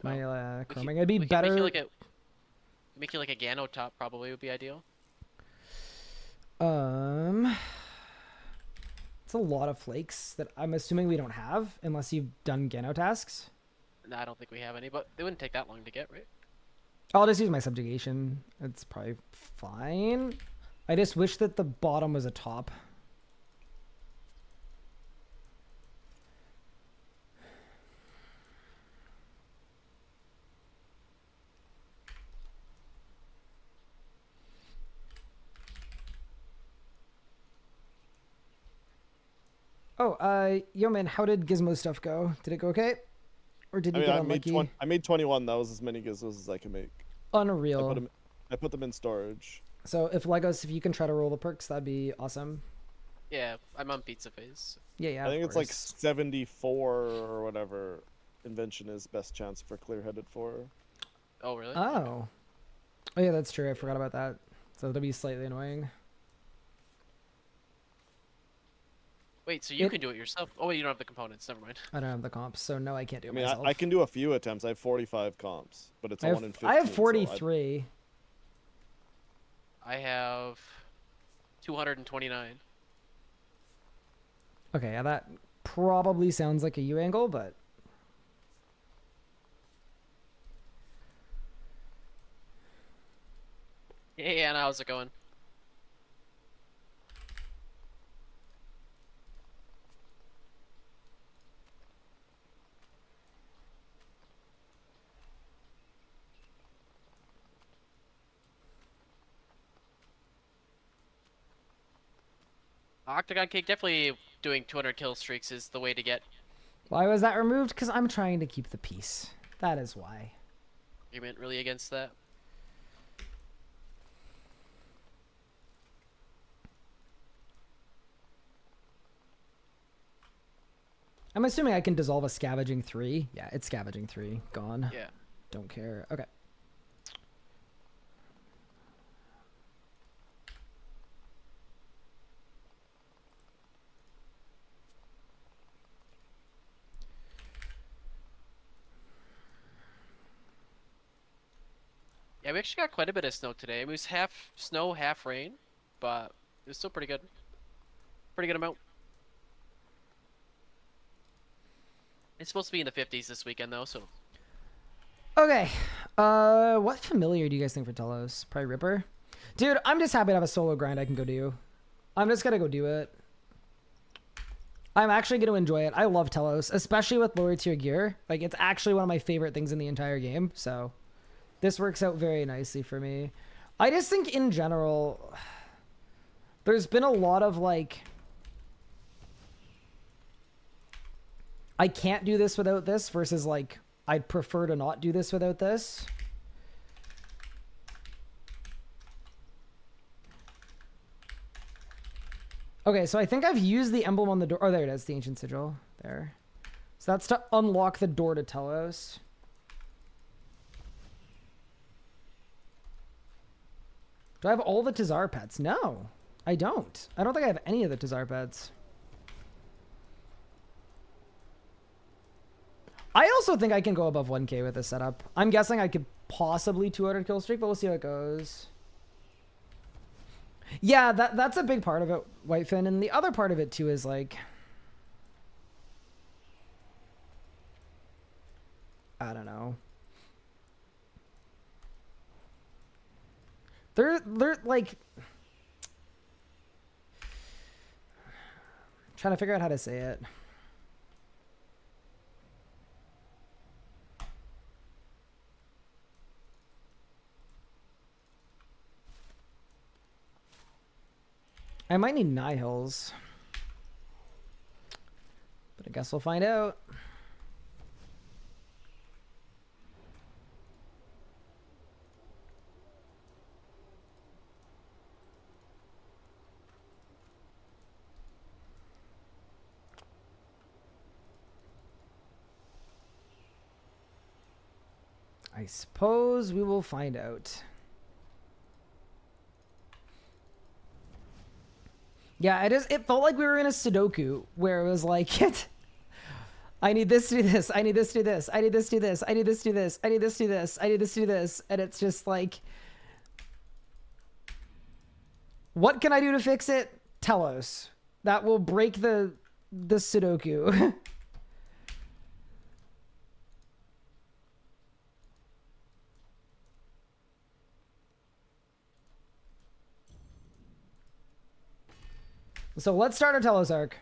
My chroming. It'd be better. Make you like a Gano top probably would be ideal. It's a lot of flakes that I'm assuming we don't have unless you've done Gano tasks. No, I don't think we have any, but they wouldn't take that long to get, right? I'll just use my subjugation. It's probably fine. I just wish that the bottom was a top. Oh, yo man, how did Gizmo stuff go? Did it go okay? Or did you get unlucky? I made 21. That was as many gizmos as I could make. Unreal. I put them in storage. So if you can try to roll the perks, that'd be awesome. Yeah, I'm on pizza phase. Yeah, I think of it's like course. 74 or whatever. Invention is best chance for clear-headed for. Oh, really? Oh. Oh yeah, that's true. I forgot about that. So it'll be slightly annoying. Wait, so you can do it yourself? Oh, wait, you don't have the components. Never mind. I don't have the comps, so no, I can't do it I mean, myself. I can do a few attempts. I have 45 comps, but it's a 1 in 15. I have so 43. I have 229. Okay, yeah, that probably sounds like a U angle, but Hey Anna, how's it going? Octagon Cake definitely doing 200 kill streaks is the way to get why was that removed? Because I'm trying to keep the peace. That is why. argument really against that. I'm assuming I can dissolve a scavenging 3. Yeah, it's scavenging 3. Gone. Yeah. Don't care. Okay. Yeah, we actually got quite a bit of snow today. It was half snow, half rain, but it was still pretty good. Pretty good amount. It's supposed to be in the 50s this weekend though, so Okay. What familiar do you guys think for Telos? Probably Ripper? Dude, I'm just happy to have a solo grind I can go do. I'm just gonna go do it. I'm actually gonna enjoy it. I love Telos, especially with lower tier gear. Like, it's actually one of my favorite things in the entire game, so this works out very nicely for me. I just think in general, there's been a lot of like, I can't do this without this versus like, I'd prefer to not do this without this. Okay, so I think I've used the emblem on the door. Oh, there it is, the ancient sigil. There. So that's to unlock the door to Telos. Do I have all the Tazar pets? No, I don't. I don't think I have any of the Tazar pets. I also think I can go above 1k with this setup. I'm guessing I could possibly 200 kill streak, but we'll see how it goes. Yeah, that's a big part of it, Whitefin. And the other part of it too is like, I don't know. They're like, trying to figure out how to say it. I might need Nihils, but I guess we'll find out. I suppose we will find out. Yeah, it felt like we were in a Sudoku where it was like, I need this to do this, I need this to do this, I need this to do this, I need this to do this, I need this to do this, I need this to do this, and it's just like, what can I do to fix it? Telos. That will break the Sudoku. So let's start our Telos arc.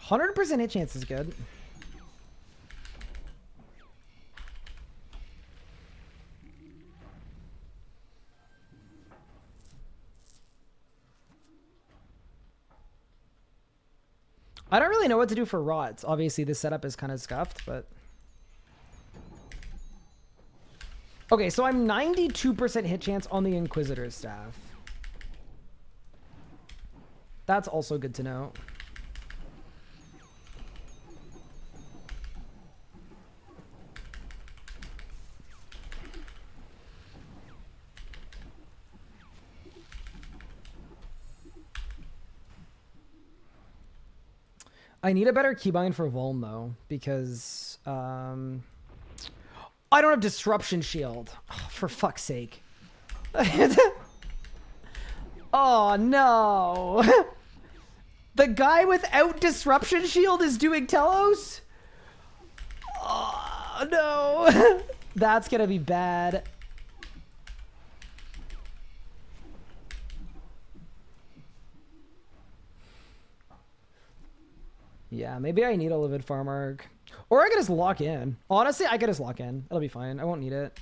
%100% hit chance is good. I don't really know what to do for rods. Obviously, this setup is kind of scuffed, but... Okay, so I'm 92% hit chance on the Inquisitor staff. That's also good to know. I need a better keybind for Vuln though, because I don't have Disruption Shield. Oh, for fuck's sake. Oh no. The guy without Disruption Shield is doing Telos? Oh no. That's gonna be bad. Yeah, maybe I need a Livid Farm Arc. Or I could just lock in. Honestly, I could just lock in. It'll be fine. I won't need it.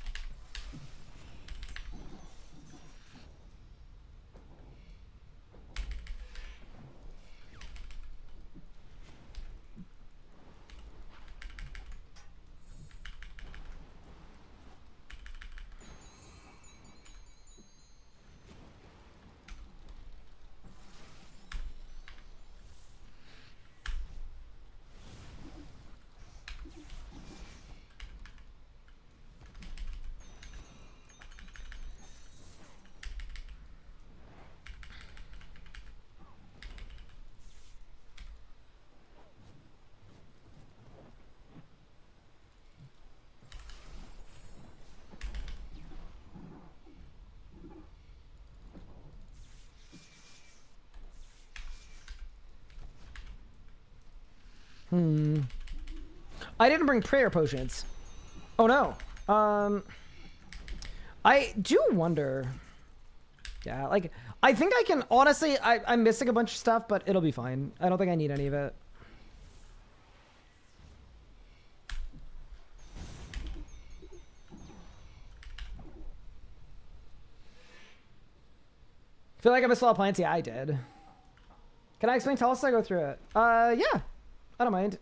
I didn't bring prayer potions. Oh no. I do wonder. Yeah, like I think I can honestly. I'm missing a bunch of stuff, but it'll be fine. I don't think I need any of it. Feel like I missed a lot of plants. Yeah, I did. Can I explain Telos? I go through it. Yeah, I don't mind.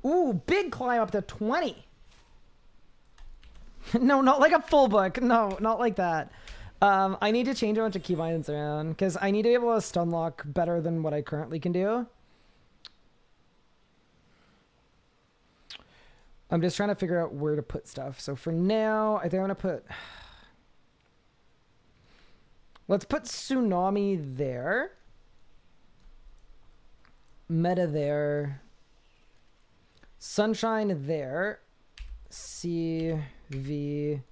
Ooh, big climb up to 20. No, not like a full book. No, not like that. I need to change a bunch of keybinds around because I need to be able to stun lock better than what I currently can do. I'm just trying to figure out where to put stuff. So for now, I think I'm going to put... Let's put Tsunami there. Meta there. Sunshine there. CV.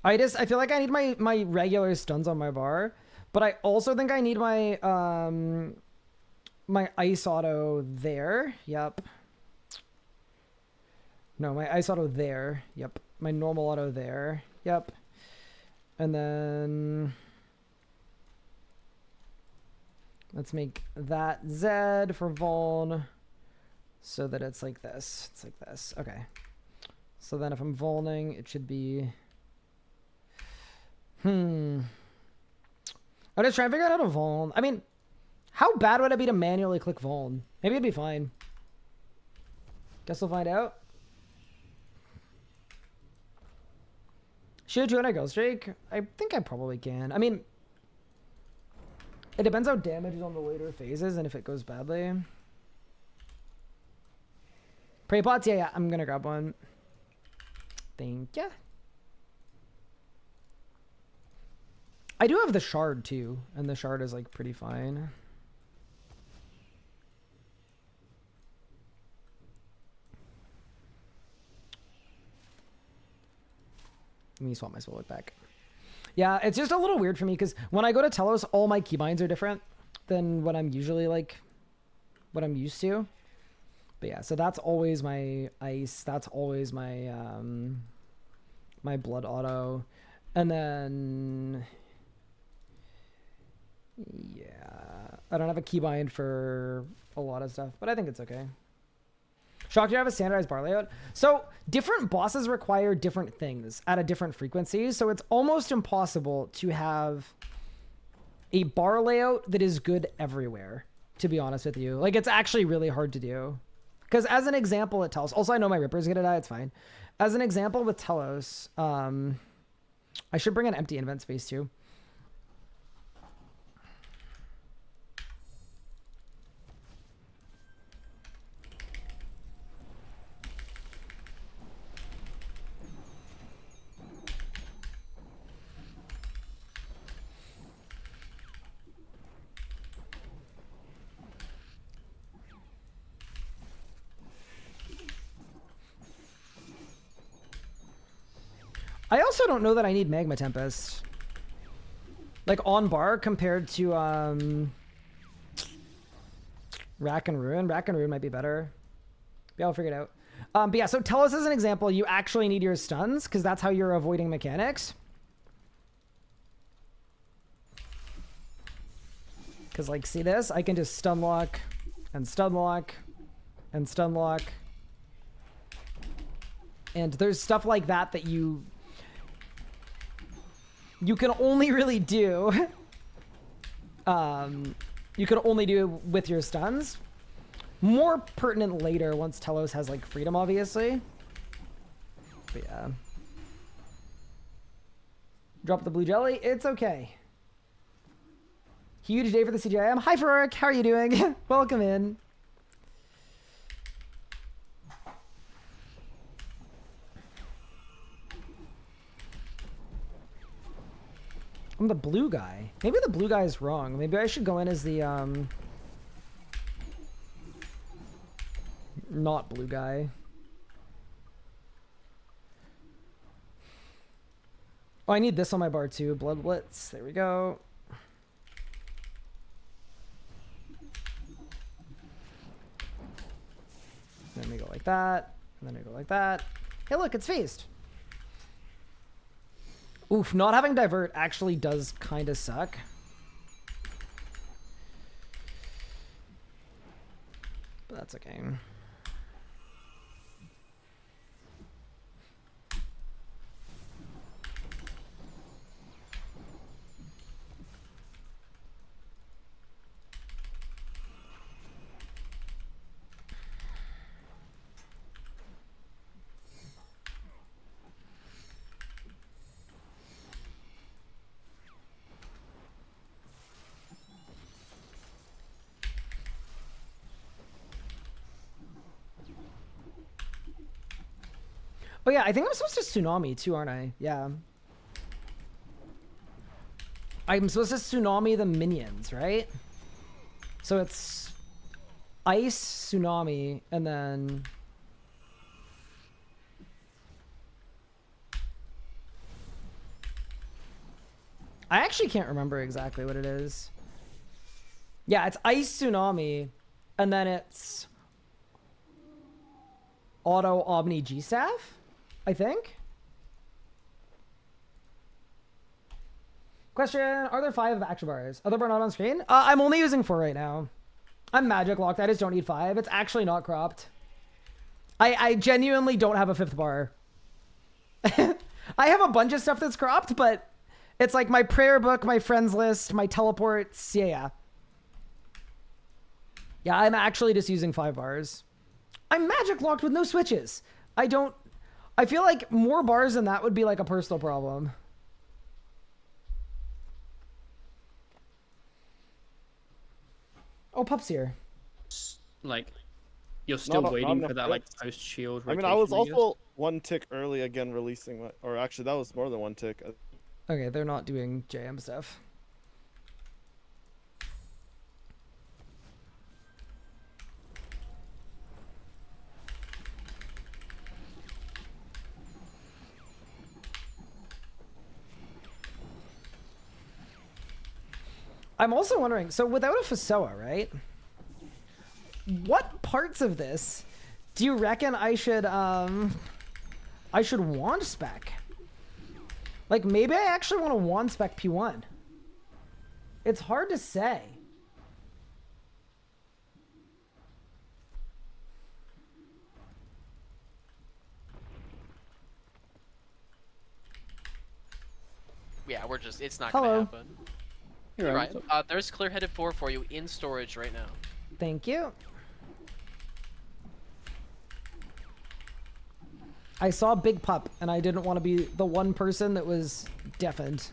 I feel like I need my regular stuns on my bar, but I also think I need my my ice auto there. Yep. No, my ice auto there. Yep. My normal auto there. Yep. And then let's make that Z for Vuln so that it's like this. It's like this. Okay. So then if I'm Vulning, it should be... I'm just trying to figure out how to Vuln. I mean, how bad would it be to manually click Vuln? Maybe it'd be fine. Guess we'll find out. Should I do a Ghost Drake? I think I probably can. I mean, it depends how damage is on the later phases and if it goes badly. Prey pots? Yeah, I'm gonna grab one. Thank ya. I do have the shard too, and the shard is like pretty fine. Let me swap my spellbook back. Yeah, it's just a little weird for me because when I go to Telos, all my keybinds are different than what I'm usually like, what I'm used to. But yeah, so that's always my ice. That's always my my blood auto, and then yeah, I don't have a keybind for a lot of stuff, but I think it's okay. Shock, do you have a standardized bar layout? So different bosses require different things at a different frequency. So it's almost impossible to have a bar layout that is good everywhere, to be honest with you. Like, it's actually really hard to do. Because as an example at Telos, also I know my Ripper's gonna die, it's fine. As an example with Telos, I should bring an empty invent space too. I also don't know that I need Magma Tempest. Like, on bar compared to, Rack and Ruin. Rack and Ruin might be better. Yeah, I'll figure it out. But yeah, so Telos as an example, you actually need your stuns, because that's how you're avoiding mechanics. Because, like, see this? I can just stun lock, and stun lock, and stun lock. And there's stuff like that that you can only really do you can only do with your stuns. More pertinent later once Telos has like freedom, obviously. But yeah. Drop the blue jelly. It's okay. Huge day for the CGIM. Hi Ferraric, how are you doing? Welcome in. I'm the blue guy. Maybe the blue guy is wrong. Maybe I should go in as the, not blue guy. Oh, I need this on my bar too. Blood Blitz. There we go. Then we go like that. And then we go like that. Hey, look, it's phased. Oof, not having divert actually does kind of suck. But that's okay. Oh yeah, I think I'm supposed to tsunami too, aren't I? Yeah. I'm supposed to tsunami the minions, right? So it's ice, tsunami, and then... I actually can't remember exactly what it is. Yeah, it's ice, tsunami, and then it's auto Omni G-Staff, I think. Question, are there 5 action bars? Other bar not on screen? I'm only using 4 right now. I'm magic locked, I just don't need 5. It's actually not cropped. I genuinely don't have a 5th bar. I have a bunch of stuff that's cropped, but it's like my prayer book, my friends list, my teleports, yeah. Yeah, I'm actually just using 5 bars. I'm magic locked with no switches. I feel like more bars than that would be like a personal problem. Oh, Pup's here. Like, you're still waiting for that, like, hits. post shield. I mean, I was also 1 tick early again releasing my, or actually that was more than 1 tick. Okay, they're not doing JM stuff. I'm also wondering, so without a Fasoa, right? What parts of this do you reckon I should wand spec? Like, maybe I actually want to wand spec P1. It's hard to say. yeah, we're just it's not Hello. gonna happen. You're Right. right. There's clear-headed 4 for you in storage right now. Thank you. I saw Big Pup, and I didn't want to be the one person that was deafened.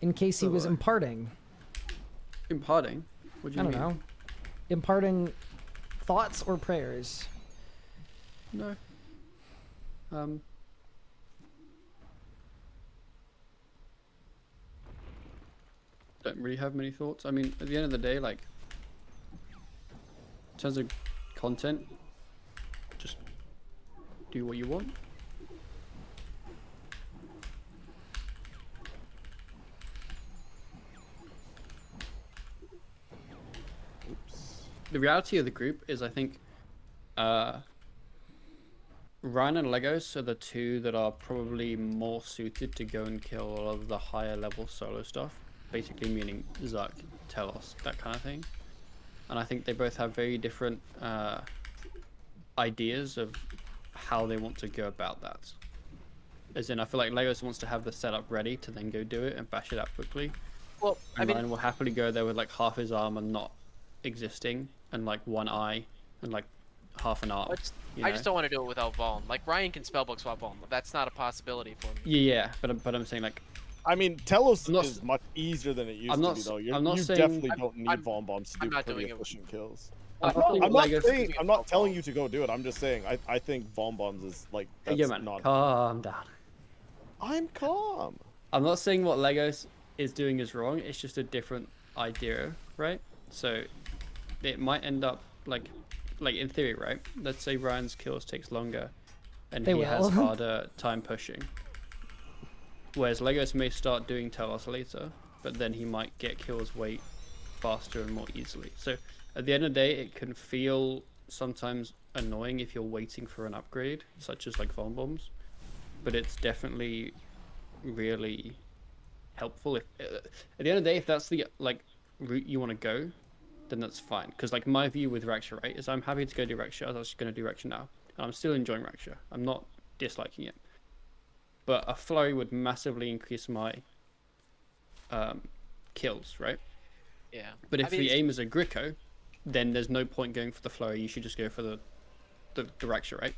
In case he was Alright. imparting. Imparting? What do I you don't mean? know. Imparting thoughts or prayers. No. Don't really have many thoughts. I mean, at the end of the day, like, in terms of content, just do what you want. The reality of the group is, I think, Ryan and Legos are the two that are probably more suited to go and kill all of the higher level solo stuff. Basically meaning Zuck, Telos, that kind of thing. And I think they both have very different ideas of how they want to go about that. As in, I feel like Legos wants to have the setup ready to then go do it and bash it up quickly. Well, I And mean, Ryan will happily go there with like half his armor not existing and like one eye and like half an arm. I just don't want to do it without Vaughn. Like Ryan can spellbook swap Vaughn, but that's not a possibility for me. Yeah, but I'm saying like I mean, Telos I'm not is much easier than it used I'm to not be, s- though. I'm not You saying- definitely don't need I'm- Von Bombs to I'm do not pretty doing it. efficient kills. I think I'm not Legos- saying, I'm not telling you to go do it. I'm just saying, I think Von Bombs is like, that's yeah, man, not. calm down. I'm calm. I'm not saying what Legos is doing is wrong. It's just a different idea, right? So it might end up like in theory, right? Let's say Ryan's kills takes longer, and They he will. has harder time pushing. Whereas Legos may start doing Telos later, but then he might get kills way faster and more easily. So at the end of the day, it can feel sometimes annoying if you're waiting for an upgrade, such as like Von Bombs, but it's definitely really helpful. If at the end of the day, if that's the like route you want to go, then that's fine. Because like my view with Raksha, right, is I'm happy to go do Raksha. I was actually going to do Raksha now, and I'm still enjoying Raksha. I'm not disliking it, but a flurry would massively increase my kills, right? Yeah. But I if mean, the it's- aim is a Gricko, then there's no point going for the flurry. You should just go for the Raksha, right?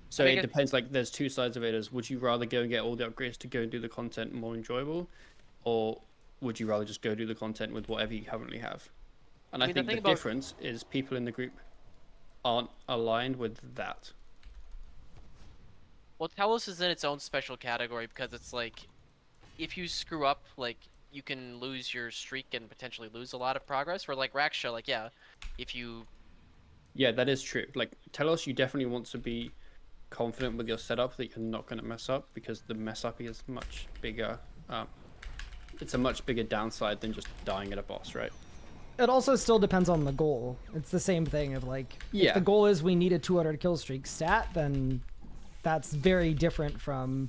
So I it think depends. Like, there's two sides of it. As would you rather go and get all the upgrades to go and do the content more enjoyable, or would you rather just go do the content with whatever you currently have? And I mean, the think the thing about- difference is people in the group aren't aligned with that. Well, Telos is in its own special category because it's like, if you screw up, like you can lose your streak and potentially lose a lot of progress. Where like Raksha, like yeah, if you Yeah, that is true. Like, Telos, you definitely want to be confident with your setup that you're not going to mess up, because the mess up is much bigger. It's a much bigger downside than just dying at a boss, right? It also still depends on the goal. It's the same thing of like, if Yeah. the goal is we need a 200 kill streak stat, then that's very different from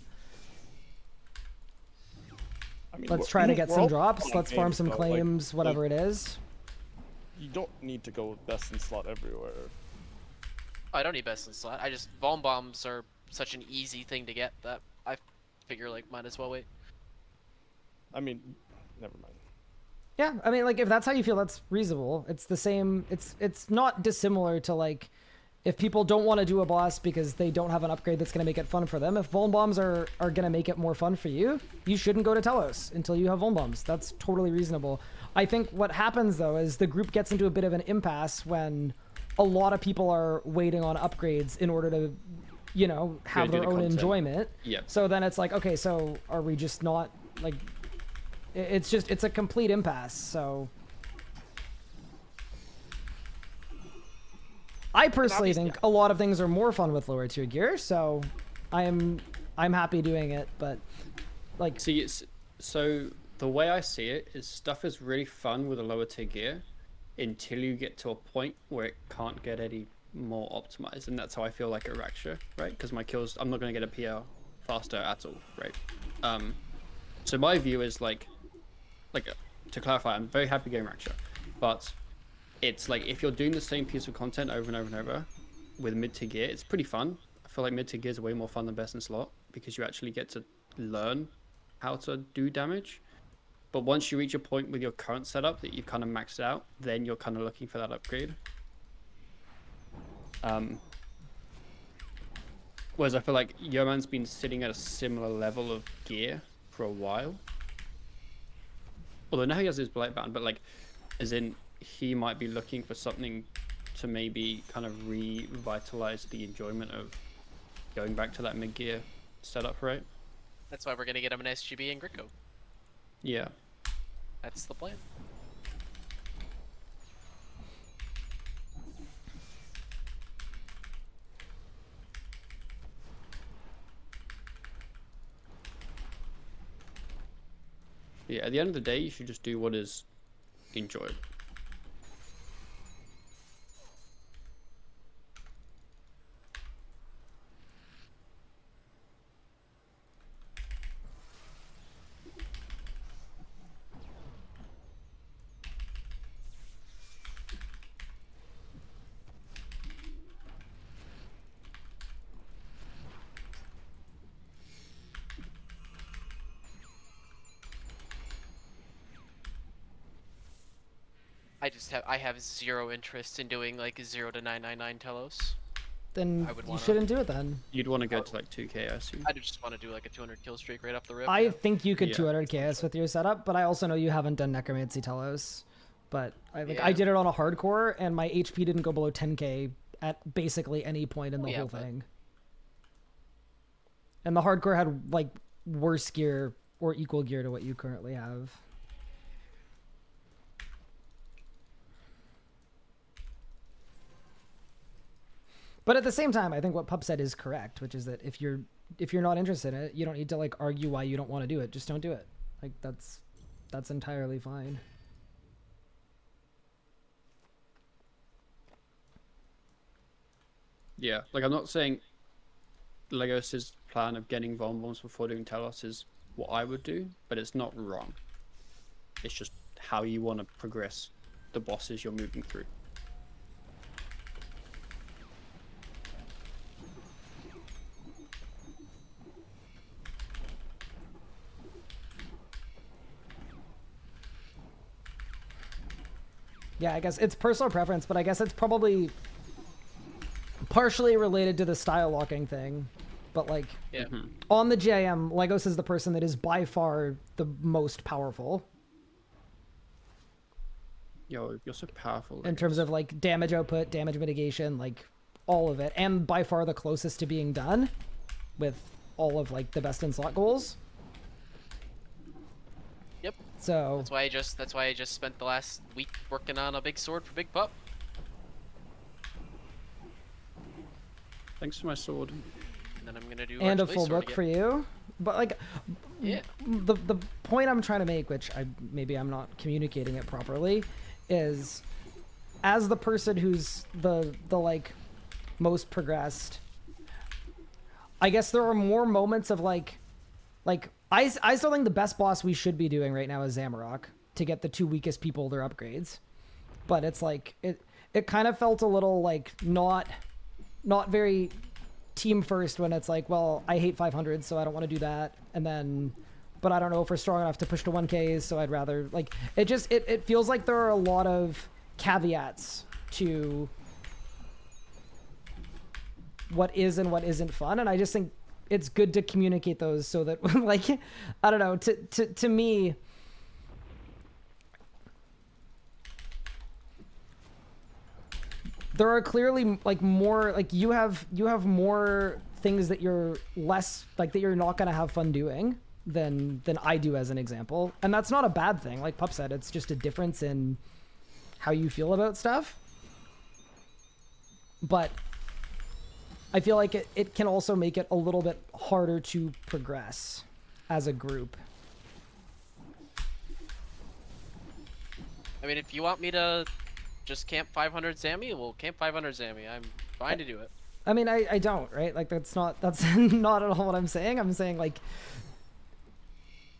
I mean, let's try to get we're some all drops, on let's farm games, some though, claims, like, whatever it is. You don't need to go best in slot everywhere. I don't need best in slot. I just Vaughn bombs are such an easy thing to get that I figure like might as well wait. I mean, never mind. Yeah, I mean, like, if that's how you feel, that's reasonable. It's the same. It's not dissimilar to, like, if people don't want to do a boss because they don't have an upgrade that's going to make it fun for them. If Vuln Bombs are going to make it more fun for you, you shouldn't go to Telos until you have Vuln Bombs. That's totally reasonable. I think what happens, though, is the group gets into a bit of an impasse when a lot of people are waiting on upgrades in order to, you know, have do their the own content. enjoyment. Yep. So then it's like, okay, so are we just not, like... It's a complete impasse, so... I personally obviously- think a lot of things are more fun with lower tier gear, so I'm happy doing it, but like See, so the way I see it is stuff is really fun with a lower tier gear until you get to a point where it can't get any more optimized, and that's how I feel like a Raksha, right? Because my kills, I'm not going to get a PR faster at all, right? So my view is like to clarify, I'm very happy going Raksha, but it's like if you're doing the same piece of content over and over and over with mid-tier gear, it's pretty fun. I feel like mid-tier gear is way more fun than best in slot because you actually get to learn how to do damage. But once you reach a point with your current setup that you've kind of maxed out, then you're kind of looking for that upgrade. Whereas I feel like Yeoman's been sitting at a similar level of gear for a while. Although now he has his Blight Band, but like, as in, he might be looking for something to maybe kind of revitalize the enjoyment of going back to that mid-gear setup, right? That's why we're gonna get him an SGB and Gricko. Yeah. That's the plan. Yeah, at the end of the day, you should just do what is enjoyed. I have zero interest in doing like 0 to 999 Telos. Then I would you wanna- shouldn't do it then. You'd want to go to like 2k, I assume. I just want to do like a 200 kill streak right off the rip. I yeah. think you could Yeah. 200 KS with your setup, but I also know you haven't done Necromancy Telos. But I Yeah. did it on a hardcore, and my HP didn't go below 10k at basically any point in the Yeah, whole but- thing. And the hardcore had like worse gear or equal gear to what you currently have. But at the same time, I think what Pup said is correct, which is that if you're not interested in it, you don't need to like argue why you don't want to do it. Just don't do it. Like that's entirely fine. Yeah, like I'm not saying Legos's plan of getting Von Bombs before doing Telos is what I would do, but it's not wrong. It's just how you want to progress the bosses you're moving through. Yeah, I guess it's personal preference, but I guess it's probably partially related to the style locking thing. But like Yeah. on the JM, Legos is the person that is by far the most powerful Yo, you're so powerful. in terms of like damage output, damage mitigation, like all of it, and by far the closest to being done with all of like the best in slot goals. Yep. So That's why I just spent the last week working on a big sword for Big Pup. Thanks for my sword. And then I'm gonna do and a Archblaze full sword book again. for you. But like Yeah. the point I'm trying to make, which maybe I'm not communicating it properly, is as the person who's the like most progressed, I guess there are more moments of like I still think the best boss we should be doing right now is Zamorak to get the 2 weakest people their upgrades. But it's like it kind of felt a little like not very team first when it's like, well, I hate 500, so I don't want to do that. And then, but I don't know if we're strong enough to push to 1Ks, so I'd rather like it feels like there are a lot of caveats to what is and what isn't fun. And I just think it's good to communicate those so that like, I don't know, to me, there are clearly like more like you have more things that you're less like that you're not going to have fun doing than I do, as an example. And that's not a bad thing. Like Pup said, it's just a difference in how you feel about stuff. But I feel like it can also make it a little bit harder to progress as a group. I mean, if you want me to just camp 500 Zammy, we'll camp 500 Zammy. I'm fine to do it. I mean, I don't, right? Like that's not not at all what I'm saying. I'm saying like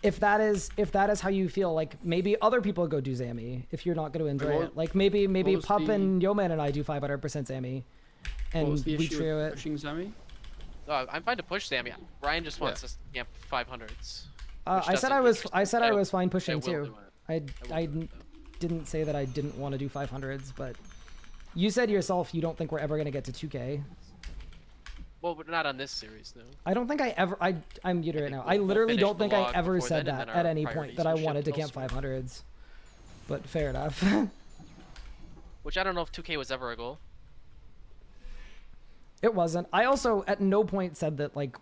if that is how you feel, like maybe other people go do Zammy if you're not going to enjoy it. Like maybe was Pup the- and Yeoman and I do 500% Zammy, What and was the we issue trio with it. pushing Zami? I'm fine to push Sammy. Ryan just wants us to camp 500s. I said I said I was fine pushing too. I didn't say that I didn't want to do 500s, but you said yourself you don't think we're ever going to get to 2K. Well, but not on this series, though. I don't think I ever... I'm muted right now. I literally don't think I ever said that at any point that I wanted to camp 500s. But fair enough. Which I don't know if 2K was ever a goal. It wasn't. I also at no point said that, like,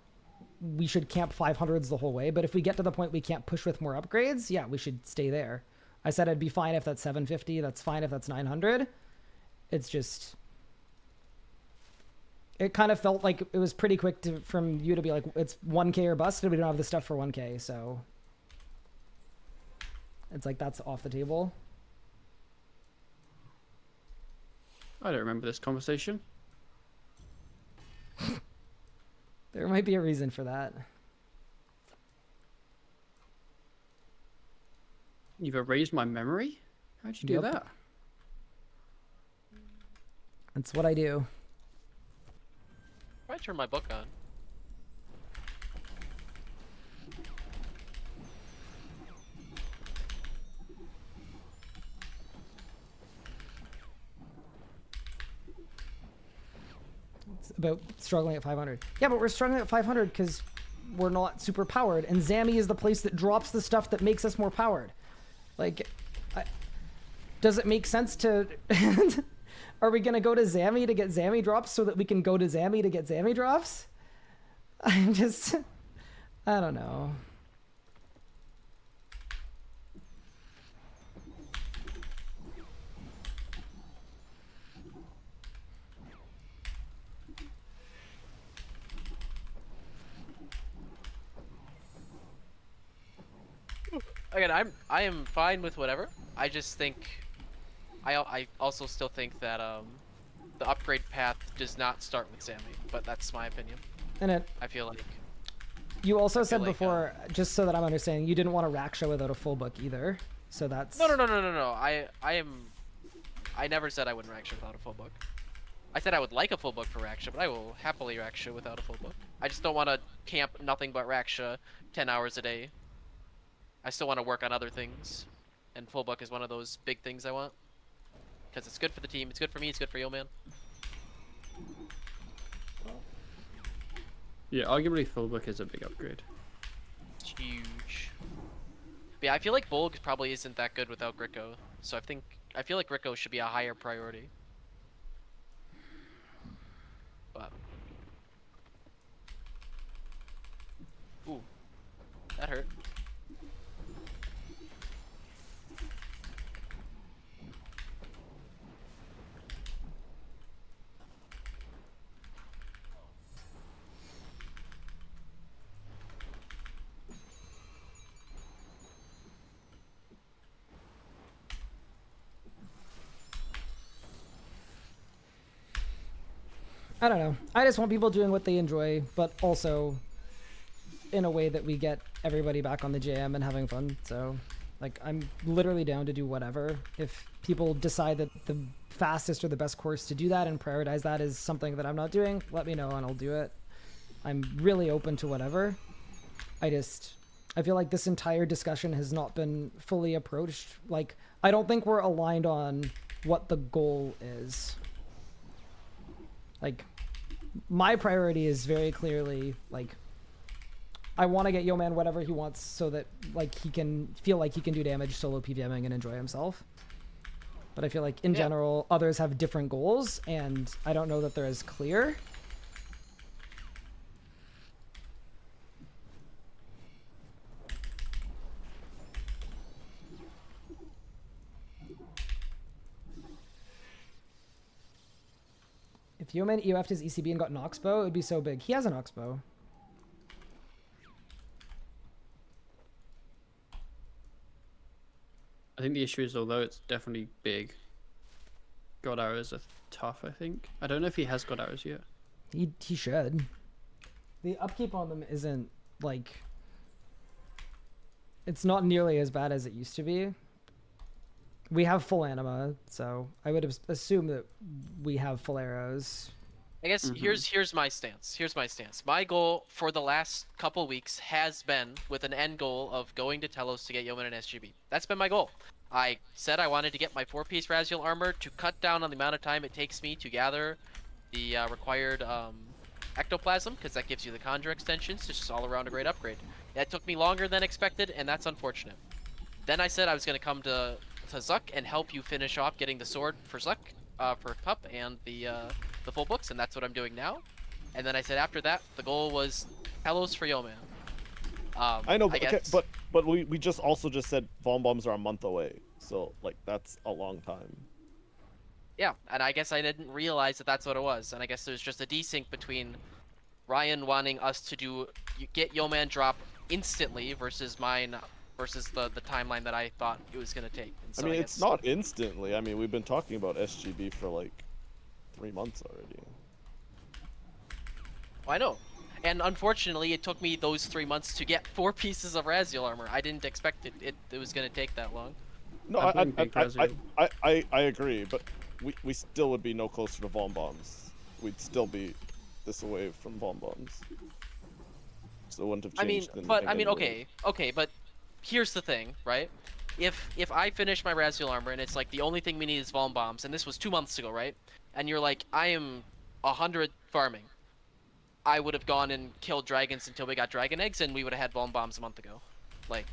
we should camp 500s the whole way. But if we get to the point we can't push with more upgrades, yeah, we should stay there. I said I'd be fine if that's 750. That's fine if that's 900. It's just... It kind of felt like it was pretty quick from you to be like, it's 1K or bust, and we don't have the stuff for 1K, so... It's like, that's off the table. I don't remember this conversation. There might be a reason for that. You've erased my memory? How'd you do Yep. that? That's what I do. I turn my book on. It's about struggling at 500. Yeah, but we're struggling at 500 because we're not super powered, and Zammy is the place that drops the stuff that makes us more powered. Like, does it make sense to... Are we going to go to Zammy to get Zammy drops so that we can go to Zammy to get Zammy drops? I'm just... I don't know. Again, I am fine with whatever. I just think... I also still think that the upgrade path does not start with Sammy, but that's my opinion. And I feel like you also said like, before, just so that I'm understanding, you didn't want a Raksha without a full book either. So that's... No. I never said I wouldn't Raksha without a full book. I said I would like a full book for Raksha, but I will happily Raksha without a full book. I just don't want to camp nothing but Raksha 10 hours a day. I still want to work on other things, and full book is one of those big things I want. Because it's good for the team, it's good for me, it's good for Yeoman. Yeah, arguably fullbook is a big upgrade. It's huge. But yeah, I feel like Bolg probably isn't that good without Gricko, so I feel like Gricko should be a higher priority. But... Ooh. That hurt. I don't know. I just want people doing what they enjoy, but also in a way that we get everybody back on the JM and having fun. So, like, I'm literally down to do whatever. If people decide that the fastest or the best course to do that and prioritize that is something that I'm not doing, let me know and I'll do it. I'm really open to whatever. I feel like this entire discussion has not been fully approached. Like, I don't think we're aligned on what the goal is. Like, my priority is very clearly, like, I want to get Yeoman whatever he wants so that, like, he can feel like he can do damage solo Pvming and enjoy himself. But I feel like, in general, others have different goals, and I don't know that they're as clear. If Yeoman EOF'd his ECB and got an Oxbow, it would be so big. He has an Oxbow. I think the issue is, although it's definitely big, God arrows are tough, I think. I don't know if he has God arrows yet. He should. The upkeep on them isn't, like... It's not nearly as bad as it used to be. We have full anima, so I would assume that we have full arrows. I guess here's my stance. Here's my stance. My goal for the last couple weeks has been with an end goal of going to Telos to get Yeoman and SGB. That's been my goal. I said I wanted to get my 4-piece Raziel armor to cut down on the amount of time it takes me to gather the required ectoplasm, because that gives you the conjure extensions. It's just all around a great upgrade. That took me longer than expected, and that's unfortunate. Then I said I was going to come to Zuck and help you finish off getting the sword for Zuck, for Pup, and the full books, and that's what I'm doing now. And then I said after that, the goal was Telos for Yeoman. I know, but we just also just said Von Bombs are a month away, so like that's a long time. Yeah, and I guess I didn't realize that that's what it was, and I guess there's just a desync between Ryan wanting us to get Yeoman drop instantly versus mine, versus the timeline that I thought it was gonna take. And so I mean, guess... it's not instantly. I mean, we've been talking about SGB for like 3 months already. I know. And unfortunately, it took me those 3 months to get 4 pieces of Raziel armor. I didn't expect it was going to take that long. No, I agree, but we still would be no closer to Von Bombs. We'd still be this away from Von Bombs. So it wouldn't have changed. Okay, but here's the thing, right? If I finish my Raziel armor and it's like the only thing we need is Von Bombs, and this was 2 months ago, right? And you're like, I am 100 farming. I would have gone and killed dragons until we got dragon eggs, and we would have had Von Bombs a month ago. Like,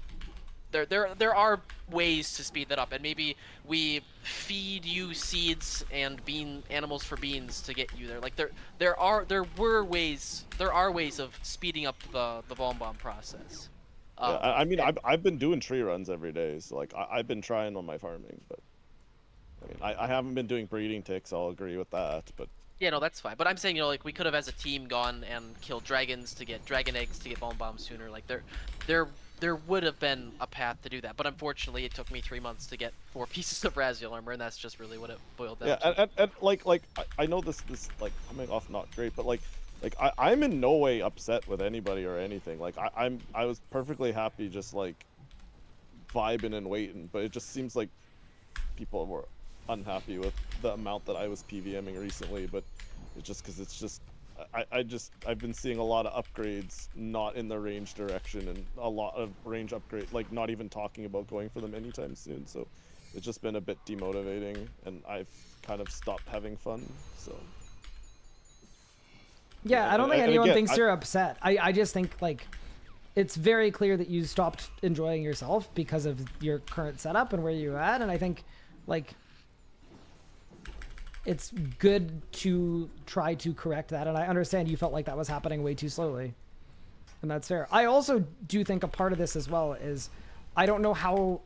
there are ways to speed that up, and maybe we feed you seeds and animals for beans to get you there. Like there are ways of speeding up the Von Bomb process. Yeah, I mean, I've been doing tree runs every day, so like I've been trying on my farming, but I mean I haven't been doing breeding ticks. I'll agree with that, but. Yeah, no, that's fine. But I'm saying, like, we could have, as a team, gone and killed dragons to get dragon eggs to get Von Bombs sooner. Like, there would have been a path to do that. But unfortunately, it took me 3 months to get 4 pieces of Raziel armor, and that's just really what it boiled down to. Yeah, and like I know this like coming off not great, but like I'm in no way upset with anybody or anything. Like I was perfectly happy just like vibing and waiting, but it just seems like people were unhappy with the amount that I was PVMing recently, but it's just because it's just I've been seeing a lot of upgrades not in the range direction, and a lot of range upgrade, like not even talking about going for them anytime soon, so it's just been a bit demotivating, and I've kind of stopped having fun. So yeah, I don't think anyone thinks you're upset. I just think like it's very clear that you stopped enjoying yourself because of your current setup and where you're at, and I think like it's good to try to correct that, and I understand you felt like that was happening way too slowly, and that's fair. I also do think a part of this as well is I don't know how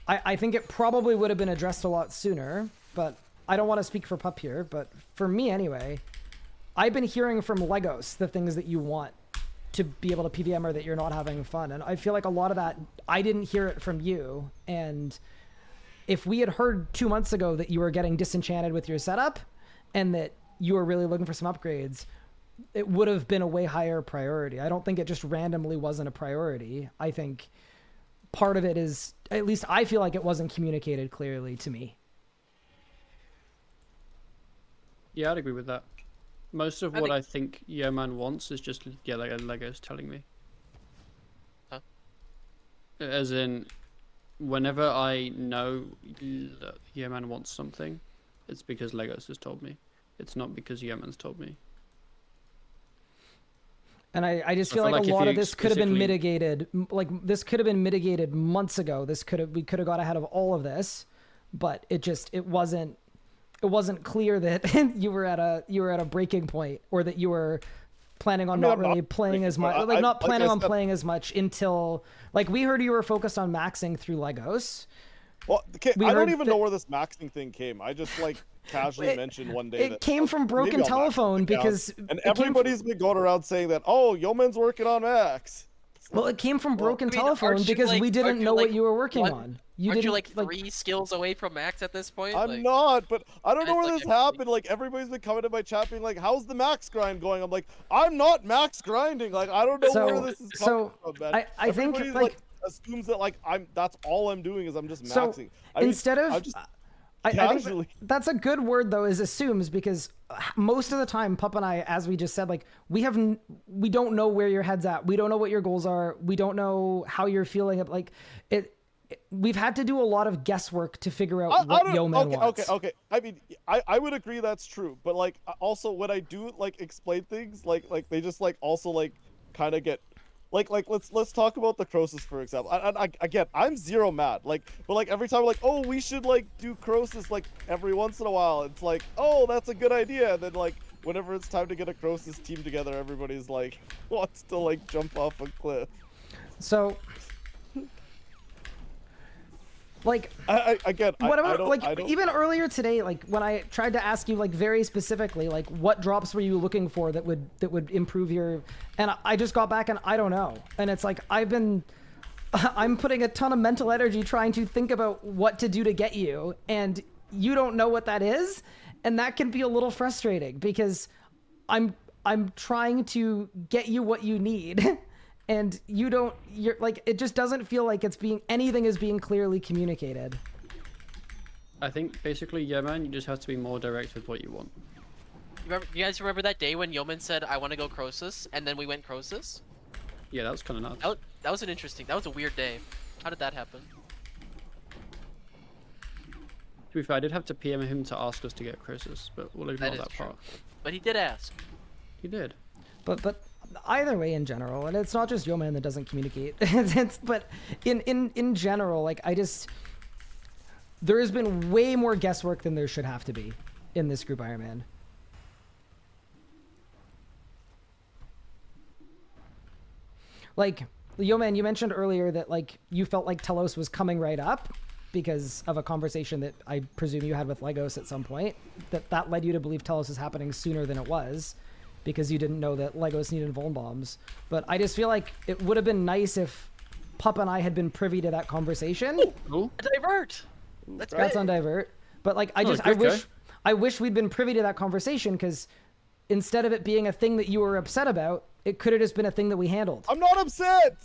I think it probably would have been addressed a lot sooner, but I don't want to speak for Pup here, but for me anyway, I've been hearing from Legos the things that you want to be able to PVM or that you're not having fun, and I feel like a lot of that I didn't hear it from you. And if we had heard 2 months ago that you were getting disenchanted with your setup and that you were really looking for some upgrades, it would have been a way higher priority. I don't think it just randomly wasn't a priority. I think part of it is, at least I feel like it wasn't communicated clearly to me. Yeah, I'd agree with that. Most of what I think Yeoman wants is just like Lego's telling me. Huh? As in, whenever I know that Yeoman wants something, it's because Legos has told me. It's not because Yeoman's told me. And I just feel like a lot of this could have been mitigated. Like this could have been mitigated months ago. We could have got ahead of all of this, but it wasn't clear that you were at a breaking point, or that you were planning on not really playing as much, like not planning on playing as much until, like, we heard you were focused on maxing through Legos. Well, okay, I don't even know where this maxing thing came. I just like casually mentioned one day it came from broken telephone because and everybody's been going around saying that, oh, Yeoman's working on max. Well, it came from broken telephone because we didn't know what you were working on. Aren't you like 3 skills away from max at this point? I'm not, but I don't know where this happened. Like, everybody's been coming to my chat being like, how's the max grind going? I'm like, I'm not max grinding. Like, I don't know where this is coming from, man. I think like assumes that like that's all I'm doing is I'm just maxing. I think Casually. that's a good word though, is assumes, because most of the time, Pup and I, as we just said, like we don't know where your head's at. We don't know what your goals are. We don't know how you're feeling. Like we've had to do a lot of guesswork to figure out what Yeoman wants. Okay. I mean, I would agree that's true, but like also when I do like explain things, like they just like also like kind of get like let's talk about the Croesus for example. Again, I'm zero mad. Like, but like every time like, oh, we should like do Croesus like every once in a while. It's like, oh, that's a good idea. And then like whenever it's time to get a Croesus team together, everybody's like wants to like jump off a cliff. So. Like, again, what about I don't. even earlier today, like when I tried to ask you like very specifically, like what drops were you looking for that would improve your, and I just got back and I don't know, and it's like I'm putting a ton of mental energy trying to think about what to do to get you, and you don't know what that is, and that can be a little frustrating because I'm trying to get you what you need. And you're like, it just doesn't feel like anything is being clearly communicated. I think basically, yeah, man, you just have to be more direct with what you want. You guys remember that day when Yeoman said, I want to go Croesus, and then we went Croesus? Yeah, that was kind of nuts. That was that was a weird day. How did that happen? To be fair, I did have to PM him to ask us to get Croesus, but we'll ignore that part. But he did ask. He did. But either way, in general, and it's not just Yeoman that doesn't communicate. But in general, like there has been way more guesswork than there should have to be in this group Ironman. Like Yeoman, you mentioned earlier that like you felt like Telos was coming right up because of a conversation that I presume you had with Legos at some point. That led you to believe Telos is happening sooner than it was, because you didn't know that Legos needed Vuln Bombs. But I just feel like it would have been nice if Pup and I had been privy to that conversation. Ooh. Divert! That's on Divert. But like, I wish we'd been privy to that conversation, because instead of it being a thing that you were upset about, it could have just been a thing that we handled. I'm not upset!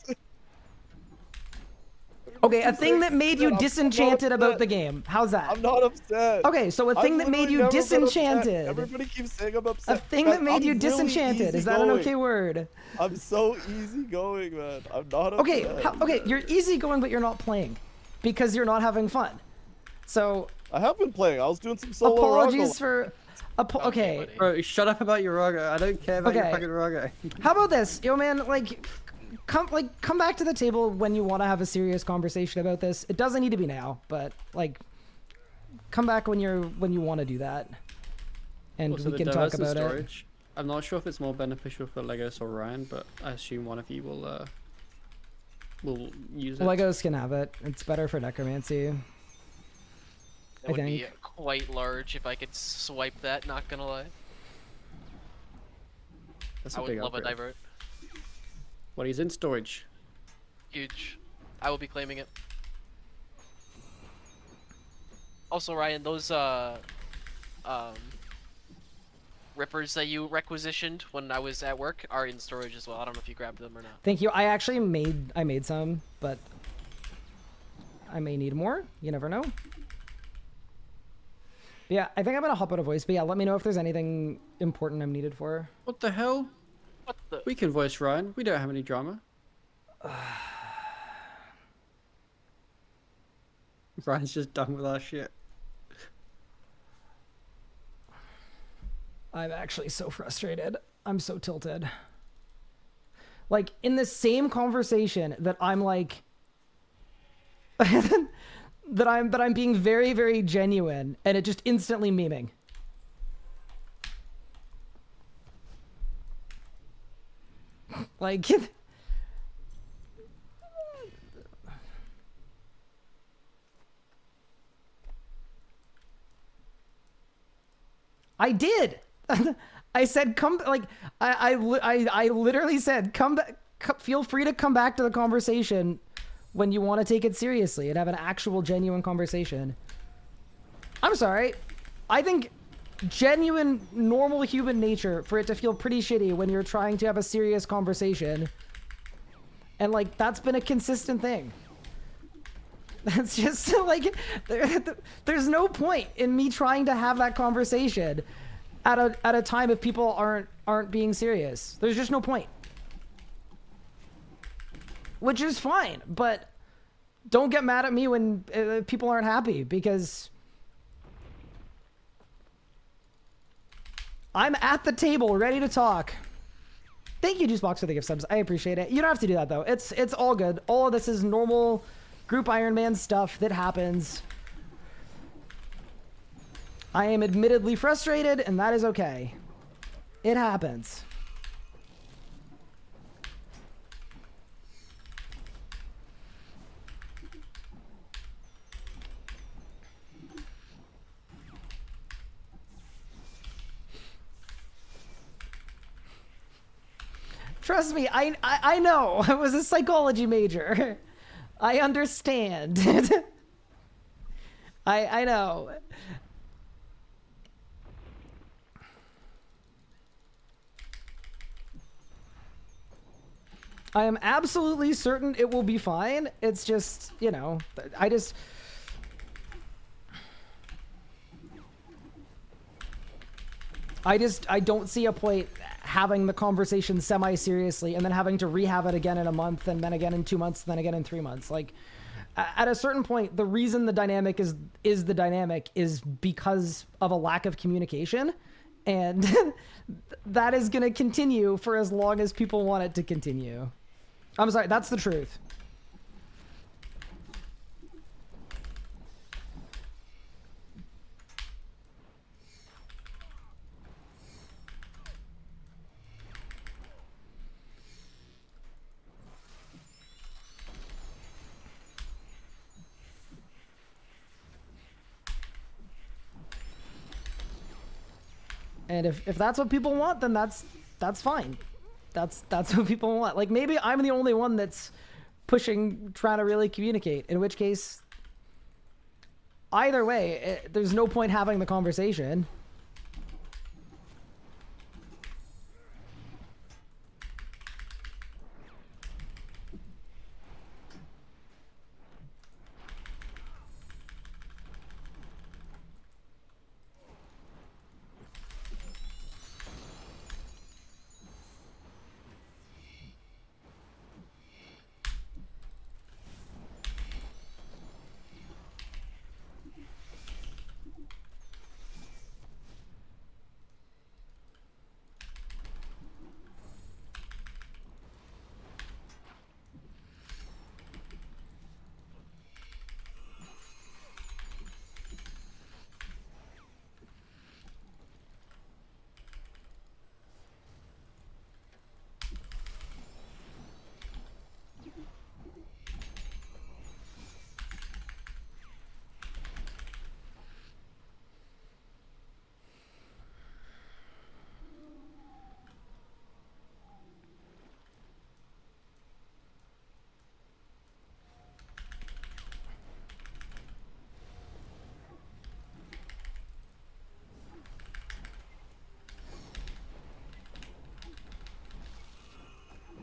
Okay, a thing that made you disenchanted about the game. How's that? I'm not upset. Okay, so a thing that made you disenchanted. Everybody keeps saying I'm upset. A thing that made you disenchanted. Is that an okay word? I'm so easygoing, man. I'm not upset. Okay, you're easygoing, but you're not playing because you're not having fun. So I have been playing. I was doing some solo. Apologies for. Okay. Bro, shut up about your Raga. I don't care about your fucking Raga. How about this, yo man? Come back to the table when you want to have a serious conversation about this. It doesn't need to be now, but like, come back when you want to do that, and we can talk about it. I'm not sure if it's more beneficial for Legos or Ryan, but I assume one of you will use it. Legos can have it. It's better for necromancy. That would be quite large if I could swipe that, not gonna lie. That's I would love a divert. Well, he's in storage. Huge. I will be claiming it. Also, Ryan, those rippers that you requisitioned when I was at work are in storage as well. I don't know if you grabbed them or not. Thank you. I actually made some, but I may need more. You never know. Yeah, I think I'm gonna hop out of voice, but yeah, let me know if there's anything important I'm needed for. What the hell? What the? We can voice Ryan. We don't have any drama. Ryan's just done with our shit. I'm actually so frustrated. I'm so tilted. Like, in the same conversation that I'm like... that I'm being very, very genuine, and it just instantly memeing. Like... I did! I said, come, like, I literally said, come back, feel free to come back to the conversation when you want to take it seriously and have an actual genuine conversation. I'm sorry. I think genuine, normal human nature for it to feel pretty shitty when you're trying to have a serious conversation. And, like, that's been a consistent thing. That's just like there's no point in me trying to have that conversation at a time if people aren't being serious. There's just no point. Which is fine, but don't get mad at me when people aren't happy, because I'm at the table ready to talk. Thank you, Juicebox, for the gift subs. I appreciate it. You don't have to do that though. It's all good. All of this is normal group Ironman stuff that happens. I am admittedly frustrated, and that is okay. It happens. Trust me, I know. I was a psychology major. I understand. I know. I am absolutely certain it will be fine. It's just, you know, I don't see a point having the conversation semi-seriously and then having to rehab it again in a month, and then again in 2 months, and then again in 3 months. Like, at a certain point, the reason the dynamic is the dynamic is because of a lack of communication, and that is going to continue for as long as people want it to continue. I'm sorry, that's the truth. And if that's what people want, then that's fine. That's what people want. Like, maybe I'm the only one that's pushing, trying to really communicate, in which case, either way, there's no point having the conversation.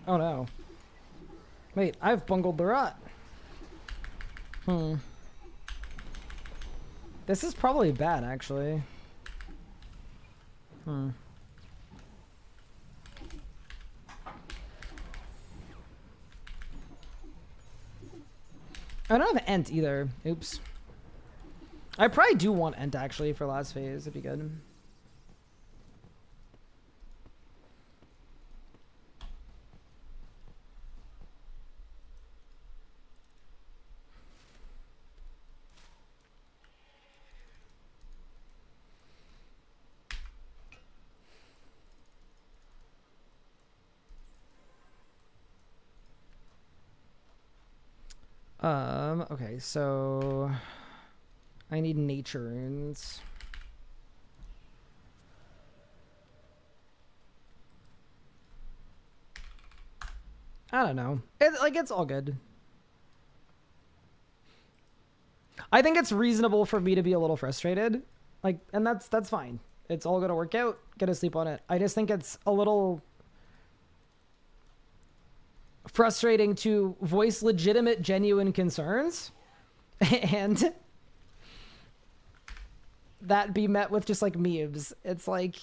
Oh no. Wait, I've bungled the rot. This is probably bad, actually. I don't have Ent either. Oops. I probably do want Ent, actually, for last phase. It'd be good. Okay, so I need nature runes. I don't know. It's all good. I think it's reasonable for me to be a little frustrated. And that's fine. It's all gonna work out. Get to sleep on it. I just think it's a little frustrating to voice legitimate, genuine concerns and that be met with just like memes. It's like,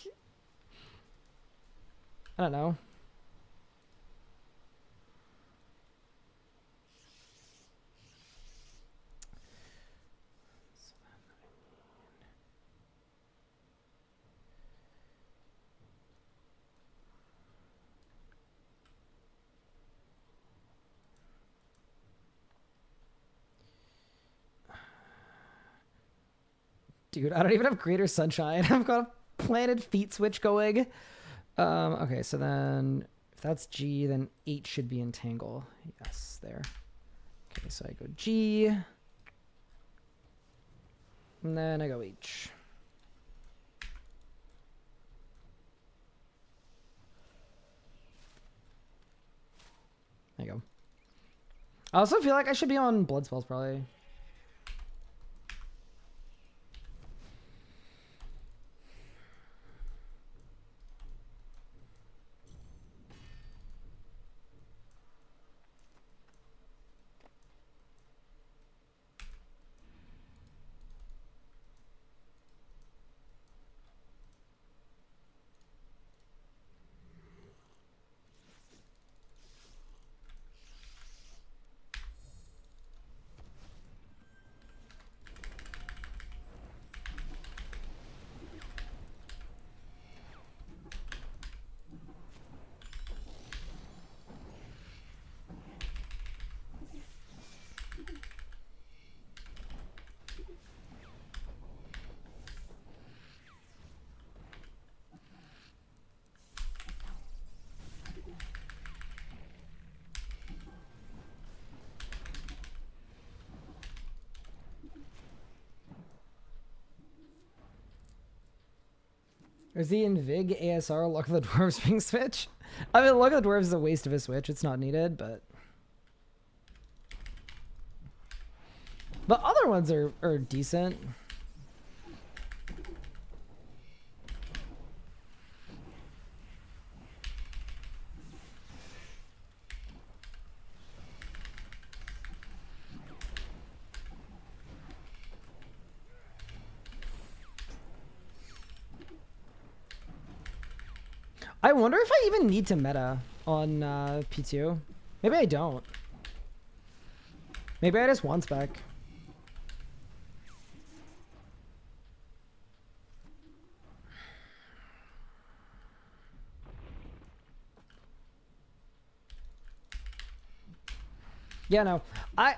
I don't know. Dude, I don't even have Greater Sunshine. I've got a planted feet switch going. Okay, so then if that's G, then H should be Entangle. Yes, there. Okay, so I go G. And then I go H. There you go. I also feel like I should be on Blood Spells probably. Is the Invig ASR Luck of the Dwarves being switch? I mean, Luck of the Dwarves is a waste of a switch. It's not needed, but... But other ones are decent. I wonder if I even need to meta on P2. Maybe I don't. Maybe I just want spec. Yeah, no. I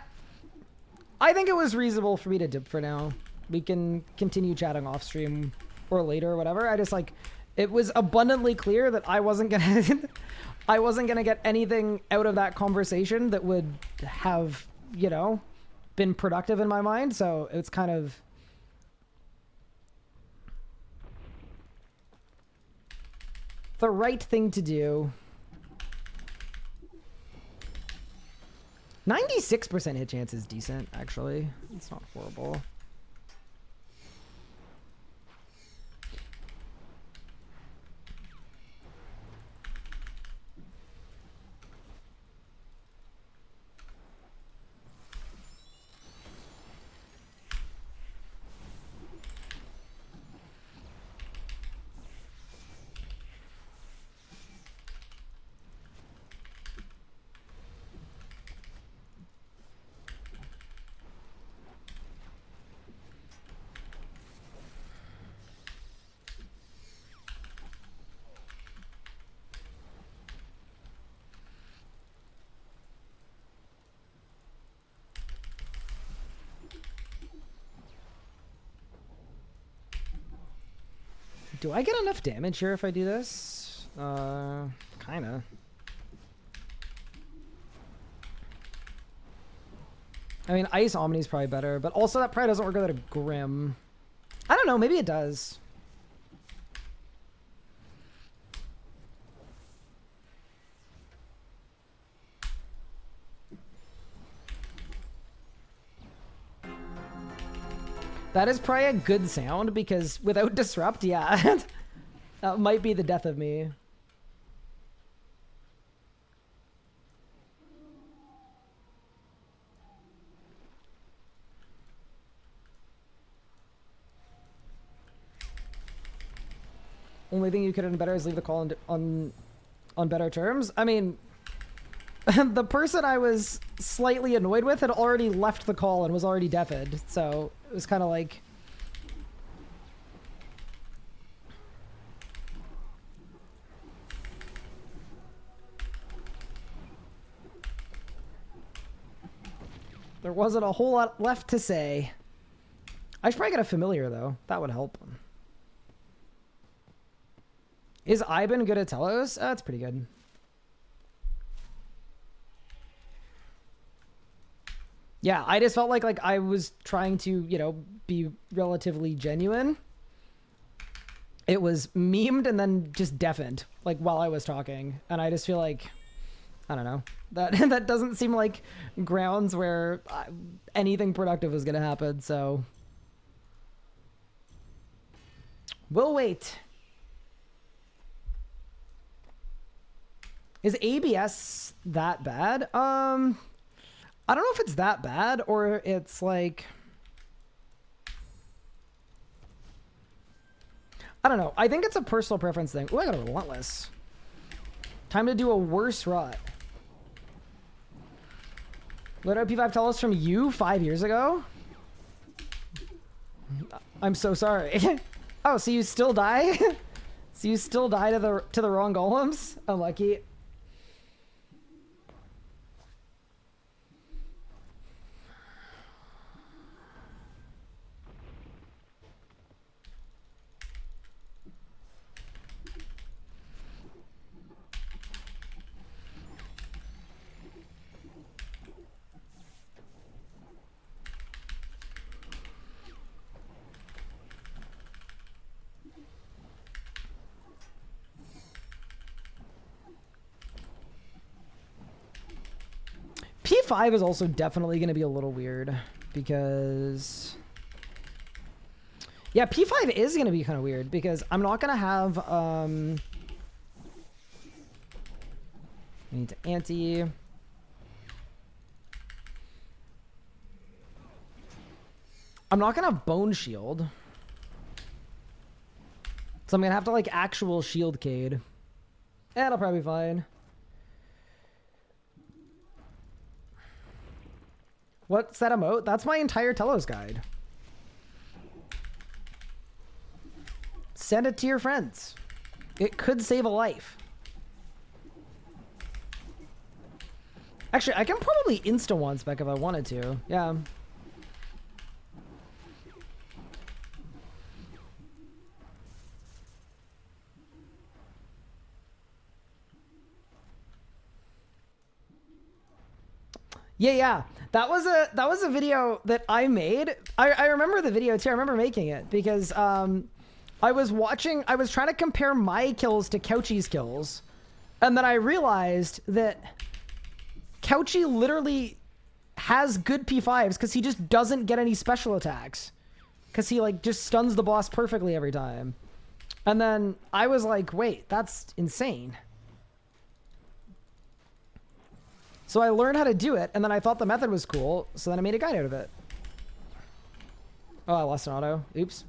think it was reasonable for me to dip for now. We can continue chatting off stream or later or whatever. I just like... It was abundantly clear that I wasn't gonna get anything out of that conversation that would have, you know, been productive in my mind. So it's kind of the right thing to do. 96% hit chance is decent, actually. It's not horrible. Do I get enough damage here if I do this? Kinda. I mean, Ice Omni is probably better, but also that probably doesn't work with a Grim. I don't know, maybe it does. That is probably a good sound, because without Disrupt, yeah, that might be the death of me. only thing you could have done better is leave the call on better terms. I mean, the person I was slightly annoyed with had already left the call and was already deafened, so it was kind of like... There wasn't a whole lot left to say. I should probably get a familiar, though. That would help. Is Ivan good at Telos? That's pretty good. Yeah, I just felt like I was trying to, you know, be relatively genuine. It was memed and then just deafened, like, while I was talking. And I just feel like... I don't know. That doesn't seem like grounds where anything productive is going to happen, so... We'll wait. Is ABS that bad? I don't know if it's that bad or it's like... I don't know. I think it's a personal preference thing. Oh, I got a relentless. Time to do a worse rut. Load out P5 Telos from you 5 years ago? I'm so sorry. Oh, so you still die? So you still die to the wrong golems? Unlucky. P5 is also definitely going to be a little weird because... Yeah, P5 is going to be kind of weird because I'm not going to have... I need to anti... I'm not going to have Bone Shield. So I'm going to have to, like, actual Shield Cade. And I'll probably be fine. What's that emote? That's my entire Telos guide. Send it to your friends. It could save a life. Actually, I can probably insta-one spec if I wanted to. Yeah. Yeah. That was a video that I made. I remember the video too. I remember making it because I was trying to compare my kills to Couchy's kills. And then I realized that Couchy literally has good P5s because he just doesn't get any special attacks. Because he like just stuns the boss perfectly every time. And then I was like, wait, that's insane. So I learned how to do it, and then I thought the method was cool, so then I made a guide out of it. Oh, I lost an auto. Oops.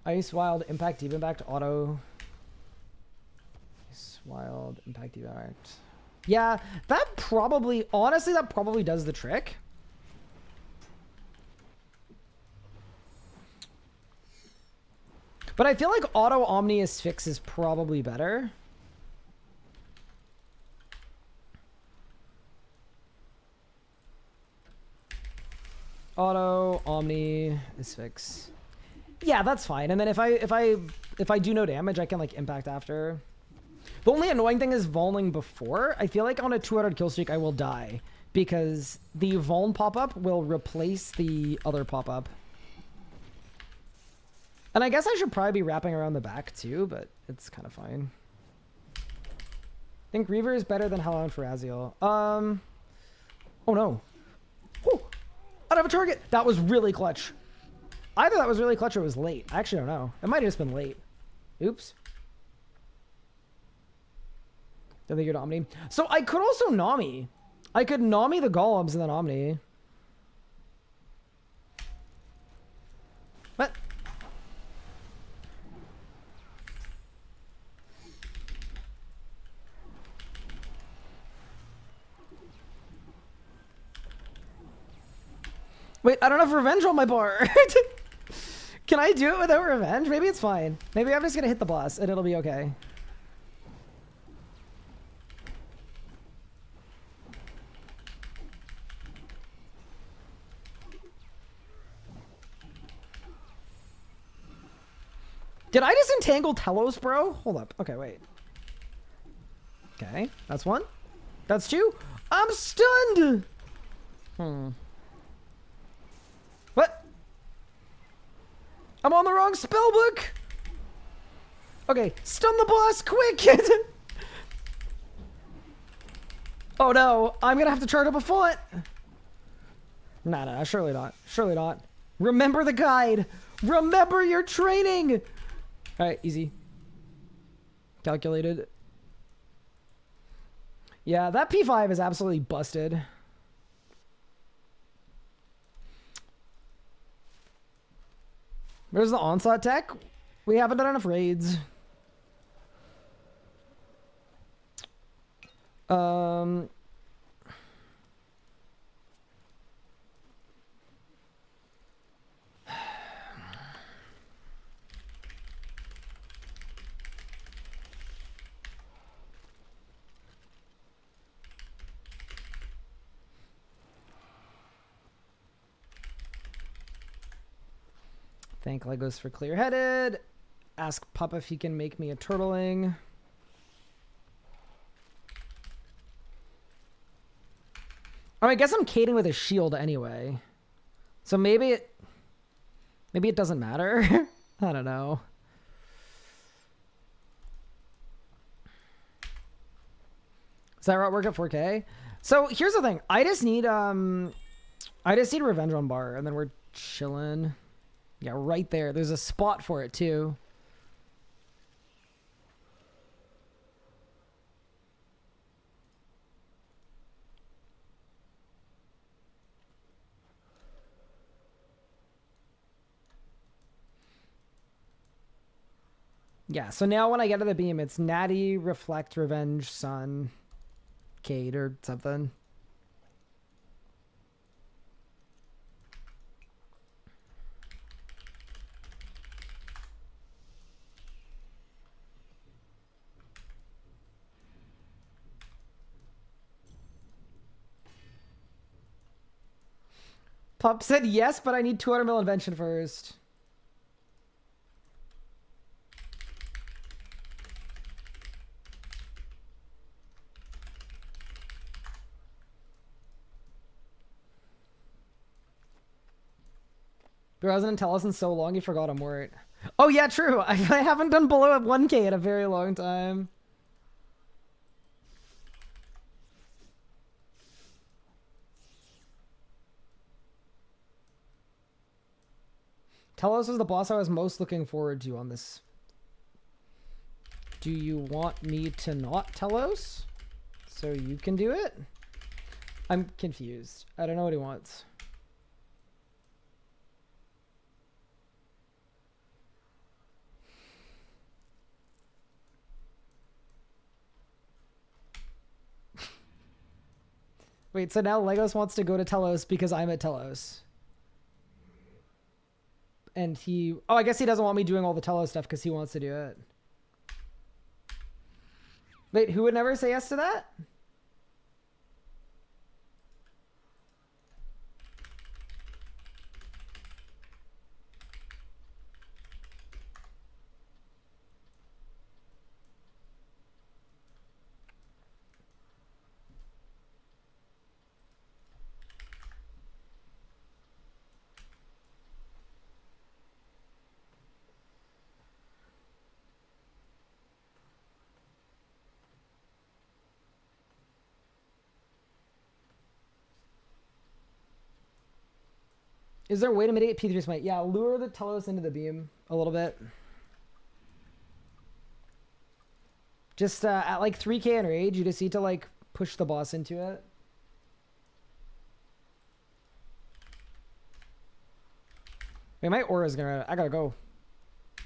Ice, Wild, Impact, Deep Impact, Auto. Ice, Wild, Impact, Deep Impact. Yeah, that probably, honestly, that probably does the trick. But I feel like Auto Omnius Fix is probably better. Auto, Omni, Asphyx. Yeah, that's fine. And then if I do no damage, I can like impact after. The only annoying thing is vulning before. I feel like on a 200 kill streak I will die because the vuln pop-up will replace the other pop-up. And I guess I should probably be wrapping around the back too, but it's kind of fine. I think Reaver is better than Hellhound for Aziel. Oh no. Whew. I don't have a target. That was really clutch. Either that was really clutch or it was late. I actually don't know. It might have just been late. Oops. I think you're Omni. So I could also Nami. I could Nami the golems and then Omni. What? Wait, I don't have revenge on my bar. Can I do it without revenge? Maybe it's fine. Maybe I'm just gonna hit the boss and it'll be okay. Did I just entangle Telos, bro? Hold up. Okay, wait. Okay, that's one. That's two. I'm stunned! What? I'm on the wrong spellbook! Okay, stun the boss, quick! Oh no, I'm gonna have to charge up a font! Nah, surely not. Surely not. Remember the guide! Remember your training! Alright, easy. Calculated. Yeah, that P5 is absolutely busted. Where's the onslaught tech? We haven't done enough raids. Thank Legos for clear-headed. Ask Papa if he can make me a turtling. Oh, I guess I'm cating with a shield anyway. So maybe it doesn't matter. I don't know. Does that route work at 4K? So here's the thing. I just need revenge on bar and then we're chilling. Yeah, right there. There's a spot for it, too. Yeah, so now when I get to the beam, it's Natty, Reflect, Revenge, Sun, Cade, or something. Pop said yes, but I need 200 mil invention first. Bro, I wasn't in Telos in so long, you forgot I'm worried. Oh yeah, true. I haven't done below 1K in a very long time. Telos is the boss I was most looking forward to on this. Do you want me to not Telos? So you can do it? I'm confused. I don't know what he wants. Wait, so now Legos wants to go to Telos because I'm at Telos. And he... Oh, I guess he doesn't want me doing all the Telos stuff because he wants to do it. Wait, who would never say yes to that? Is there a way to mitigate P3 smite? Yeah, lure the Telos into the beam a little bit. Just at like 3K in rage, you just need to like push the boss into it. Wait, my aura's gonna... I gotta go.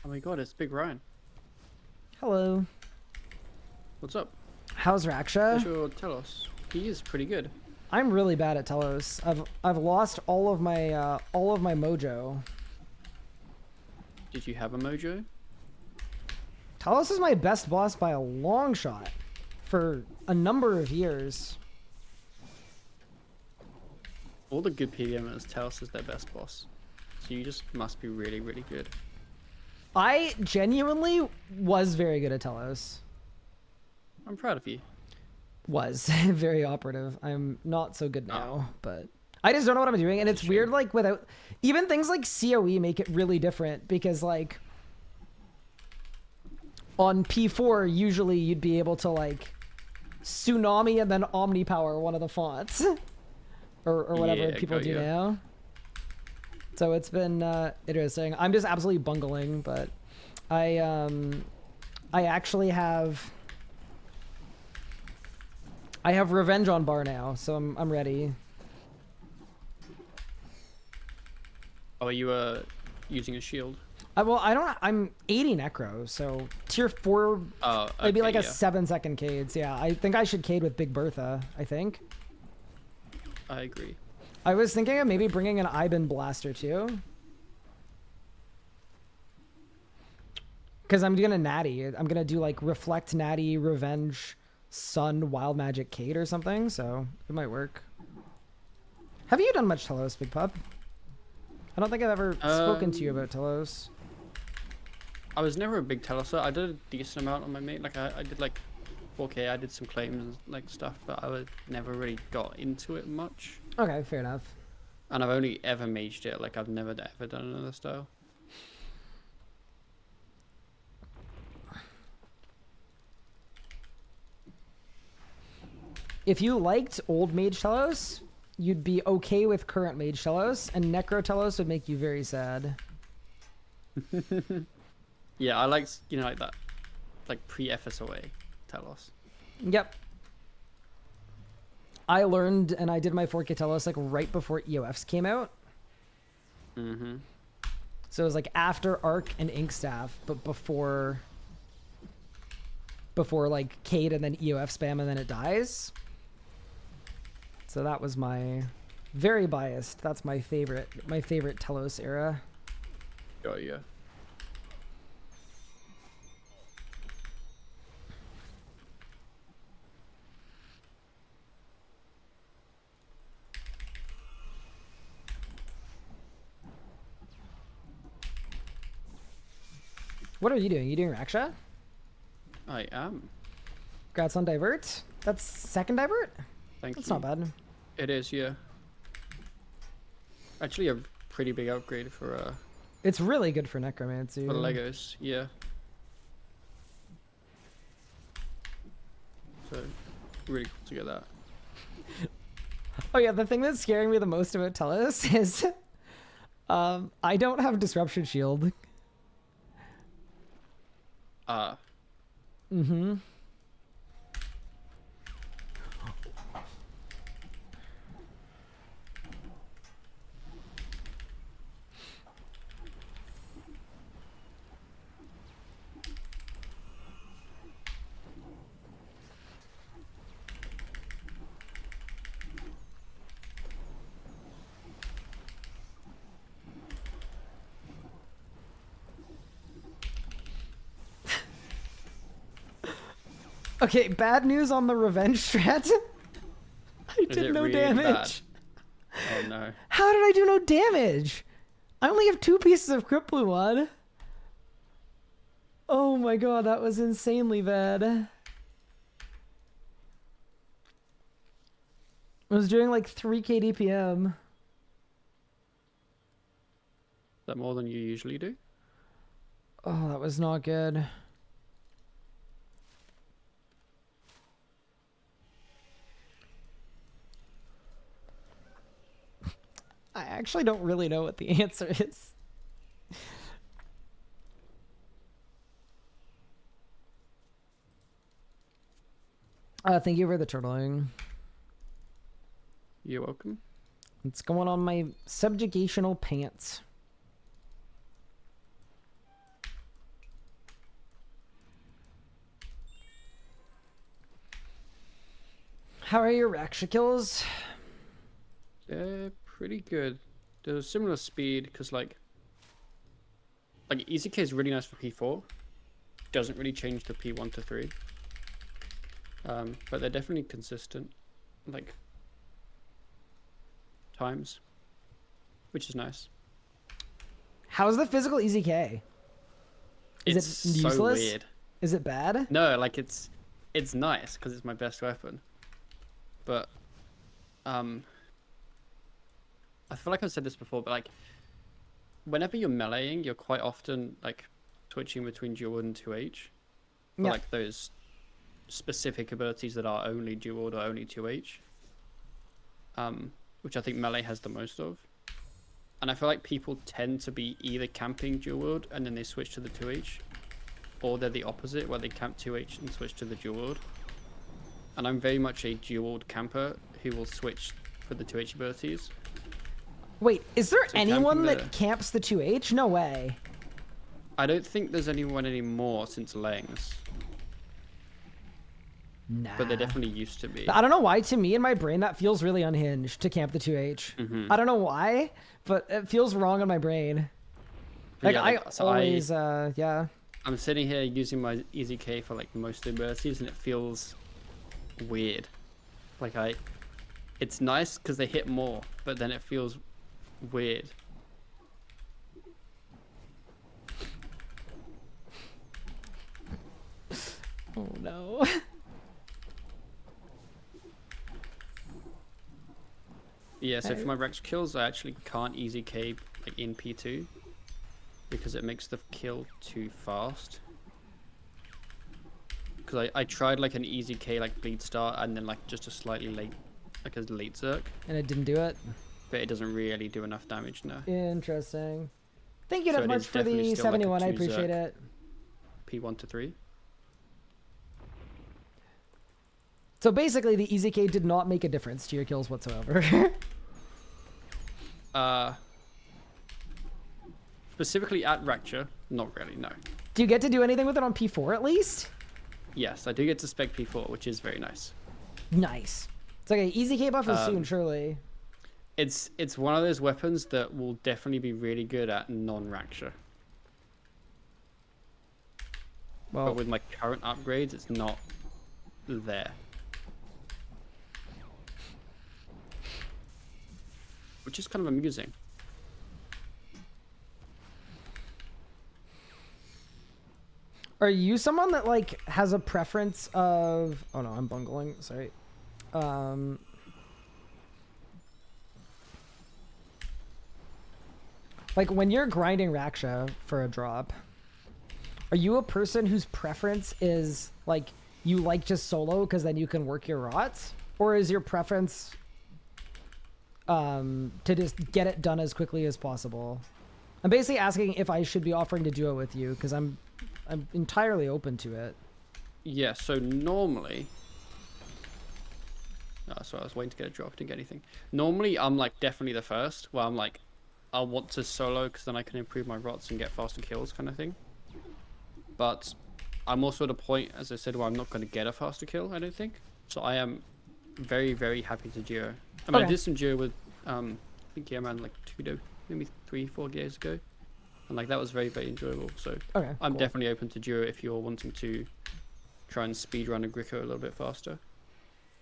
Oh my god, it's Big Ryan. Hello. What's up? How's Raksha? Sure, tell us. He is pretty good. I'm really bad at Telos. I've lost all of my mojo. Did you have a mojo? Telos is my best boss by a long shot for a number of years. All the good PVMers, Telos is their best boss. So you just must be really, really good. I genuinely was very good at Telos. I'm proud of you. Was very operative. I'm not so good now, but I just don't know what I'm doing, and it's weird. Like without even things like COE make it really different because like on P4 usually you'd be able to like tsunami and then omnipower one of the fonts or whatever people do now. So it's been interesting. I'm just absolutely bungling, but I actually have. I have Revenge on bar now, so I'm ready. Oh, are you using a shield? I'm 80 necro, so tier 4. Oh, maybe like a yeah. 7-second cades. Yeah, I think I should cade with Big Bertha. I think. I agree. I was thinking of maybe bringing an Iben blaster too. Because I'm gonna natty. I'm gonna do like Reflect, Natty, Revenge, Sun, Wild Magic, Kate or something. So it might work. Have you done much Telos, Big Pup? I don't think I've ever spoken to you about Telos. I was never a big Teloser. I did a decent amount on my main. Like I did like 4K. I did some claims and like stuff, but I never really got into it much. Okay, fair enough. And I've only ever maged it. Like I've never ever done another style. If you liked old Mage Telos, you'd be okay with current Mage Telos, and Necro Telos would make you very sad. Yeah, I liked, you know, like that, like pre-FSOA Telos. Yep. I learned and I did my 4K Telos like right before EOFs came out. Mm-hmm. So it was like after Arc and Inkstaff, but before like Cade and then EOF spam and then it dies. So that was my very biased. That's my favorite Telos era. Oh yeah. What are you doing? You doing Raksha? I am. Congrats on Divert. That's second Divert? Thank That's you. not bad. It is, yeah. Actually, a pretty big upgrade for It's really good for Necromancy. the Legos, yeah. So, really cool to get that. Oh yeah, the thing that's scaring me the most about Telos is I don't have Disruption Shield. Mm-hmm. Okay, bad news on the revenge strat. I did no really damage. bad? Oh no. How did I do no damage? I only have 2 pieces of Crypt Blue One. Oh my god, that was insanely bad. I was doing like 3k DPM. Is that more than you usually do? Oh, that was not good. I actually don't really know what the answer is. Thank you for the turtling. You're welcome. It's going on my subjugational pants. How are your Raksha kills? They're pretty good. They're similar speed because like EZK is really nice for P4. Doesn't really change the P1 to 3. But they're definitely consistent, like times, which is nice. How's the physical EZK? Is It's it so useless? weird. Is it bad? No, like it's nice because it's my best weapon. But I feel like I've said this before, but like whenever you're meleeing, you're quite often like switching between dual and 2H. For, Yeah. like those specific abilities that are only dual or only 2H. Which I think melee has the most of. And I feel like people tend to be either camping dual wield and then they switch to the 2H, or they're the opposite where they camp 2H and switch to the dual wield. And I'm very much a dual wield camper who will switch for the 2H abilities. Wait, is there So anyone camping that camps the 2H? No way. I don't think there's anyone anymore since Langs, Nah. but there definitely used to be. I don't know why, to me in my brain, that feels really unhinged to camp the 2H. Mhm. I don't know why, but it feels wrong in my brain. Like, Yeah, I so always, yeah. I'm sitting here using my EZK for like most of the abilities and it feels weird. Like it's nice because they hit more, but then it feels weird. Oh no. Yeah, so for my Rex kills, I actually can't EZK like in P2 because it makes the kill too fast. Because I tried like an EZK like bleed start and then like just a slightly late, like a late Zerk, And it didn't do it? but it doesn't really do enough damage now. Interesting. Thank you So so it much is for definitely the still like a 71. I 2 appreciate Zerk. it. P1 to 3. So basically, the EZK did not make a difference to your kills whatsoever. Specifically at Rapture, not really, no. Do you get to do anything with it on P4 at least? Yes, I do get to spec P4, which is very nice. Nice. It's like an EZK buff is soon, surely. It's one of those weapons that will definitely be really good at non-Rapture. Well, But with my current upgrades, it's not there. Which is kind of amusing. are you someone that like has a preference of? Oh no, I'm bungling. Sorry. Like when you're grinding Raksha for a drop, are you a person whose preference is like you like just solo because then you can work your rots, or is your preference to just get it done as quickly as possible? I'm basically asking if I should be offering to duo with you because I'm entirely open to it. Yeah, so normally... Oh, sorry, I was waiting to get a drop, didn't get anything. Normally, I'm like definitely the first, where I'm like, I want to solo because then I can improve my rots and get faster kills kind of thing. But I'm also at a point, as I said, where I'm not going to get a faster kill, I don't think. So I am very, very happy to duo. I mean, I Okay. did some duo with, I think yeah, man, like maybe 3-4 years ago. And like that was very, very enjoyable. So Okay, I'm cool. definitely open to duo if you're wanting to try and speedrun a Gricko a little bit faster.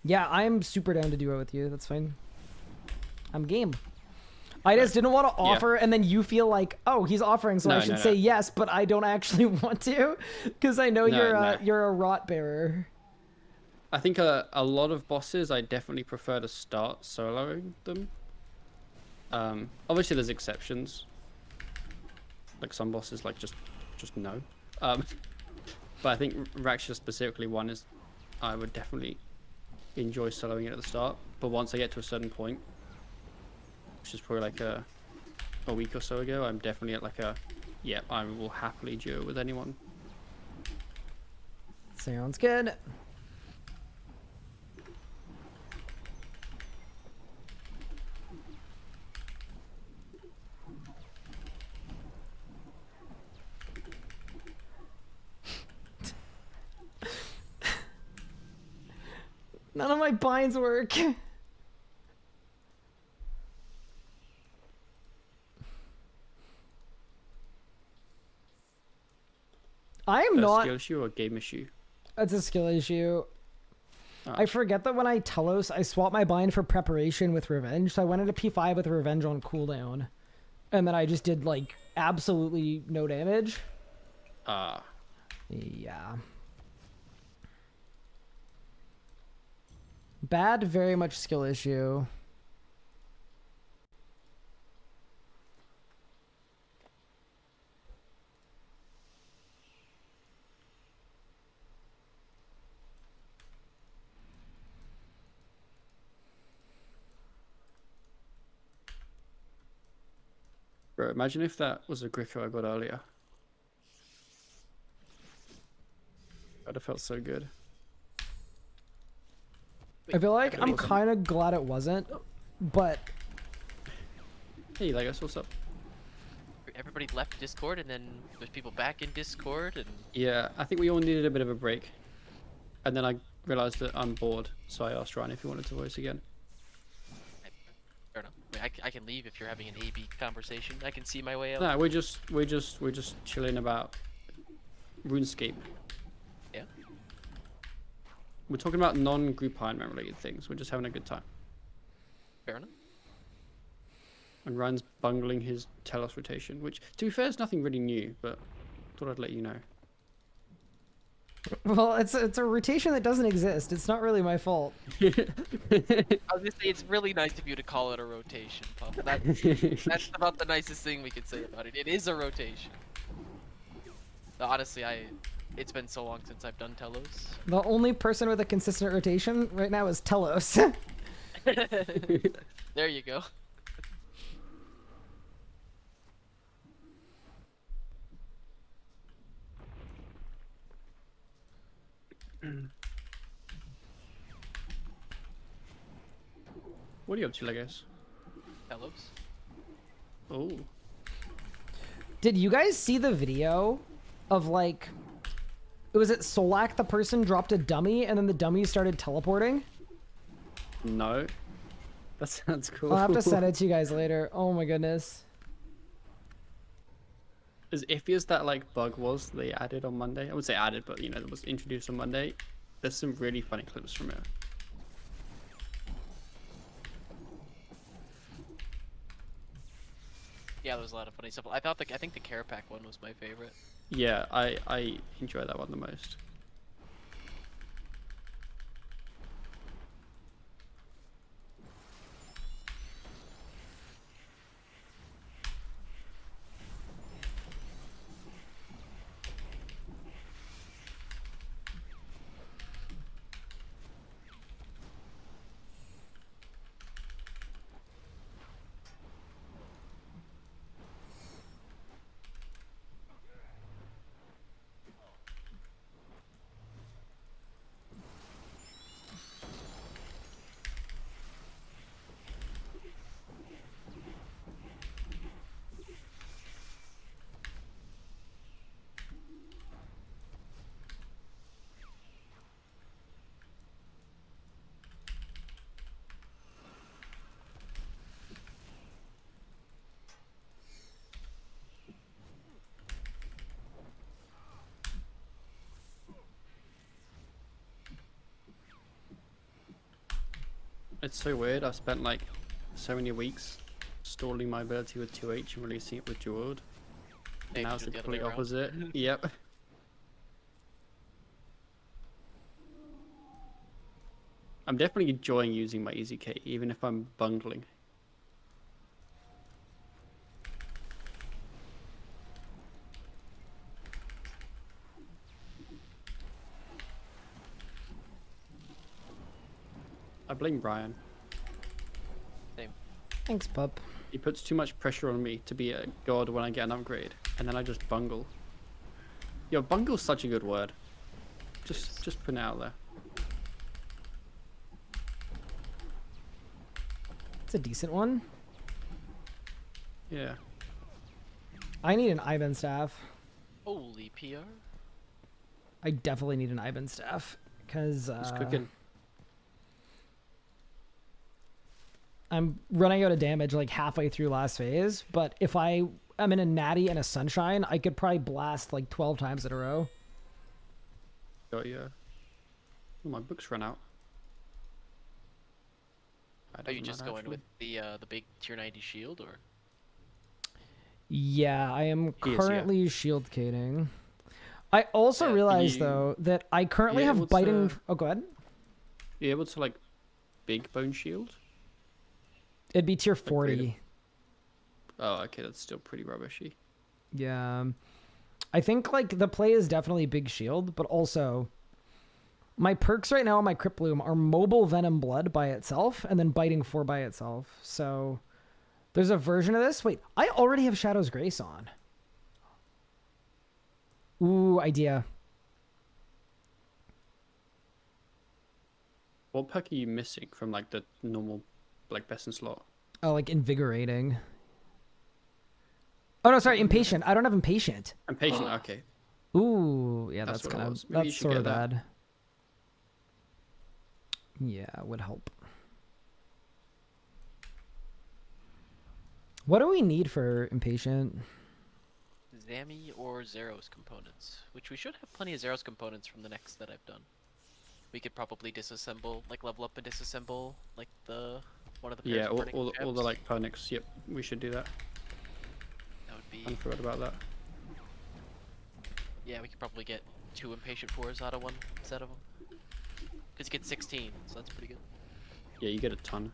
Yeah, I'm super down to duo with you. That's fine. I'm game. I just didn't want to offer, and then you feel like, oh, he's offering, so I No, should no, say no. yes, but I don't actually want to, because I know No, you're no. you're a rot bearer. I think a lot of bosses I definitely prefer to start soloing them. Obviously there's exceptions. Like some bosses like just no. But I think Raksha specifically one is I would definitely enjoy soloing it at the start. But once I get to a certain point, which is probably like a week or so ago, I'm definitely at like yeah, I will happily duo with anyone. Sounds good. None of my binds work. I am A not. skill issue or game issue? It's a skill issue. Oh. I forget that when I Telos, I swapped my bind for preparation with revenge. So I went into P5 with revenge on cooldown, and then I just did like absolutely no damage. Ah. Yeah. Bad, very much skill issue. Bro, imagine if that was a Gricko I got earlier. That'd have felt so good. I feel like I'm wasn't. kind of glad it wasn't, but Hey, Legos, what's up? Everybody left Discord, and then there's people back in Discord, and Yeah, I think we all needed a bit of a break. And then I realized that I'm bored, so I asked Ryan if he wanted to voice again. I don't know. I mean, I can leave if you're having an AB conversation. I can see my way out. No, we're just chilling about RuneScape. Yeah. We're talking about non-group Ironman related things. We're just having a good time. Fair enough. And Ryan's bungling his Telos rotation, which, to be fair, is nothing really new, but thought I'd let you know. well, it's a rotation that doesn't exist. It's not really my fault. I was gonna say it's really nice of you to call it a rotation, Pup. That's about the nicest thing we could say about it. It is a rotation. Honestly, it's been so long since I've done Telos. The only person with a consistent rotation right now is Telos. There you go. What are you up to, Legos? Telos. Oh, Did you guys see the video of like, was it Solak the person dropped a dummy and then the dummy started teleporting? no. That sounds cool. I'll have to send it to you guys later. Oh my goodness. As iffy as that like bug was they added on Monday, I would say added, but you know, it was introduced on Monday. There's some really funny clips from it. Yeah, there was a lot of funny stuff. I think the Care Pack one was my favorite. Yeah, I enjoy that one the most. It's so weird. I've spent like so many weeks stalling my ability with 2H and releasing it with Jeweled. Maybe Now it's do the it the other way complete around. opposite. Yep. I'm definitely enjoying using my Easy K, even if I'm bungling. I blame Brian. Same. Thanks, pup. He puts too much pressure on me to be a god when I get an upgrade, and then I just bungle. Yo, bungle's such a good word. Just put it out there. It's a decent one. Yeah. I need an Ivan staff. Holy PR. I definitely need an Ivan staff because Just cooking. I'm running out of damage like halfway through last phase. But if I'm in a natty and a sunshine, I could probably blast like 12 times in a row. Got you. Oh, my books ran out. Are you just going with the big tier 90 shield, or? Yeah, I am He is, yeah. currently shield cating. I also Yeah, realized you- though that I currently Yeah, have what's, biting. Oh, go ahead. You able to like big bone shield? It'd be tier greater- 40. Oh, okay, that's still pretty rubbishy. Yeah. I think like the play is definitely big shield, but also my perks right now on my Crypt Bloom are mobile venom blood by itself and then biting 4 by itself. So there's a version of this. Wait, I already have Shadow's Grace on. Ooh, idea. What perk are you missing from like the normal like best in slot? Oh, like invigorating. Oh no, sorry, impatient. I don't have impatient. I'm patient. Okay. Ooh, yeah, That's that's what it kind of was. Maybe you that's should sort get of that. bad. Yeah, it would help. What do we need for impatient? Zami or Zeros components, which we should have plenty of Zeros components from the next that I've done. We could probably disassemble, like level up and disassemble, like the one of the pairs Yeah, of all, burning all, all the gems. like panics. Yep, we should do that. That would be, I forgot about that. yeah, we could probably get 2 impatient 4s out of one set of them. Because you get 16, so that's pretty good. Yeah, you get a ton.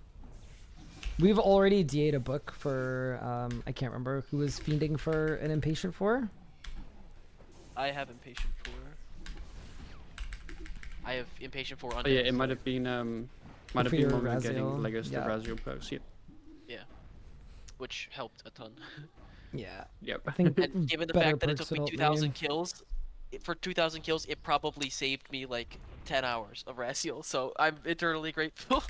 We've already DA'd a book for I can't remember who was fiending for an impatient for. I have impatient 4. I have impatient 4 on. Oh yeah, it might have been might have For been your one of getting Raziel, Legos yeah. to Raziel perks. Yep. Yeah, which helped a ton. Yeah, Yep. I think And given the better fact that it perks took would me help 2,000 kills, for 2,000 kills, it probably saved me like 10 hours of Raziel. So I'm eternally grateful.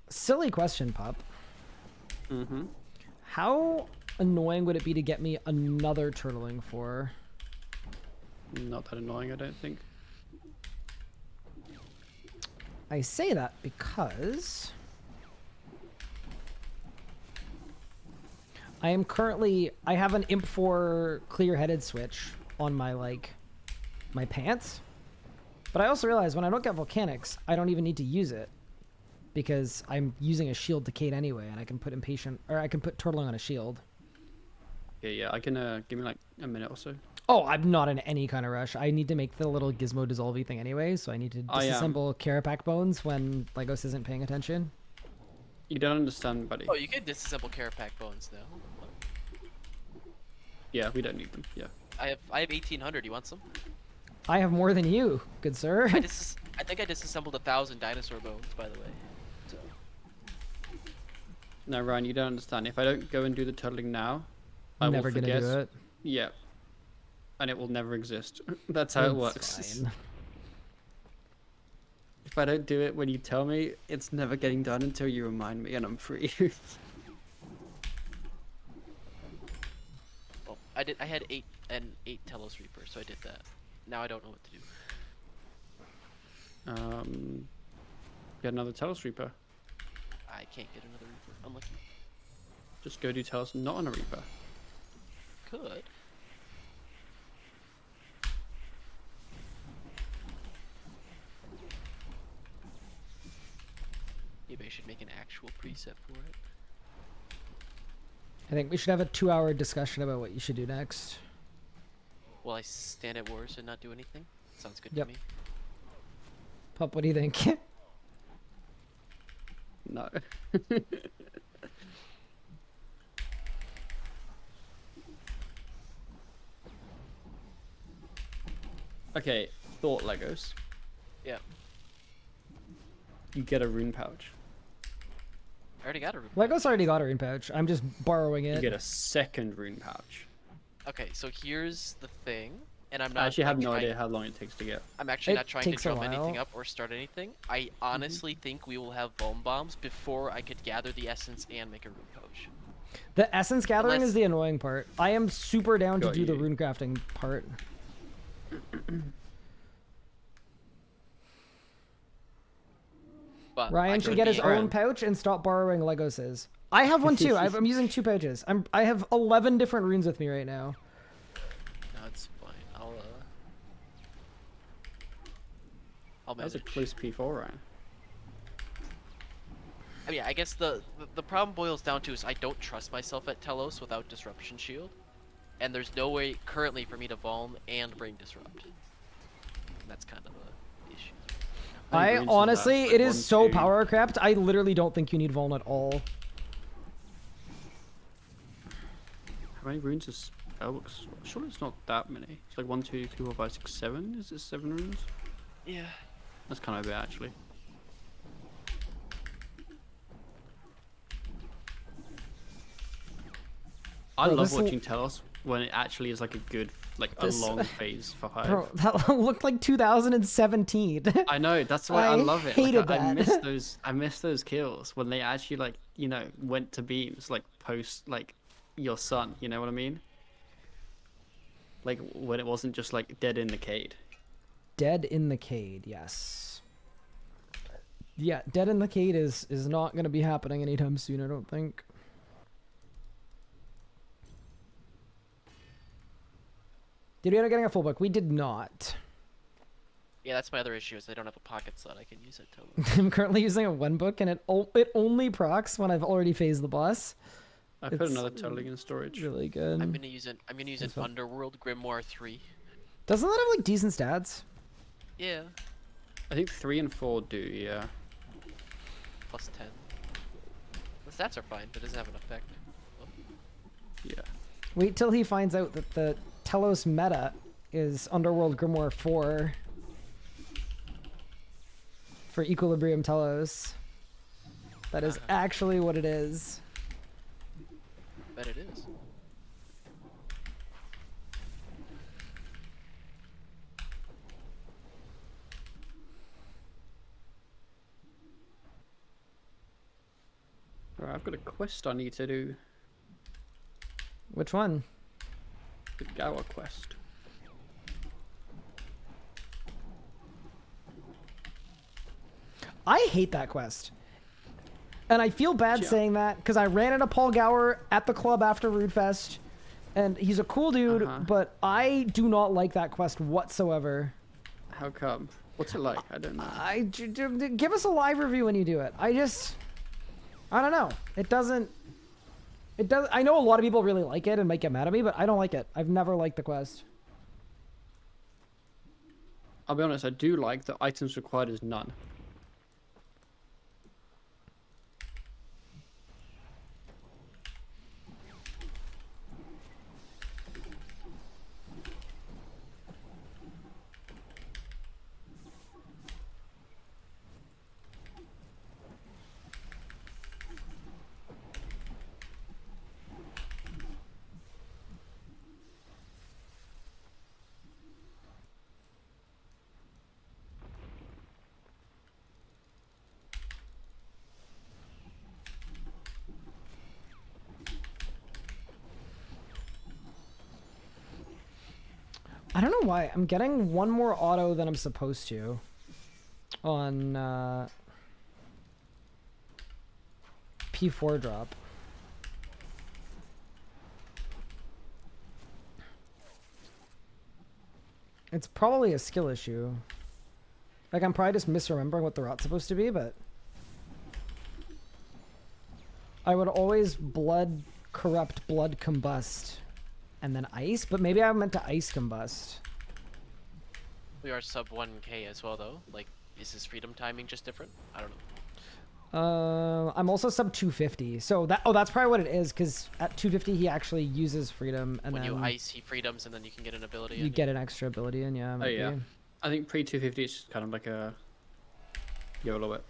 Silly question, Pup. Mm-hmm. How annoying would it be to get me another turtling for? Not that annoying, I don't think. I say that because I have an Imp 4 clear-headed switch on my my pants. But I also realize when I don't get volcanics, I don't even need to use it because I'm using a shield to Kate anyway, and I can put impatient or I can put turtling on a shield. Yeah, I can give me like a minute or so. Oh, I'm not in any kind of rush. I need to make the little gizmo dissolvey thing anyway, so I need to I am. disassemble Carapac bones when Legos isn't paying attention. You don't understand, buddy. Oh, you could disassemble Carapac bones though. Yeah, we don't need them. Yeah. I have 1,800. You want some? I have more than you, good sir. I think I disassembled 1,000 dinosaur bones, by the way. So No, Ryan, you don't understand. If I don't go and do the turtling now, I Never will gonna forget. do it. Yeah. And it will never exist. That's how it It's works. fine. If I don't do it when you tell me, it's never getting done until you remind me and I'm free. well, I had 8 Telos Reapers, so I did that. Now I don't know what to do. Get another Telos Reaper. I can't get another Reaper. Unlucky. Just go do Telos not on a Reaper. Could. Maybe I should make an actual preset for it. I think we should have a 2-hour discussion about what you should do next. Will I stand at wars and not do anything? Sounds good Yep. to me. Pup, what do you think? No. Okay, thought Legos. Yeah. You get a rune pouch. I already got a Reaper. Legos already got a rune pouch. I'm just borrowing You it. get a second rune pouch. Okay, so here's the thing, and I'm I not. actually have like, no trying- idea how long it takes to get. I'm actually It not trying to takes a drum anything while. up or start anything. I honestly think we will have Vuln Bombs before I could gather the essence and make a rune pouch. The essence gathering Unless- is the annoying part. I am super down to Got do the you. rune crafting part. But I Ryan should could get his be- own pouch and stop borrowing Legos's. I have one too. I'm using 2 pouches. I have 11 different runes with me right now. No, it's fine. I'll That was manage. a close P4 round. I mean, I guess the problem boils down to is I don't trust myself at Telos without Disruption Shield, and there's no way currently for me to Vuln and bring Disrupt. And that's kind of the issue. I Runes is honestly, last, it like, is 1, so 2. power crept. I literally don't think you need Vuln at all. How many runes is Spellbooks? Surely it's not that many. It's like 1, 2, 3, 4, 5, 6, 7. Is it 7 runes? Yeah. That's kind of a bit actually. I Bro, love this watching Telos when it actually is like a good, like a This- long phase for Hive. Bro, that looked like 2017. I know, that's why I I love it. hated Like, I that. miss those. I miss those kills when they actually like, you know, went to beams like post like your son. You know what I mean? Like when it wasn't just like dead in the cade. Dead in the Cade, yes. Yeah, Dead in the Cade is not going to be happening anytime soon, I don't think. Did we end up getting a full book? We did not. Yeah, that's my other issue is I don't have a pocket slot I can use at Telos. I'm currently using a one book, and it only procs when I've already phased the boss. I put It's another Toteling in storage. Really good. I'm gonna use an well. Underworld Grimoire 3. Doesn't that have like decent stats? Yeah, I think 3 and 4 do. Yeah. plus 10. The stats are fine, but it doesn't have an effect. Oh, Yeah. Wait till he finds out that the Telos meta is Underworld Grimoire 4 for Equilibrium Telos. That is actually what it is. bet it is. Right, I've got a quest I need to do. Which one? The Gower quest. I hate that quest. And I feel bad Yeah. saying that because I ran into Paul Gower at the club after Rudefest, and he's a cool dude, Uh-huh. but I do not like that quest whatsoever. How come? What's it like? I don't know. Give us a live review when you do it. I don't know. It doesn't. I know a lot of people really like it and might get mad at me, but I don't like it. I've never liked the quest. I'll be honest, I do like the items required is none. I don't know why. I'm getting one more auto than I'm supposed to on P4 drop. It's probably a skill issue. Like, I'm probably just misremembering what the route's supposed to be, but I would always blood corrupt, blood combust, and then ice, but maybe I meant to ice combust. We are sub 1k as well, though. Like, is his freedom timing just different? I don't know. I'm also sub 250, so that's probably what it is, because at 250 he actually uses freedom, and When then you ice, he freedoms, and then you can get an ability. you get an extra ability, and yeah. Oh maybe. yeah. I think pre 250 is kind of like a YOLO it.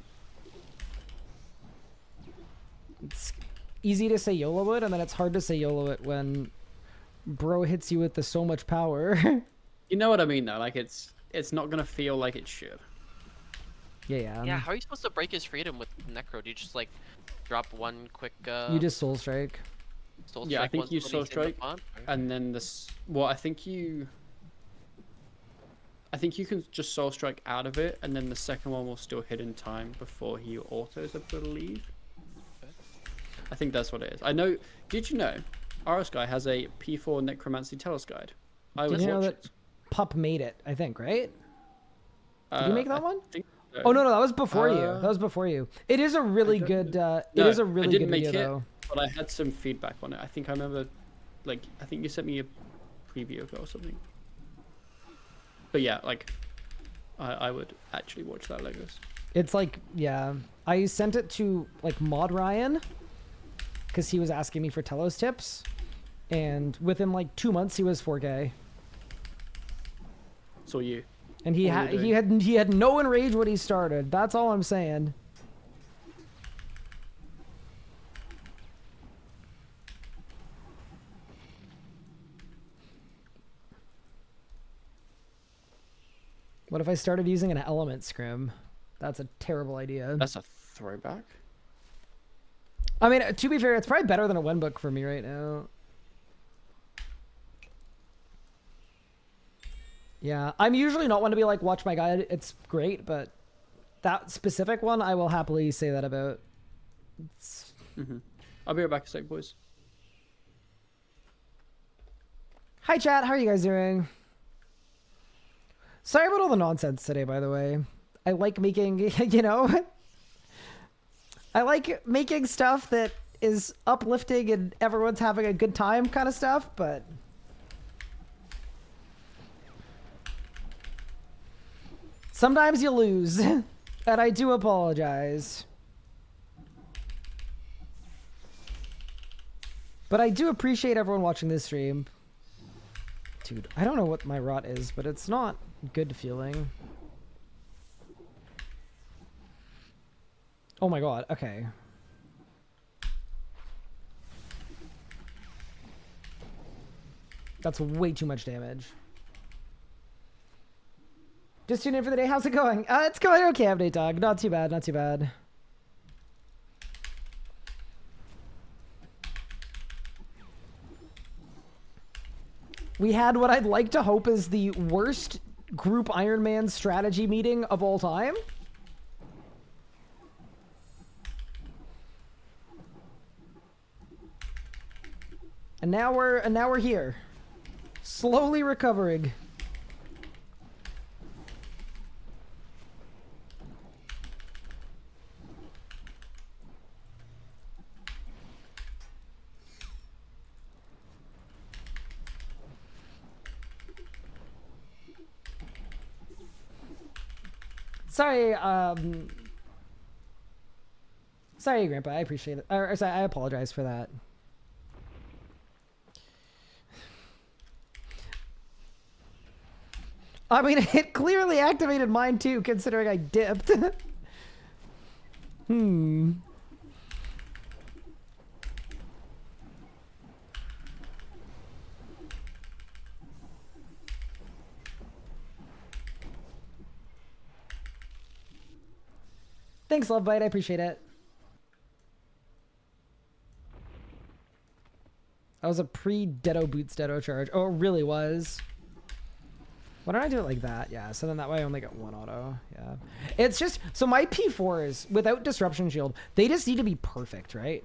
It's easy to say YOLO it, and then it's hard to say YOLO it when bro hits you with the so much power. You know what I mean though? Like it's not gonna feel like it should. Yeah. Yeah, how are you supposed to break his freedom with Necro? Do you just like drop one quick? You just soul strike. Soul Yeah, I strike think once you when he's soul in the strike, font, or- and then this. Well, I think you can just soul strike out of it, and then the second one will still hit in time before he autos, I believe. Okay. I think that's what it is. I know. Did you know, RS Guy has a P4 Necromancy Telos guide? I Did would you know watch that it. Pup made it? I think, right? Did you make that I one? think so. Oh no, that was before you. That was before you. It is a really good. It is a really I didn't good make video it, though. but I had some feedback on it. I think I remember, like, I think you sent me a preview of it or something. But yeah, like, I would actually watch that, Legos. It's like, yeah, I sent it to like Mod Ryan because he was asking me for Telos tips, and within like 2 months he was 4K, So you. and he had no enrage when he started. That's all I'm saying. What if I started using an element scrim? That's a terrible idea. That's a throwback. I mean, to be fair, it's probably better than a win book for me right now. Yeah, I'm usually not one to be like, watch my guide. It's great, but that specific one, I will happily say that about. I'll be right back a sec, boys. Hi, chat. How are you guys doing? Sorry about all the nonsense today, by the way. I like making, you know, I like making stuff that is uplifting and everyone's having a good time kind of stuff, but sometimes you lose, and I do apologize. But I do appreciate everyone watching this stream. Dude, I don't know what my rot is, but it's not good feeling. Oh my god, okay. That's way too much damage. Just tune in for the day. How's it going? It's going okay, update dog. Not too bad, not too bad. We had what I'd like to hope is the worst group Ironman strategy meeting of all time. And now we're here. Slowly recovering. Sorry, sorry, Grandpa. I appreciate it. Or sorry, I apologize for that. I mean, it clearly activated mine too, considering I dipped. Thanks, Lovebite. I appreciate it. That was a pre-Dedo Boots Dedo charge. Oh, it really was. Why don't I do it like that? Yeah, so then that way I only get one auto. Yeah. It's just, so my P4s, without Disruption Shield, they just need to be perfect, right?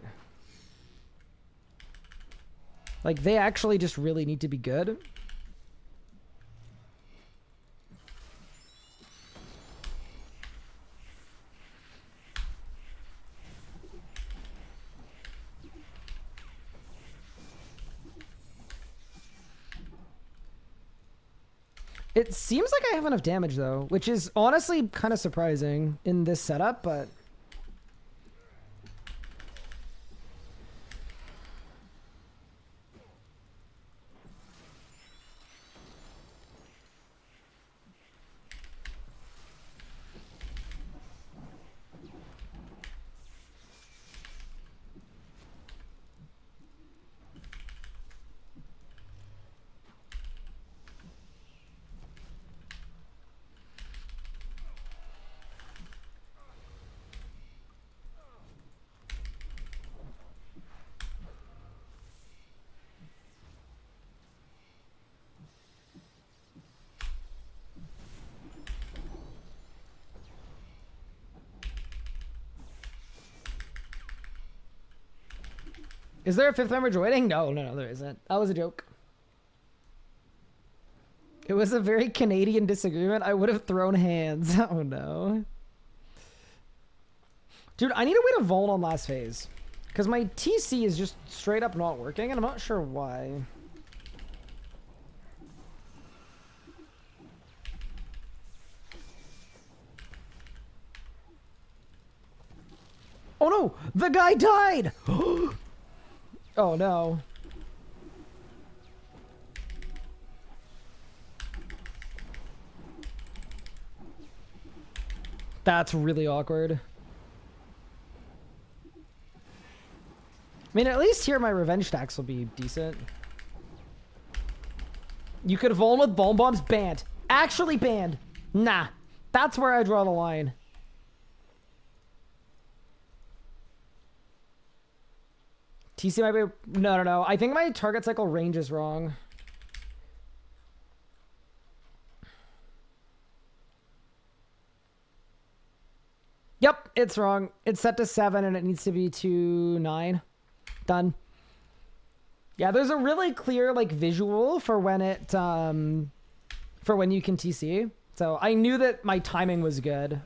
Like, they actually just really need to be good. It seems like I have enough damage, though, which is honestly kind of surprising in this setup, but... Is there a fifth member joining? No, there isn't. That was a joke. It was a very Canadian disagreement. I would have thrown hands. Oh no. Dude, I need a way to vault on last phase. Because my TC is just straight up not working, and I'm not sure why. Oh no! The guy died! Oh no. That's really awkward. I mean, at least here my revenge tax will be decent. You could vuln with vuln bombs, banned. Actually banned. Nah. That's where I draw the line. TC might be... No. I think my target cycle range is wrong. Yep, it's wrong. It's set to 7 and it needs to be to 9. Done. Yeah, there's a really clear like visual for when it for when you can TC. So I knew that my timing was good.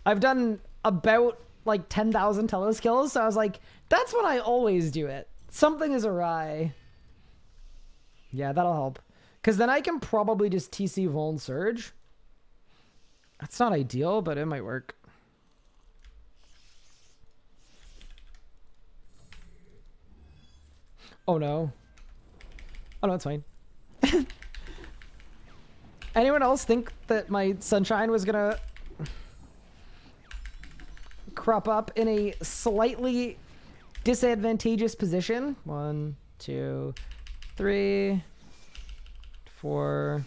I've done about like 10,000 Telos kills, so I was like, that's when I always do it. Something is awry. Yeah, that'll help. Because then I can probably just TC Vuln Surge. That's not ideal, but it might work. Oh no. Oh no, it's fine. Anyone else think that my Sunshine was gonna crop up in a slightly disadvantageous position? 1, 2, 3, 4,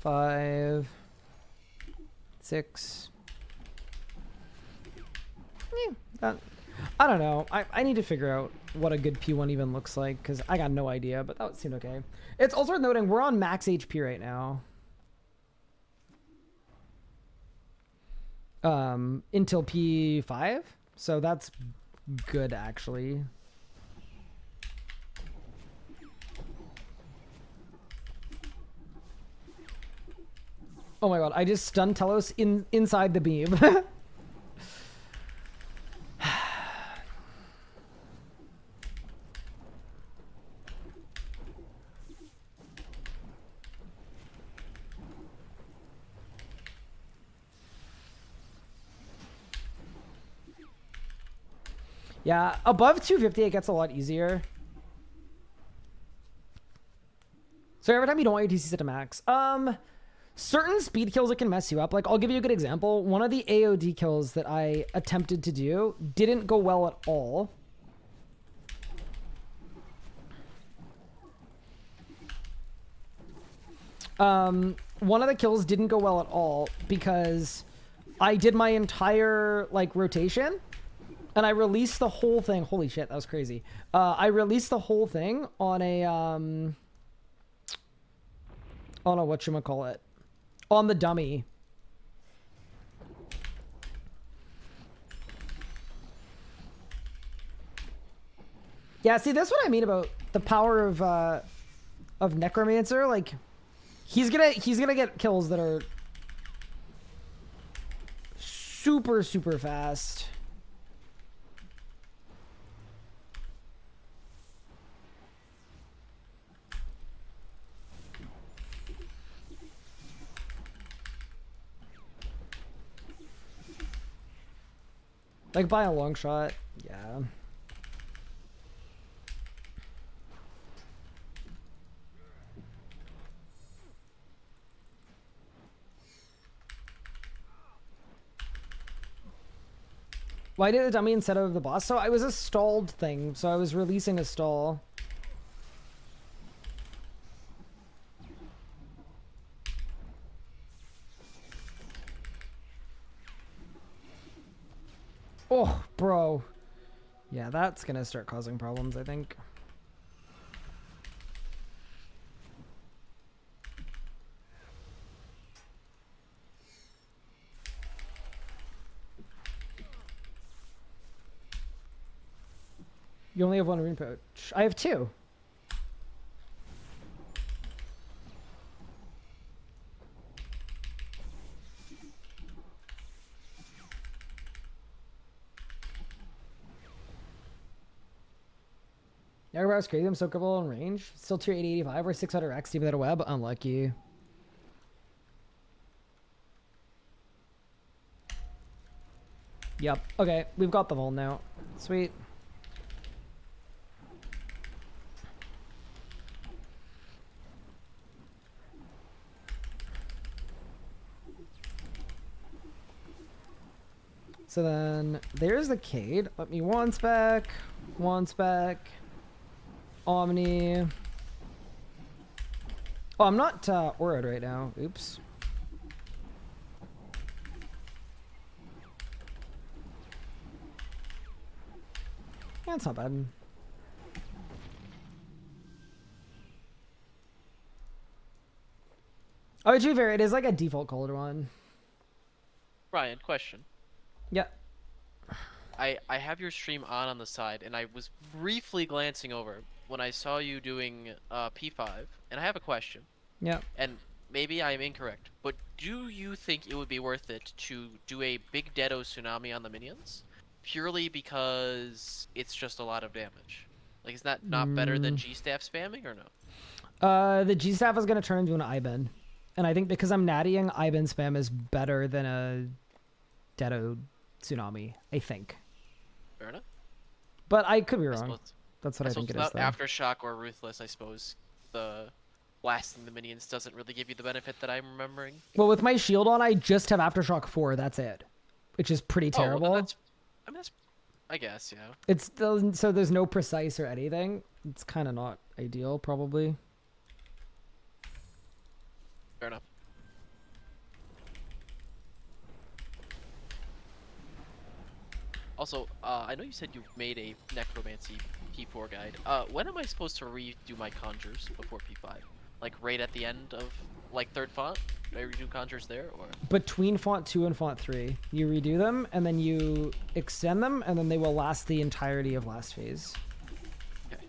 5, 6. I don't know. I need to figure out what a good P1 even looks like, because I got no idea, but that seemed okay. It's also worth noting we're on max HP right now. Until P5, so that's good actually. Oh my god, I just stunned Telos inside the beam. Yeah, above 250 it gets a lot easier. So every time you don't want your TC set to max. Certain speed kills that can mess you up. Like, I'll give you a good example. One of the AOD kills that I attempted to do didn't go well at all. One of the kills didn't go well at all because I did my entire, like, rotation. And I released the whole thing. Holy shit, that was crazy. I released the whole thing on a, whatchamacallit, on the dummy. Yeah, see, that's what I mean about the power of Necromancer. Like, he's gonna get kills that are super, super fast. Like, by a long shot, yeah. Why did the dummy instead of the boss? So I was a stalled thing, so I was releasing a stall. Oh, bro. Yeah, that's gonna start causing problems, I think. You only have one rune pouch. I have 2. Jaggerbar's crazy. I'm so capable in range. Still tier 8085 or 600 X even without a web. Unlucky. Yep. Okay, we've got the Vol now. Sweet. So then there's the Cade. Let me one spec. Omni. Oh, I'm not auraed right now. Oops. Yeah, it's not bad. Oh, to be fair, it is like a default colored one. Ryan, question. Yeah. I have your stream on the side, and I was briefly glancing over when I saw you doing P5, and I have a question. Yeah. And maybe I am incorrect, but do you think it would be worth it to do a big Deado tsunami on the minions? Purely because it's just a lot of damage. Like, is that not better than G-Staff spamming, or no? The G-Staff is going to turn into an IBAN. And I think because I'm nattying, IBAN spam is better than a Deado tsunami, I think. Fair enough. But I could be I wrong. suppose, That's what I think it is, without though. Aftershock or Ruthless, I suppose the blasting the minions doesn't really give you the benefit that I'm remembering. Well, with my shield on, I just have Aftershock 4. That's it. Which is pretty terrible. Oh, well, that's, I guess, yeah. It's so there's no precise or anything. It's kind of not ideal, probably. Fair enough. Also, I know you said you made a Necromancy P4 guide. When am I supposed to redo my Conjures before P5? Like, right at the end of, like, third font? Do I redo Conjures there, or...? Between font 2 and font 3, you redo them, and then you extend them, and then they will last the entirety of last phase. Okay.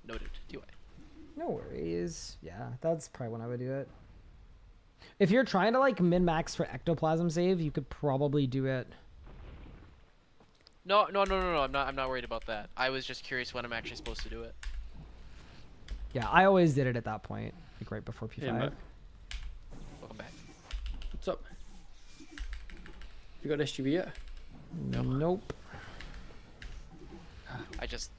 Noted. Do I? No worries. Yeah, that's probably when I would do it. If you're trying to, like, min-max for Ectoplasm save, you could probably do it. No. I'm not worried about that. I was just curious when I'm actually supposed to do it. Yeah, I always did it at that point, like right before P5. Yeah, Matt. Welcome back. What's up? You got SGB yet? Nope. I just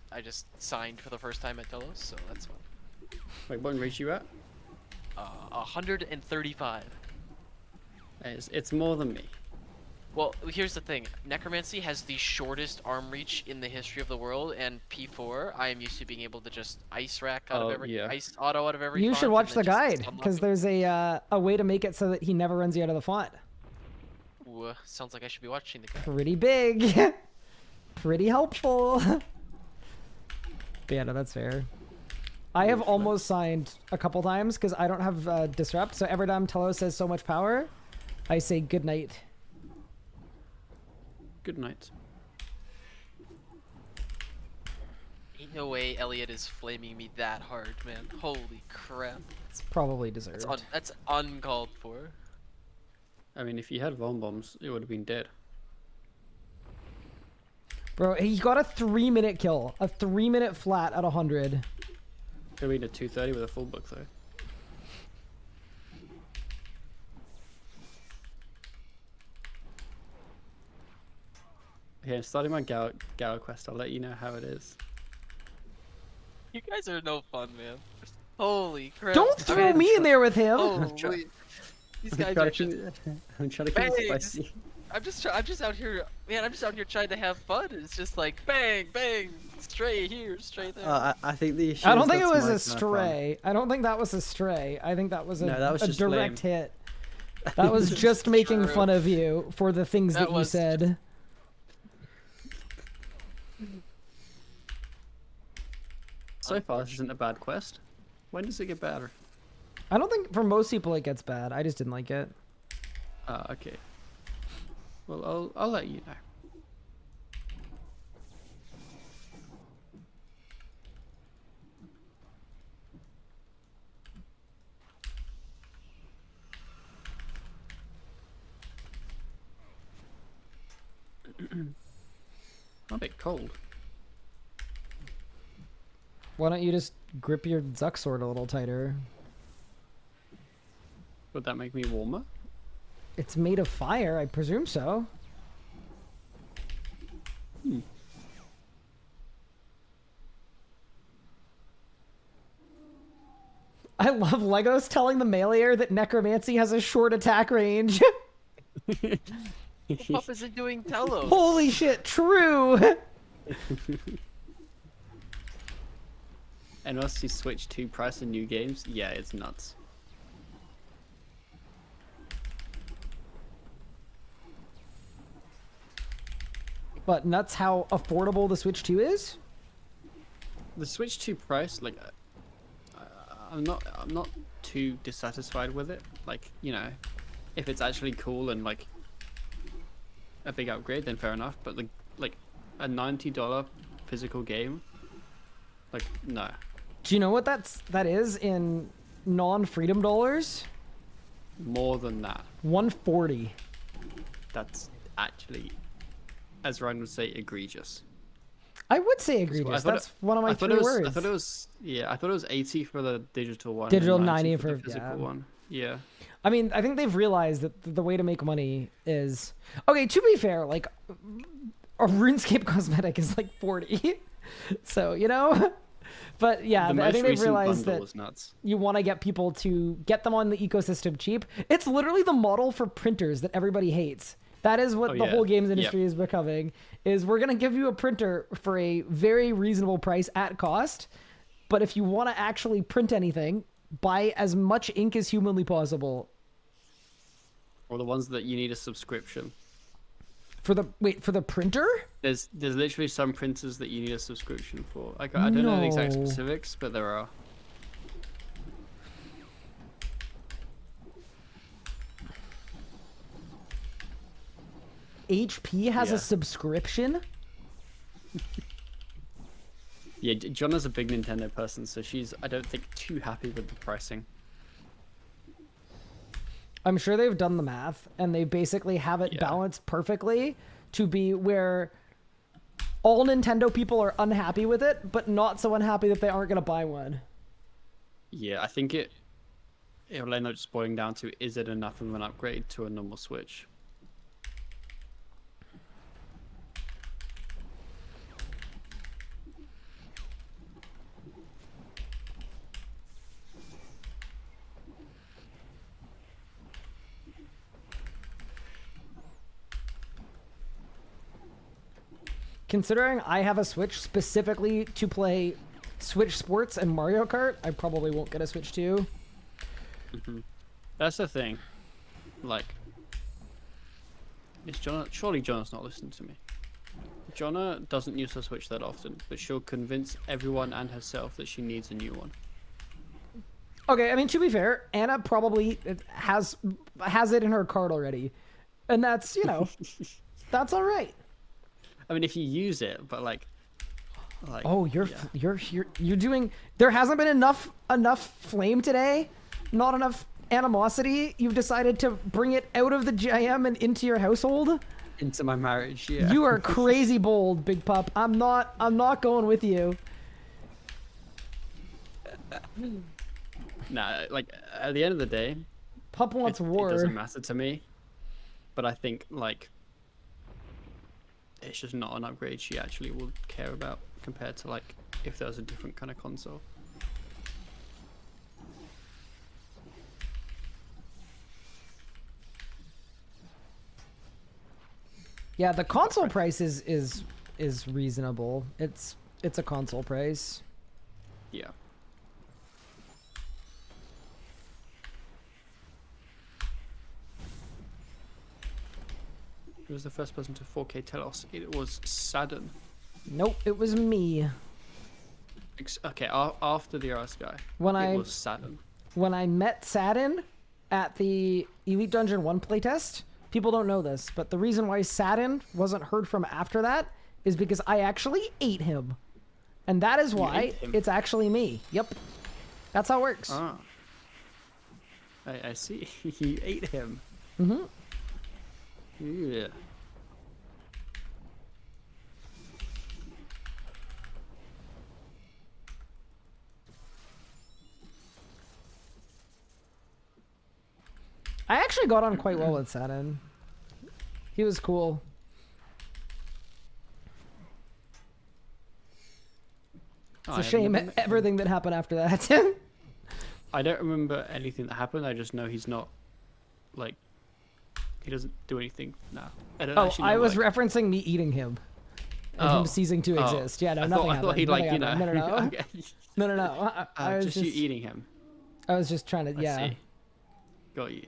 signed for the first time at Telos, so that's fun. Wait, what race you at? 135. It's more than me. Well, here's the thing. Necromancy has the shortest arm reach in the history of the world, and P4, I am used to being able to just ice rack out of every ice auto out of every. You font should watch and the then just guide, unlock because it. there's a way to make it so that he never runs you out of the font. Ooh, sounds like I should be watching the guide. Pretty big. Pretty helpful. But yeah, no, that's fair. I have almost signed a couple times because I don't have disrupt, so every time Telos says so much power, I say good night. Good night. Ain't no way Elliot is flaming me that hard, man. Holy crap. It's probably deserved. That's uncalled for. I mean, if you had Von Bombs, it would have been dead. Bro, he got a 3-minute kill. A 3-minute flat at 100. Could have been a 230 with a full book, though. Okay, I'm starting my Gala quest. I'll let you know how it is. You guys are no fun, man. Holy crap. Don't throw me in there with him! Holy. These guys are just... I'm trying to keep it Bang! spicy. I'm just out here, man. I'm just out here trying to have fun. It's just like bang, bang, stray here, stray there. I think the issue I don't is think it that's was my a kind of stray. I don't think that was a stray. I think that was a, No, that was a just direct lame. hit. That was just making True. fun of you for the things That that you was said. So far, this isn't a bad quest. When does it get better? I don't think for most people it gets bad. I just didn't like it. Okay. Well, I'll let you know. I'm a bit cold. Why don't you just grip your Zuck sword a little tighter? Would that make me warmer? It's made of fire, I presume so. I love Legos telling the meleeer that necromancy has a short attack range. Pup isn't doing Telos. Holy shit, true! And once you switch to price in new games, yeah, it's nuts. But nuts how affordable the Switch 2 is? The Switch 2 price, like, I'm not too dissatisfied with it. Like, you know, if it's actually cool and like a big upgrade, then fair enough. But like a $90 physical game, like, no. Do you know what that is in non-freedom dollars? More than that. 140. That's actually, as Ryan would say, egregious. I would say egregious. That's one of my three words. I thought it was, yeah, I thought it was 80 for the digital one. Digital and 90 for the for physical one. Yeah. I mean, I think they've realized that the way to make money is... Okay, to be fair, like, a RuneScape cosmetic is like 40. So, you know? But yeah, I think they've realized that you want to get people to get them on the ecosystem cheap. It's literally the model for printers that everybody hates. That is what the whole games industry is becoming, is we're going to give you a printer for a very reasonable price at cost. But if you want to actually print anything, buy as much ink as humanly possible. Or the ones that you need a subscription. For the printer? There's literally some printers that you need a subscription for. I don't know the exact specifics, but there are. HP has a subscription? Yeah, Jonna's a big Nintendo person, so she's, I don't think, too happy with the pricing. I'm sure they've done the math, and they basically have it balanced perfectly to be where all Nintendo people are unhappy with it, but not so unhappy that they aren't going to buy one. Yeah, I think it'll end up just boiling down to, is it enough of an upgrade to a normal Switch? Considering I have a Switch specifically to play Switch Sports and Mario Kart, I probably won't get a Switch 2. That's the thing. Like, is Jonna? Surely Jonna's not listening to me. Jonna doesn't use her Switch that often, but she'll convince everyone and herself that she needs a new one. Okay, I mean, to be fair, Anna probably has it in her cart already, and that's, you know, that's all right. I mean, if you use it, but like oh, you're doing. There hasn't been enough flame today, not enough animosity. You've decided to bring it out of the GIM and into your household. Into my marriage, yeah. You are crazy bold, big pup. I'm not going with you. Nah, like at the end of the day, pup wants war. It doesn't matter to me, but I think like it's just not an upgrade she actually will care about compared to like if there was a different kind of console. Yeah, the console price is reasonable. It's a console price. Yeah. Who was the first person to 4K Telos? It was Sadden. Nope, it was me. Okay, after the RS Guy, it was Sadden. When I met Sadden at the Elite Dungeon 1 playtest, people don't know this, but the reason why Sadden wasn't heard from after that is because I actually ate him. And that is why it's actually me. Yep. That's how it works. Ah. I see. You ate him. Mm-hmm. Yeah. I actually got on quite well with Saturn. He was cool. It's a shame everything that happened after that. I don't remember anything that happened. I just know he's not, like, he doesn't do anything now. I don't Oh, actually know, I was like... referencing me eating him. And him ceasing to exist. Yeah, no, nothing I happened. thought he'd, Nothing like, you happened. know... No, no, no. Okay. No, no, no. I was just you eating him. I was just trying to, I yeah. see. Got you.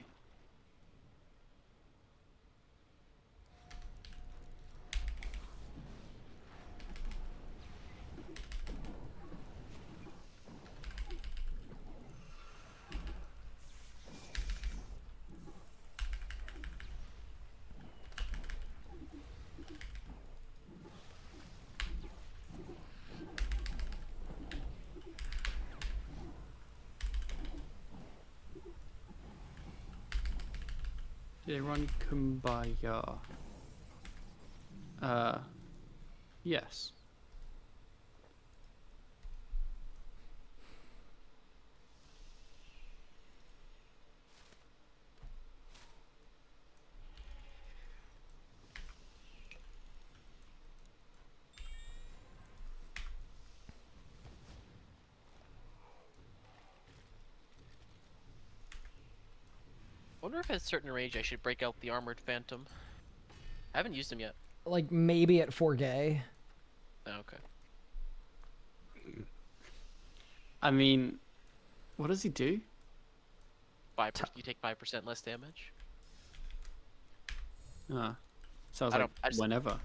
They run Kumbaya. Yes. I wonder if at a certain range I should break out the armored phantom. I haven't used him yet. Like, maybe at 4K. Oh, okay. I mean, what does he do? You take 5% less damage. Sounds I like just- whenever.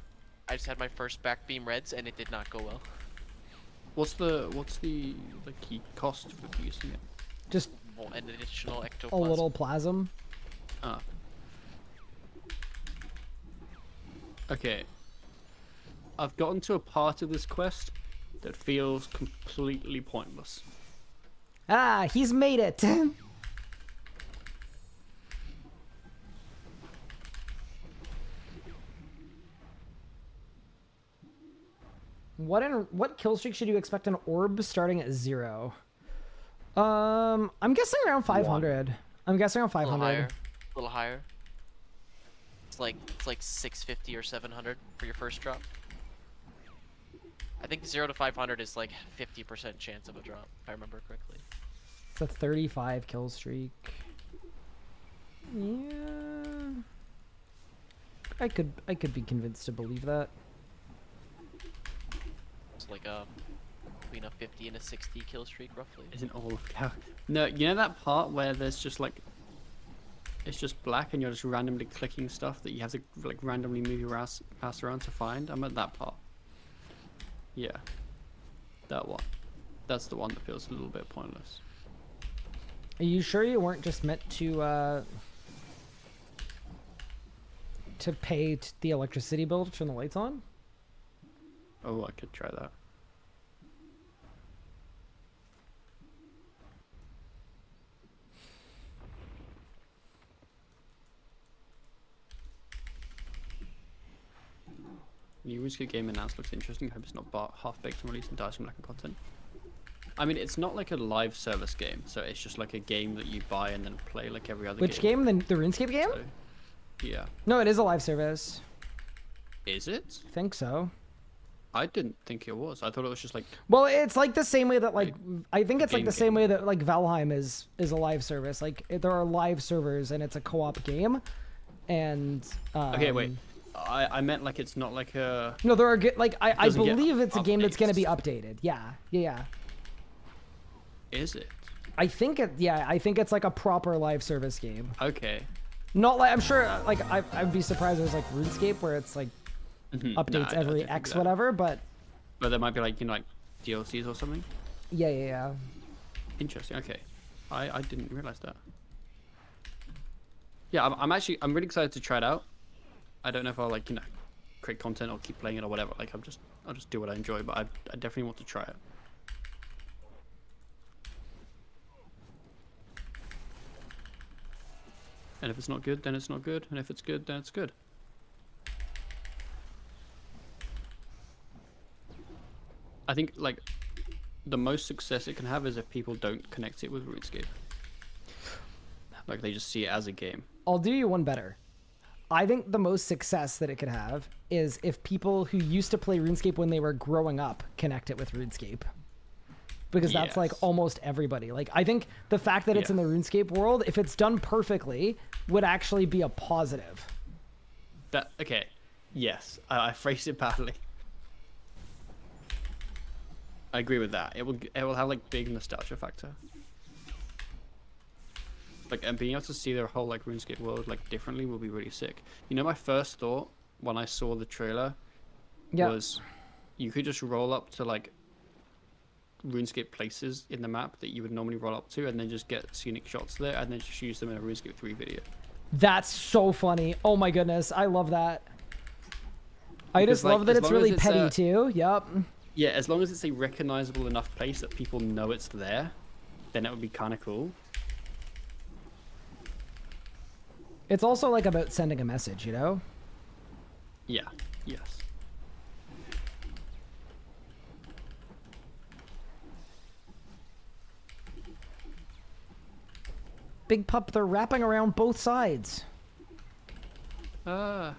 I just had my first back beam reds and it did not go well. What's the like key cost for using it? Just Well, an additional a ectoplasm. little plasm. Ah. Okay. I've gotten to a part of this quest that feels completely pointless. Ah, he's made it. What kill streak should you expect an orb starting at 0? I'm guessing around 500. I'm guessing around A little 500. higher. A little higher. It's like 650 or 700 for your first drop. I think 0 to 500 is like 50% chance of a drop, if I remember correctly. It's a 35 kill streak. Yeah. I could be convinced to believe that. It's like between a 50 and a 60 kill streak, roughly. Isn't all of cow? No, you know that part where there's just like it's just black and you're just randomly clicking stuff that you have to like randomly move your ass pass around to find? I'm at that part. Yeah. That one. That's the one that feels a little bit pointless. Are you sure you weren't just meant to pay the electricity bill to turn the lights on? Oh, I could try that. New RS game announced looks interesting. Hope it's not half-baked and released and dies from lack of content. I mean, it's not like a live service game, so it's just like a game that you buy and then play like every other Which game. game? The RuneScape game? So, yeah. No, it is a live service. Is it? I think so. I didn't think it was. I thought it was just like... Well, it's like the same way that like I think it's like Game the same way that like Valheim is a live service. Like there are live servers and it's a co-op game. And Okay, wait. I meant like it's not like a... No, there are like I Doesn't get believe it's a game that's going to be updates. updated. Yeah. Yeah. Is it? I think it's like a proper live service game. Okay. Not like I'm sure like I'd be surprised if it was like RuneScape where it's like Mhm. updates No, I don't every think X that. whatever, but But there might be like, you know, like DLCs or something. yeah. Interesting. Okay. I didn't realize that. Yeah, I'm really excited to try it out. I don't know if I'll like, you know, create content or keep playing it or whatever. Like I'll just do what I enjoy, but I definitely want to try it. And if it's not good, then it's not good. And if it's good, then it's good. I think like the most success it can have is if people don't connect it with RuneScape. Like they just see it as a game. I'll do you one better. I think the most success that it could have is if people who used to play RuneScape when they were growing up connect it with RuneScape. Because that's like Yes. almost everybody. Like I think the fact that it's in the RuneScape world, if it's done perfectly, would actually be a positive. That okay? Yes, I phrased it badly. I agree with that. It will have like big nostalgia factor. Like, and being able to see their whole like RuneScape world like differently will be really sick. You know, my first thought when I saw the trailer was you could just roll up to like RuneScape places in the map that you would normally roll up to, and then just get scenic shots there, and then just use them in a RuneScape 3 video. That's so funny. Oh my goodness, I love that. I Because, just like, love that as it's long as really it's, petty too. Yep. Yeah, as long as it's a recognizable enough place that people know it's there, then it would be kind of cool. It's also like about sending a message, you know? Yeah. Yes. Big Pup, they're wrapping around both sides. Ah,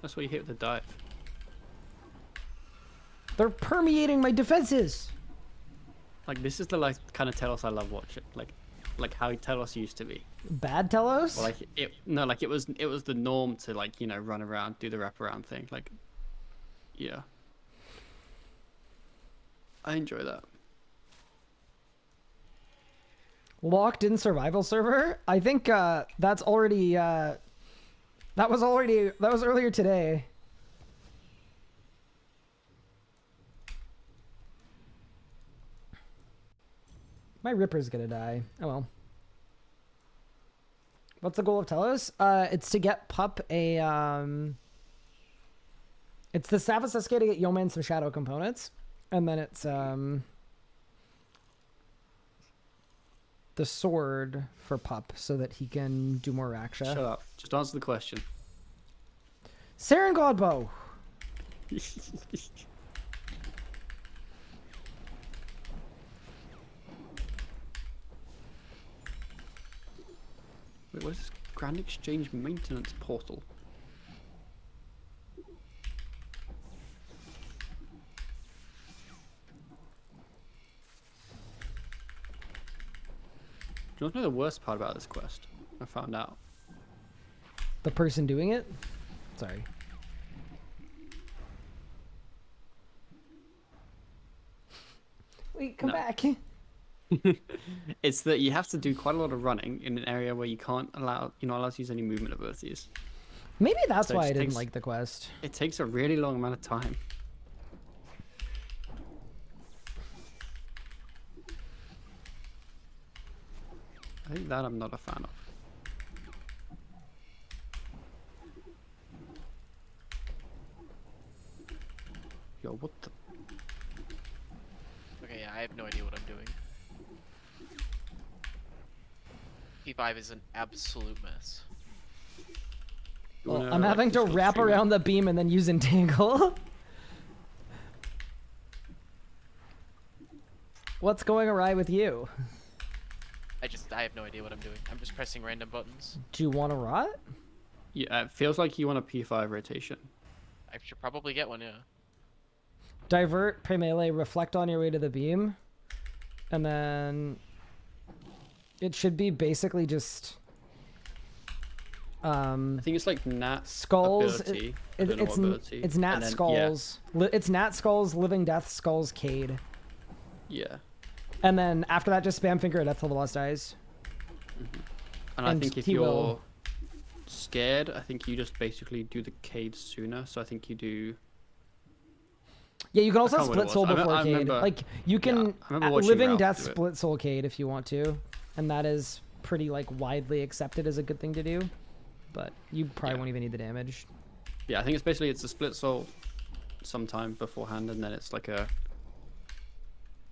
that's what you hit with the dive. They're permeating my defenses. Like this is the like kind of Telos I love watching. Like how Telos used to be. Bad Telos? Or, like it was the norm to like, you know, run around, do the wraparound thing. Like, yeah. I enjoy that. Locked in survival server? I think that's already that was earlier today. My Ripper's gonna die. Oh well. What's the goal of Telos? It's to get Pup a it's the Savas SK to get Yeoman some shadow components. And then it's the sword for Pup so that he can do more Raksha. Shut up. Just answer the question. Saren Godbow. Wait, where's this Grand Exchange maintenance portal? Do you want to know the worst part about this quest? I found out. The person doing it? Sorry. Wait, come No. back. It's that you have to do quite a lot of running in an area where you're not allowed to use any movement abilities. Maybe that's So it why I just didn't takes- like the quest. It takes a really long amount of time. I think that I'm not a fan of. Yo, what the? Okay, yeah, I have no idea what I'm doing. P5 is an absolute mess. You Well, wanna, I'm like, having to Discord wrap stream it? around the beam and then use Entangle. What's going awry with you? I have no idea what I'm doing. I'm just pressing random buttons. Do you want to rot? Yeah, it feels like you want a P5 rotation. I should probably get one, yeah. Divert, pray melee, reflect on your way to the beam. And then it should be basically just I think it's like Nat skulls. ability. I don't know what ability. It's Nat And then- skulls. It's Nat skulls, living death skulls, Cade. Yeah. And then after that, just spam finger of death till the boss dies. And I And think if he you're will- scared, I think you just basically do the Cade sooner. So I think you do. Yeah, you can also can't remember split soul what it was. before I Cade. remember- Like you can I remember watching living Ralph death do it. split soul Cade if you want to, and that is pretty like widely accepted as a good thing to do. But you probably Yeah. won't even need the damage. Yeah, I think it's basically it's a split soul sometime beforehand, and then it's like a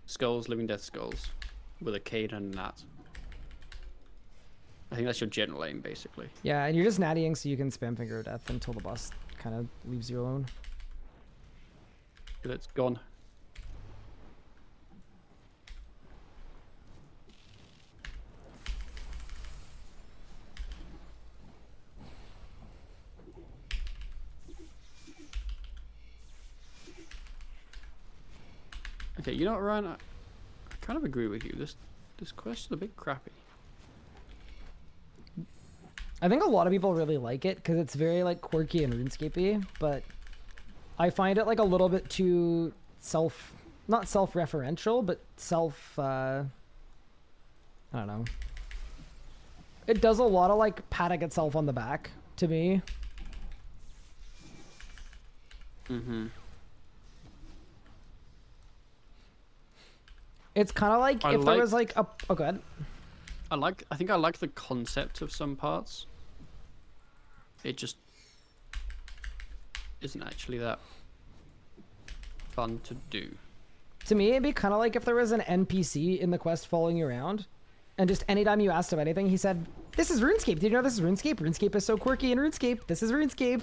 skulls, living death skulls, with a Cade and a Nat. I think that's your general aim, basically. Yeah, and you're just nattying so you can spam finger of death until the boss kind of leaves you alone. But it's gone. Okay, you know what, Ryan? I kind of agree with you. This quest's a bit crappy. I think a lot of people really like it because it's very like quirky and RuneScapey, but I find it like a little bit too not self-referential, but I don't know. It does a lot of like patting itself on the back to me. Mm-hmm. It's kind of like if there was like a... Oh, go ahead. I think I like the concept of some parts. It just isn't actually that fun to do. To me, it'd be kind of like if there was an NPC in the quest following you around, and just anytime you asked him anything, he said, "This is RuneScape. Did you know this is RuneScape? RuneScape is so quirky in RuneScape. This is RuneScape."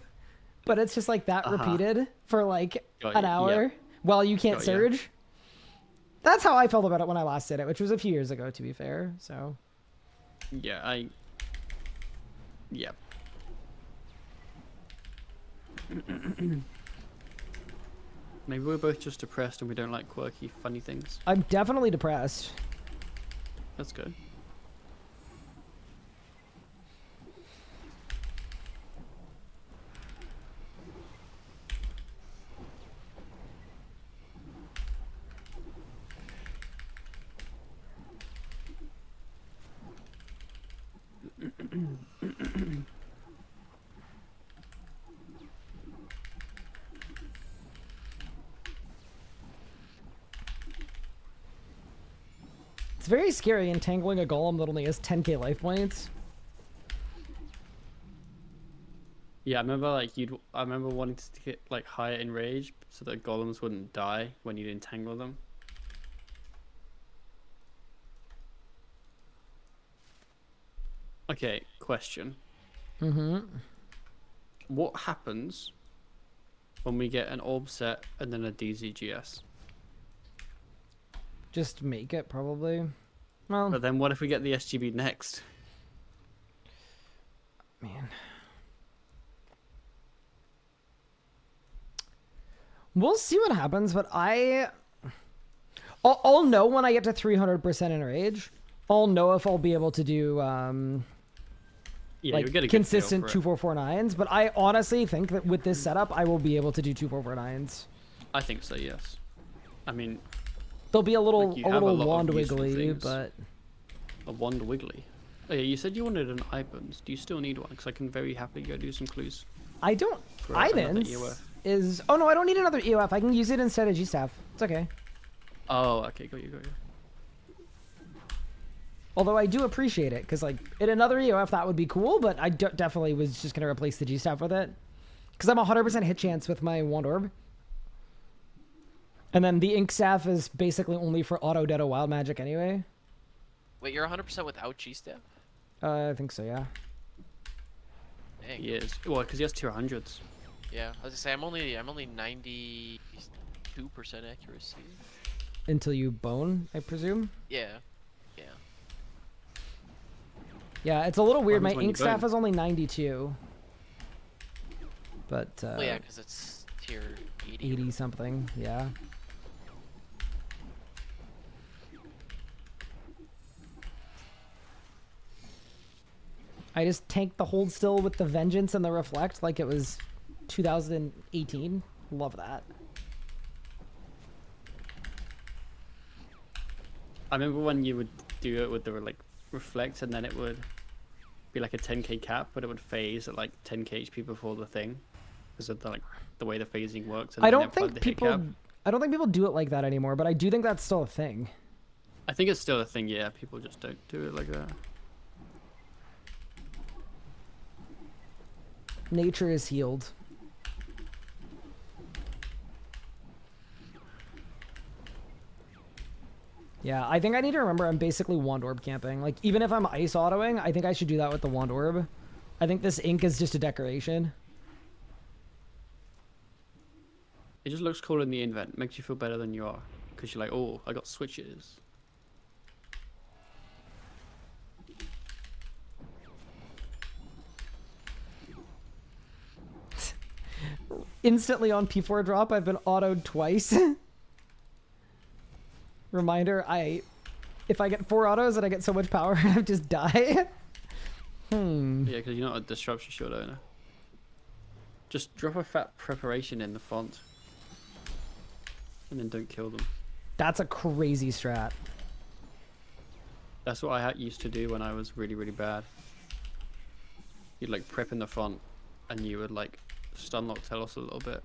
But it's just like that repeated for like an hour while you can't surge. That's how I felt about it when I last did it, which was a few years ago, to be fair. So. Yeah, yeah. Maybe we're both just depressed and we don't like quirky, funny things. I'm definitely depressed. That's good. It's very scary entangling a golem that only has 10k life points. Yeah, I remember I remember wanting to get like higher in rage so that golems wouldn't die when you'd entangle them. Okay, question. Mm-hmm. What happens when we get an orb set and then a DZGS? Just make it, probably. Well, But then what if we get the SGB next? man. We'll see what happens, but I'll know when I get to 300% in rage. I'll know if I'll be able to do Yeah, you'll get a like good consistent feel for it. 2449s, but I honestly think that with this setup I will be able to do 2449s. I think so, yes. I mean, They'll be a little Like, you have a lot of wand useful wiggly, things. but a wand wiggly. Oh yeah, you said you wanted an Ibans. Do you still need one? Because I can very happily go do some clues. I don't. For another Ivans EOF. is. Oh no, I don't need another EOF. I can use it instead of G-Staff. It's okay. Oh, okay, got you. Although I do appreciate it, because like in another EOF that would be cool, but I definitely was just gonna replace the G-Staff with it, because I'm 100% hit chance with my Wand Orb. And then the Ink Staff is basically only for auto Dead Wild Magic anyway. Wait, you're 100% without G-Step? I think so, yeah. Dang. He is. Well, because he has 200s. Yeah, I was gonna say I'm only 92% accuracy. Until you bone, I presume. Yeah. Yeah. Yeah, it's a little weird. My happens when you Ink Staff bone? is only 92. But Well, yeah, because it's tier 80. 80 something, yeah. I just tanked the hold still with the Vengeance and the Reflect like it was 2018. Love that. I remember when you would do it with the like reflect, and then it would be like a 10k cap, but it would phase at like 10k HP before the thing, because of the way the phasing works. And I then don't it applied think the hit cap. I don't think people do it like that anymore, but I do think that's still a thing. I think it's still a thing. Yeah, people just don't do it like that. Nature is healed. Yeah, I think I need to remember I'm basically Wand Orb camping. Like, even if I'm ice autoing, I think I should do that with the Wand Orb. I think this ink is just a decoration. It just looks cool in the invent. Makes you feel better than you are, because you're like, oh, I got switches. Instantly on P4 drop, I've been autoed twice. Reminder, if I get 4 autos and I get so much power, I just die. Yeah, because you're not a disruption shield owner. Just drop a fat preparation in the font. And then don't kill them. That's a crazy strat. That's what I used to do when I was really, really bad. You'd like prep in the font, and you would like stun lock Telos a little bit,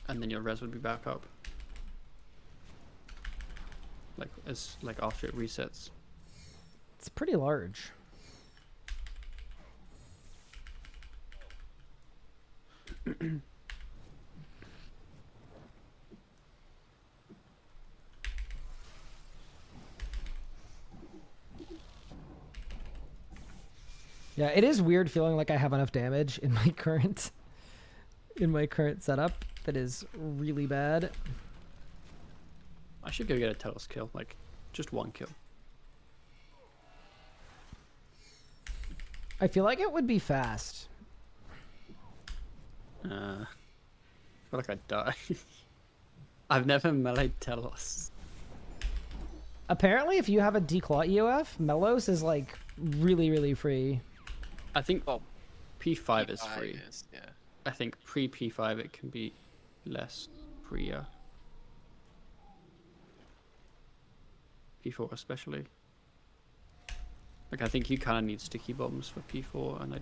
and then your res would be back up. Like after it resets. It's pretty large. Yeah, it is weird feeling like I have enough damage in my current setup. That is really bad. I should go get a Telos kill, like just 1 kill. I feel like it would be fast. I feel like I'd die. I've never meleeed Telos. Apparently, if you have a declaw EOF, Melos is like really, really free. I think P5 is free. Yeah. I think pre P5 it can be less free. P4 especially. Like I think you kind of need sticky bombs for P4, and I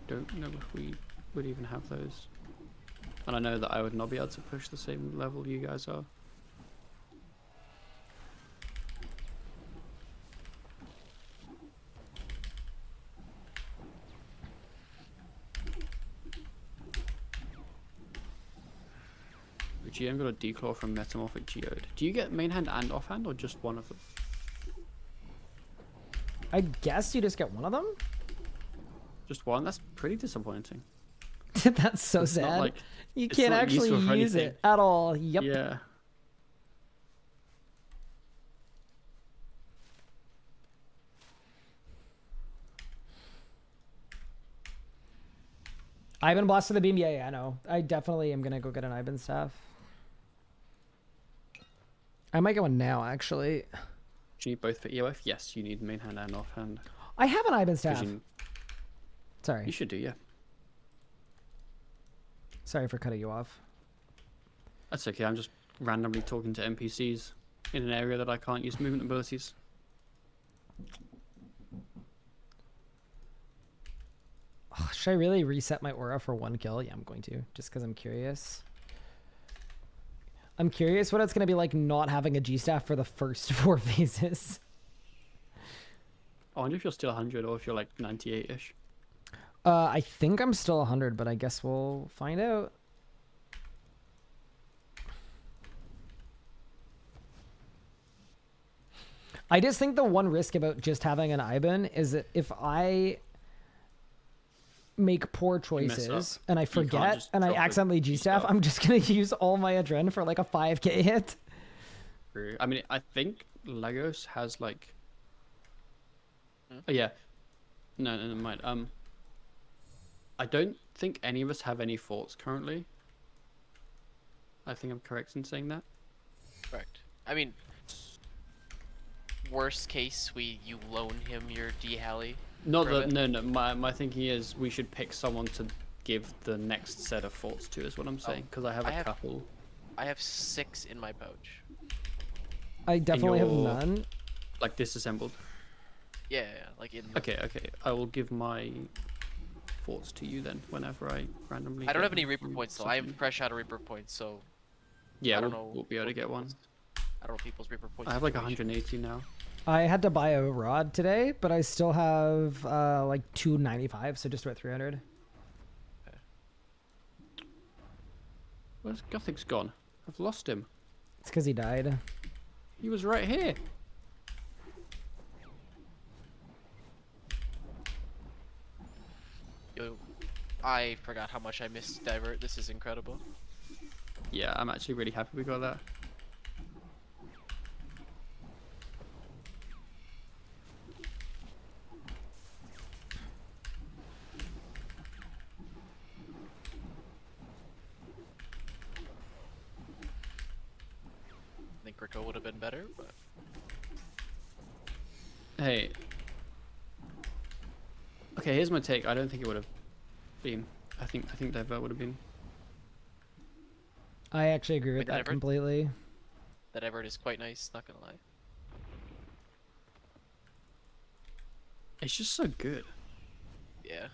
don't know if we would even have those. And I know that I would not be able to push the same level you guys are. GM got a declaw from Metamorphic Geode. Do you get main hand and offhand, or just one of them? I guess you just get one of them? Just one? That's pretty disappointing. That's so It's not sad. like- You it's can't not actually useful for use anything. it at all. Yep. Yeah. Ivan boss to the beam. Yeah, I know. I definitely am gonna go get an Ivan staff. I might get one now, actually. Do you need both for EOF? Yes, you need main hand and offhand. I have an Ivan 'Cause staff. You Sorry. should do, yeah. Sorry for cutting you off. That's okay, I'm just randomly talking to NPCs in an area that I can't use movement abilities. Oh, should I really reset my aura for 1 kill? Yeah, I'm going to, just because I'm curious. I'm curious what it's going to be like not having a G-staff for the first 4 phases. I wonder if you're still 100 or if you're like 98-ish. I think I'm still 100, but I guess we'll find out. I just think the one risk about just having an Ivan is that if I make poor choices and I forget just and I drop a accidentally G-staff, G-staff. I'm just going to use all my adrenaline for like a 5k hit. True. I mean, I think Lagos has like... Oh, yeah. No, never mind. I don't think any of us have any forts currently. I think I'm correct in saying that. Correct. I mean, worst case, you loan him your D-Halley. Not for a that, bit. no. My thinking is we should pick someone to give the next set of forts to, is what I'm saying. Because I have a couple. I have 6 in my pouch. I definitely have your- none. Like disassembled. Yeah, like in. Okay. I will give my forts to you then whenever I randomly. I don't get have any them Reaper from points, though. I am something. fresh out of Reaper points, so Yeah, I don't we'll, know. we'll be able to what get one. people's- I don't know people's Reaper points. I have like situation. 180 now. I had to buy a rod today, but I still have like 295, so just about 300. Where's Gothic's gone? I've lost him. It's because he died. He was right here. Yo, I forgot how much I missed Divert. This is incredible. Yeah, I'm actually really happy we got that. I think Rico would have been better, but Hey. Okay, here's my take. I don't think it would have been. I think Divert would have been. I actually agree with Wait, that completely. That Everett is quite nice, not gonna lie. It's just so good. Yeah.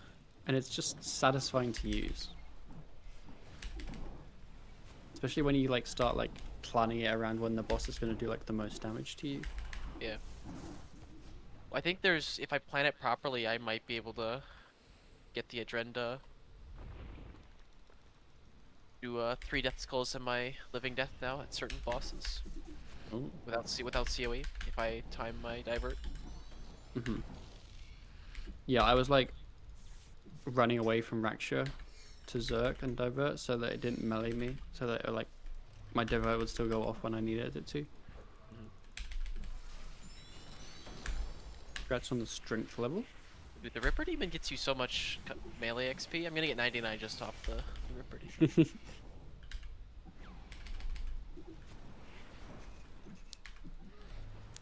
And it's just satisfying to use. Especially when you like start like planning it around when the boss is gonna do like the most damage to you. Yeah. I think there's, if I plan it properly, I might be able to get the Adrenda. Do 3 death skulls in my living death now at certain bosses. Ooh. Without COE, if I time my divert. Yeah, I was like running away from Raksha to Zerk and Divert so that it didn't melee me, so that like my Divert would still go off when I needed it to. Congrats on the strength level. Dude, the Ripper Demon gets you so much melee XP. I'm gonna get 99 just off the Ripper Demon.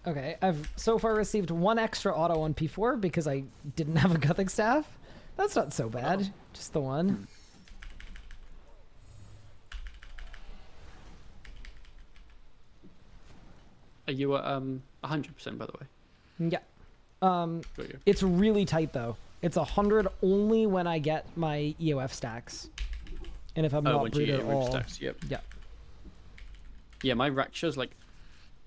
Okay, I've so far received 1 extra auto on P4 because I didn't have a Gothic Staff. That's not so bad. Just the one. Are you at 100% by the way? Yeah. Got you. It's really tight though. It's 100 only when I get my EOF stacks. And if I'm not once you brewed get at your rip all. stacks, yep. Yeah. Yeah, my Raksha's like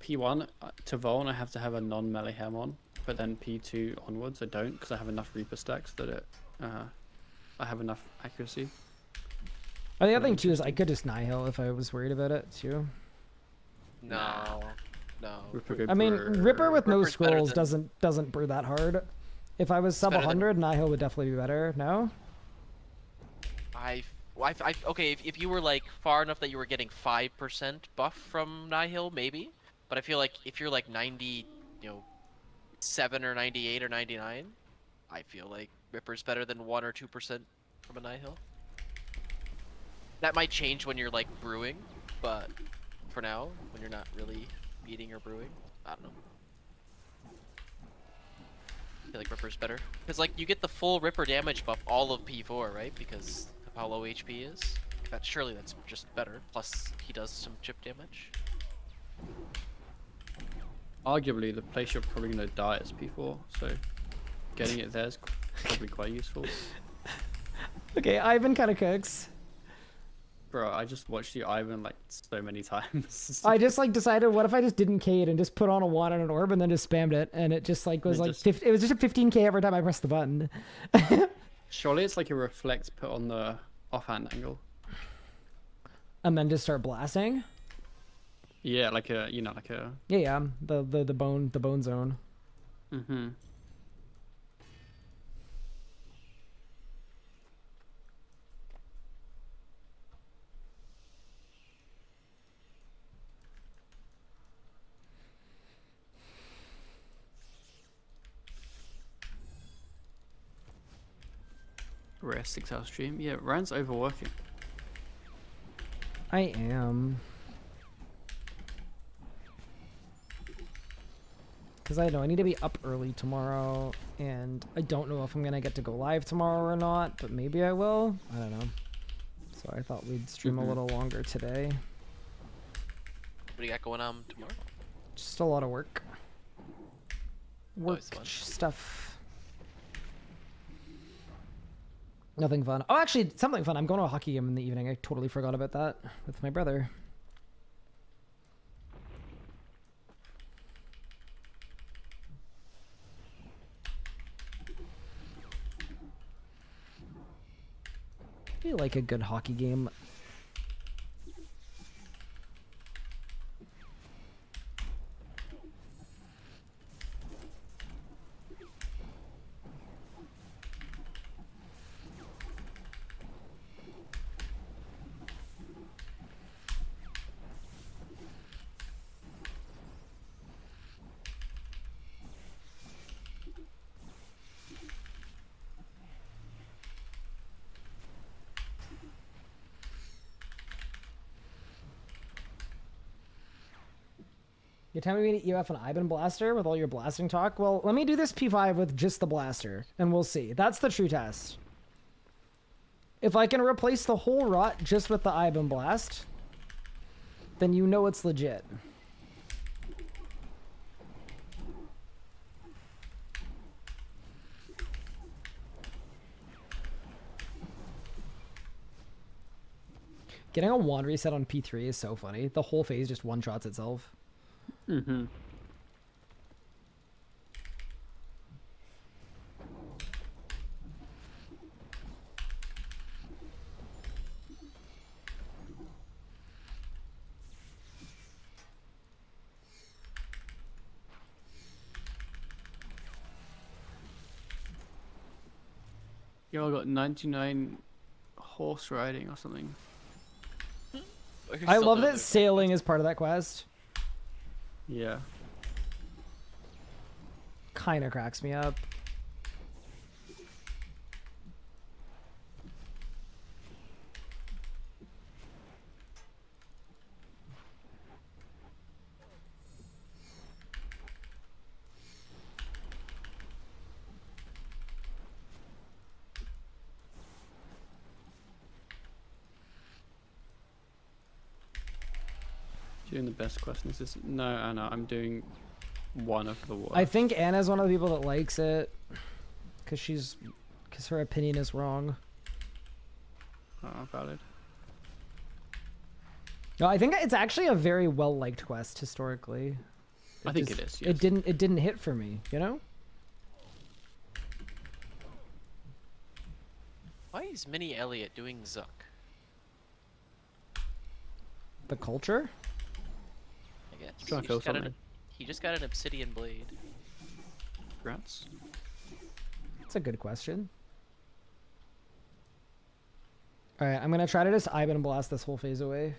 P1 to Voln I have to have a non-melee hem on, but then P2 onwards I don't because I have enough Reaper stacks that it I have enough accuracy. Oh, the other thing too is I could just Nihil if I was worried about it too. No. No. Ripper I mean, Ripper with no Ripper's better scrolls than- doesn't brew that hard. If I was sub better than- 100, Nihil would definitely be better. No? Okay, if you were like far enough that you were getting 5% buff from Nihil, maybe. But I feel like if you're like 90, 7 or 98 or 99, I feel like Ripper's better than 1 or 2% from a Nihil. That might change when you're like brewing, but for now, when you're not really eating or brewing, I don't know. I feel like Ripper's better. Because like you get the full Ripper damage buff all of P4, right? Because of how low HP is. Surely that's just better. Plus he does some chip damage. Arguably, the place you're probably going to die is P4, so getting it there is probably quite useful. Okay, Ivan kind of cooks. Bro, I just watched you Ivan like so many times. I just like decided, what if I just didn't K it and just put on a wand and an orb and then just spammed it, and it just like was like it was just a 15k every time I pressed the button. Surely it's like a reflect put on the offhand angle. And then just start blasting. Yeah, like a like a. Yeah, the bone zone. Mm-hmm. Rare 6-hour stream. Yeah, Ryan's overworking. I am. Because I know I need to be up early tomorrow, and I don't know if I'm going to get to go live tomorrow or not, but maybe I will. I don't know. So I thought we'd stream a little longer today. What do you got going on tomorrow? Just a lot of work. Work Always fun. stuff. Nothing fun. Oh, actually, something fun. I'm going to a hockey game in the evening. I totally forgot about that with my brother. I feel like a good hockey game. You're telling me you have an Ivan blaster with all your blasting talk? Well, let me do this P5 with just the blaster, and we'll see. That's the true test. If I can replace the whole rot just with the Ivan blast, then you know it's legit. Getting a wand reset on P3 is so funny. The whole phase just one-shots itself. Mm-hmm. Yo, I got 99 horse riding or something. I love that sailing is part of that quest. Yeah. Kinda cracks me up. Doing the best questions is no, Anna. I'm doing one of the worst. I think Anna's one of the people that likes it because her opinion is wrong. Oh, valid. No, I think it's actually a very well liked quest historically. I think it is. Yes. It didn't hit for me, you know? Why is Mini Elliot doing Zuck? The culture? I guess. Trying to kill something. He just got an obsidian blade. Rats. That's a good question. Alright, I'm gonna try to just Ivan blast this whole phase away.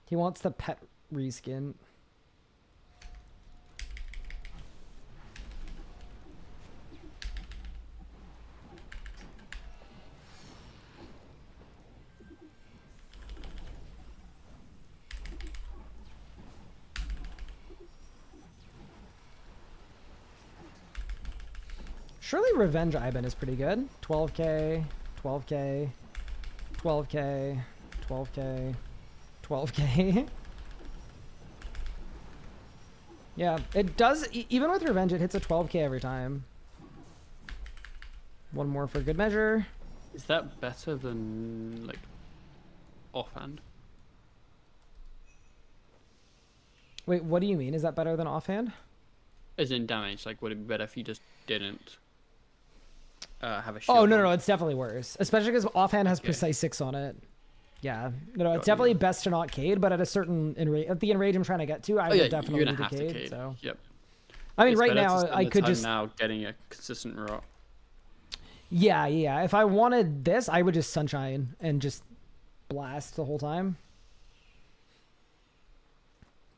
He wants the pet reskin. Surely Revenge Ivan is pretty good. 12k, 12k, 12k, 12k, 12k. Yeah, it does, even with Revenge, it hits a 12k every time. One more for good measure. Is that better than, like, offhand? Wait, what do you mean? Is that better than offhand? As in damage, like, would it be better if you just didn't have a shield? Oh, no, on? no, it's definitely worse. Especially because offhand has precise 6 on it. Yeah, no, it's definitely best to not Cade, but at a certain at the enrage I'm trying to get to, I would definitely you're gonna do have Cade. to Cade. So. Yep. I mean, It's right better to now spend I the could time just now getting a consistent rot. Yeah. If I wanted this, I would just Sunshine and just blast the whole time.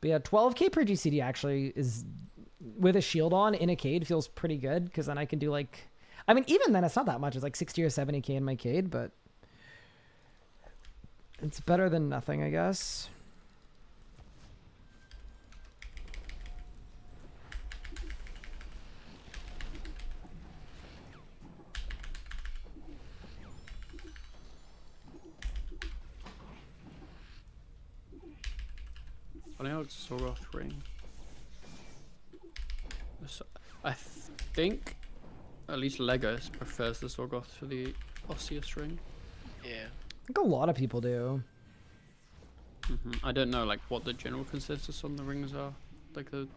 But yeah, 12k per GCD actually is, with a shield on in a Cade, feels pretty good because then I can do like, I mean, even then it's not that much. It's like 60 or 70k in my Cade, but it's better than nothing, I guess. I know it's Zoroth ring. I think at least Legos prefers the Zorgoth to the Osseous ring. Yeah. I think a lot of people do. I don't know like what the general consensus on the rings are, like the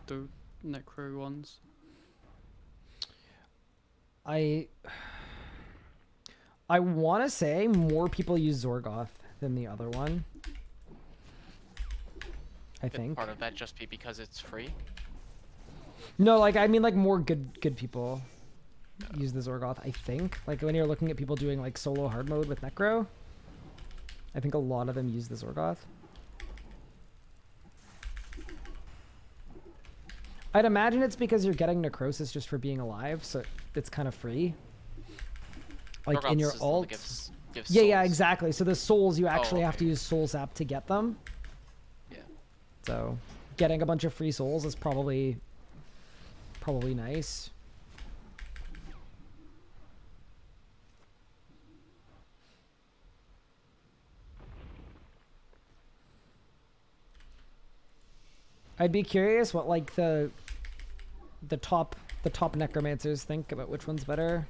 Necro ones. I want to say more people use Zorgoth than the other one. I Could think. part of that just be because it's free? No, like I mean like more good people use the Zorgoth, I think. Like when you're looking at people doing like solo hard mode with Necro, I think a lot of them use the Zorgoth. I'd imagine it's because you're getting necrosis just for being alive, so it's kind of free. Like in your alt. Gives Yeah, souls. exactly. So the souls you actually have to okay. use soul sap to get them. Yeah. So getting a bunch of free souls is probably nice. I'd be curious what like the top necromancers think about which one's better.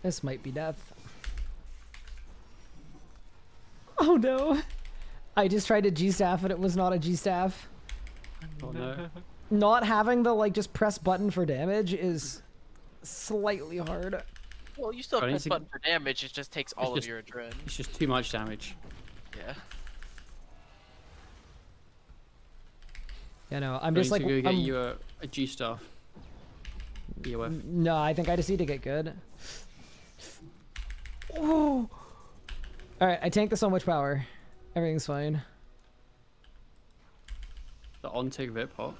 This might be death. Oh no. I just tried a G-staff and it was not a G-staff. Oh no. Not having the like just press button for damage is slightly hard. Well, you still I need press to- button for damage. It just takes all just- of your adrenaline. It's just too much damage. Yeah. You know, I'm I just need like to go get I'm- you a G staff. EOF. No, I think I just need to get good. Oh. All right, I tanked the so much power. Everything's fine. The on-tick Vip hot.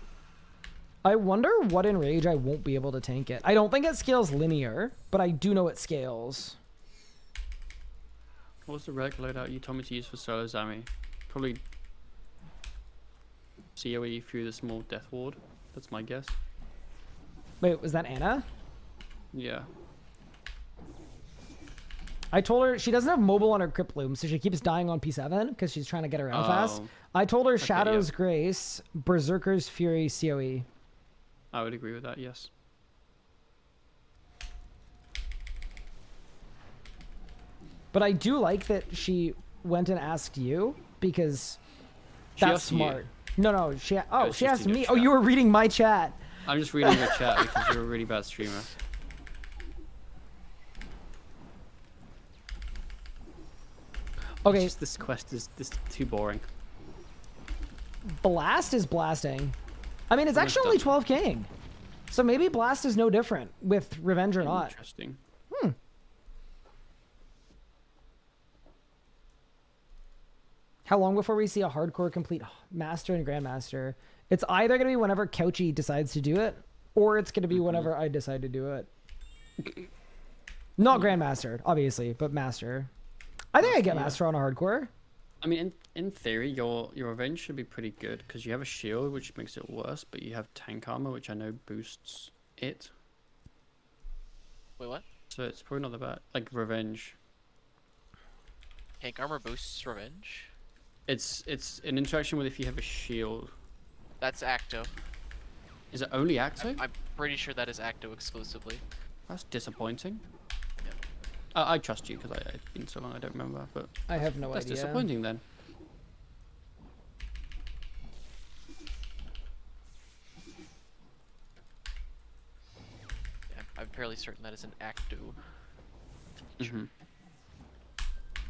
I wonder what in Rage I won't be able to tank it. I don't think it scales linear, but I do know it scales. What's the rec loadout you told me to use for solo Zami? Probably COE through the small death ward. That's my guess. Wait, was that Anna? Yeah. I told her she doesn't have mobile on her Crypt Bloom, so she keeps dying on P7 because she's trying to get around fast. Oh. I told her Okay, Shadow's yeah. Grace, Berserker's Fury, COE. I would agree with that, yes. But I do like that she went and asked you because She that's asked you. smart. No, she it's she just asked in your me. Oh, chat. you were reading my chat. I'm just reading your chat because you're a really bad streamer. Okay, It's just this quest is too boring. Blast is blasting. I mean, it's Almost actually only done. 12 king. So maybe Blast is no different with Revenge or not. Interesting. How long before we see a hardcore complete Master and Grandmaster? It's either going to be whenever Couchy decides to do it, or it's going to be whenever I decide to do it. Not Grandmaster, obviously, but Master. I think I get Yeah. Master on a hardcore. I mean, in theory, your revenge should be pretty good because you have a shield, which makes it worse, but you have tank armor, which I know boosts it. Wait, what? So it's probably not that bad. Like revenge, Tank armor boosts revenge. it's an interaction with if you have a shield. That's Acto. Is it only Acto? I'm pretty sure that is Acto exclusively. That's disappointing. I trust you because it's been so long I don't remember, but I have no that's idea. disappointing then. Yeah, I'm fairly certain that is an Acto. Mhm.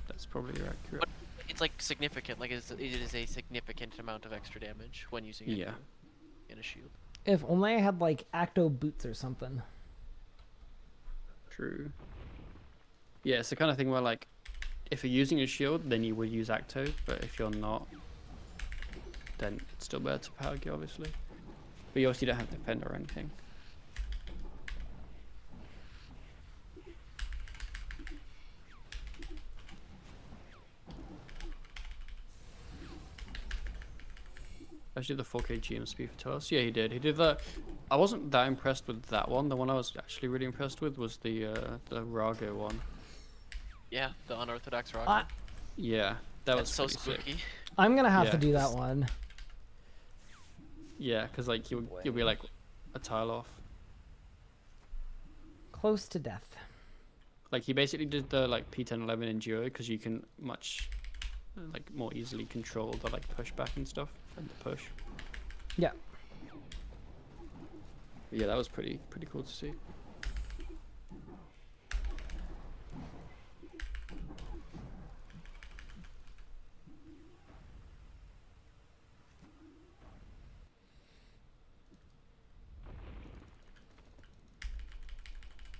That's probably accurate. But it's like significant. Like it is a significant amount of extra damage when using it Yeah. in a shield. If only I had like Acto boots or something. True. Yeah, it's the kind of thing where like, if you're using a shield, then you would use Acto, but if you're not, then it's still better to power gear, obviously. But you obviously don't have defend or anything. Actually, the 4K GM speed for Telos. Yeah, he did. He did that. I wasn't that impressed with that one. The one I was actually really impressed with was the Rago one. Yeah, the unorthodox rock. Yeah, that was That's so pretty sick. spooky. I'm going to have Yeah, to do that 'cause- one. Yeah, because like you'll be like a tile off. Close to death. Like he basically did the like P1011 enduro because you can much like more easily control the like pushback and stuff and the push. Yeah. But yeah, that was pretty cool to see.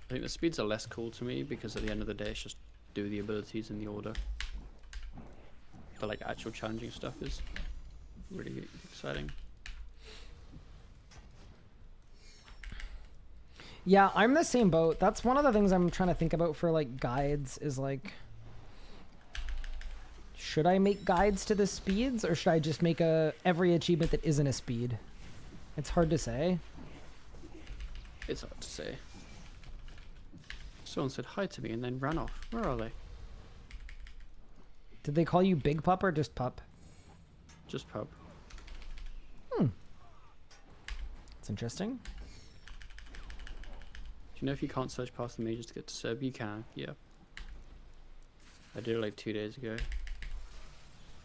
I think the speeds are less cool to me because at the end of the day it's just do the abilities in the order. The like actual challenging stuff is really exciting. Yeah, I'm the same boat. That's one of the things I'm trying to think about for like guides is like, should I make guides to the speeds or should I just make every achievement that isn't a speed? It's hard to say. It's hard to say. Someone said hi to me and then ran off. Where are they? Did they call you Big Pup or just Pup? Just pub. It's interesting. Do you know if you can't search past the majors to get to Serb? You can, yeah. I did it like 2 days ago.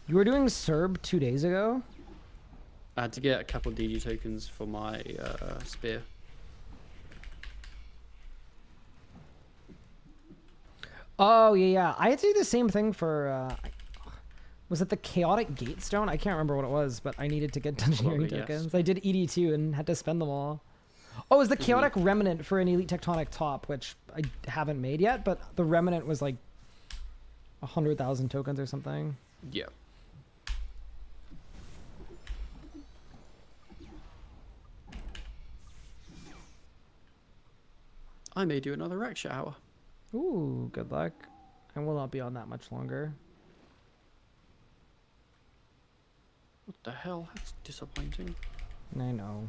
You were doing Serb 2 days ago? I had to get a couple DG tokens for my spear. Oh, yeah. I had to do the same thing for, was it the Chaotic Gatestone? I can't remember what it was, but I needed to get Dungeoneering Probably, yes. tokens. I did ED2 and had to spend them all. Oh, it was the Chaotic Remnant for an Elite Tectonic Top, which I haven't made yet, but the Remnant was like 100,000 tokens or something. Yeah. I may do another Reksha hour. Ooh, good luck. I will not be on that much longer. What the hell? That's disappointing. I know.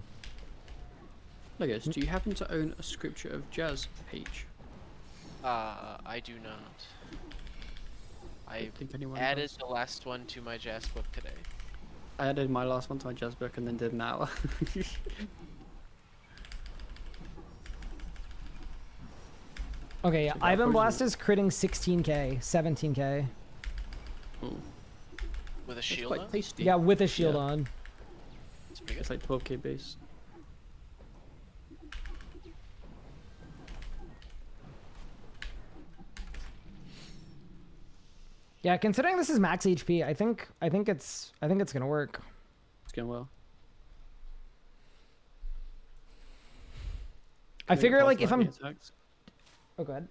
Legos, do you happen to own a Scripture of Jazz page? I do not. I Don't think anyone added does. the last one to my jazz book today. I added my last one to my jazz book and then did an hour. Okay, yeah, So Ivan that Blast was- is critting 16k, 17k. Ooh. With a It's shield quite on? tasty. Yeah, with a shield Yeah. on. It's pretty It's good. like 12k base. Yeah, considering this is max HP, I think it's gonna work. It's going well. I Can figure pass like if lightning I'm attacks? oh god.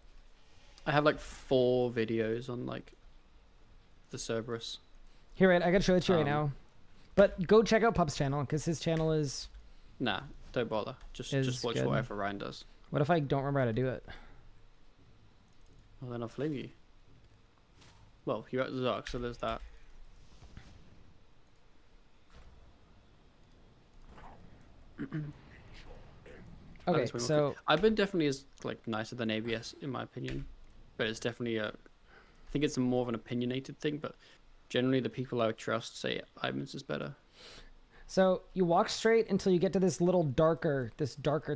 I have like 4 videos on like the Cerberus. Here, right, I gotta show it to you right Um, now. But go check out Pup's channel because his channel is. Nah, don't bother. Just Is watch good. whatever Ryan does. What if I don't remember how to do it? Well, then I'll flame you. Well, you're at Zuck, so there's that. Okay, That's way more so cool. I've been definitely as like nicer than ABS in my opinion, but it's definitely a. I think it's more of an opinionated thing, but generally the people I would trust say Ivan's is better. so you walk straight until you get to this little darker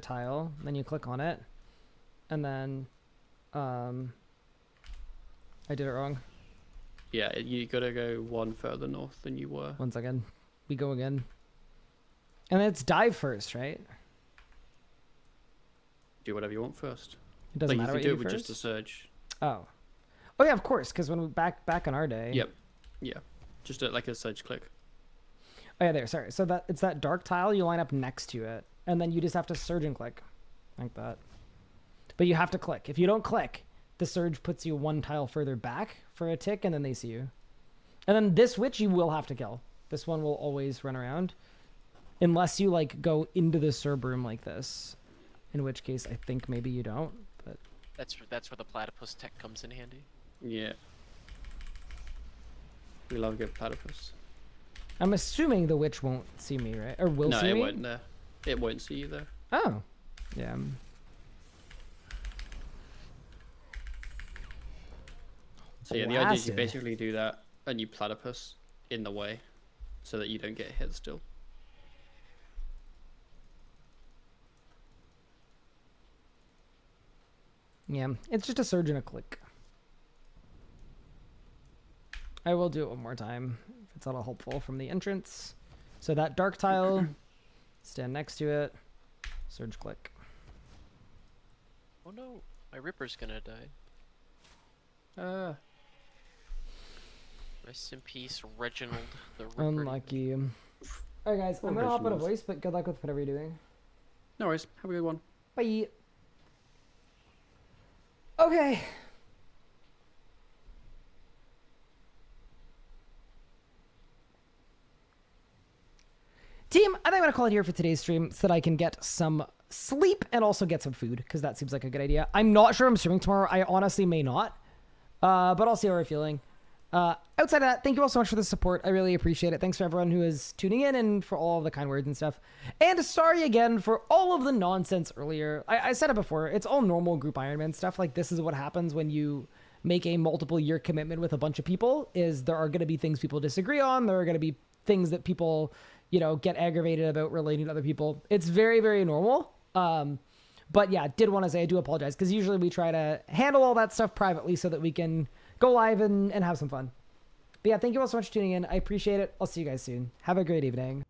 tile, then you click on it, and then, I did it wrong. Yeah, you gotta go 1 further north than you were. 1 second, we go again, and then it's dive first, right? Do whatever you want first. It doesn't Like matter you what can you do it do with first. just a surge. Oh yeah, of course, because when we back in our day. Yep. Yeah. Just like a surge click. Oh yeah, there. Sorry. So it's that dark tile. You line up next to it, and then you just have to surge and click, like that. But you have to click. If you don't click, the surge puts you 1 tile further back for a tick, and then they see you. And then this witch you will have to kill. This one will always run around, unless you like go into the Serb room like this, in which case I think maybe you don't. But That's where the platypus tech comes in handy. Yeah. We love a good platypus. I'm assuming the witch won't see me, right? Or will No, see it me? won't there. It won't see you there. Oh, yeah. So yeah, the idea is you Blasted. basically do that and you platypus in the way so that you don't get hit still. Yeah, it's just a surge and a click. I will do it one more time if it's at all helpful from the entrance. So that dark tile, stand next to it, surge click. Oh no, my Ripper's gonna die. Rest in peace, Reginald the Ripper. Unlucky. Alright guys, I'm gonna hop out of voice, but good luck with whatever you're doing. No worries. Have a good one. Bye. Okay. Team, I think I'm going to call it here for today's stream so that I can get some sleep and also get some food, because that seems like a good idea. I'm not sure I'm streaming tomorrow. I honestly may not, but I'll see how we're feeling. Outside of that, thank you all so much for the support. I really appreciate it. Thanks for everyone who is tuning in and for all of the kind words and stuff. And sorry again for all of the nonsense earlier. I said it before. It's all normal group Ironman stuff. Like, this is what happens when you make a multiple year commitment with a bunch of people, is there are going to be things people disagree on. There are going to be things that people, you know, get aggravated about relating to other people. It's very, very normal. But yeah, did want to say I do apologize, because usually we try to handle all that stuff privately so that we can go live and have some fun. But yeah, thank you all so much for tuning in. I appreciate it. I'll see you guys soon. Have a great evening.